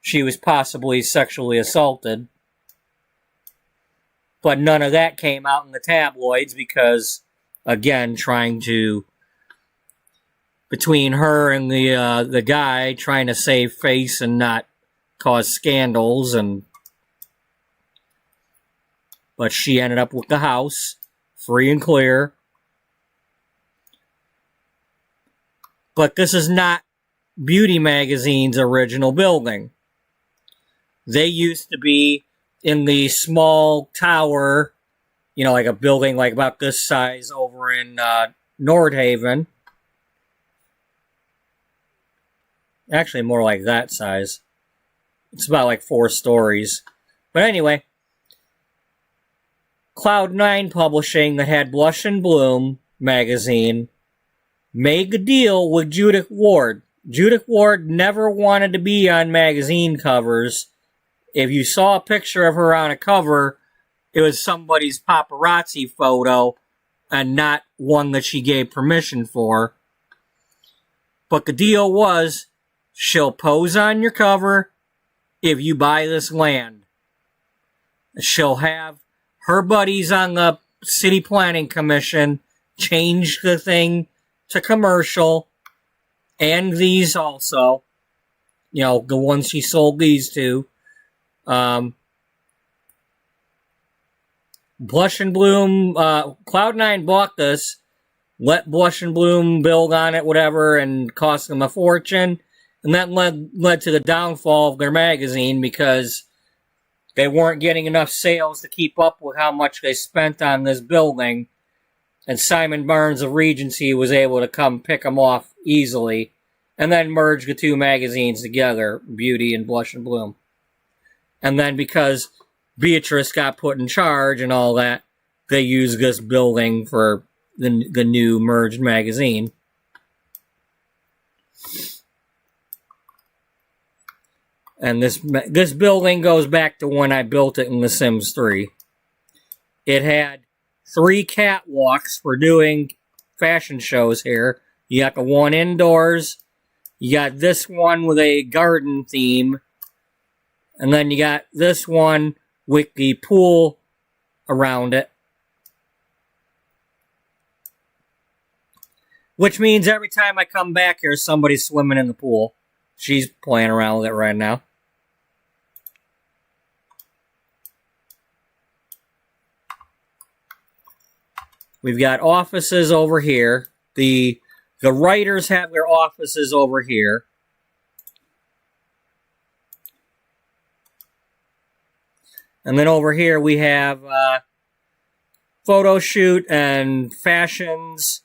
She was possibly sexually assaulted. But none of that came out in the tabloids because, again, trying to, between her and the guy, trying to save face and not cause scandals, but she ended up with the house, free and clear. But this is not Beauty Magazine's original building. They used to be in the small tower, like a building like about this size over in Nordhaven. Actually, more like that size. It's about like 4 stories. But anyway, Cloud9 Publishing, that had Blush and Bloom magazine, made the deal with Judith Ward. Judith Ward never wanted to be on magazine covers if you saw a picture of her on a cover, it was somebody's paparazzi photo and not one that she gave permission for. But the deal was, she'll pose on your cover if you buy this land. She'll have her buddies on the City Planning Commission change the thing to commercial, and these also. You know, the ones she sold these to. Blush and Bloom, Cloud9 bought this, let Blush and Bloom build on it, whatever, and cost them a fortune. And that led to the downfall of their magazine because they weren't getting enough sales to keep up with how much they spent on this building. And Simon Barnes of Regency was able to come pick them off easily and then merge the two magazines together, Beauty and Blush and Bloom. And then because Beatrice got put in charge and all that, they used this building for the new merged magazine. And this building goes back to when I built it in The Sims 3. It had 3 catwalks for doing fashion shows here. You got the one indoors, you got this one with a garden theme, and then you got this one with the pool around it. Which means every time I come back here, somebody's swimming in the pool. She's playing around with it right now. We've got offices over here. The writers have their offices over here. And then over here we have photo shoot and fashions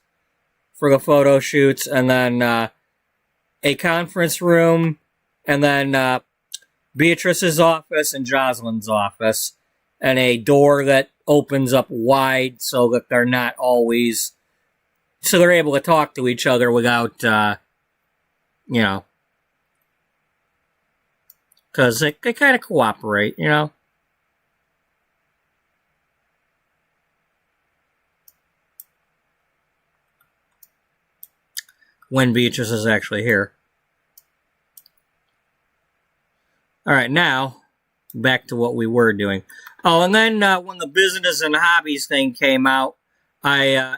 for the photo shoots, and then a conference room, and then Beatrice's office and Jocelyn's office, and a door that opens up wide so that they're not always, so they're able to talk to each other without, you know, because they kind of cooperate, you know. When Beatrice is actually here. Alright, now, back to what we were doing. Oh, and then when the business and hobbies thing came out, I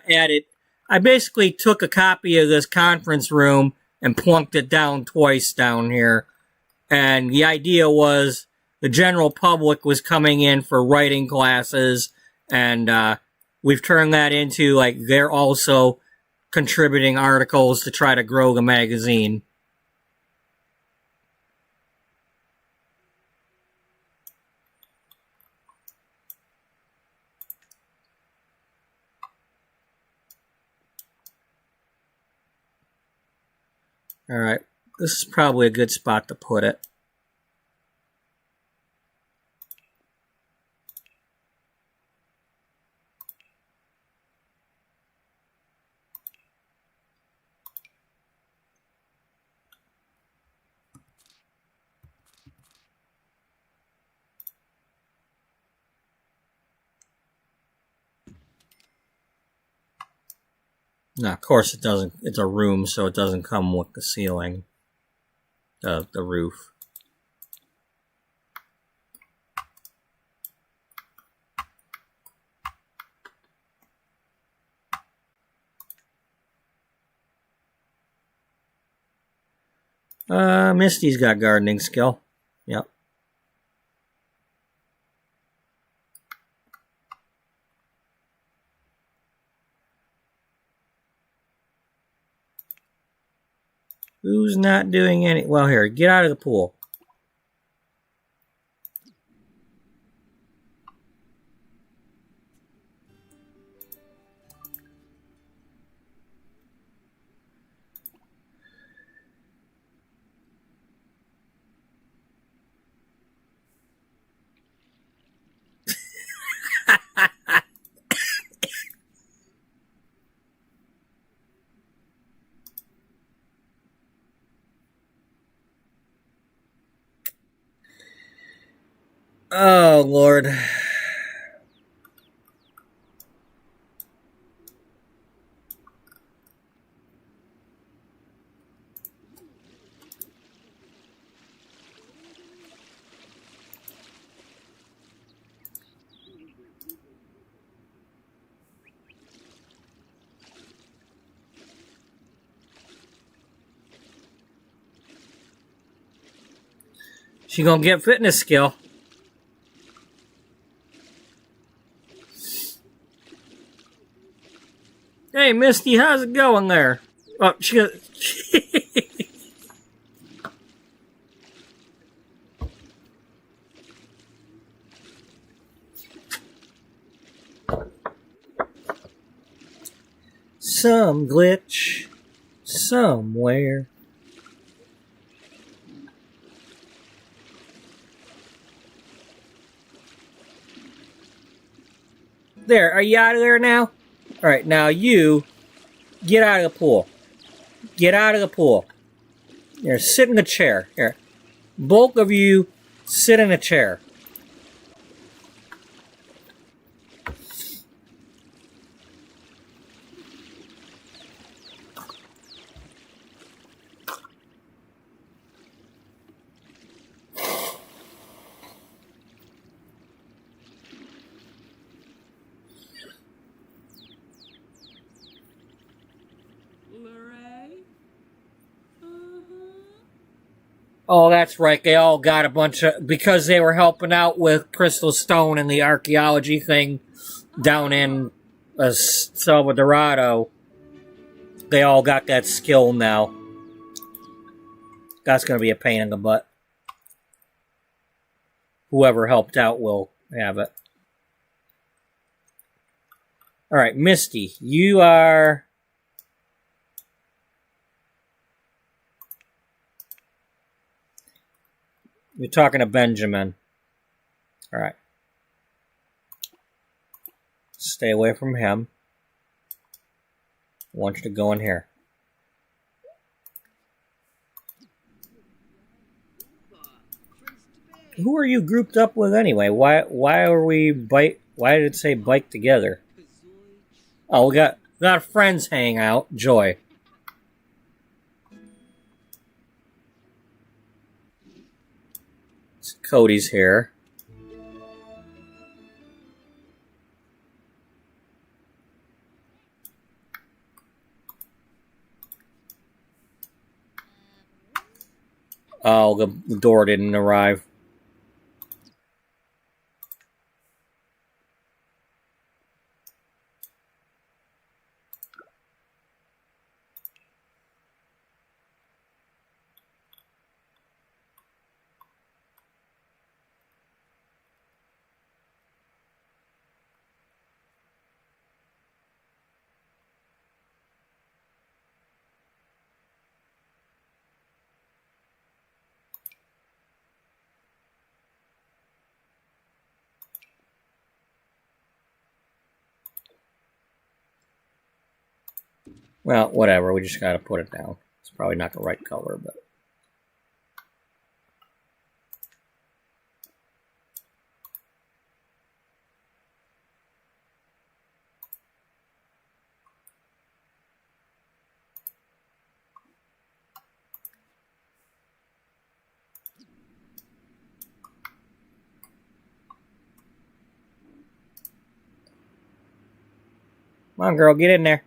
basically took a copy of this conference room and plunked it down twice down here. And the idea was the general public was coming in for writing classes, and we've turned that into, like, they're also contributing articles to try to grow the magazine. Alright, this is probably a good spot to put it. Now, of course, it doesn't. It's a room, so it doesn't come with the ceiling, the roof. Misty's got gardening skill. Yep. Who's not doing any... Well, here, get out of the pool. Oh, Lord. She gonna get fitness skill. Hey, Misty, how's it going there? Oh, she. Some glitch somewhere. There, are you out of there now? Alright, now you get out of the pool. Get out of the pool. Here, sit in the chair. Here. Both of you sit in a chair. Oh, that's right. They all got a bunch of... Because they were helping out with Crystal Stone and the archaeology thing down in Salvadorado. They all got that skill now. That's going to be a pain in the butt. Whoever helped out will have it. Alright, Misty, you are... You're talking to Benjamin. Alright. Stay away from him. I want you to go in here. Who are you grouped up with anyway? Why are we why did it say bike together? Oh, we got friends hanging out. Joy. Cody's here. Oh, the door didn't arrive. Well, whatever. We just gotta put it down. It's probably not the right color, but... Come on, girl, get in there.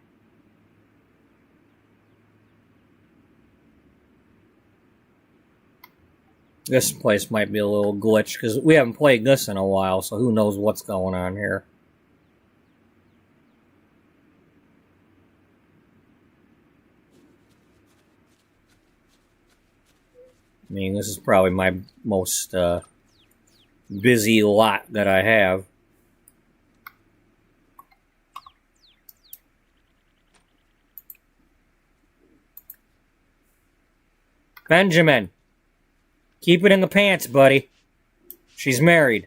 This place might be a little glitch, because we haven't played this in a while, so who knows what's going on here. I mean, this is probably my most busy lot that I have. Benjamin! Keep it in the pants, buddy. She's married.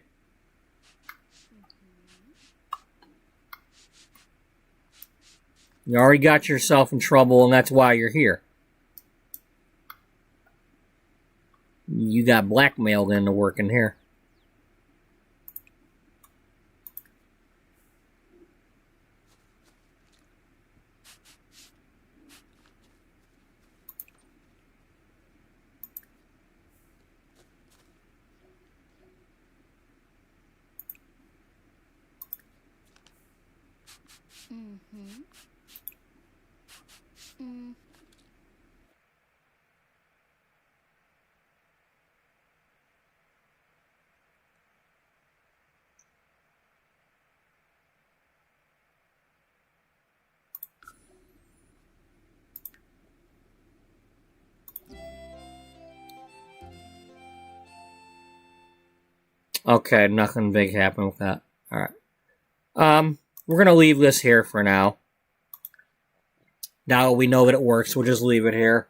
You already got yourself in trouble, and that's why you're here. You got blackmailed into working here. Okay, nothing big happened with that. Alright. We're gonna leave this here for now. Now we know that it works, we'll just leave it here.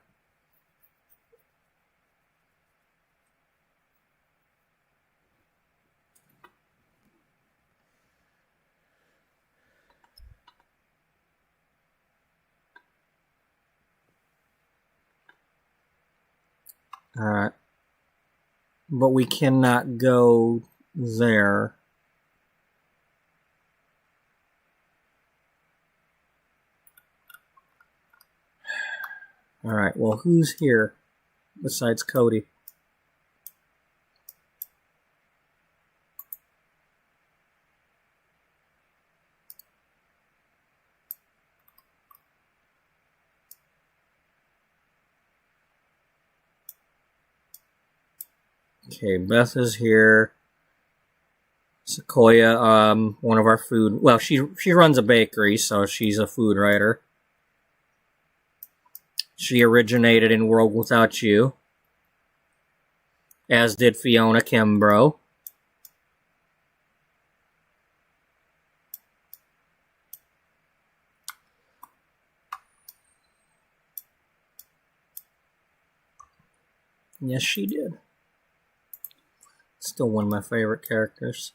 Alright. But we cannot go there. Alright, well, who's here besides Cody? Okay, Beth is here. Sequoia, one of our food... Well, she runs a bakery, so she's a food writer. She originated in World Without You. As did Fiona Kimbrough. Yes, she did. Still one of my favorite characters.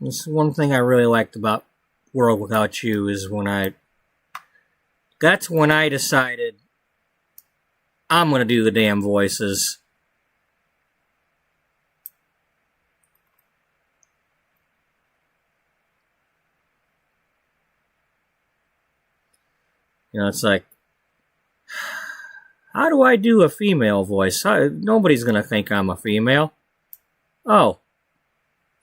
This is one thing I really liked about World Without You is that's when I decided I'm gonna do the damn voices. You know, it's like, how do I do a female voice? Nobody's gonna think I'm a female. Oh.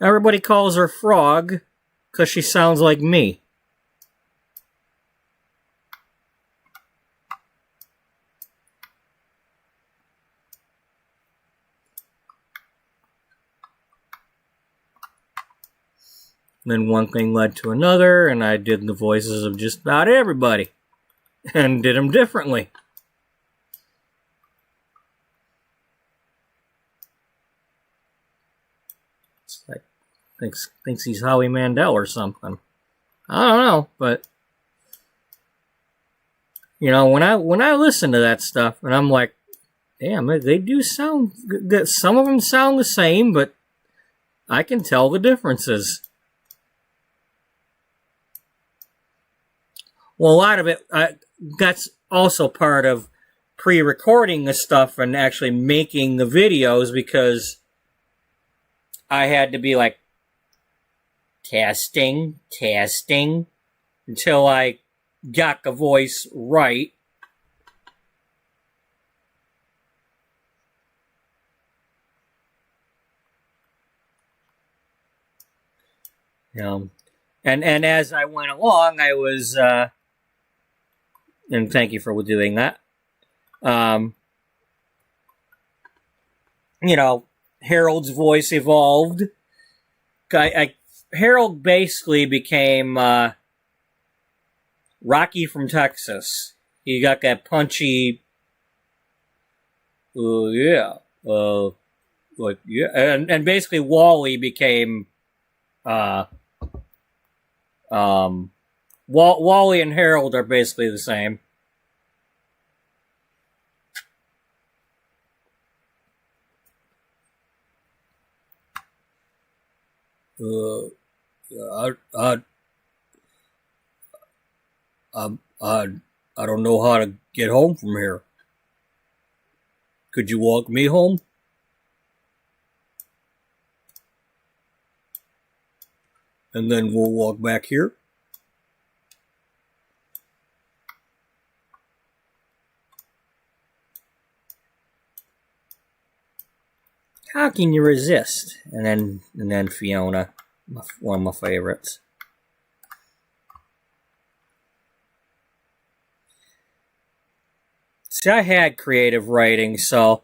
Everybody calls her Frog because she sounds like me. Then one thing led to another, and I did the voices of just about everybody. And did them differently. It's like, thinks he's Howie Mandel or something. I don't know, but... You know, when I listen to that stuff, and I'm like, damn, they do sound... Some of them sound the same, but I can tell the differences. Well, a lot of it, that's also part of pre-recording the stuff and actually making the videos, because I had to be like, testing, until I got the voice right. And as I went along, I was... and thank you for doing that. You know, Harold's voice evolved. Harold basically became Rocky from Texas. He got that punchy, yeah, like yeah, and basically Wally became Wally and Harold are basically the same. I don't know how to get home from here. Could you walk me home? And then we'll walk back here. How can you resist? And then Fiona, one of my favorites. See, I had creative writing, so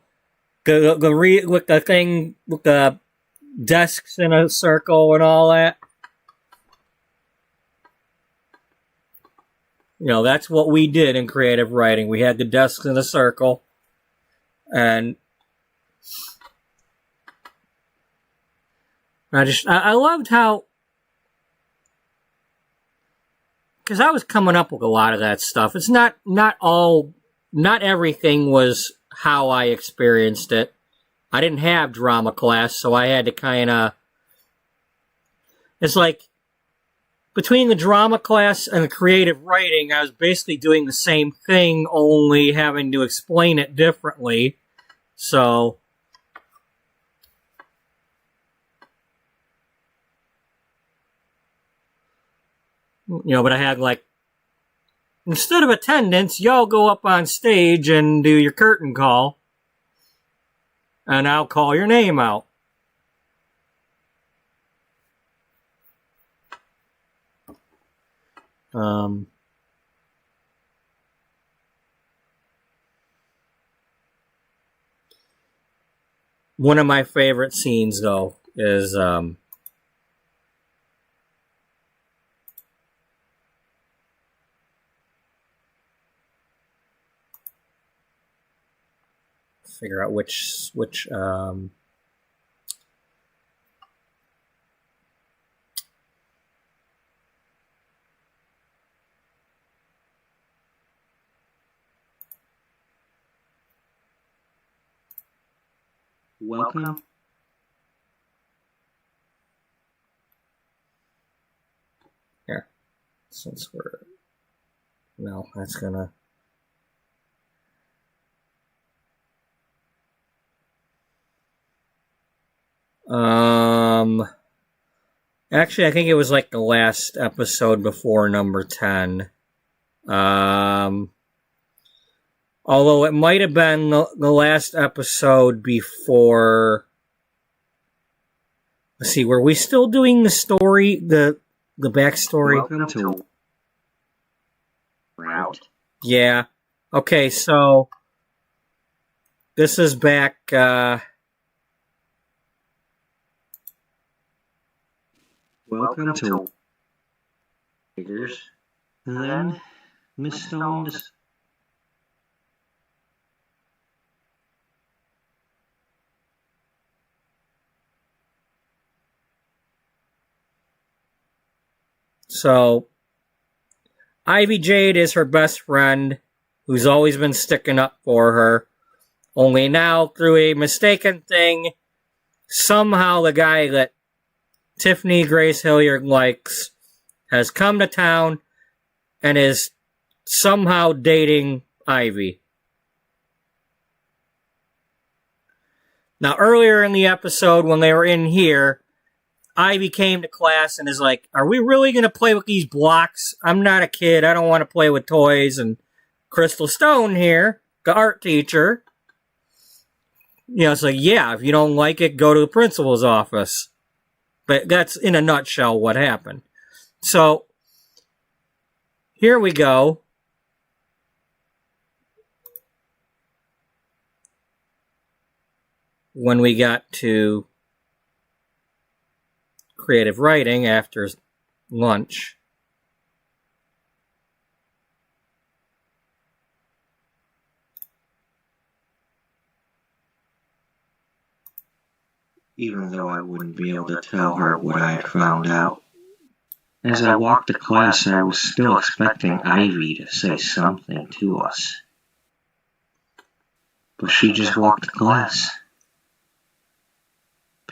with the thing with the desks in a circle and all that. You know, that's what we did in creative writing. We had the desks in a circle, and I loved how, because I was coming up with a lot of that stuff. It's not everything was how I experienced it. I didn't have drama class, so I had to kind of, it's like, between the drama class and the creative writing, I was basically doing the same thing, only having to explain it differently. So, you know, but I had like, instead of attendance, y'all go up on stage and do your curtain call, and I'll call your name out. One of my favorite scenes, though, is figure out which Welcome. Here, since we're, no, that's gonna, actually, I think it was like the last episode before number 10. Although it might have been the last episode before. Let's see, were we still doing the story, the backstory? Welcome to Route. Yeah. Okay, so this is back. Welcome to Figures. And then Miss Stone. So, Ivy Jade is her best friend, who's always been sticking up for her. Only now, through a mistaken thing, somehow the guy that Tiffany Grace Hilliard likes has come to town and is somehow dating Ivy. Now, earlier in the episode, when they were in here, Ivy came to class and is like, are we really going to play with these blocks? I'm not a kid. I don't want to play with toys. And Crystal Stone here, the art teacher, you know, it's like, yeah, if you don't like it, go to the principal's office. But that's, in a nutshell, what happened. So, here we go. When we got to creative writing after lunch. Even though I wouldn't be able to tell her what I had found out. As I walked to class, I was still expecting Ivy to say something to us. But she just walked to class.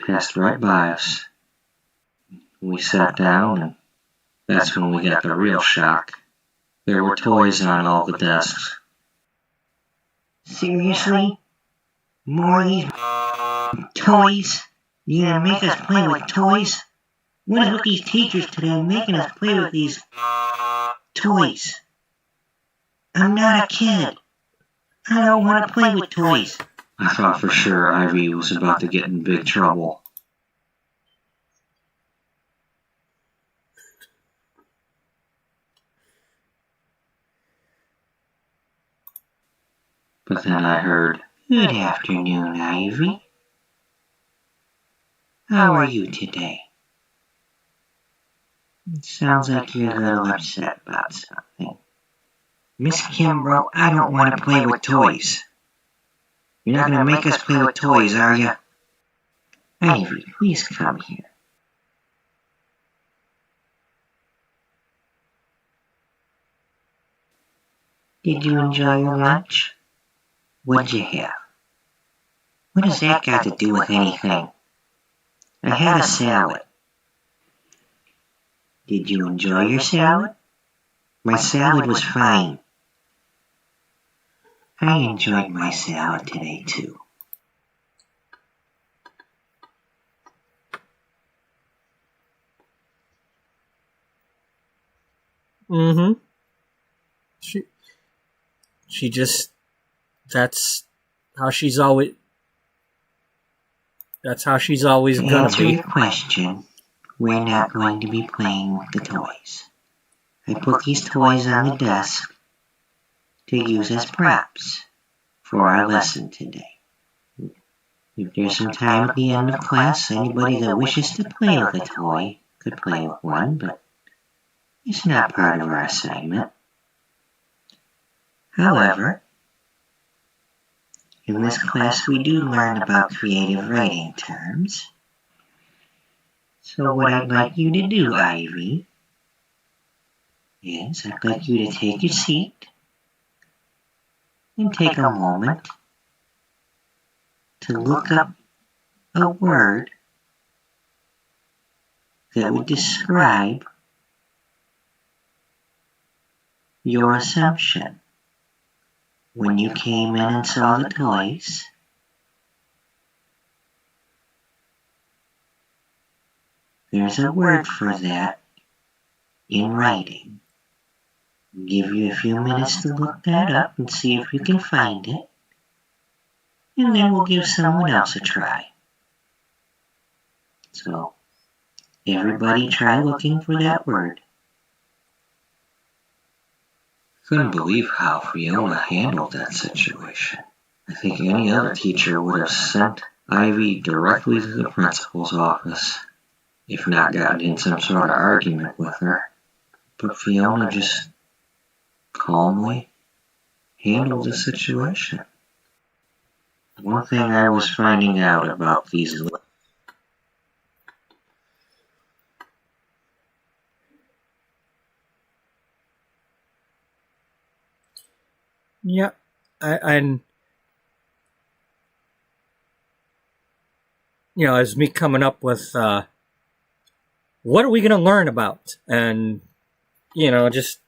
Passed right by us. We sat down, and that's when we got the real shock. There were toys on all the desks. Seriously? More of these toys? You gonna make us play with toys? What is with these teachers today making us play with these toys? I'm not a kid. I don't want to play with toys. I thought for sure Ivy was about to get in big trouble. But then I heard, "Good afternoon, Ivy. How are you today?" It sounds like you're a little upset about something. "Miss Kimbrough, I don't want to play with toys." "You're not going to make us play with toys, are you?" "Ivy, please come here." "Did you enjoy your lunch? What'd you have?" "What does that got to do with anything?" "I had a salad." "Did you enjoy your salad?" "My salad was fine." "I enjoyed my salad today, too." Mm-hmm. She just, that's how she's always gonna To answer be. your question, we're not going to be playing with the toys. I put these toys on the desk to use as props for our lesson today. If there's some time at the end of class, anybody that wishes to play with a toy could play with one, but it's not part of our assignment. However, in this class we do learn about creative writing terms. So what I'd like you to do, Ivy, is I'd like you to take your seat and take a moment to look up a word that would describe your assumption when you came in and saw the toys. There's a word for that in writing. I'll give you a few minutes to look that up and see if you can find it, and then we'll give someone else a try. So, everybody try looking for that word. Couldn't believe how Fiona handled that situation. I think any other teacher would have sent Ivy directly to the principal's office, if not gotten in some sort of argument with her. But Fiona just calmly handled the situation. One thing I was finding out about these Yeah, and as me coming up with what are we going to learn about, and just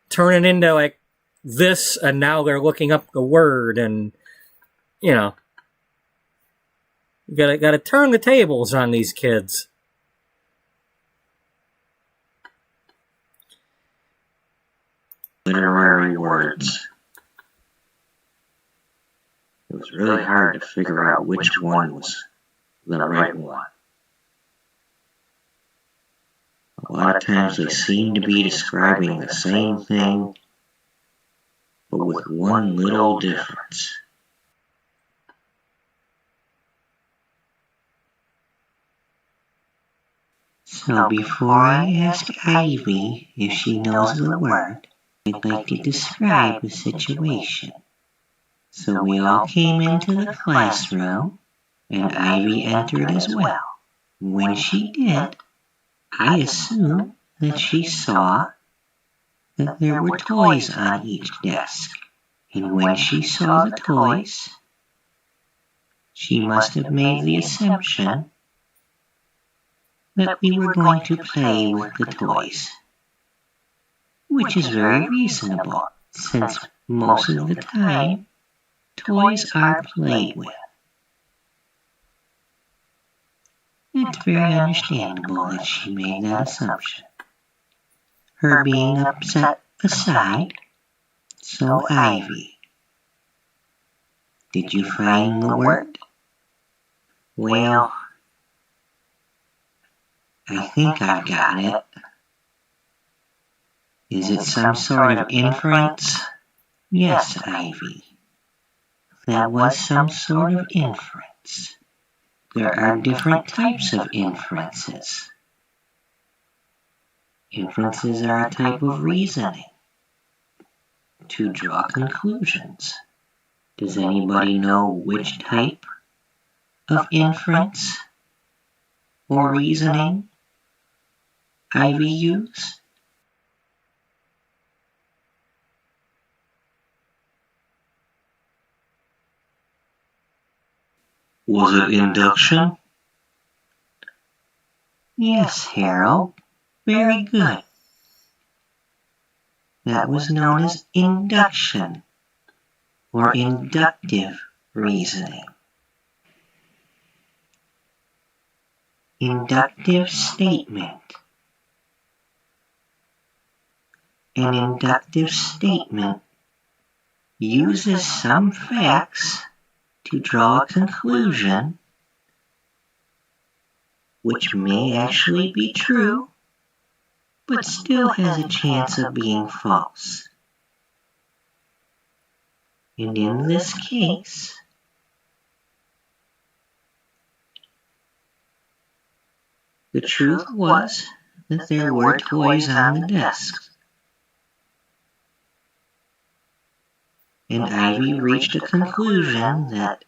turning into like this, and now they're looking up the word, and you gotta turn the tables on these kids. literary words. It was really hard to figure out which one was the right one. A lot of times they seem to be describing the same thing, but with one little difference. So before I ask Ivy if she knows the word, I'd like to describe the situation. So we all came into the classroom, and Ivy entered as well. When she did, I assume that she saw that there were toys on each desk. And when she saw the toys, she must have made the assumption that we were going to play with the toys, which is very reasonable, since most of the time, toys are played with. It's very understandable that she made that assumption. Her being upset aside, so Ivy, did you find the word? Well, I think I've got it. Is it some sort of inference? Yes, Ivy. That was some sort of inference. There are different types of inferences. Inferences are a type of reasoning to draw conclusions. Does anybody know which type of inference or reasoning Ivy used? Was it induction? Yes, Harold. Very good. That was known as induction, or inductive reasoning. Inductive statement. An inductive statement uses some facts to draw a conclusion which may actually be true, but still has a chance of being false. And in this case, the truth was that there were toys on the desk. And Ivy reached a conclusion that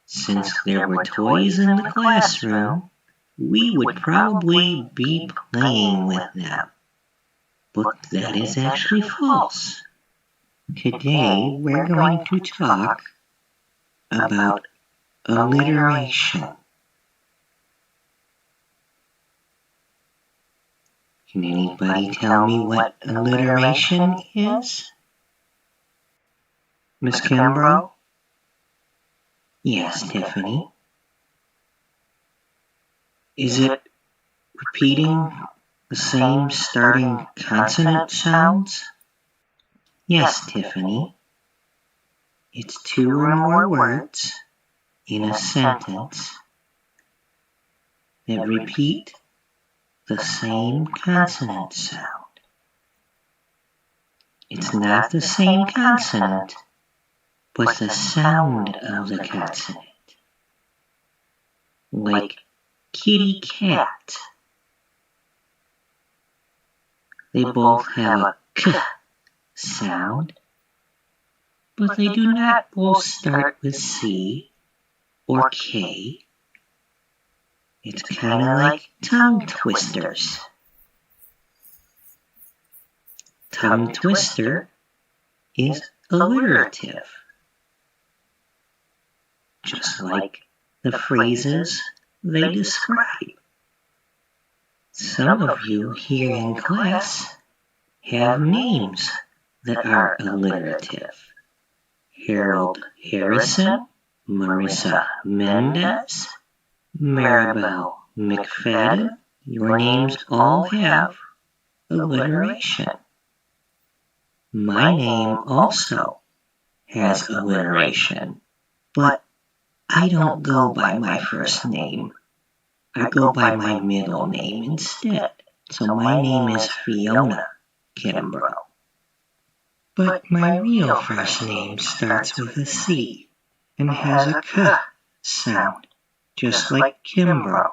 since there were toys in the classroom, we would probably be playing with them. But that is actually false. Today we're going to talk about alliteration. Can anybody tell me what alliteration is? Miss Kimbrough? Yes, Tiffany. Is it repeating the same starting consonant sounds? Yes, Tiffany. It's two or more words in a sentence that repeat the same consonant sound. It's not the same consonant, but the sound of the consonant. Like kitty cat. They both have a k sound, but they do not both start with C or K. It's kind of like tongue twisters. Tongue twister is alliterative, just like the phrases they describe. Some of you here in class have names that are alliterative. Harold Harrison, Marissa Mendez, Maribel McFadden. Your names all have alliteration. My name also has alliteration, but I don't go by my first name. I go by my middle name instead. So my name is Fiona Kimbrough. But my real first name starts with a C and has a K sound, just like Kimbrough.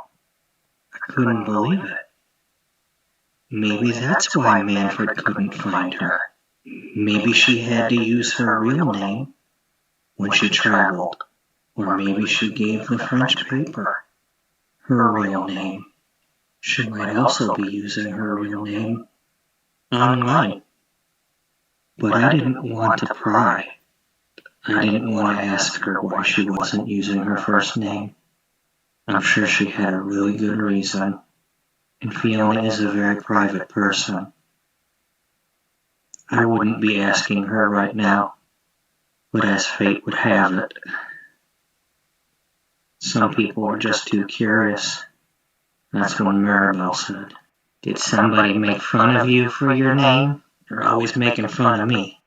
I couldn't believe it. Maybe that's why Manfred couldn't find her. Maybe she had to use her real name when she traveled, or maybe she gave the French paper her real name. She might also be using her real name online. But I didn't want to pry. I didn't want to ask her why she wasn't using her first name. I'm sure she had a really good reason, and Fiona is a very private person. I wouldn't be asking her right now, but as fate would have it, some people are just too curious. That's what Maribel said. Did somebody make fun of you for your name? You're always making fun of me.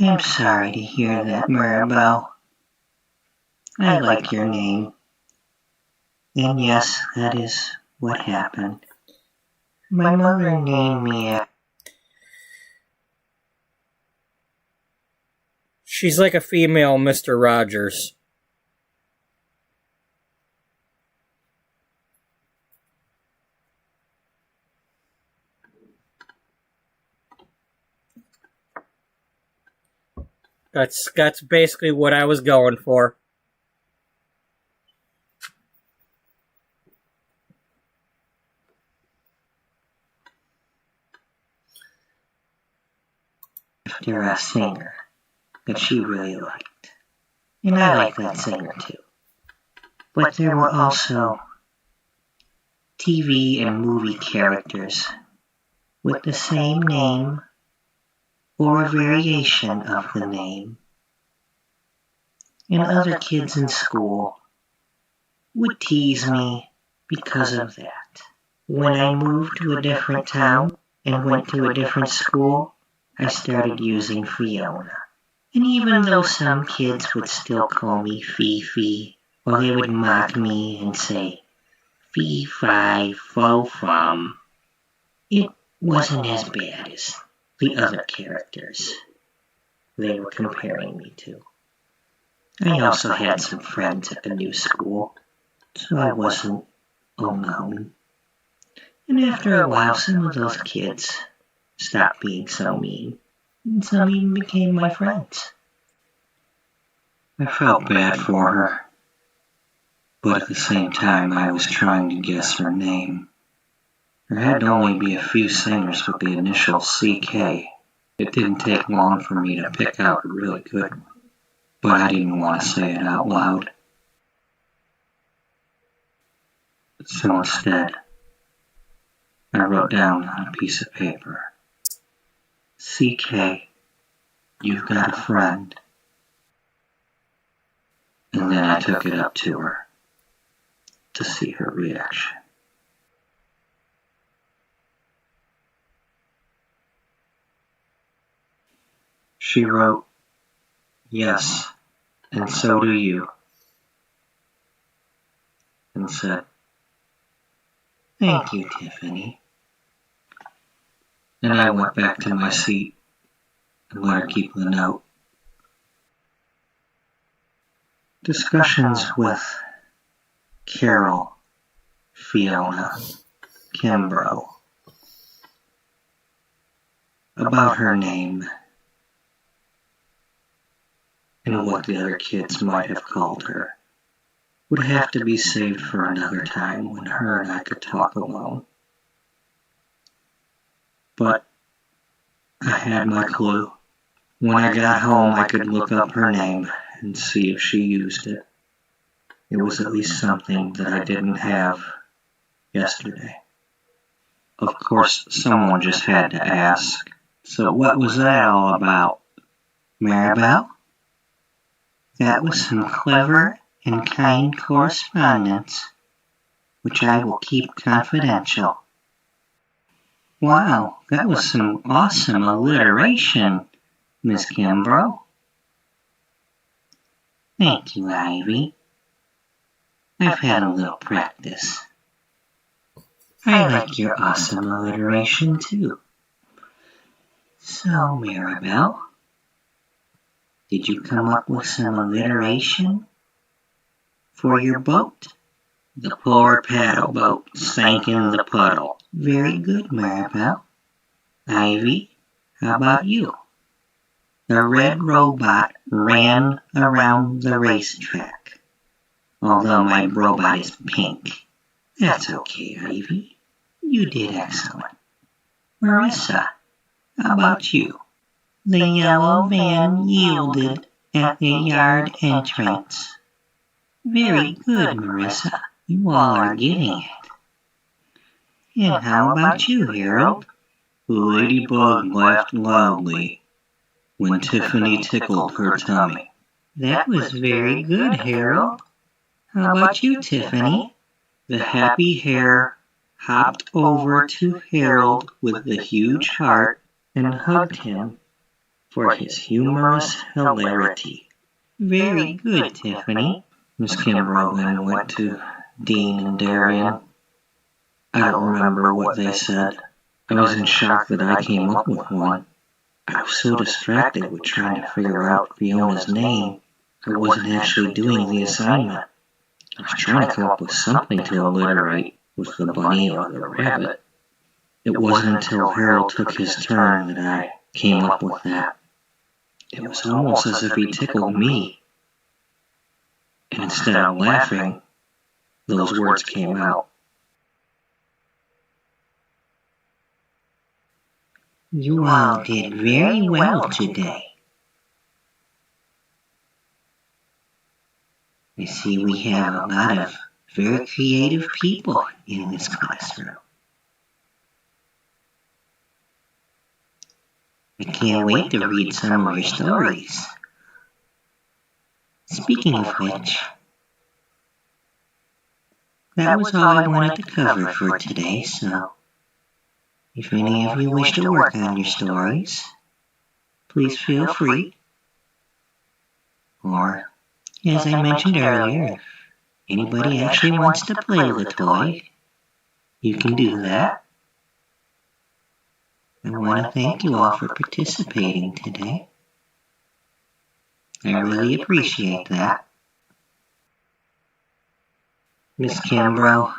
I'm sorry to hear that, Maribel. I like your name. And yes, that is what happened. My mother named me She's like a female Mr. Rogers. That's basically what I was going for. After a singer that she really liked. And I like that singer too. But there were also TV and movie characters with the same name or a variation of the name. And other kids in school would tease me because of that. When I moved to a different town and went to a different school, I started using Fiona. And even though some kids would still call me Fifi, or they would mock me and say, Fee-fi, fo-fum, it wasn't as bad as the other characters they were comparing me to. I also had some friends at the new school, so I wasn't alone. And after a while, some of those kids stopped being so mean, and some even became my friends. I felt bad for her, but at the same time I was trying to guess her name. There had to only be a few singers with the initial CK. It didn't take long for me to pick out a really good one, but I didn't want to say it out loud. So instead, I wrote down on a piece of paper, CK, you've got a friend. And then I took it up to her to see her reaction. She wrote, yes, and so do you, and said, thank you, Tiffany. And I went back to my seat and let her keep the note. Discussions with Carol, Fiona, Kimbrough about her name and what the other kids might have called her would have to be saved for another time when her and I could talk alone. But I had my clue. When I got home, I could look up her name and see if she used it. It was at least something that I didn't have yesterday. Of course, someone just had to ask, so what was that all about, Maribel? That was some clever and kind correspondence, which I will keep confidential. Wow, that was some awesome alliteration, Miss Kimbrough. Thank you, Ivy. I've had a little practice. I like your awesome alliteration, too. So, Maribel, did you come up with some alliteration for your boat? The poor paddle boat sank in the puddle. Very good, Maribel. Ivy, how about you? The red robot ran around the racetrack. Although my robot is pink. That's okay, Ivy. You did excellent. Marissa, how about you? The yellow van yielded at the yard entrance. Very good, Marissa. You all are getting it. And how about you, Harold? The ladybug laughed loudly when Tiffany tickled her tummy. That was very good, Harold. How about you, Tiffany? The happy hare hopped over to Harold with the huge heart and hugged him for his humorous hilarity. Very good, Tiffany. Miss Kimbrough then went to Dean and Darian. I don't remember what they said. I was in shock that I came up with one. I was so distracted with trying to figure out Fiona's name, I wasn't actually doing the assignment. I was trying to come up with something to alliterate with the bunny or the rabbit. It wasn't until Harold took his turn that I came up with that. It was almost as if he tickled me. And instead of laughing, those words came out. You all did very well today. I see we have a lot of very creative people in this classroom. I can't wait to read some of your stories. Speaking of which, that was all I wanted to cover for today, so if any of you wish to work on your stories, please feel free. Or, as I mentioned earlier, if anybody actually wants to play with a toy, you can do that. I want to thank you all for participating today. I really appreciate that. Miss Kimbrough,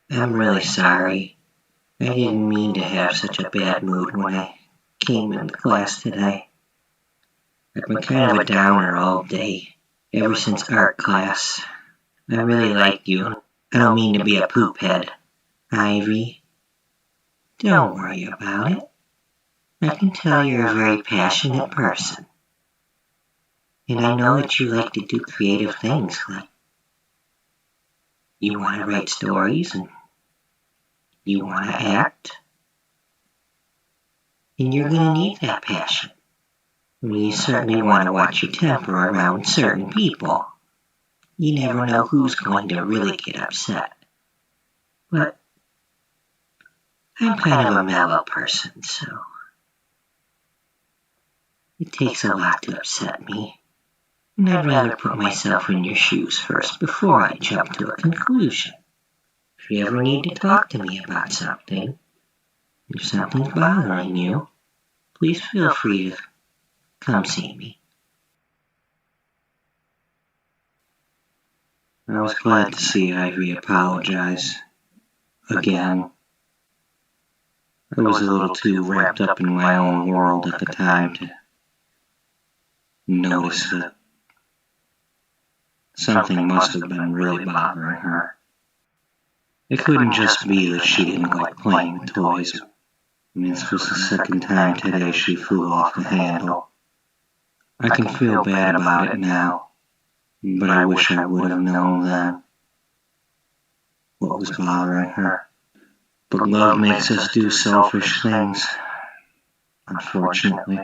I'm really sorry. I didn't mean to have such a bad mood when I came into class today. I've been kind of a downer all day, ever since art class. I really like you. I don't mean to be a poop head. Ivy, don't worry about it. I can tell you're a very passionate person. And I know that you like to do creative things, like you want to write stories and you want to act. And you're going to need that passion. I mean, you certainly want to watch your temper around certain people. You never know who's going to really get upset. But I'm kind of a mellow person, so it takes a lot to upset me. And I'd rather put myself in your shoes first before I jump to a conclusion. If you ever need to talk to me about something, if something's bothering you, please feel free to come see me. I was glad to see Ivy apologize. Again. I was a little too wrapped up in my own world at the time to notice that something must have been really bothering her. It couldn't just be that she didn't like playing with toys. I mean, this was the second time today she flew off the handle. I can feel bad about it now, but I wish I would have known then what was bothering her. But love makes us do selfish things. Unfortunately,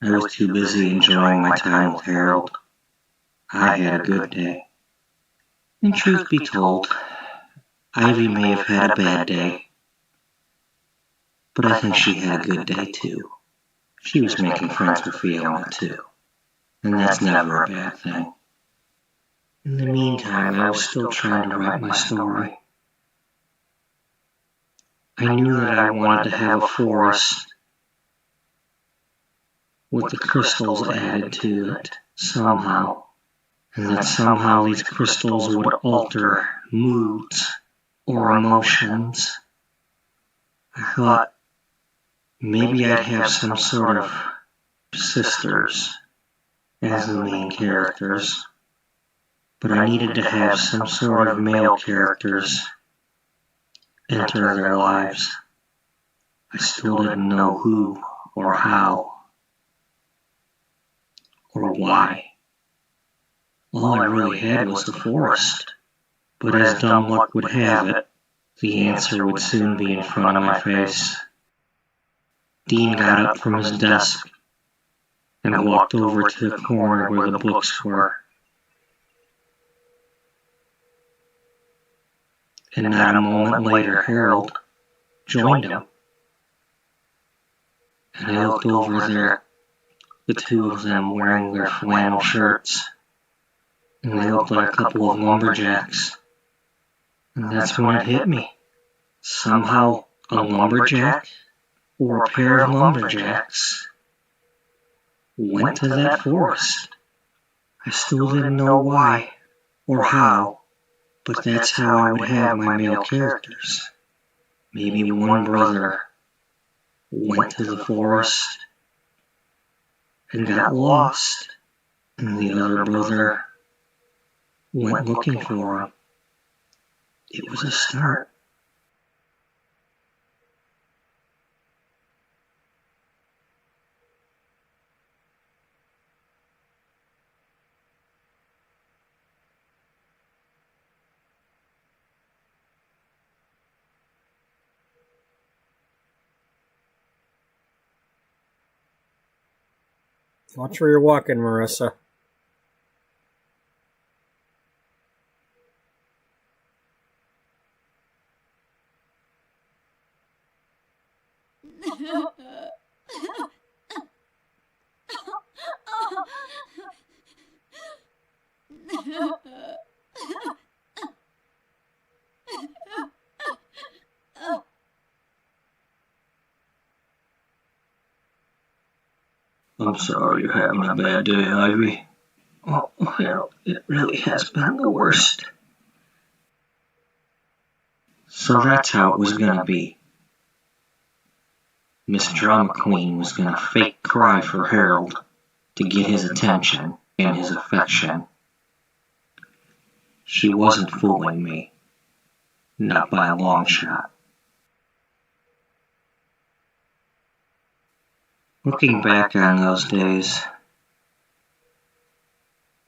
I was too busy enjoying my time with Harold. I had a good day. And truth be told, Ivy may have had a bad day. But I think she had a good day too. She was making friends with Fiona too. And that's never a bad thing. In the meantime, I was still trying to write my story. I knew that I wanted to have a forest with the crystals added to it somehow, and that somehow these crystals would alter moods or emotions. I thought maybe I'd have some sort of sisters as the main characters, but I needed to have some sort of male characters enter their lives. I still didn't know who or how or why. All I really had was the forest, but as dumb luck would have it, the answer would soon be in front of my face. Dean got up from his desk and walked over to the corner where the books were. And not a moment later, Harold joined him. And I looked over there, the two of them wearing their flannel shirts. And they looked like a couple of lumberjacks. And that's when it hit me. Somehow, a lumberjack or a pair of lumberjacks went to that forest. I still didn't know why or how, but that's how I would have my male characters. Maybe one brother went to the forest and got lost, and the other brother went looking for him. It was a start. Watch where you're walking, Marissa. I'm sorry you're having a bad day, Ivy. Oh, well, it really has been the worst. So that's how it was gonna be. Miss Drama Queen was gonna fake cry for Harold to get his attention and his affection. She wasn't fooling me. Not by a long shot. Looking back on those days,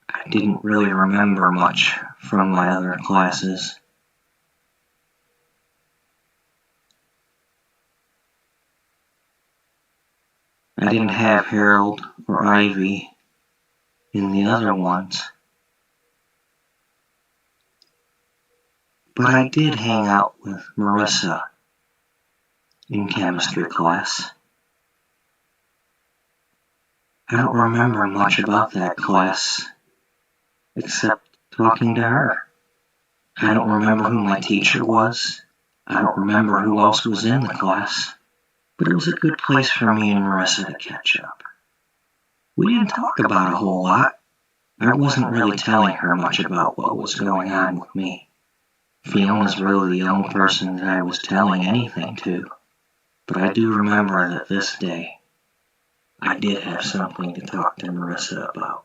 I didn't really remember much from my other classes. I didn't have Harold or Ivy in the other ones. But I did hang out with Marissa in chemistry class. I don't remember much about that class, except talking to her. I don't remember who my teacher was. I don't remember who else was in the class. But it was a good place for me and Marissa to catch up. We didn't talk about a whole lot. I wasn't really telling her much about what was going on with me. Fiona's really the only person that I was telling anything to. But I do remember that this day, I did have something to talk to Marissa about.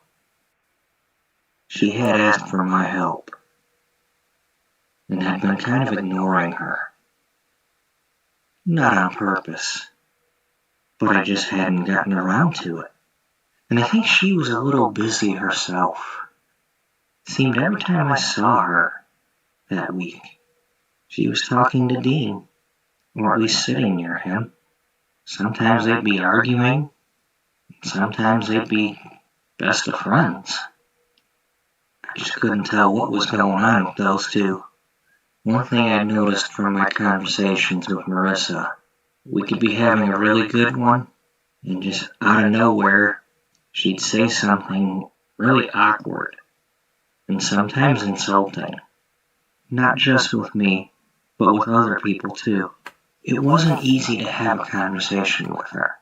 She had asked for my help, and I'd been kind of ignoring her. Not on purpose, but I just hadn't gotten around to it. And I think she was a little busy herself. It seemed every time I saw her that week, she was talking to Dean, or at least sitting near him. Sometimes they'd be arguing, sometimes they'd be best of friends. I just couldn't tell what was going on with those two. One thing I noticed from my conversations with Marissa, we could be having a really good one, and just out of nowhere, she'd say something really awkward, and sometimes insulting. Not just with me, but with other people too. It wasn't easy to have a conversation with her.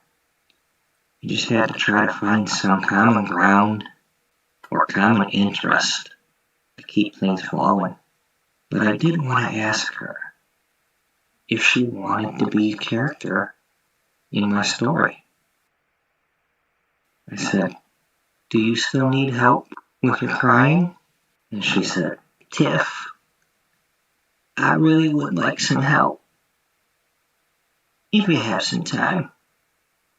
You just had to try to find some common ground or common interest to keep things flowing. But I did want to ask her if she wanted to be a character in my story. I said, "Do you still need help with your crying?" And she said, "Tiff, I really would like some help. If you have some time.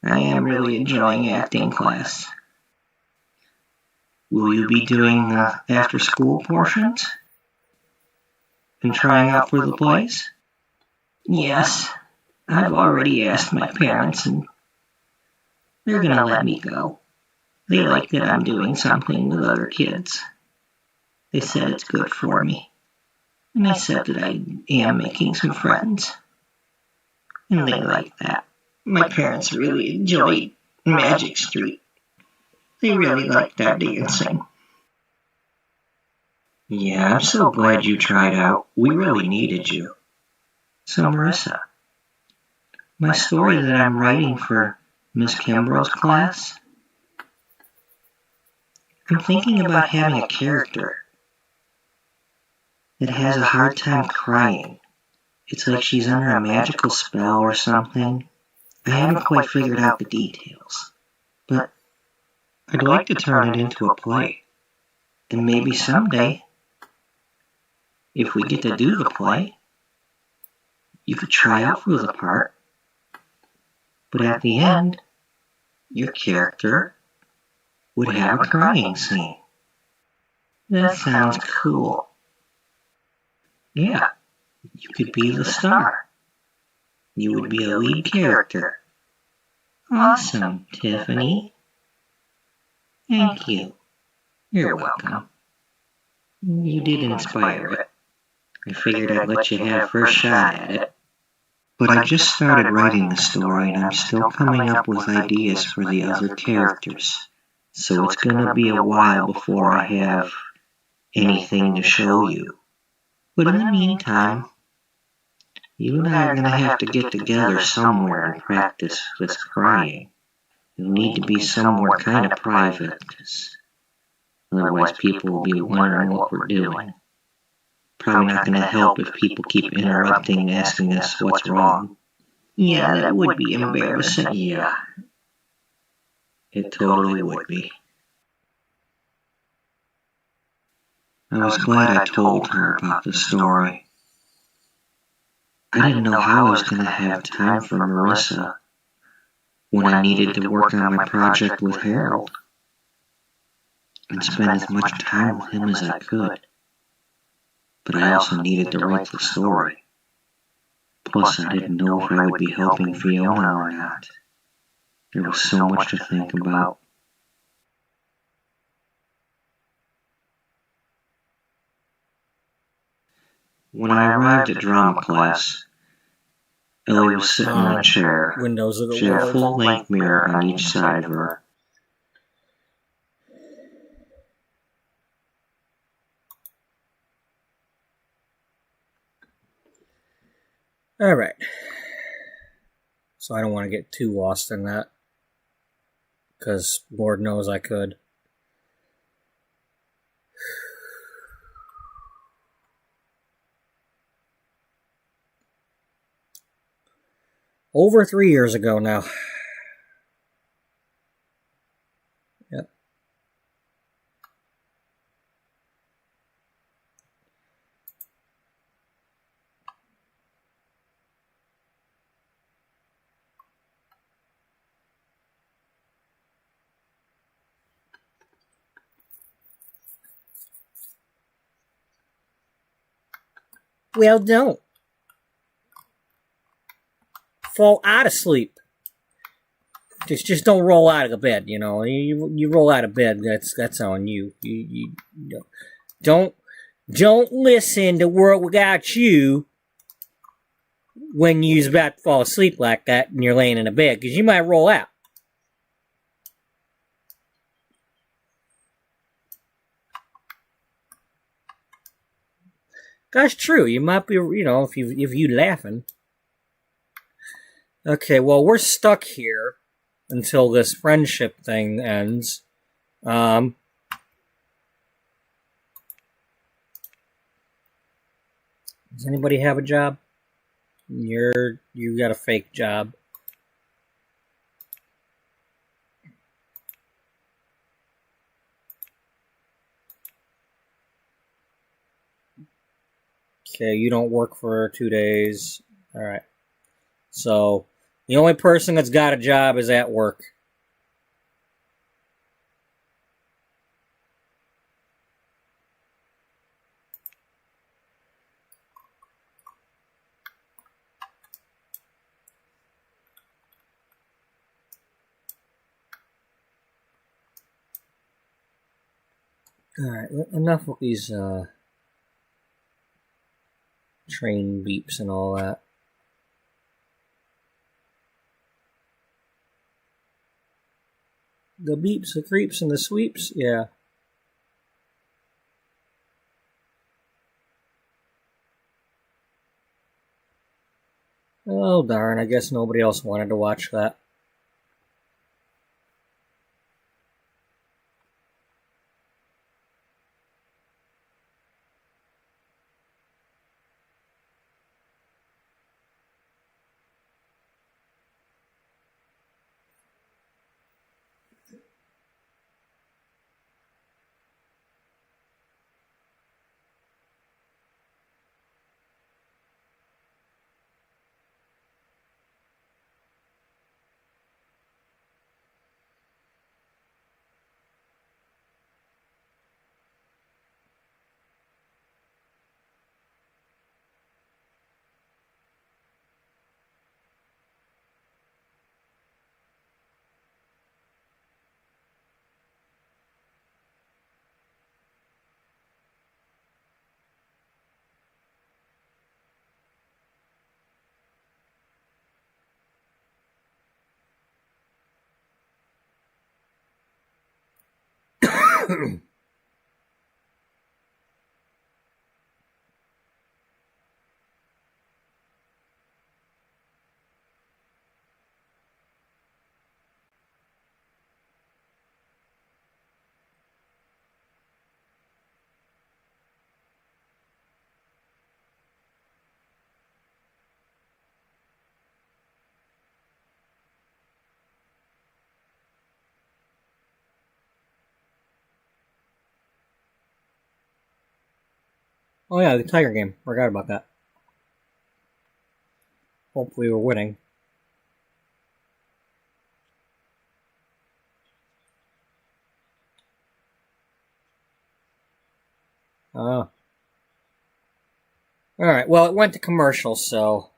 I am really enjoying acting class. Will you be doing the after-school portions? And trying out for the plays?" "Yes, I've already asked my parents and they're gonna let me go. They like that I'm doing something with other kids. They said it's good for me. And they said that I am making some friends. And they like that. My parents really enjoyed Magic Street. They really liked that dancing." "Yeah, I'm so glad you tried out. We really needed you." "So, Marissa, my story that I'm writing for Miss Kimbrough's class. I'm thinking about having a character that has a hard time crying. It's like she's under a magical spell or something. I haven't quite figured out the details, but I'd like to turn it into a play. And maybe someday, if we get to do the play, you could try out for the part. But at the end, your character would have a crying scene. That sounds cool. Yeah, you could be the star. You would be a lead character. Awesome, Tiffany. Thank you. You're welcome. You did inspire it. I figured I'd let you have first shot at it. But I just started writing the story and I'm still coming up with ideas for the other characters. So it's gonna be a while before I have anything to show you. But in the meantime, you and I are gonna have to get together somewhere and practice this crying. It'll need to be somewhere kind of private, because otherwise people will be wondering what we're doing. Probably not gonna help if people keep interrupting and asking us what's wrong. Yeah, that would be embarrassing. Yeah. It totally would be. I was glad I told her about the story. I didn't know how I was going to have time for Marissa when I needed to work on my project with Harold and spend as much time with him as I could. But I also needed to write the story. Plus, I didn't know if I would be helping Fiona or not. There was so much to think about. When I arrived at drama class, Ellie was sitting in a chair. Windows of the She had a world. full-length mirror on each side of her. All right. So I don't want to get too lost in that, because Lord knows I could. Over 3 years ago now. Yep. Well, don't fall out of sleep. Just don't roll out of the bed. You know, you roll out of bed. That's on you. You don't listen to World Without You when you're about to fall asleep like that and you're laying in a bed, because you might roll out. That's true. You might be, if you laughing. Okay, well, we're stuck here until this friendship thing ends. Does anybody have a job? You got a fake job. Okay, you don't work for 2 days. All right. So, the only person that's got a job is at work. All right, enough with these train beeps and all that. The beeps, the creeps, and the sweeps, yeah. Oh darn, I guess nobody else wanted to watch that. Oh yeah, the Tiger game. Forgot about that. Hopefully we're winning. Oh. Alright, well it went to commercial, so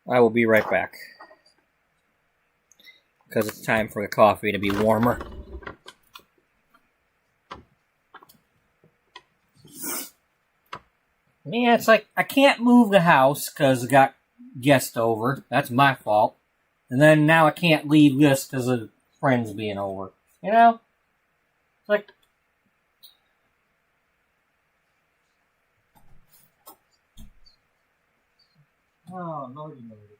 I will be right back. Because it's time for the coffee to be warmer. Yeah, it's like I can't move the house because I got guests over. That's my fault. And then now I can't leave this because of friends being over. You know? It's like... Oh, lordy, lordy.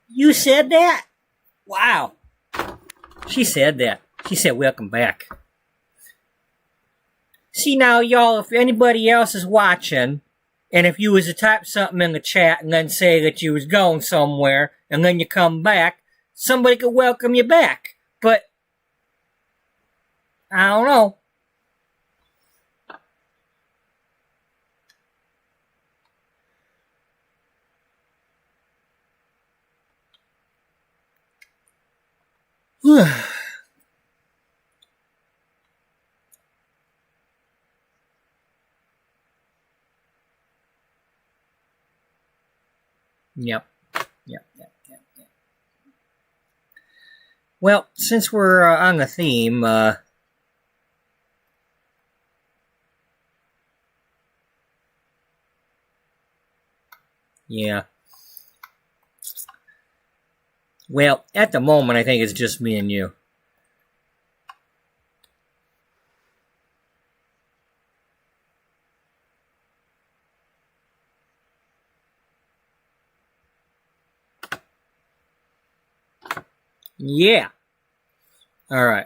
You said that? Wow. She said that. She said, welcome back. See now, y'all, if anybody else is watching, and if you was to type something in the chat and then say that you was going somewhere, and then you come back, somebody could welcome you back. But, I don't know. Yep. Well, since we're on the theme, yeah. Well, at the moment, I think it's just me and you. Yeah. All right.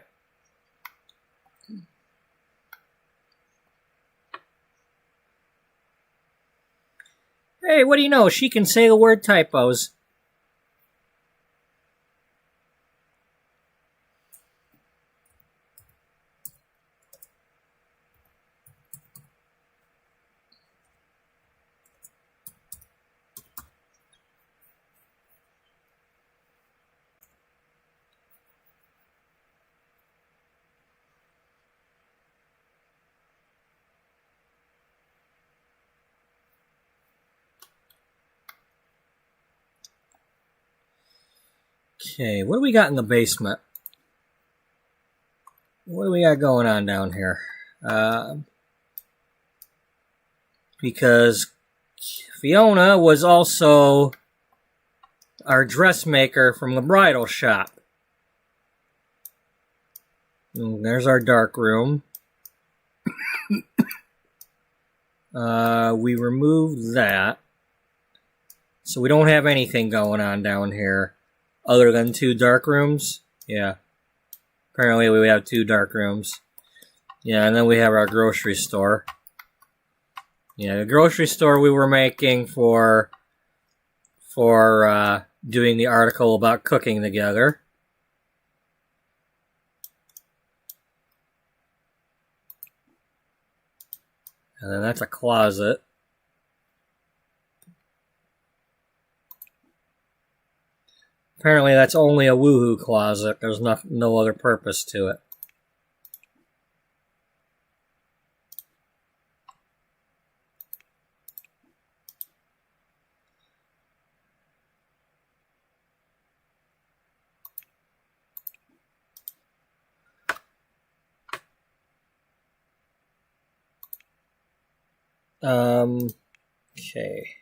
Hey, what do you know? She can say the word typos. Okay, what do we got in the basement? What do we got going on down here? Because Fiona was also our dressmaker from the bridal shop. And there's our dark room. We removed that. So we don't have anything going on down here other than 2 dark rooms. Yeah. Apparently we have 2 dark rooms. Yeah, and then we have our grocery store. Yeah, the grocery store we were making for doing the article about cooking together. And then that's a closet. Apparently that's only a woohoo closet. There's no other purpose to it. Okay.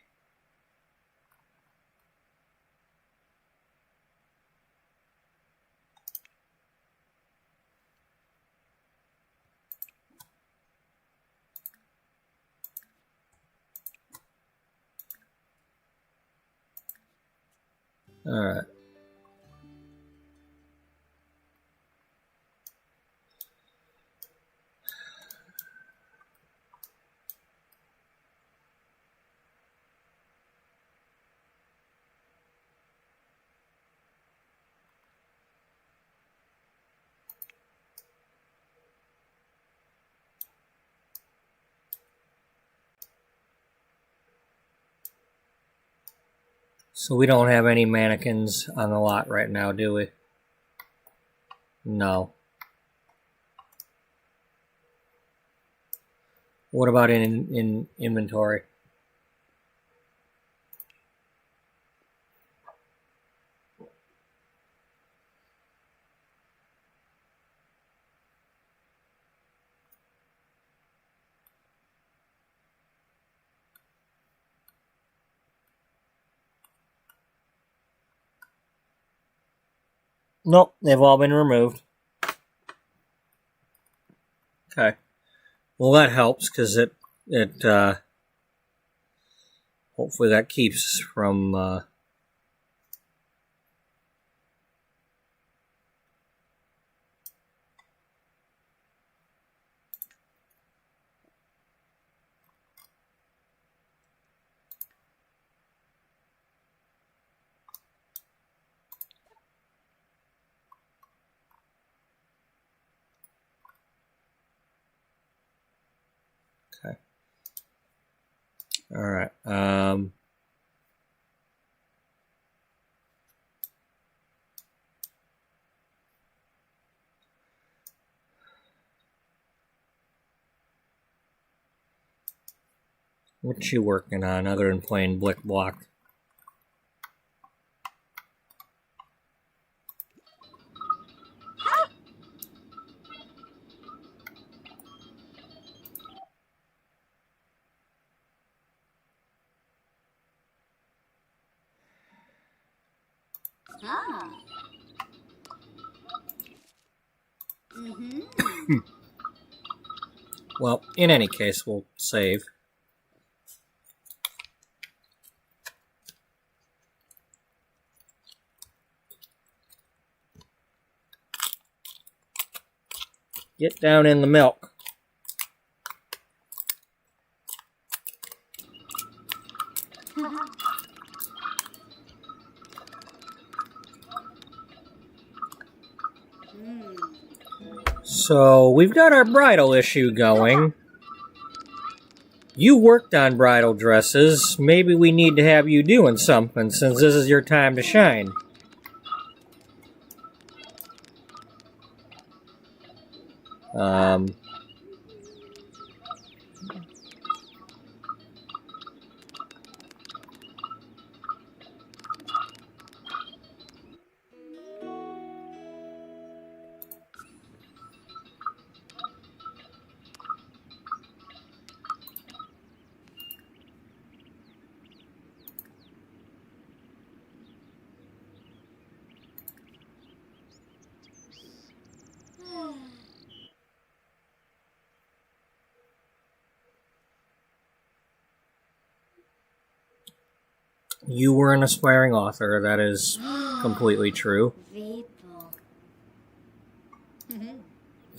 All right. So we don't have any mannequins on the lot right now, do we? No. What about in inventory? Nope, they've all been removed. Okay. Well, that helps because it hopefully that keeps from Okay. All right. What you working on other than playing Blick Block? Ah. Well, in any case, we'll save. Get down in the milk. So, we've got our bridal issue going. You worked on bridal dresses. Maybe we need to have you doing something since this is your time to shine. You were an aspiring author. That is completely true.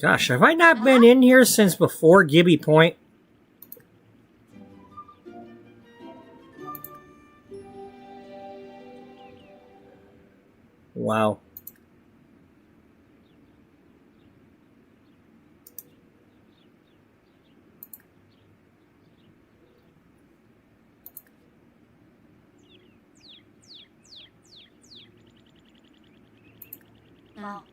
Gosh, have I not been in here since before Gibby Point? Wow. Ah.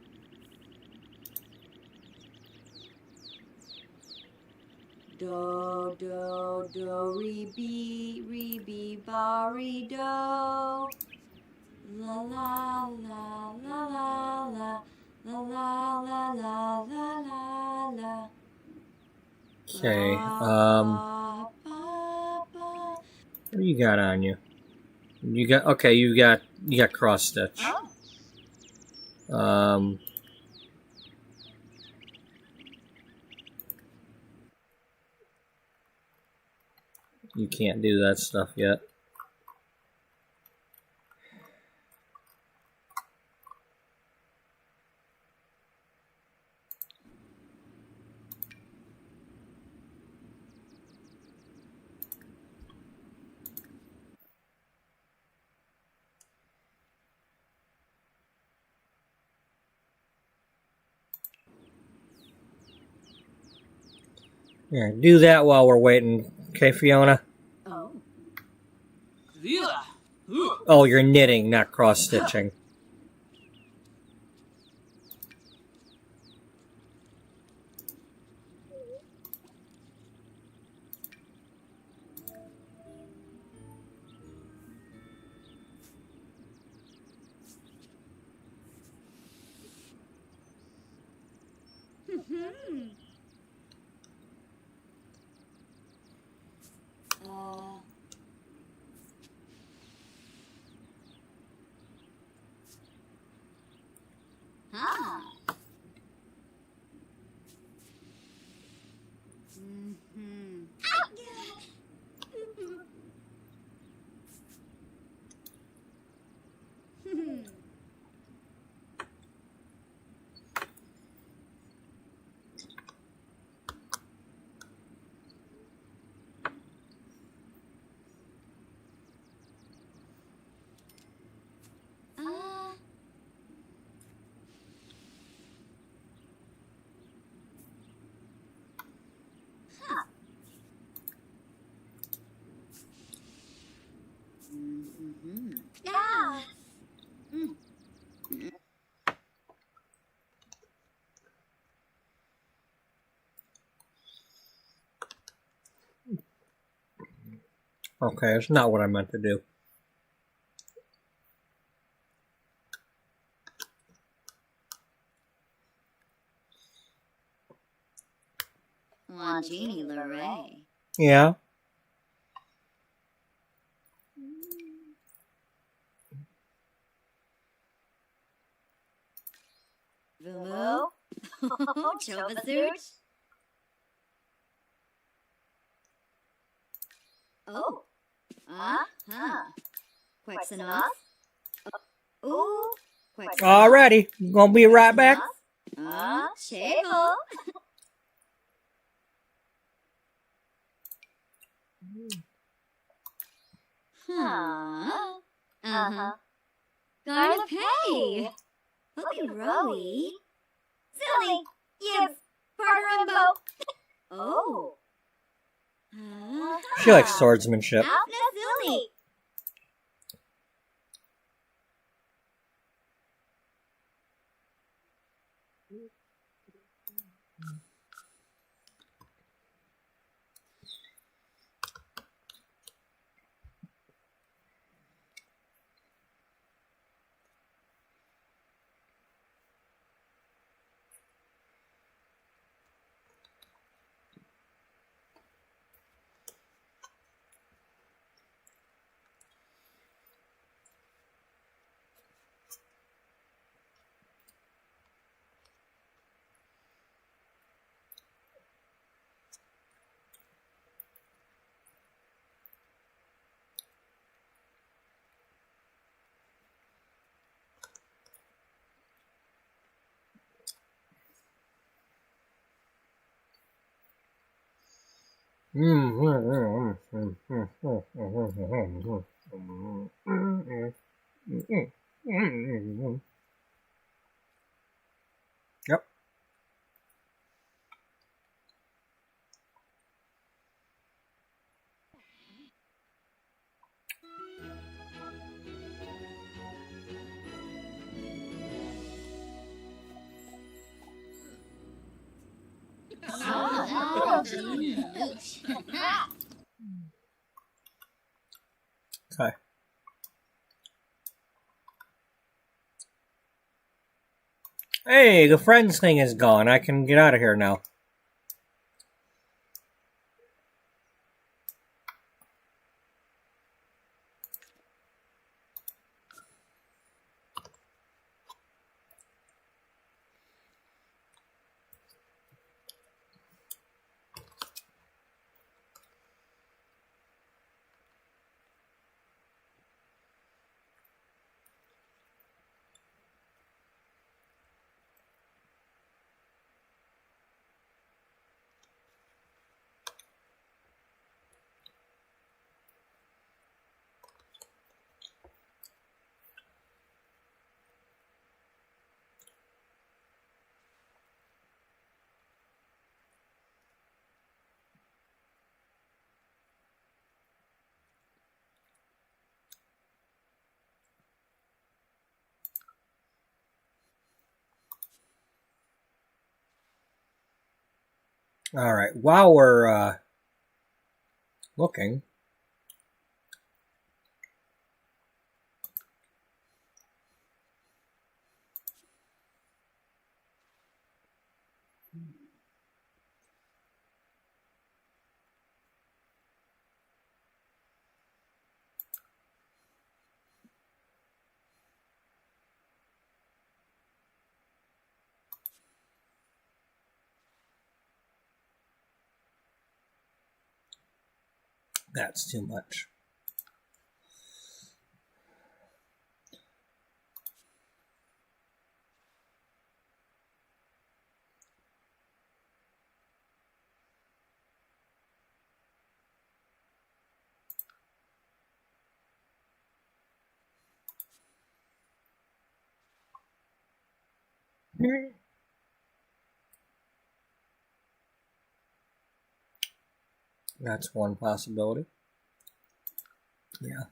Do, do, do, re, be, ba, re, do. La, la, la, la, la, la, la, la, la, la, la, la. Okay, what do you got on you? You got cross stitch. You can't do that stuff yet. Yeah, do that while we're waiting. Okay, Fiona? Oh. Zila. Ooh. Oh, you're knitting, not cross-stitching. Ah. Okay, it's not what I meant to do. Longini Lorray. Yeah. Vumu? Chobasuch? Oh. Uh-huh. Quexanos? Ooh. Quexanos? Alrighty, gonna be right back. Cheval. Huh. Uh-huh. Garda Pay. Holy Rowie. Silly. Yes. Barterimbo. Oh. She likes swordsmanship. Alpna Silly. Yep. Okay. Hey, the friends thing is gone. I can get out of here now. All right. While we're looking, that's too much. That's one possibility. Yeah.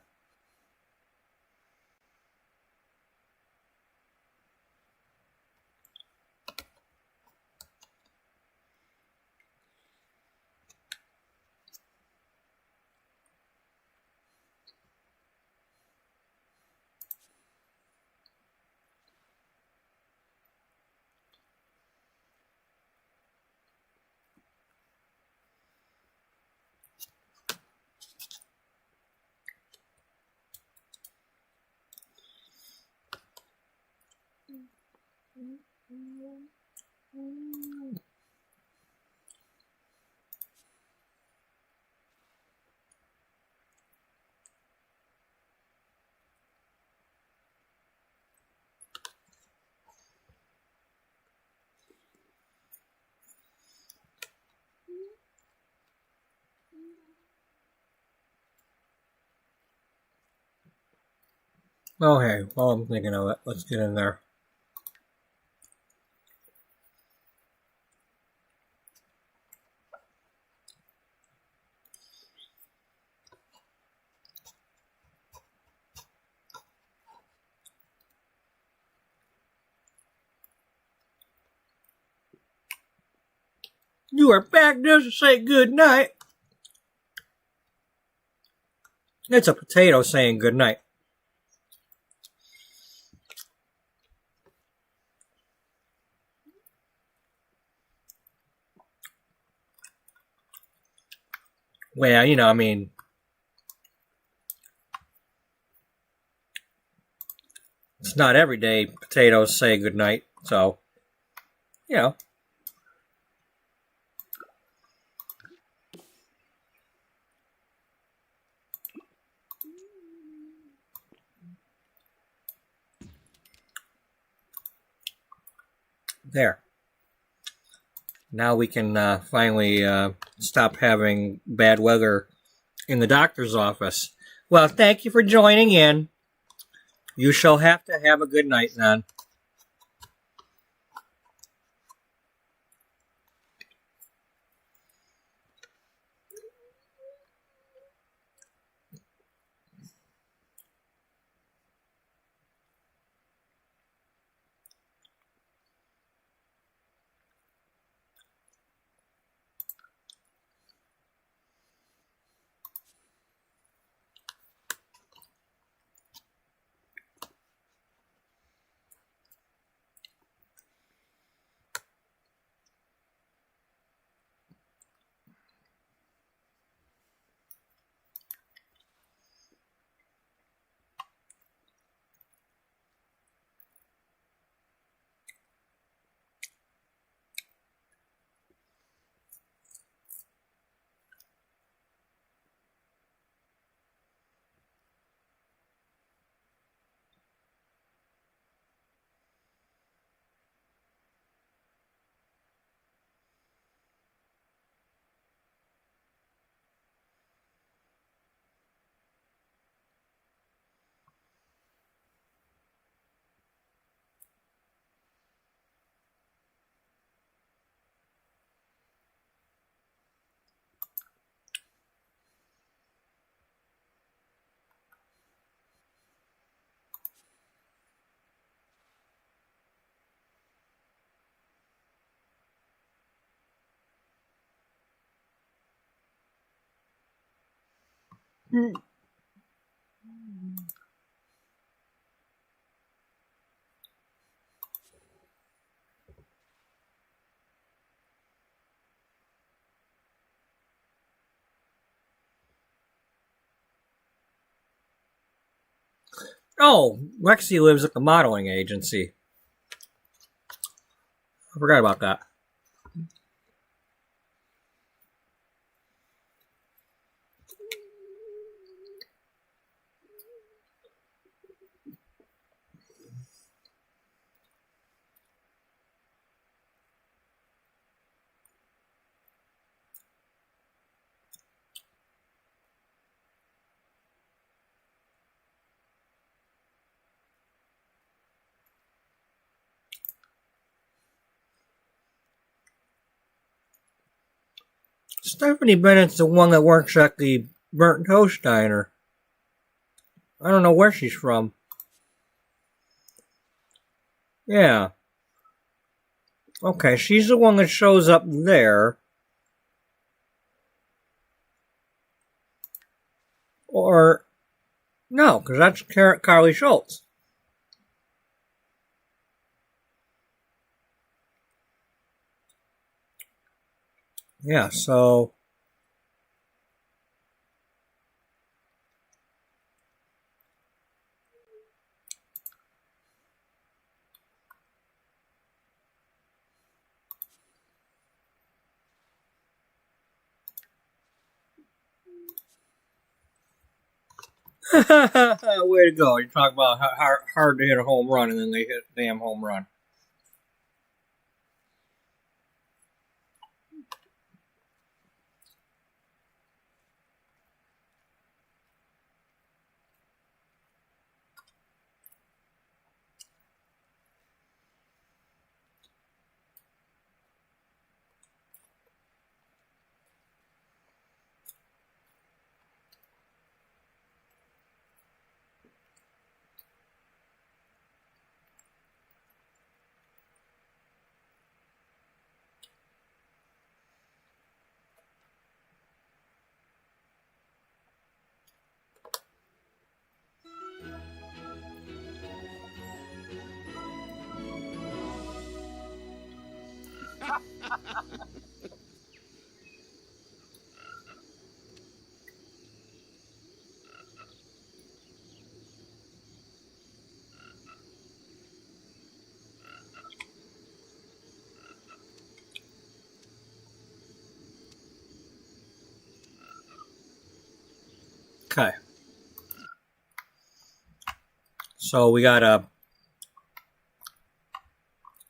Okay, well, I'm thinking of it. Let's get in there. You are back just to say good night. It's a potato saying good night. Well, you know, I mean, it's not every day potatoes say good night, so, you know. There. Now we can finally stop having bad weather in the doctor's office. Well, thank you for joining in. You shall have to have a good night, then. Oh, Lexi lives at the modeling agency. I forgot about that. Stephanie Bennett's the one that works at the Burnt Toast Diner. I don't know where she's from. Yeah. Okay, she's the one that shows up there. Or, no, because that's Carly Schultz. Yeah, so... Way to go. You talk about how hard to hit a home run, and then they hit a damn home run. Okay. So we gotta...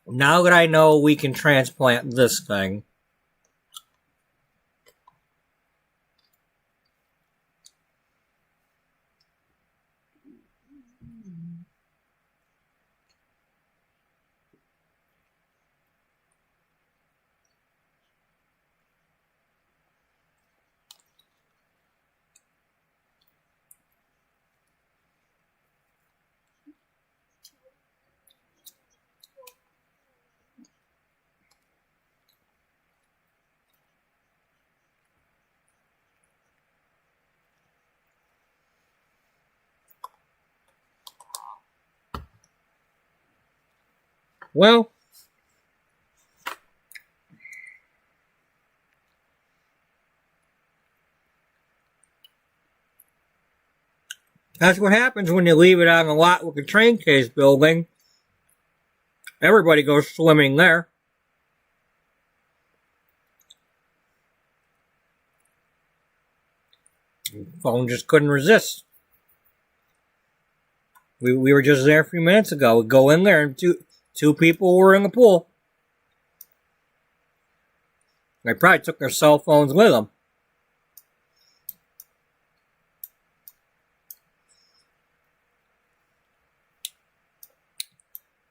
Now that I know we can transplant this thing... Well... That's what happens when you leave it on the lot with the train case building. Everybody goes swimming there. The phone just couldn't resist. We were just there a few minutes ago. We go in there and two people were in the pool. They probably took their cell phones with them.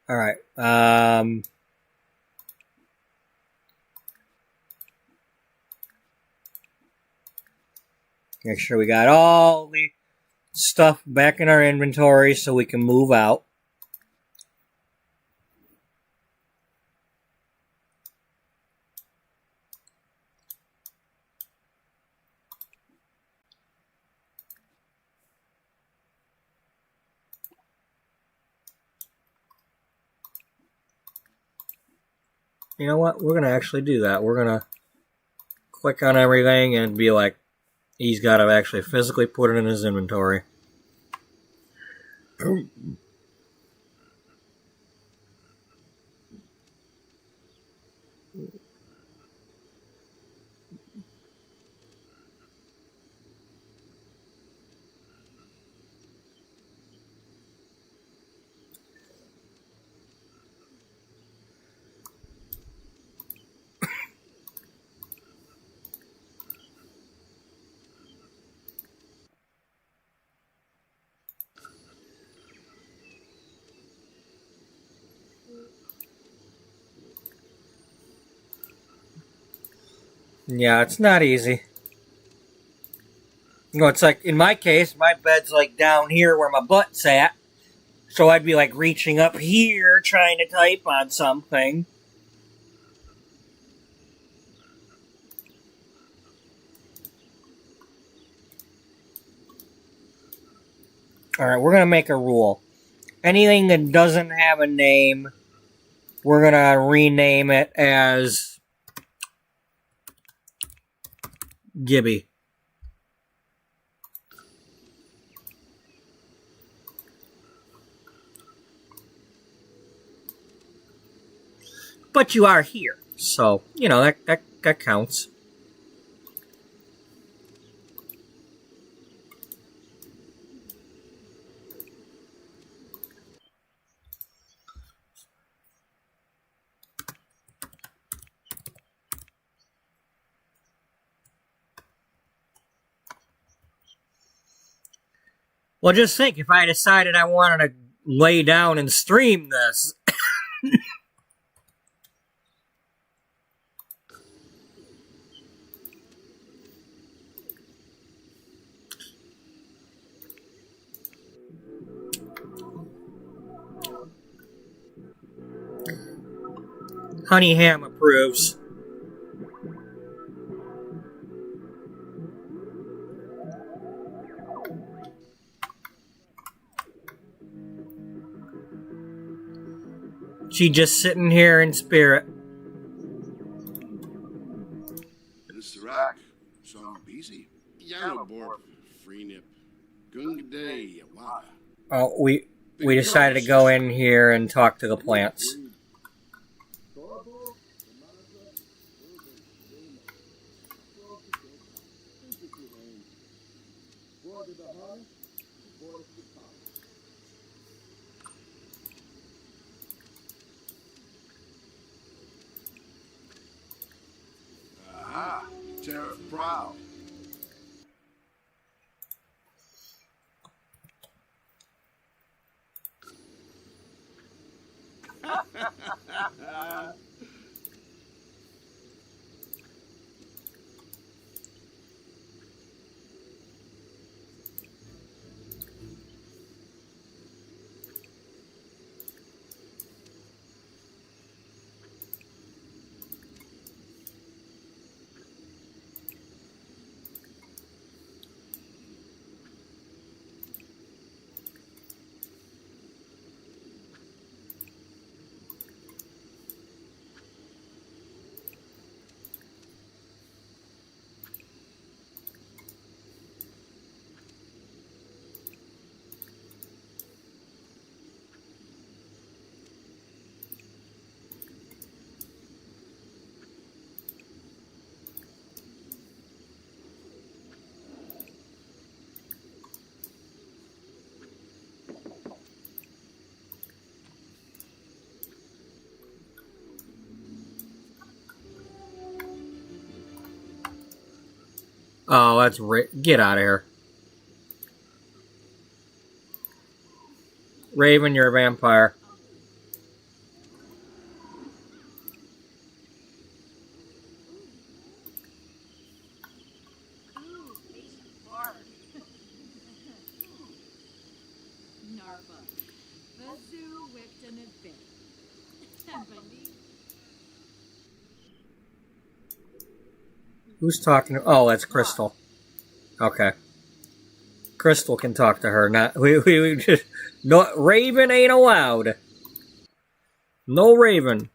All right. Make sure we got all the stuff back in our inventory so we can move out. You know what? We're going to actually do that. We're going to click on everything and be like, he's got to actually physically put it in his inventory. Yeah, it's not easy. You know, it's like, in my case, my bed's like down here where my butt's at. So I'd be like reaching up here trying to type on something. Alright, we're going to make a rule. Anything that doesn't have a name, we're going to rename it as Gibby. But you are here, so, you know, that counts. Well, just think, if I decided I wanted to lay down and stream this... Honey Ham approves. She just sitting here in spirit. Paddleboard free nip. Gungaday, Yawada. Oh, we decided to go in here and talk to the plants. Aha, Tariff proud. Oh, that's get out of here. Raven, you're a vampire. Narva. Vazu whipped an event. Who's talking? Oh, that's Crystal. Okay. Crystal can talk to her. Not we just no Raven ain't allowed. No Raven.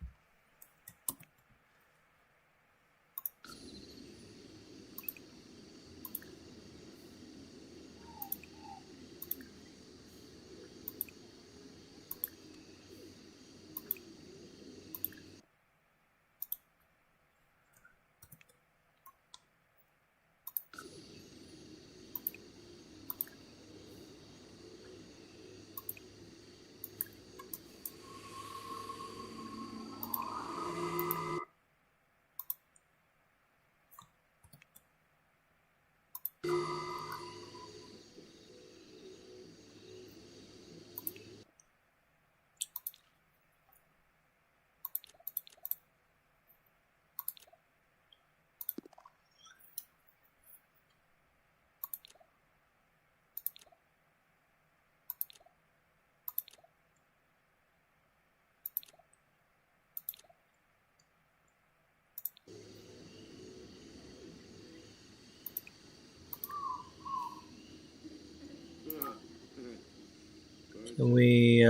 We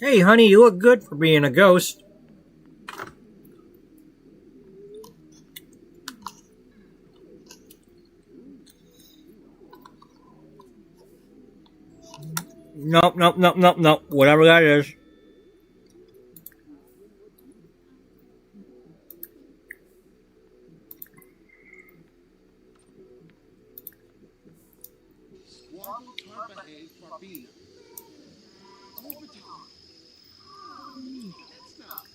Hey, honey, you look good for being a ghost. Nope, nope, nope, nope, nope. Whatever that is. Squabble Tarbahay Farbina. Overtime. That's not.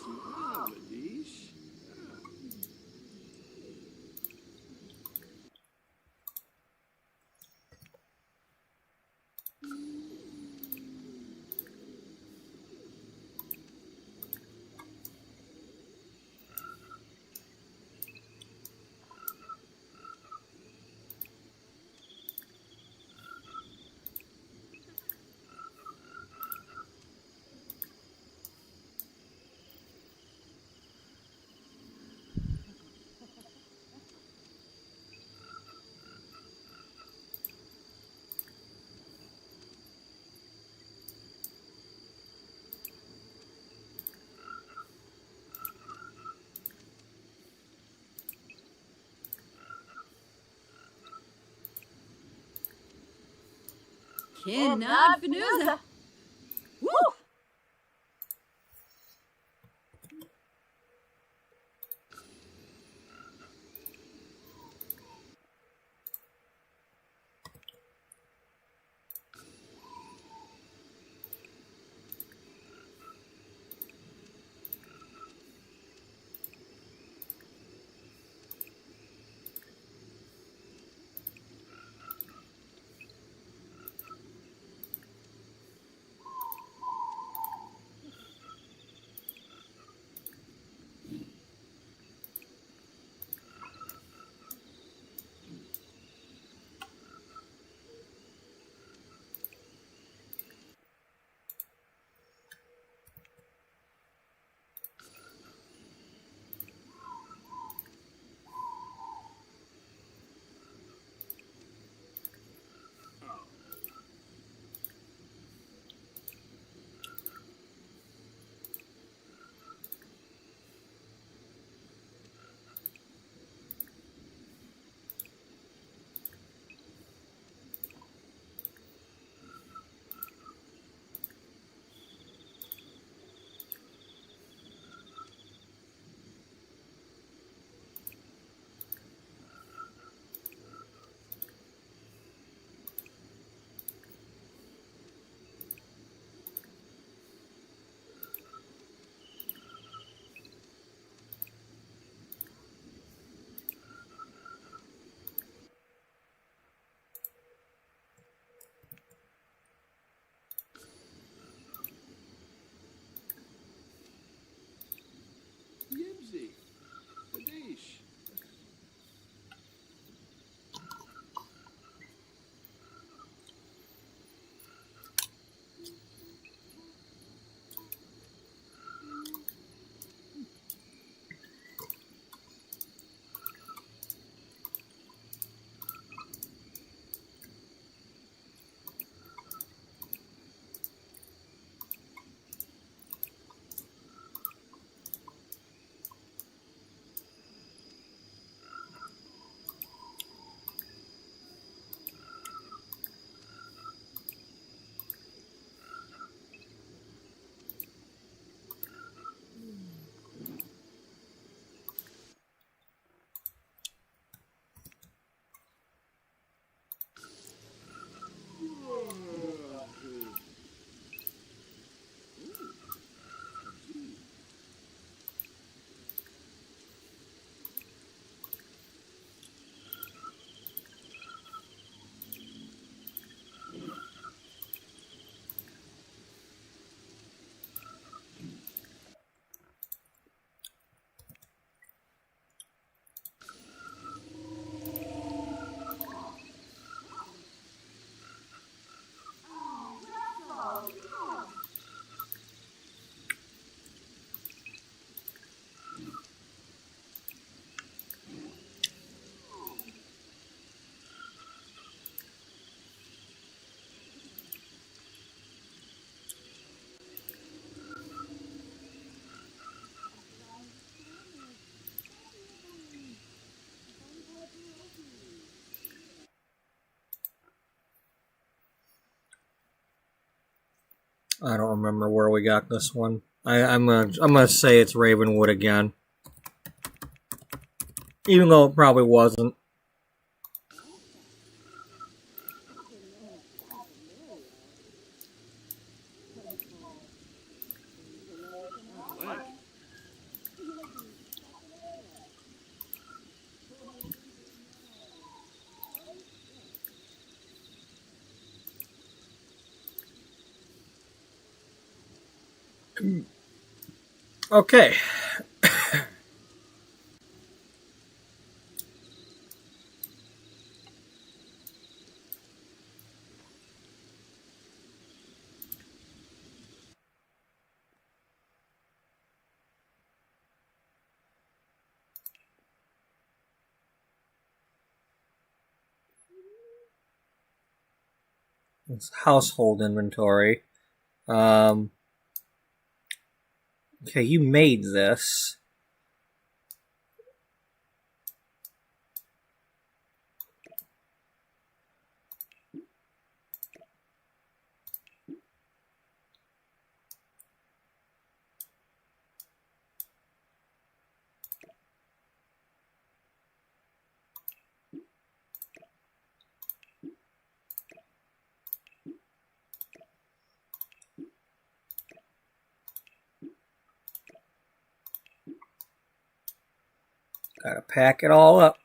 Smile, Adish. Cannot Venusa. Woo! I don't remember where we got this one. I'm gonna say it's Ravenwood again, even though it probably wasn't. Leg. Okay. It's household inventory. Okay, you made this. Gotta pack it all up.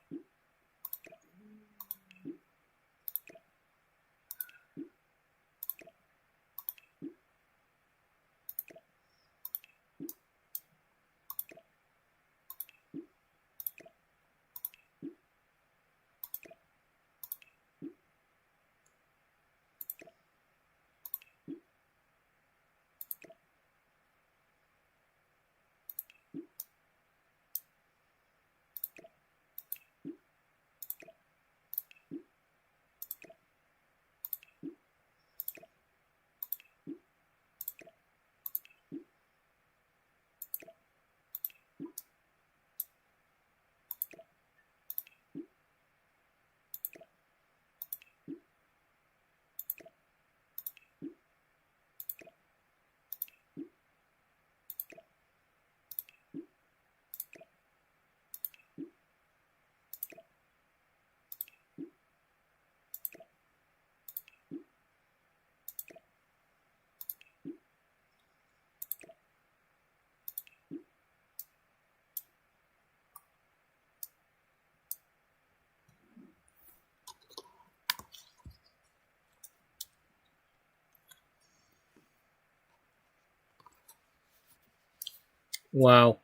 Wow.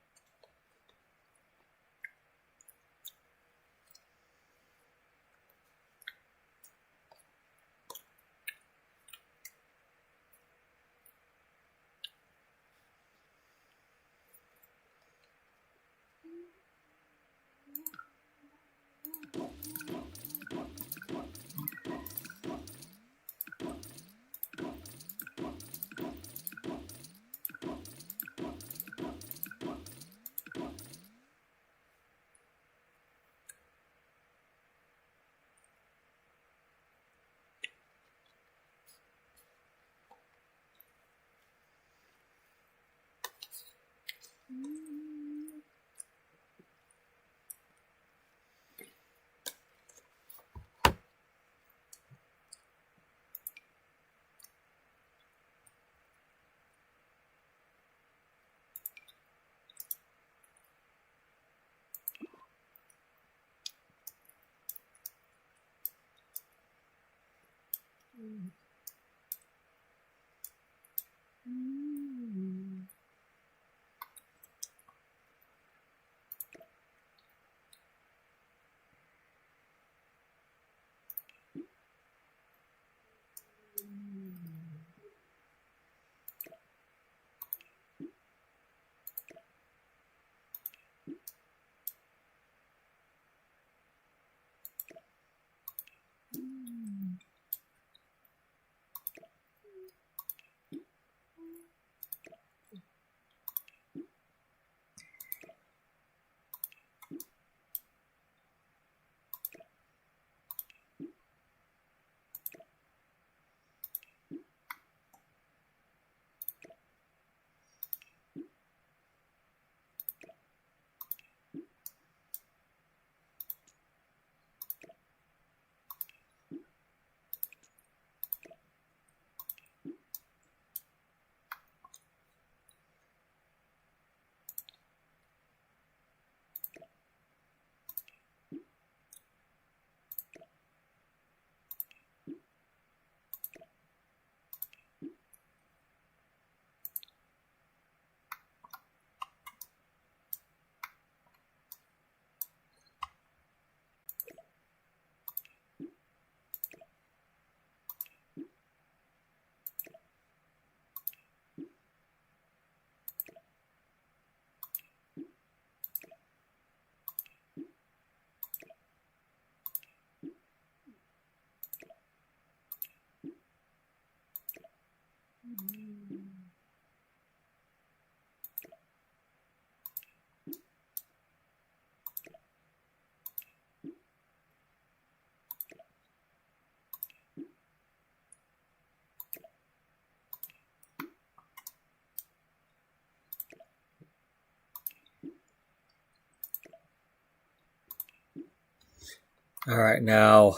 All right, now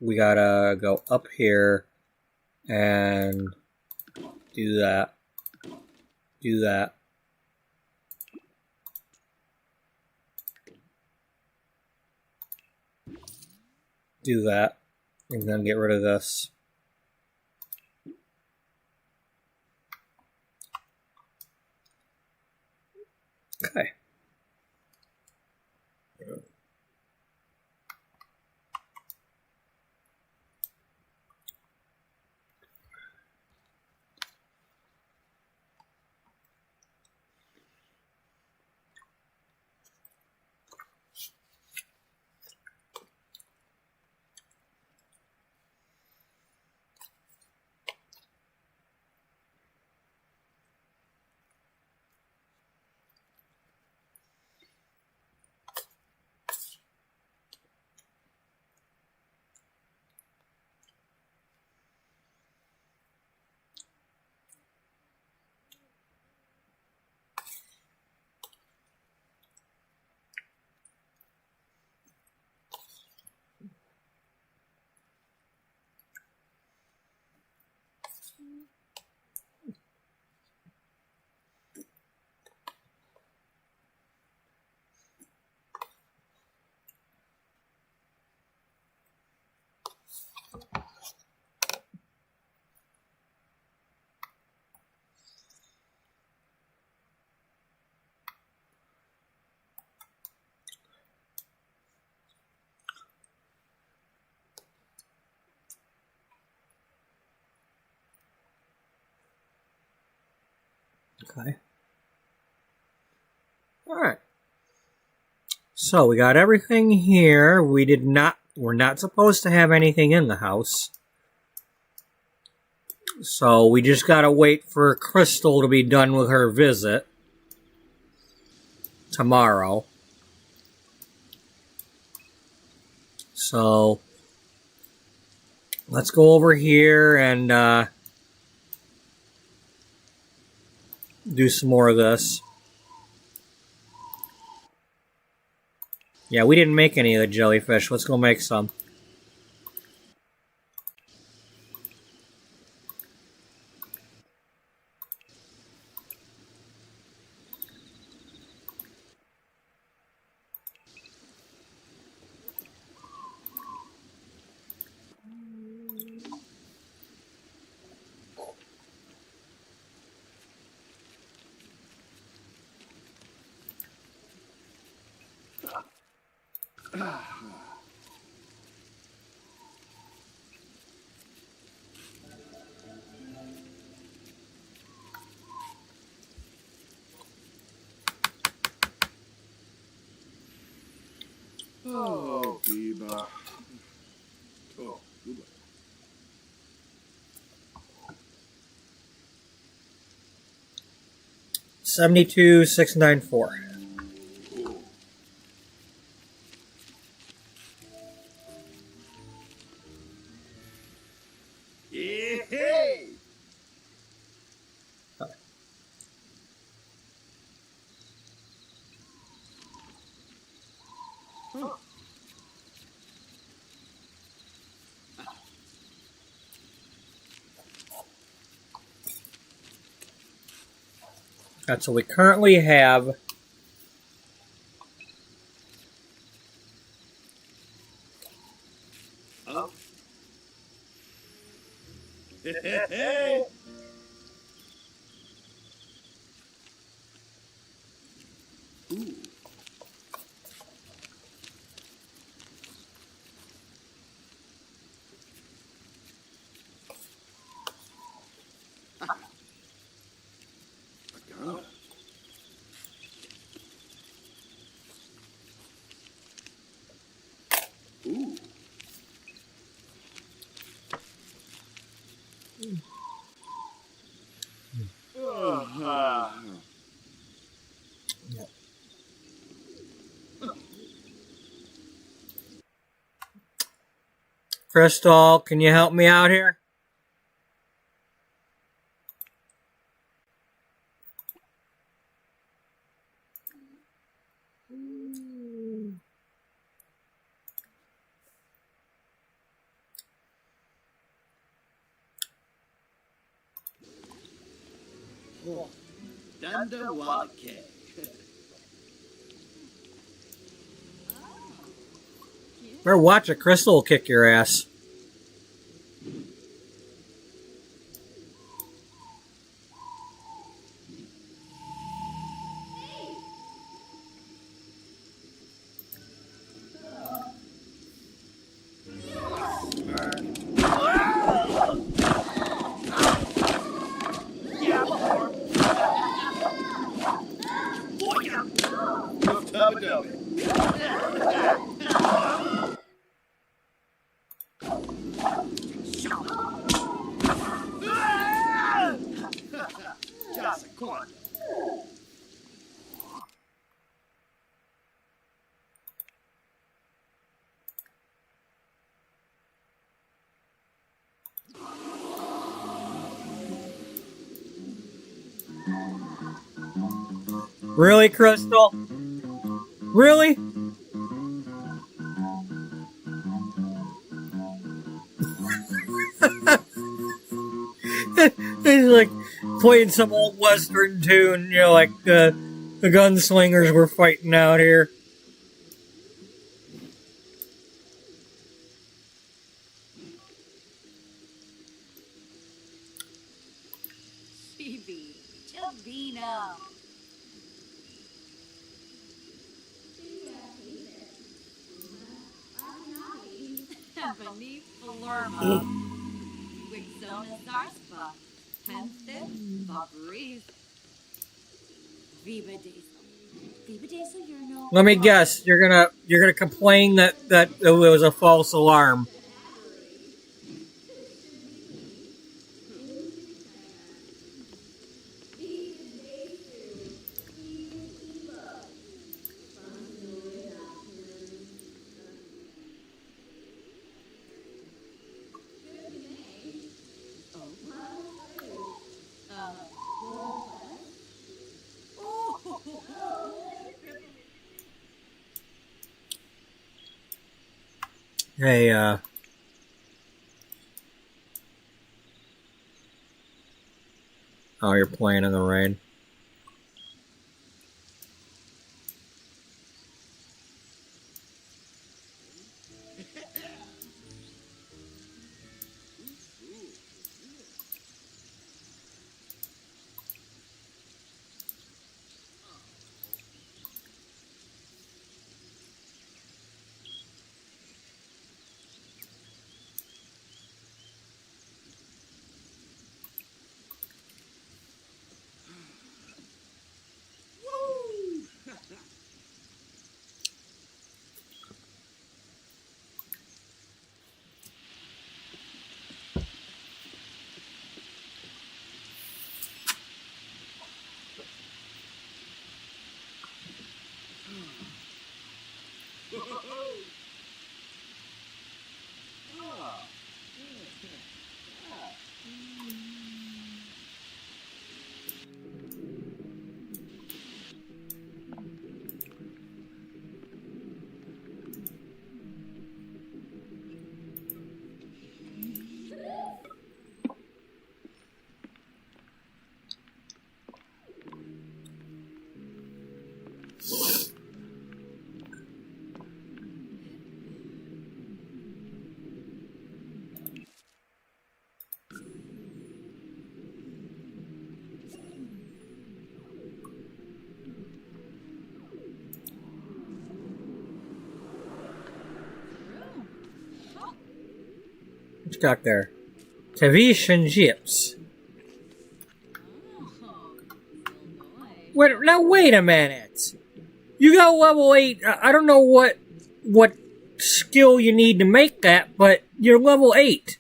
we gotta go up here and do that. Do that. Do that. And then get rid of this. Okay. Okay. All right. So we got everything here. We're not supposed to have anything in the house. So we just gotta wait for Crystal to be done with her visit tomorrow. So let's go over here and do some more of this. Yeah, we didn't make any of the jellyfish. Let's go make some. Oh, Bea. Oh, goodbye. 72,694. Hey! That's what we currently have. Oh. Hey! Ooh. Bacana. Ooh. Crystal, can you help me out here? Danda Wallake. Better watch it. Crystal will kick your ass. Really, Crystal? Really? He's like playing some old western tune, you know, like the gunslingers were fighting out here. Phoebe, Jabino. Beneath Florma, Wixona Zarspa, Hempstead, Vaparise, Viva Diesel. Viva Diesel, you're no. Let me guess, you're gonna complain that it was a false alarm. Hey, oh, you're playing in the rain. What you got there? Tavish and Gyps. Wait a minute. You got level 8. I don't know what skill you need to make that, but you're level 8.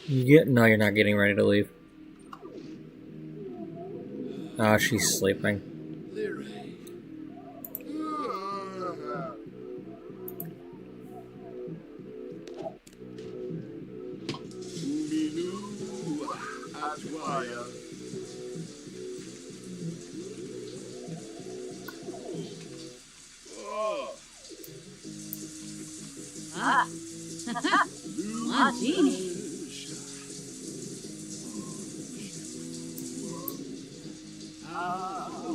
No, you're not getting ready to leave. Oh, she's sleeping. Ah. Ah, genie.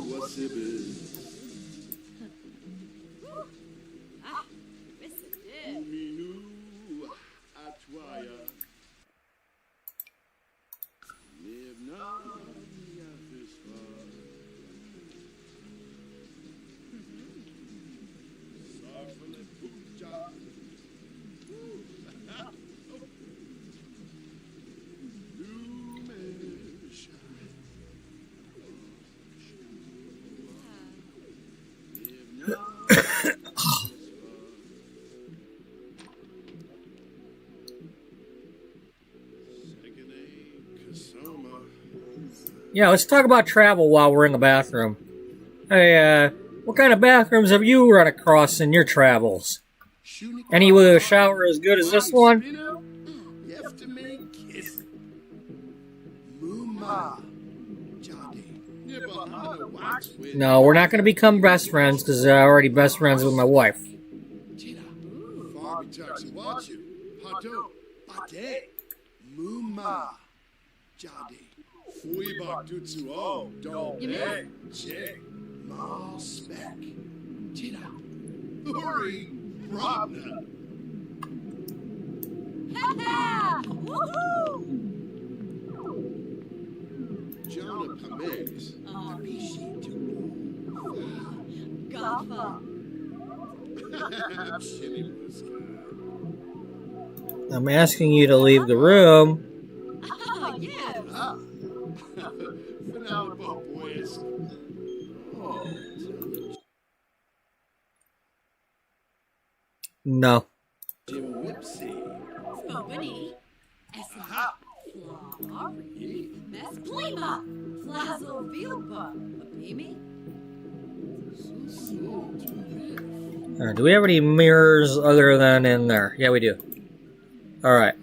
What's it been? Ah, recitative. Minu atwaya. Live now, this far. Sarfale puja. Yeah, let's talk about travel while we're in the bathroom. Hey, what kind of bathrooms have you run across in your travels? Any with a shower as good as this one? You have to make kiss. Muma. No, we're not going to become best friends because I'm already best friends with my wife. Ha-ha! Woohoo! Jonah Pamex. Gaffa. I'm asking you to leave the room. Oh, yes. No. Spobany. Essa. Flori. Mesplima. Flazo Vilpa. Apimi. Do we have any mirrors other than in there? Yeah, we do. Alright.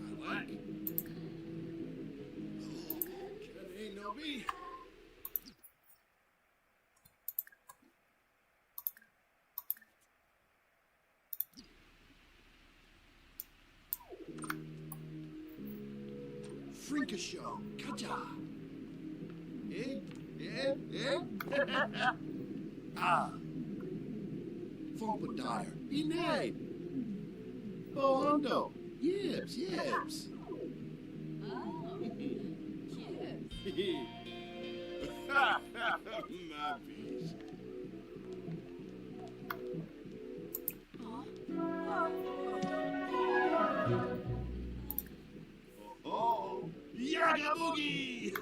Freakashow. Kaja. Ah. Fompadayer. Inade. Bohondo. Yips, yips. Oh. Cheers. My piece. Oh, Yaga Boogie!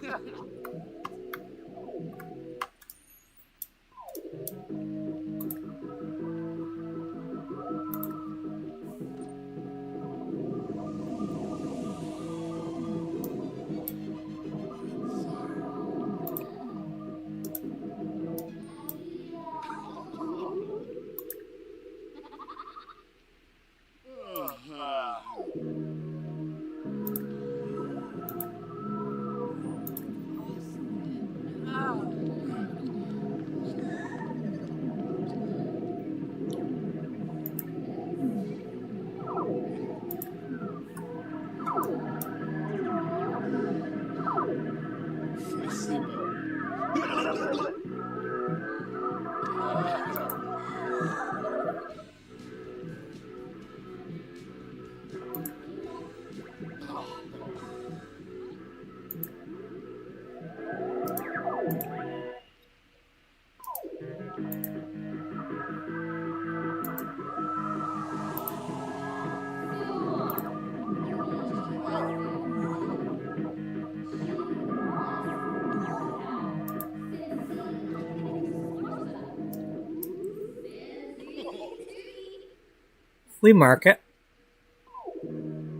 flea market.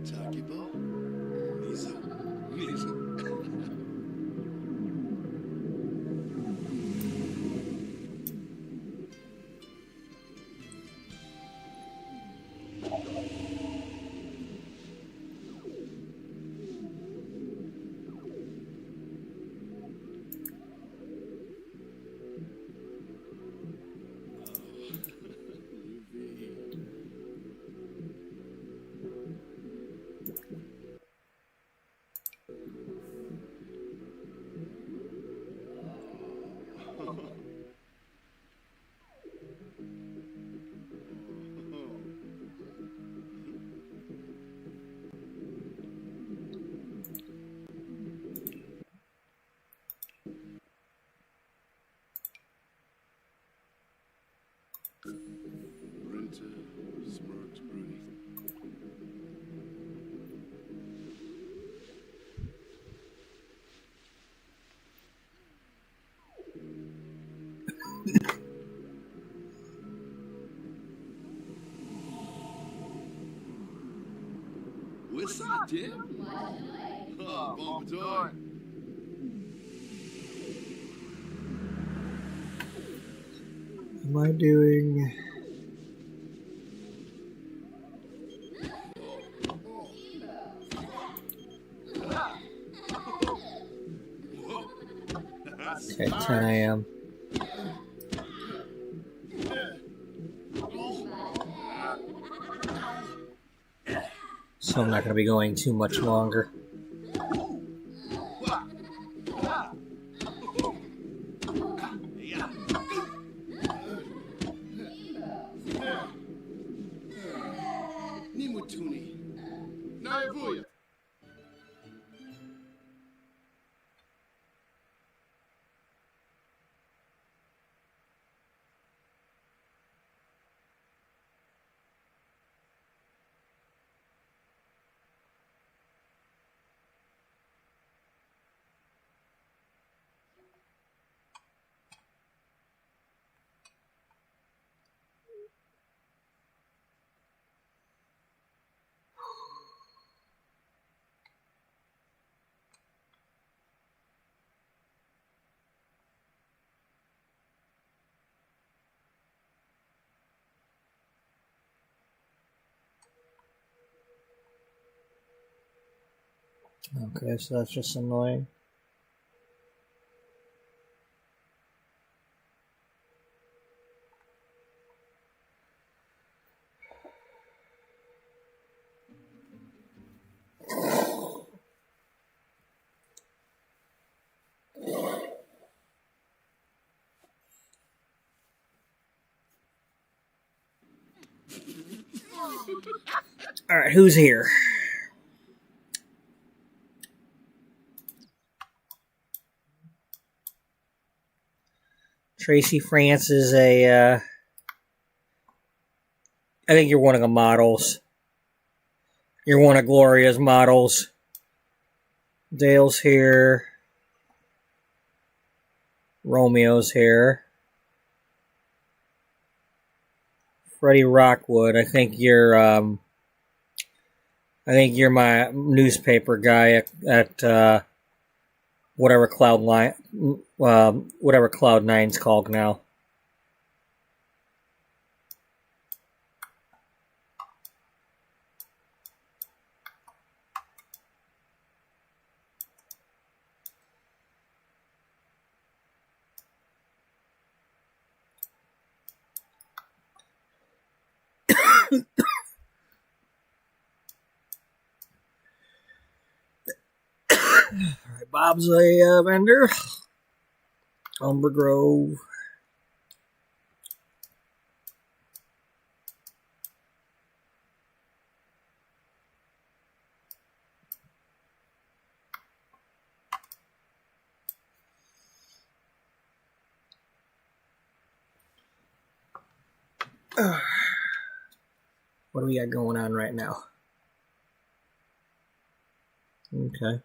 Takibo. Lisa. Lisa. Brenta smirks broody. What's up, Tim? Oh, bump toy. Am I doing? Okay, 10 a.m. So I'm not going to be going too much longer. Nimutuni. Naivuya. Okay, so that's just annoying. All right, who's here? Tracy France is a, I think you're one of the models. You're one of Gloria's models. Dale's here. Romeo's here. Freddie Rockwood, I think you're my newspaper guy at whatever whatever Cloud Nine's called now. Alright, Bob's a vendor. Umber Grove. What do we got going on right now? Okay.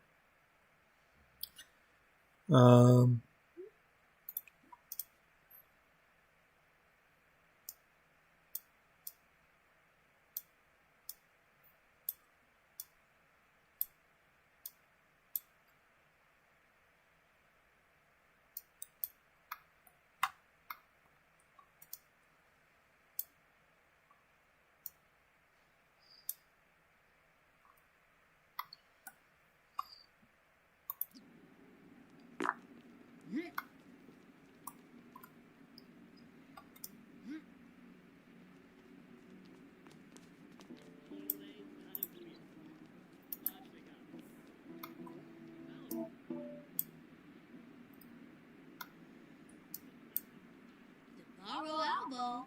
Jabo,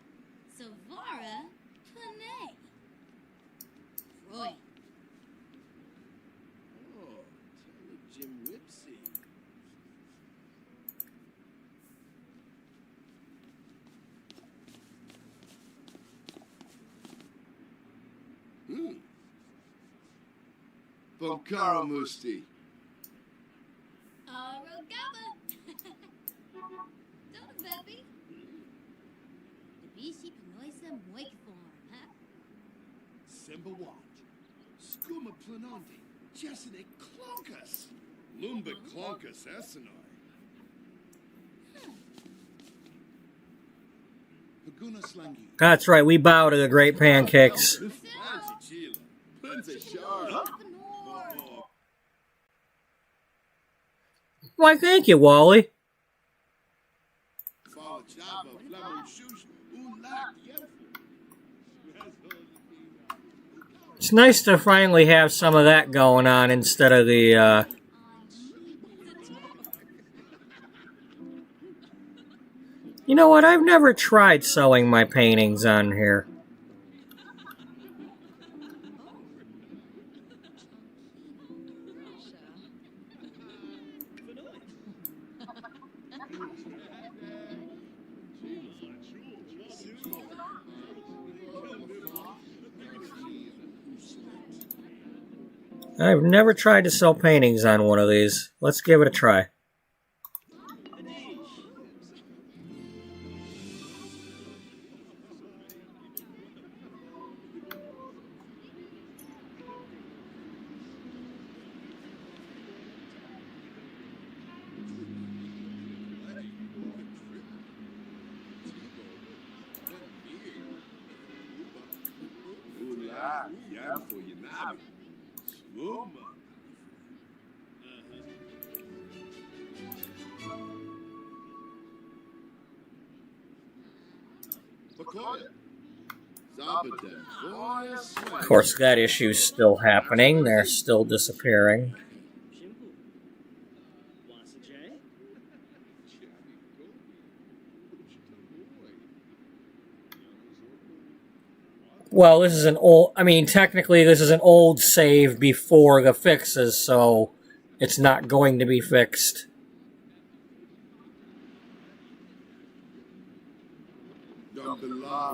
Savara, Panay. Roy. Oh, tell the Jim Whipsy. Bunkara Musti. Rogaba. Don't Beppy. The Bishi Panoisa Moikform, huh? Simbawat. Skuma Planondi. Jessine Clonkus. Lumba Clonkus Essenoi. Paguna Slangi. That's right, we bow to the great pancakes. Why, thank you, Wally. It's nice to finally have some of that going on instead of the, You know what? I've never tried sewing my paintings on here. I've never tried to sell paintings on one of these. Let's give it a try. Of course, that issue's still happening. They're still disappearing. Well, this is an old... I mean, technically, this is an old save before the fixes, so it's not going to be fixed.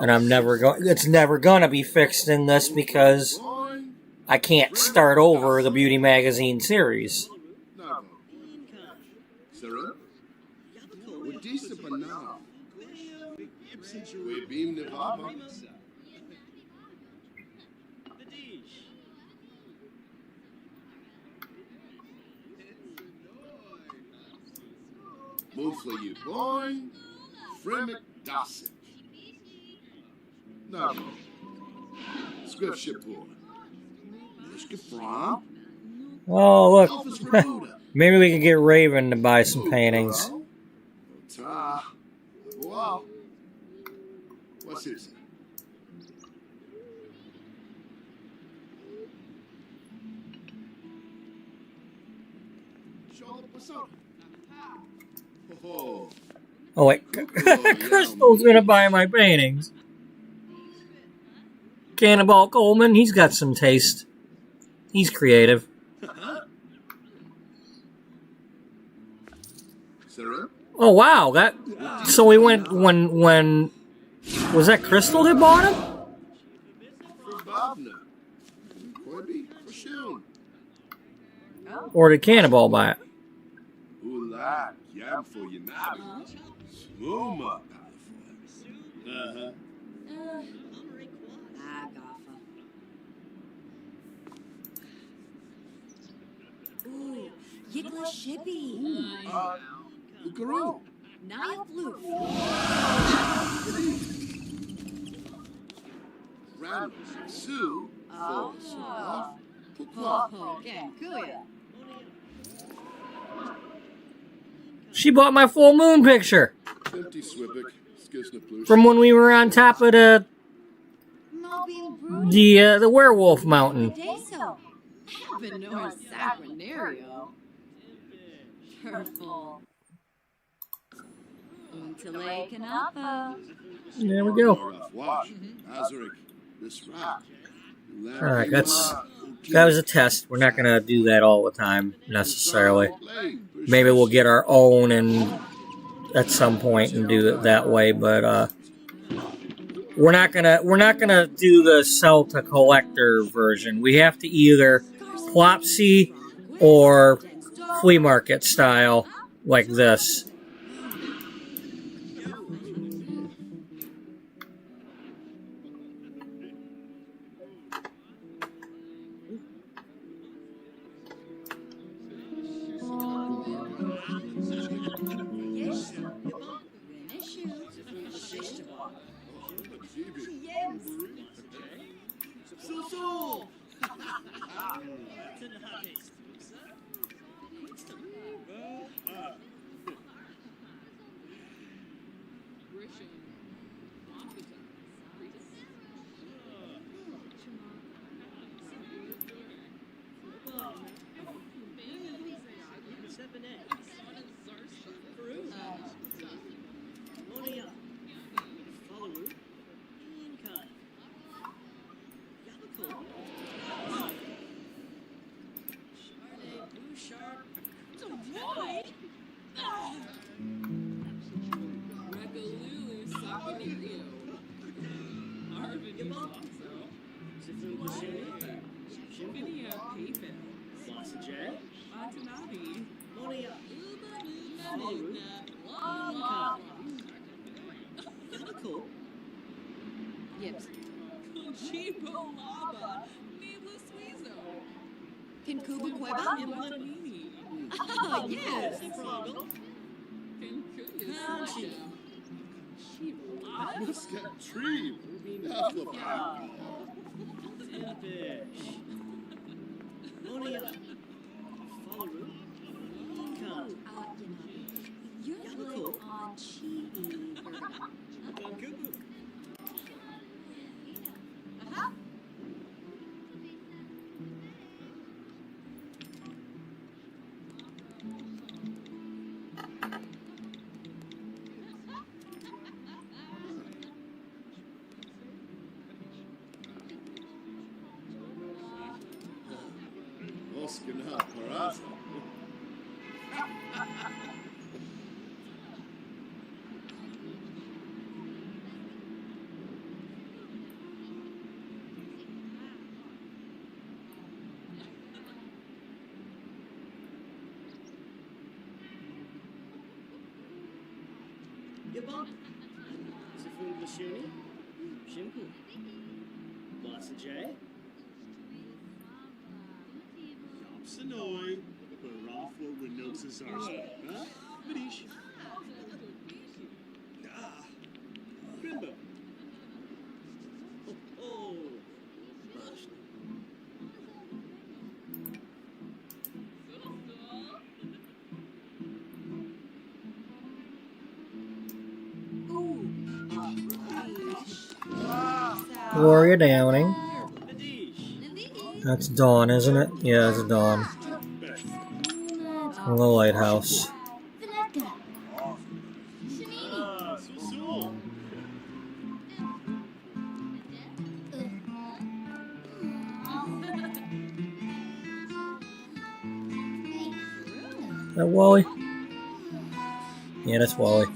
And I'm never going... It's never gonna be fixed in this because I can't start over the Beauty Magazine series. Mostly you boy, Fremic Dawson. No. Scripture boy. Oh, look. Maybe we can get Raven to buy some paintings. Wow. What's this? Oh, wait. Crystal's gonna buy my paintings. Cannonball Coleman, he's got some taste. He's creative. Oh, wow. That. So we went when was that Crystal that bought him? Or did Cannonball buy it? Ooh, Yikla Shippy. Guru. Naya Blue. Randall Sue. She bought my full moon picture from when we were on top of the werewolf mountain. Purple. to Lake Anapa. There we go. All right, that was a test. We're not gonna do that all the time necessarily. Maybe we'll get our own and at some point and do it that way, but we're not gonna do the sell to collector version. We have to either Plopsy or flea market style like this. Yips. Can Kuba Cueva? Oh, yes. You're really on cheesy burger. Yabba. Sifun Glashuni. Shimple. Blasa J. Sonoy, Barafo Renoxus Arsa. Huh? Medish. Ah. Bimbo. Oh. Gloria Downing. That's Dawn, isn't it? Yeah, it's Dawn. From the lighthouse. Is that Wally? Yeah, that's Wally.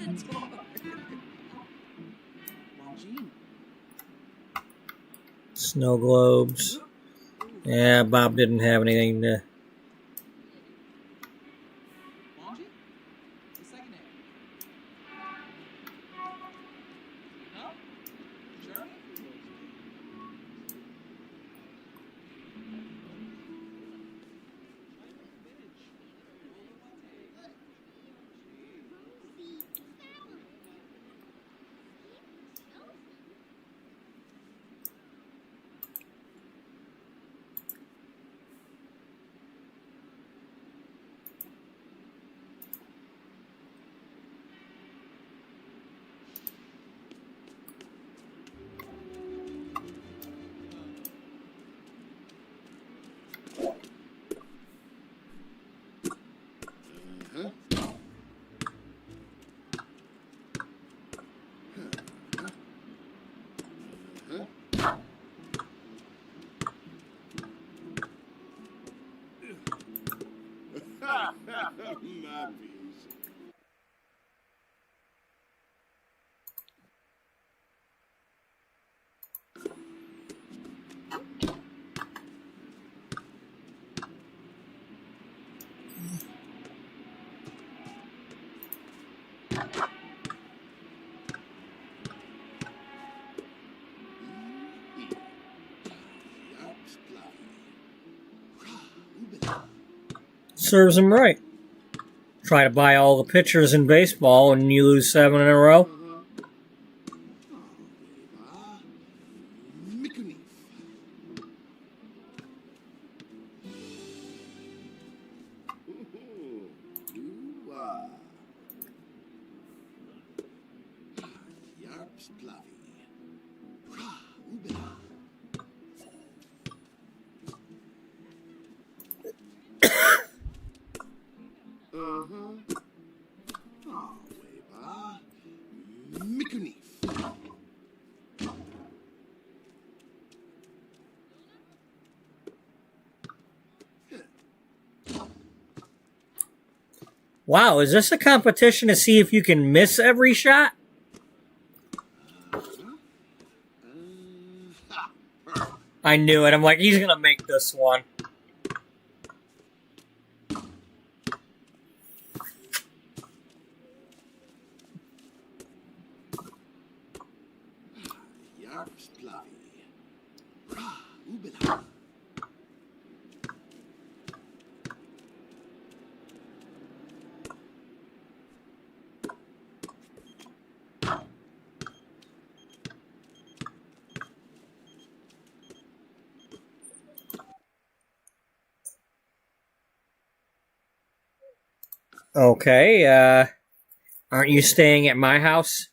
Snow globes. Yeah, Bob didn't have anything to... Nappies. Serves him right. Try to buy all the pitchers in baseball and you lose 7 in a row. Wow, is this a competition to see if you can miss every shot? I knew it. I'm like, he's going to make this one. Okay, aren't you staying at my house?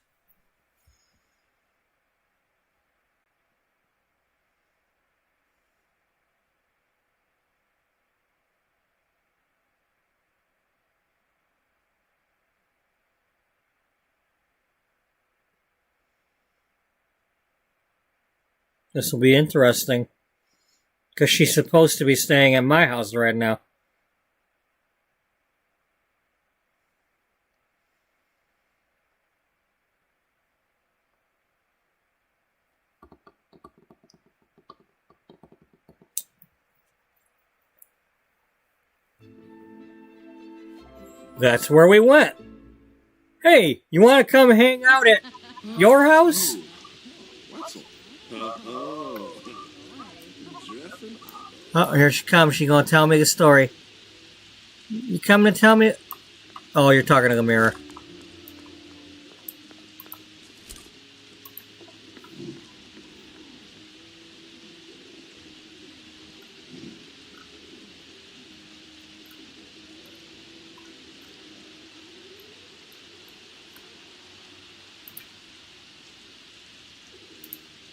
This will be interesting. Because she's supposed to be staying at my house right now. That's where we went. Hey, you want to come hang out at your house? Oh, here she comes. She's going to tell me the story. You coming to tell me? Oh, you're talking to the mirror.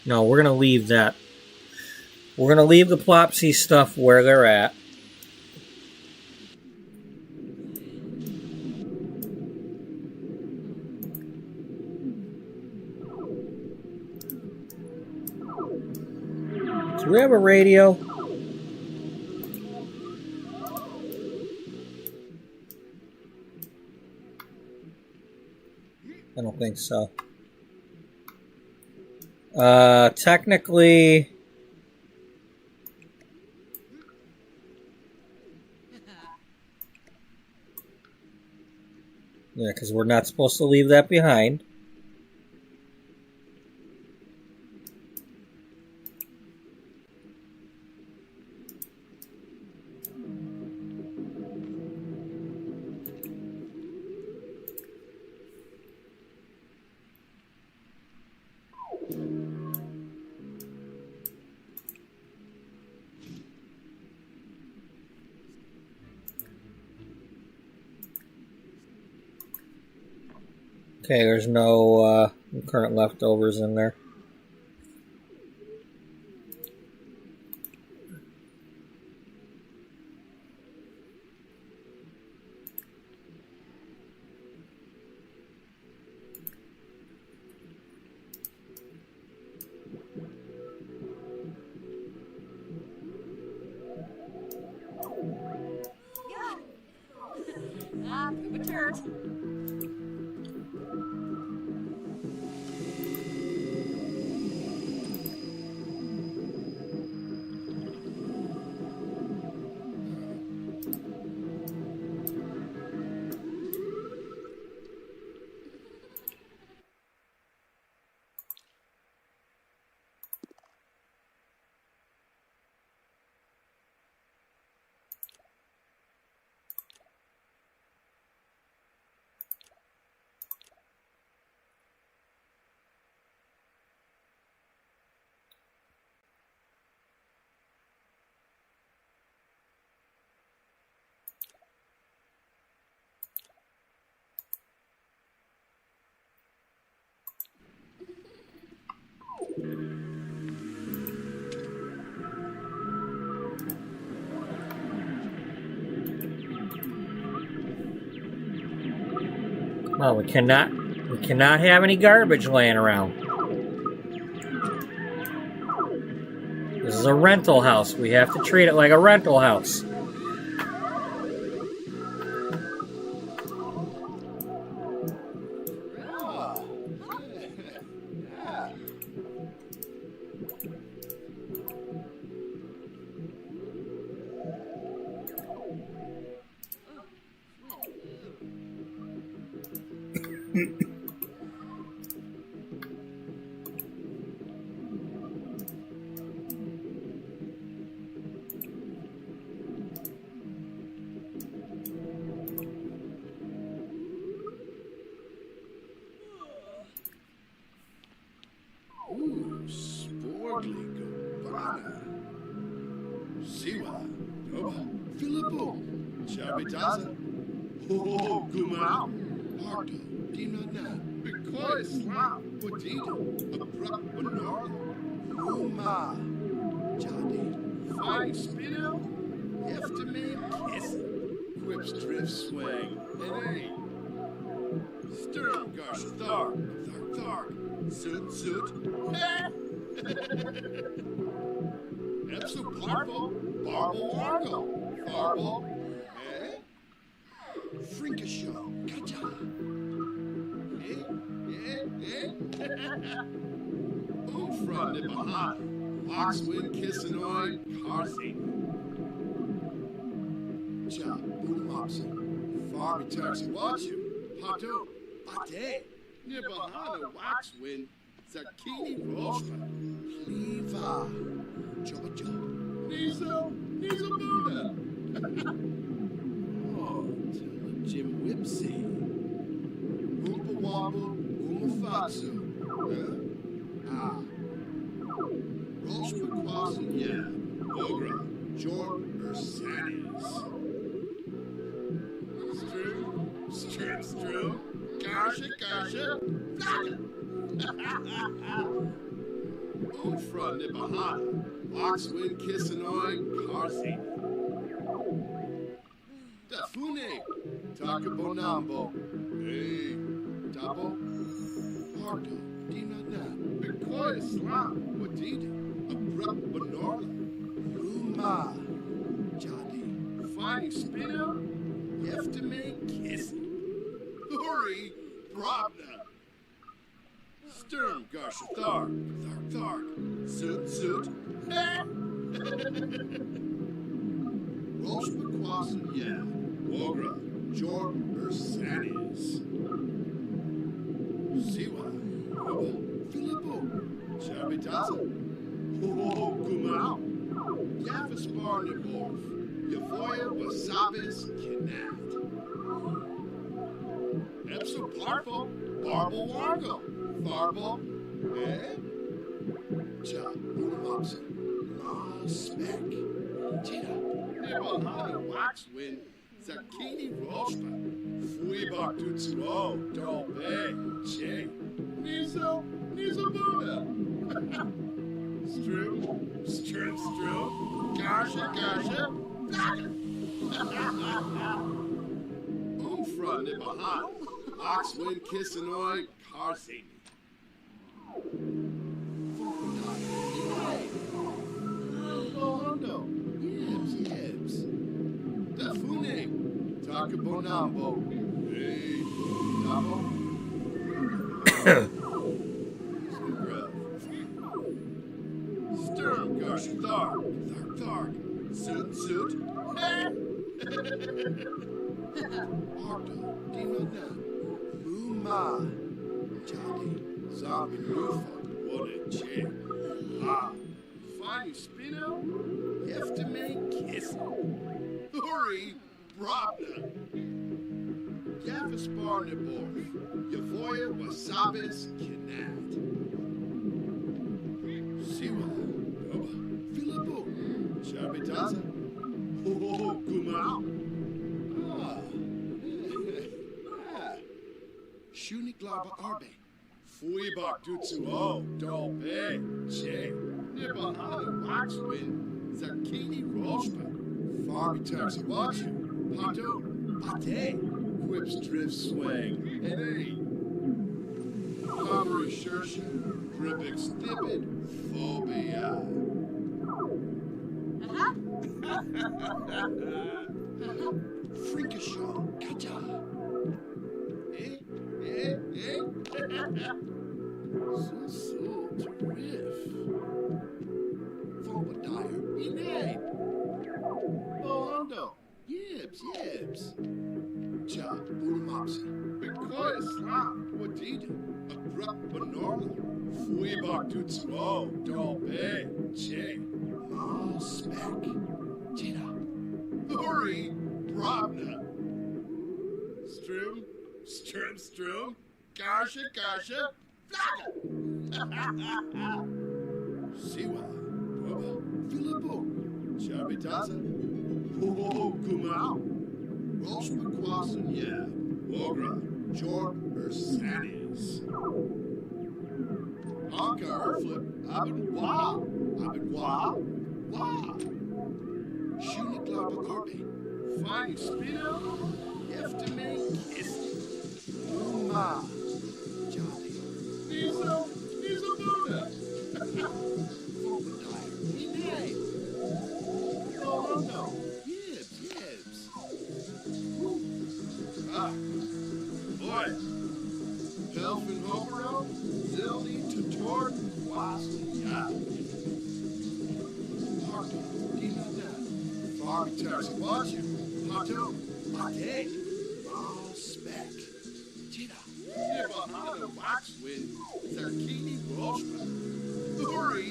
No, we're going to leave that. We're going to leave the Plopsy stuff where they're at. Do we have a radio? I don't think so. Technically... Yeah, because we're not supposed to leave that behind. Okay, there's no current leftovers in there. Well, we cannot have any garbage laying around. This is a rental house. We have to treat it like a rental house. Sportly Gobana. Siwa. Doba. Filippo. Chabitaza. Oh, Gumao. Parto. Dinana. Bikoy Slap. Potito. Abrupt Bonor. Uma. Jadi. Fighting Spino. Yeftame. Kiss. Quips drift swing. And hey. Sturm Garsh Thark. Thark. Soot. Epso Parvo, Barbo Wargo, Farbo, Frinkisho, Kaja. Umfra de Bahan, Oxwind, Kissanoid, Carsey. Cha, Boomopson, Farby Taxi, watch you, Pato, Pate, near Bahana, Waxwind. Zakini Rosta, Leva, Jojo, Nizo Buddha. Oh, Jim Whipsy. Oompa Wobble, Fatsu. Rosh Paquasi, yeah. Ogra, Jor Ursanis. Stru. Garsha, Flagger. Umfra de Bahana, Oxwind, Kissanoid, Carsey. Dafune, Takabonambo, hey, Tabo, Pardo, Dinana, Bikoy Slam, Wadida, Abrupt Bonorla, Uma, Jadi, Fighting Spino, Yeftame, Kiss, Hurry, Brabna. Sturm Garsha Thark, Soot, Rosh Paquasan, yeah, Ogra, Jor Ursanis, Siwa, Filippo, Chabitaza, Oh, Gumao, Yafaspar Niborf, Yavoya Wasabis Kinat, Epso Parvo, Barbo Wargo. Farbo, Cha, Boomopson, Long Spec, Tita, Nebahana Waxwind, Zakini Rospa, Fuibak Tutsuo, Dolbe, Che, Nizo Buddha, Stru, Garsha, Umfra Nebahana, Oxwind, Kissanoid, Carsey. Bohondo, Yibs, Dafune, Takabonambo, hey, Dabo, Sturm Garsha Thark, Soot, Pardo, Dinana, Uma, Jadi, Zombie Lufa, what a chick. Fighting Spino, Yeftame, Kiss. Hurry, Brabna. Yafaspar Niborf, Yavoya Wasabis Kinat. Siwa, Doba, Filippo, Chabitaza, Oh, Gumao. Shuniklaba Arbe. Fuibak Dutsuo, Dolbe, Che, Nibahana Waxwind, Zakini Rospa, Farby Taxi Watchu, Pato, Pate, whips drift swang, and hey, Hammer Shershin, Gribik Stibid, Phobia. Freakishaw, Kaja. So, Terriff. Phobadier, Inade. Bohondo, Yibs. Ja, Unamopsy. Bekoya Slap, what do you do? Abrupt Benormal. Fuibok Dutsmo, Dolbe, Che, Ma Spec, Jida, Hurry, Brobna, Strum, Garsha, Flaga, Siwa, Boba, Filippo, Chabitaza, Kumau, Rosh Makwasan, yeah, Ogra, Jor, Ursanis. Anka, Erflip, Abedwa, Wah. Shuniklapa Arbe, Fine Spino, Eftemin, Kisti, Uma, Jolly, Nizo Buddha, Fobadier, Inay, Lohondo, Yibs. Ah, boy, Pelfin Hobaro, Zildi, Tutor, Wasson, Yah. Harky, Dinada, Architects, watch you, Hato, Mate, All Spec, Jida, Yibahana, Waxwind, Zarkini, Roshma, Uri,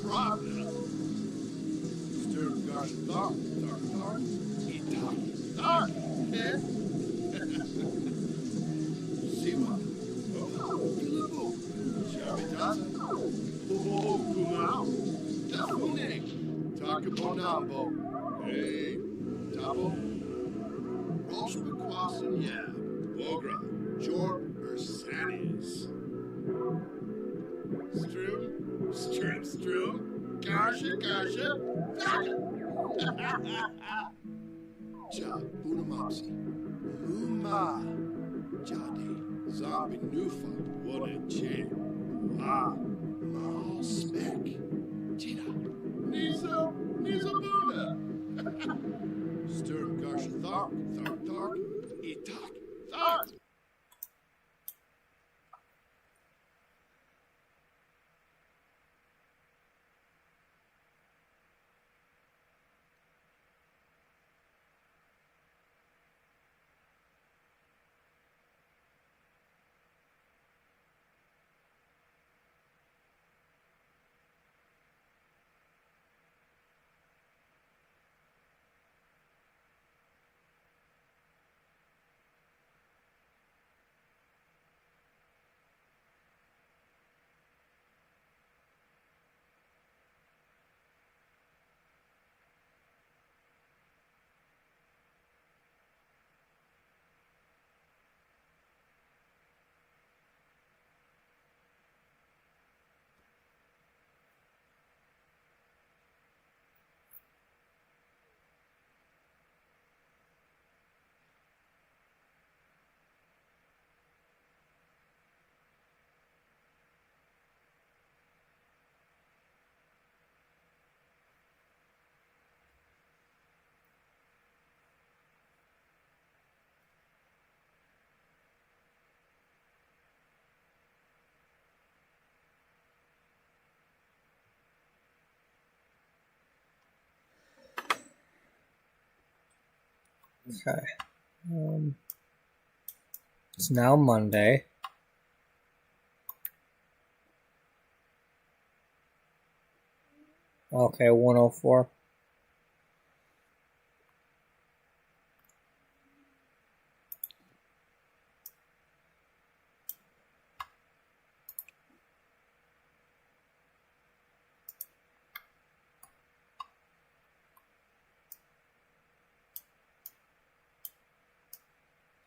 Brabna, Sturm, Garsha, Thar, Itaki, Thar, Siwa, Filippo, Shabitaza, Kumau, Dafune, Takabonambo, Hey, Tabo, Rosh Makwasan, yeah, Bogra, Jor, Ursanis, Strum, Garsha, Flaga, Ja, Unamopsy, Uma, Jadi, Zombie Nufa, what a chain, Mal Spec, Jida, Nizo Buddha, Sturm Garsha Thark, Itak, Thark. Okay. It's now Monday. Okay, 104.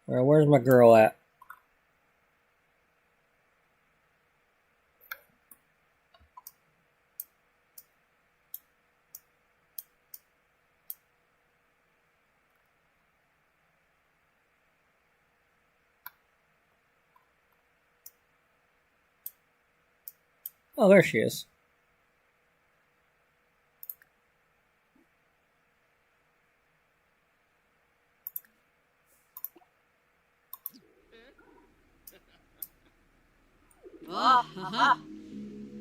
Alright, where's my girl at? Oh, there she is. Oh, haha.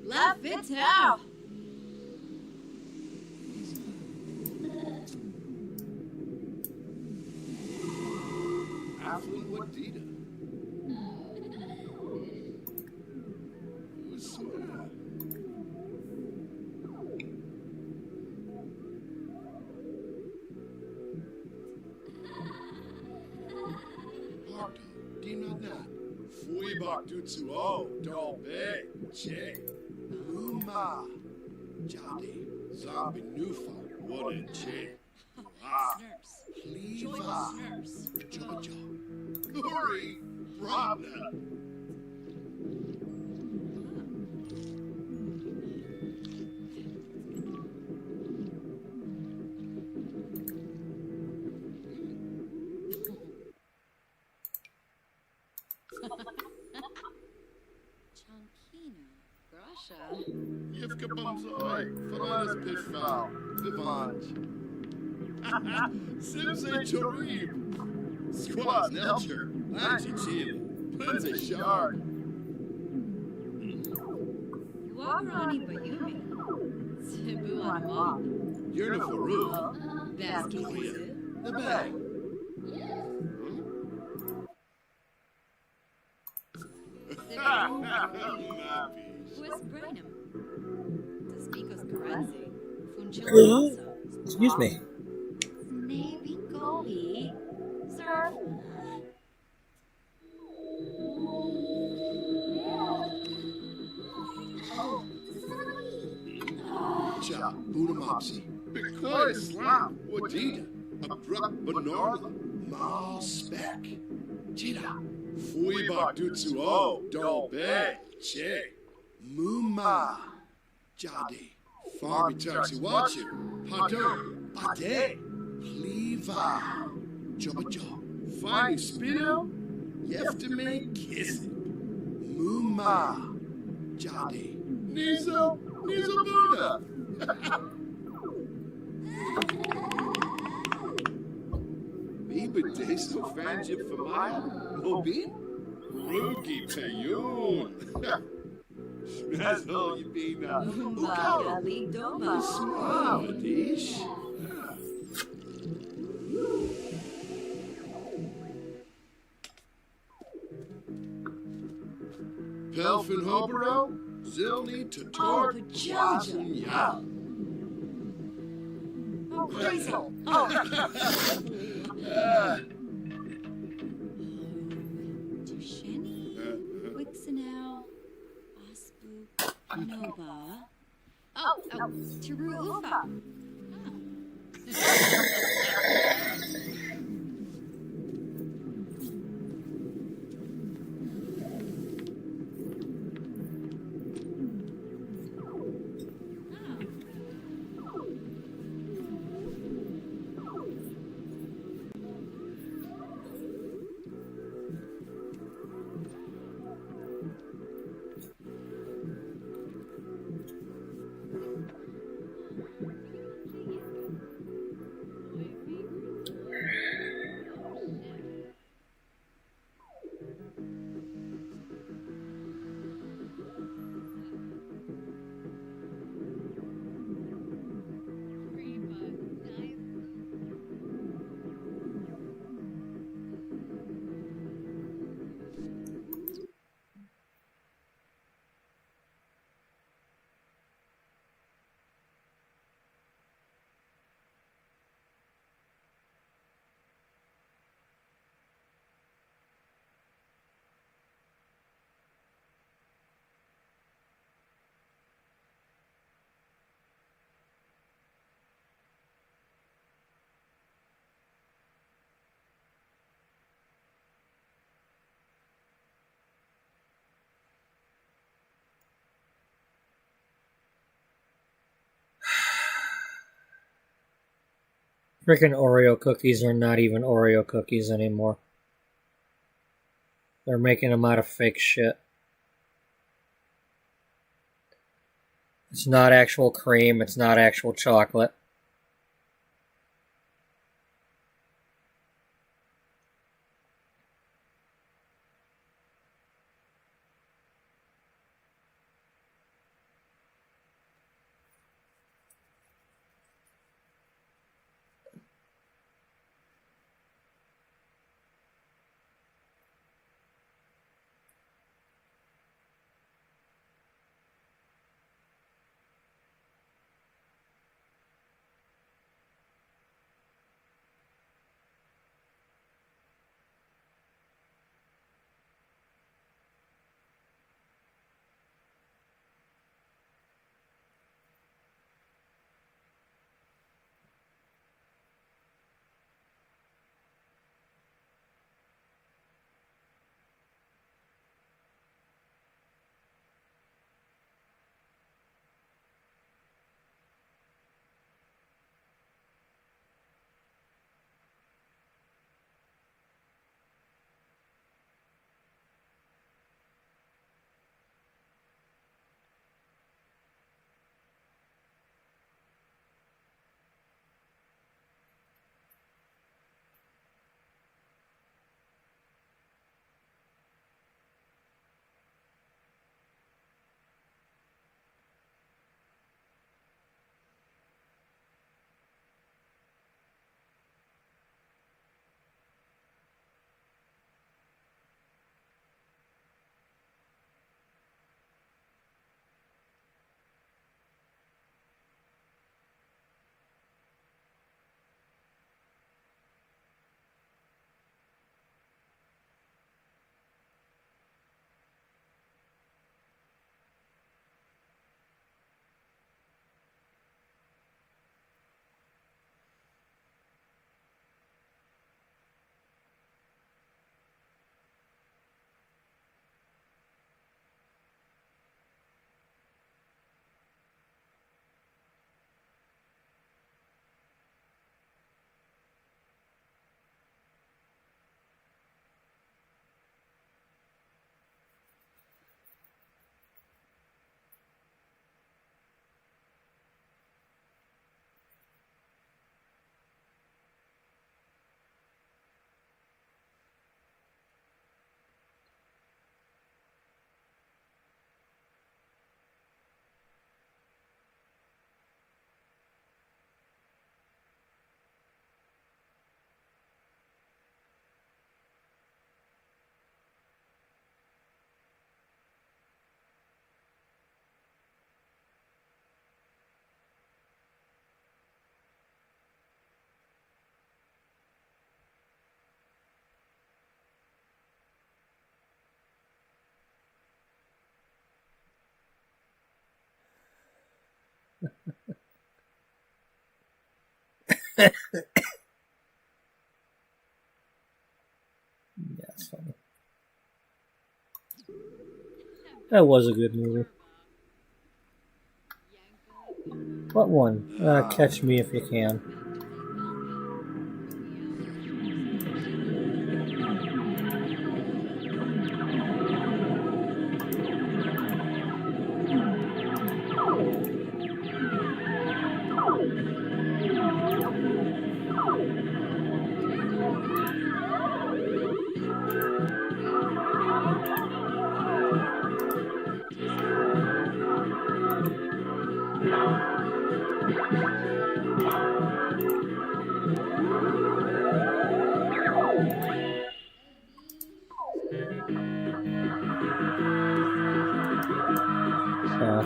Left it now. Affluent Wadida. Who's smart? Party, Dinana. Fui Bakdutsu O, Dolbe, Che. Uma. Jadi, Zombie Nufa, Wooden Che. Ah, Snurps. Cleaver. Snurps. Jojo. Hurry, Brabna. Chankino. Grasha. Jivka Bumzoi, Falanas Pitfall, Vivanj. Simse Chorib. Squaz Nelcher, Lanchi Chile, Prince Shard. Wagrani Bayumi. Cebu Anwam. Yerna Faru, Basket. the bag. West Brainham. Tasmikos Karadzi. Funchil. Excuse me. Maybe Gobi. Sir. Cha, Budamopsy, Bitcoin Slap, Wadida, Abrupt Benorla, Mal Spec, Chita, Fui Bakdutsu O, Dolbe, Che, Muma, Jadi, Farby Taxi Watcher, Padur, Ade, Pleva, Jobajo, Finding Spino, Yeftame, Kiss it, Muma, Jadi, Nizo, Nizo Buddha. Biba Deso Fanjib Famaya, Mobin, Rugi Payun. That's all you be now. Magali Doma. Smadish. Pelfin Hobero, Zilni Tator, Watson Yao. Oh, Hazel. Tusheni. Wixenau. Aspu. Nova. Oh, Teru Ufa. Freaking Oreo cookies are not even Oreo cookies anymore. They're making them out of fake shit. It's not actual cream. It's not actual chocolate. Yeah, it's funny. That was a good movie. What one? Catch Me If You Can.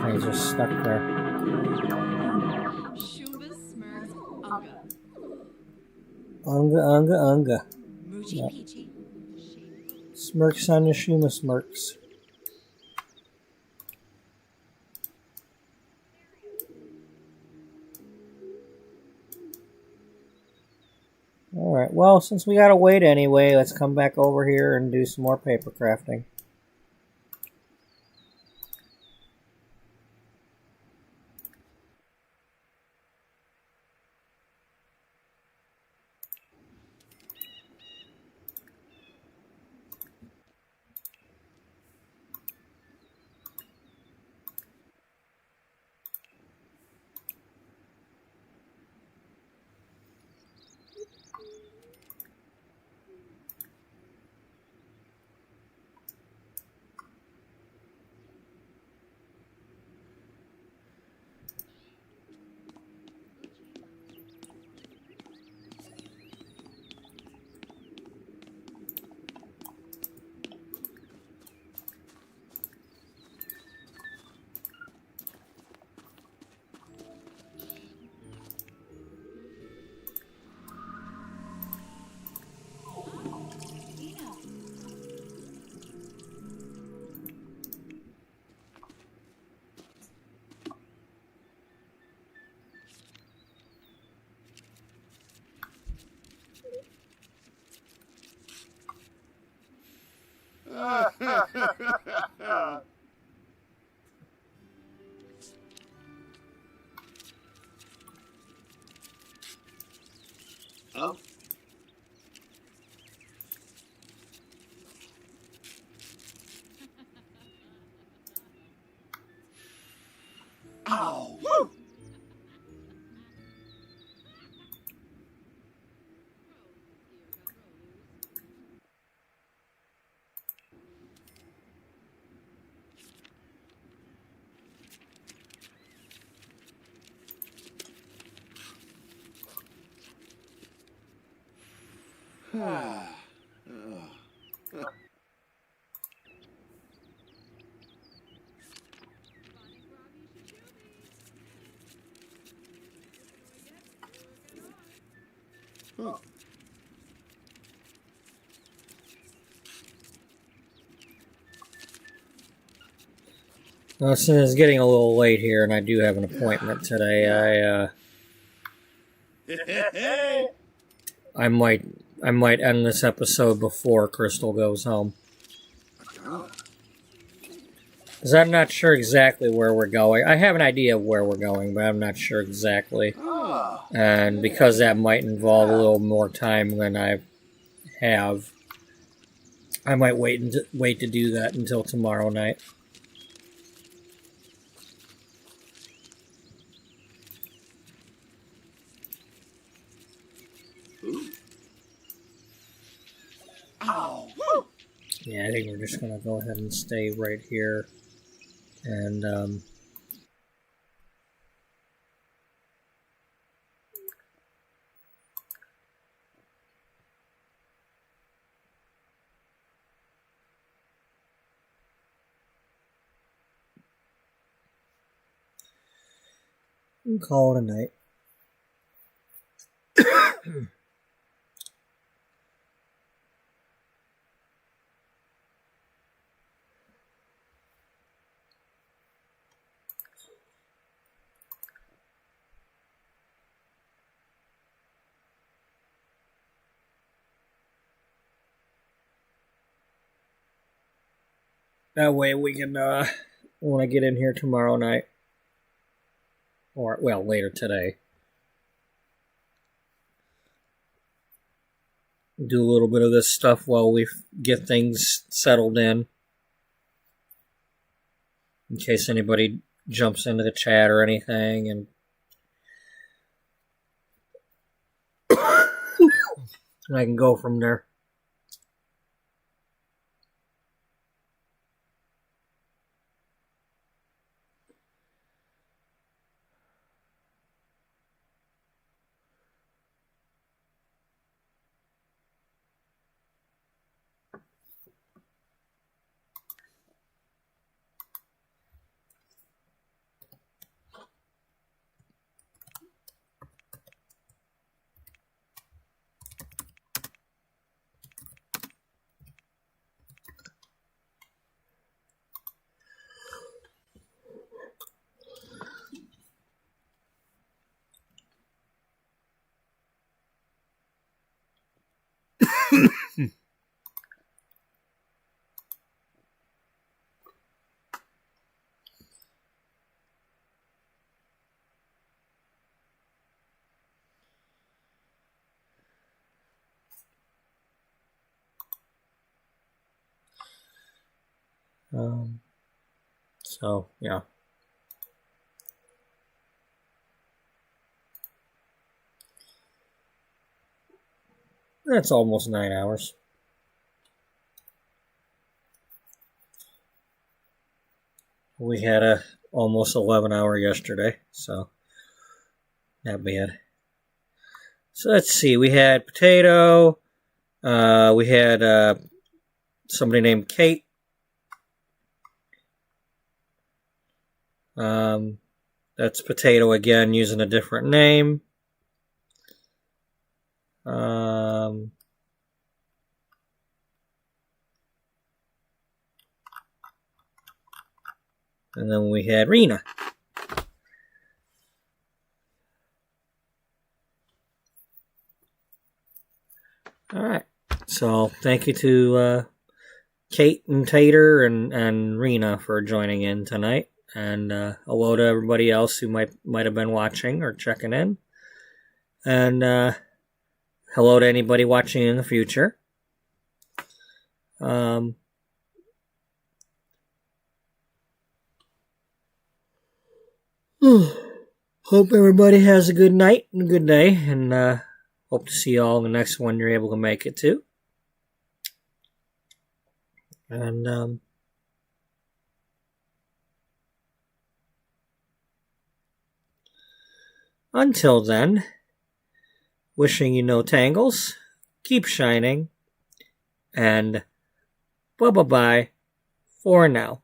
Things are stuck there. Shumba Smirks Unga. Unga. Moochie Yep. Peachy. Smirks on your Shuma smirks. Alright, well, since we gotta wait anyway, let's come back over here and do some more paper crafting. Oh, woo! Huh. Well, since it's getting a little late here, and I do have an appointment today, I might end this episode before Crystal goes home. Because I'm not sure exactly where we're going. I have an idea of where we're going, but I'm not sure exactly. And because that might involve a little more time than I have, I might wait to do that until tomorrow night. Yeah, I think we're just gonna go ahead and stay right here, and call it a night. That way we can, when I get in here tomorrow night, or, well, later today, do a little bit of this stuff while we get things settled in case anybody jumps into the chat or anything, and I can go from there. So, yeah. That's almost 9 hours. We had a almost 11-hour yesterday, so not bad. So let's see. We had Potato. We had somebody named Kate. That's Potato again, using a different name. And then we had Rena. All right. So thank you to Kate and Tater and Rena for joining in tonight. And hello to everybody else who might have been watching or checking in. And hello to anybody watching in the future. Hope everybody has a good night and a good day, and hope to see you all in the next one you're able to make it to. And until then, wishing you no tangles, keep shining, and bye-bye for now.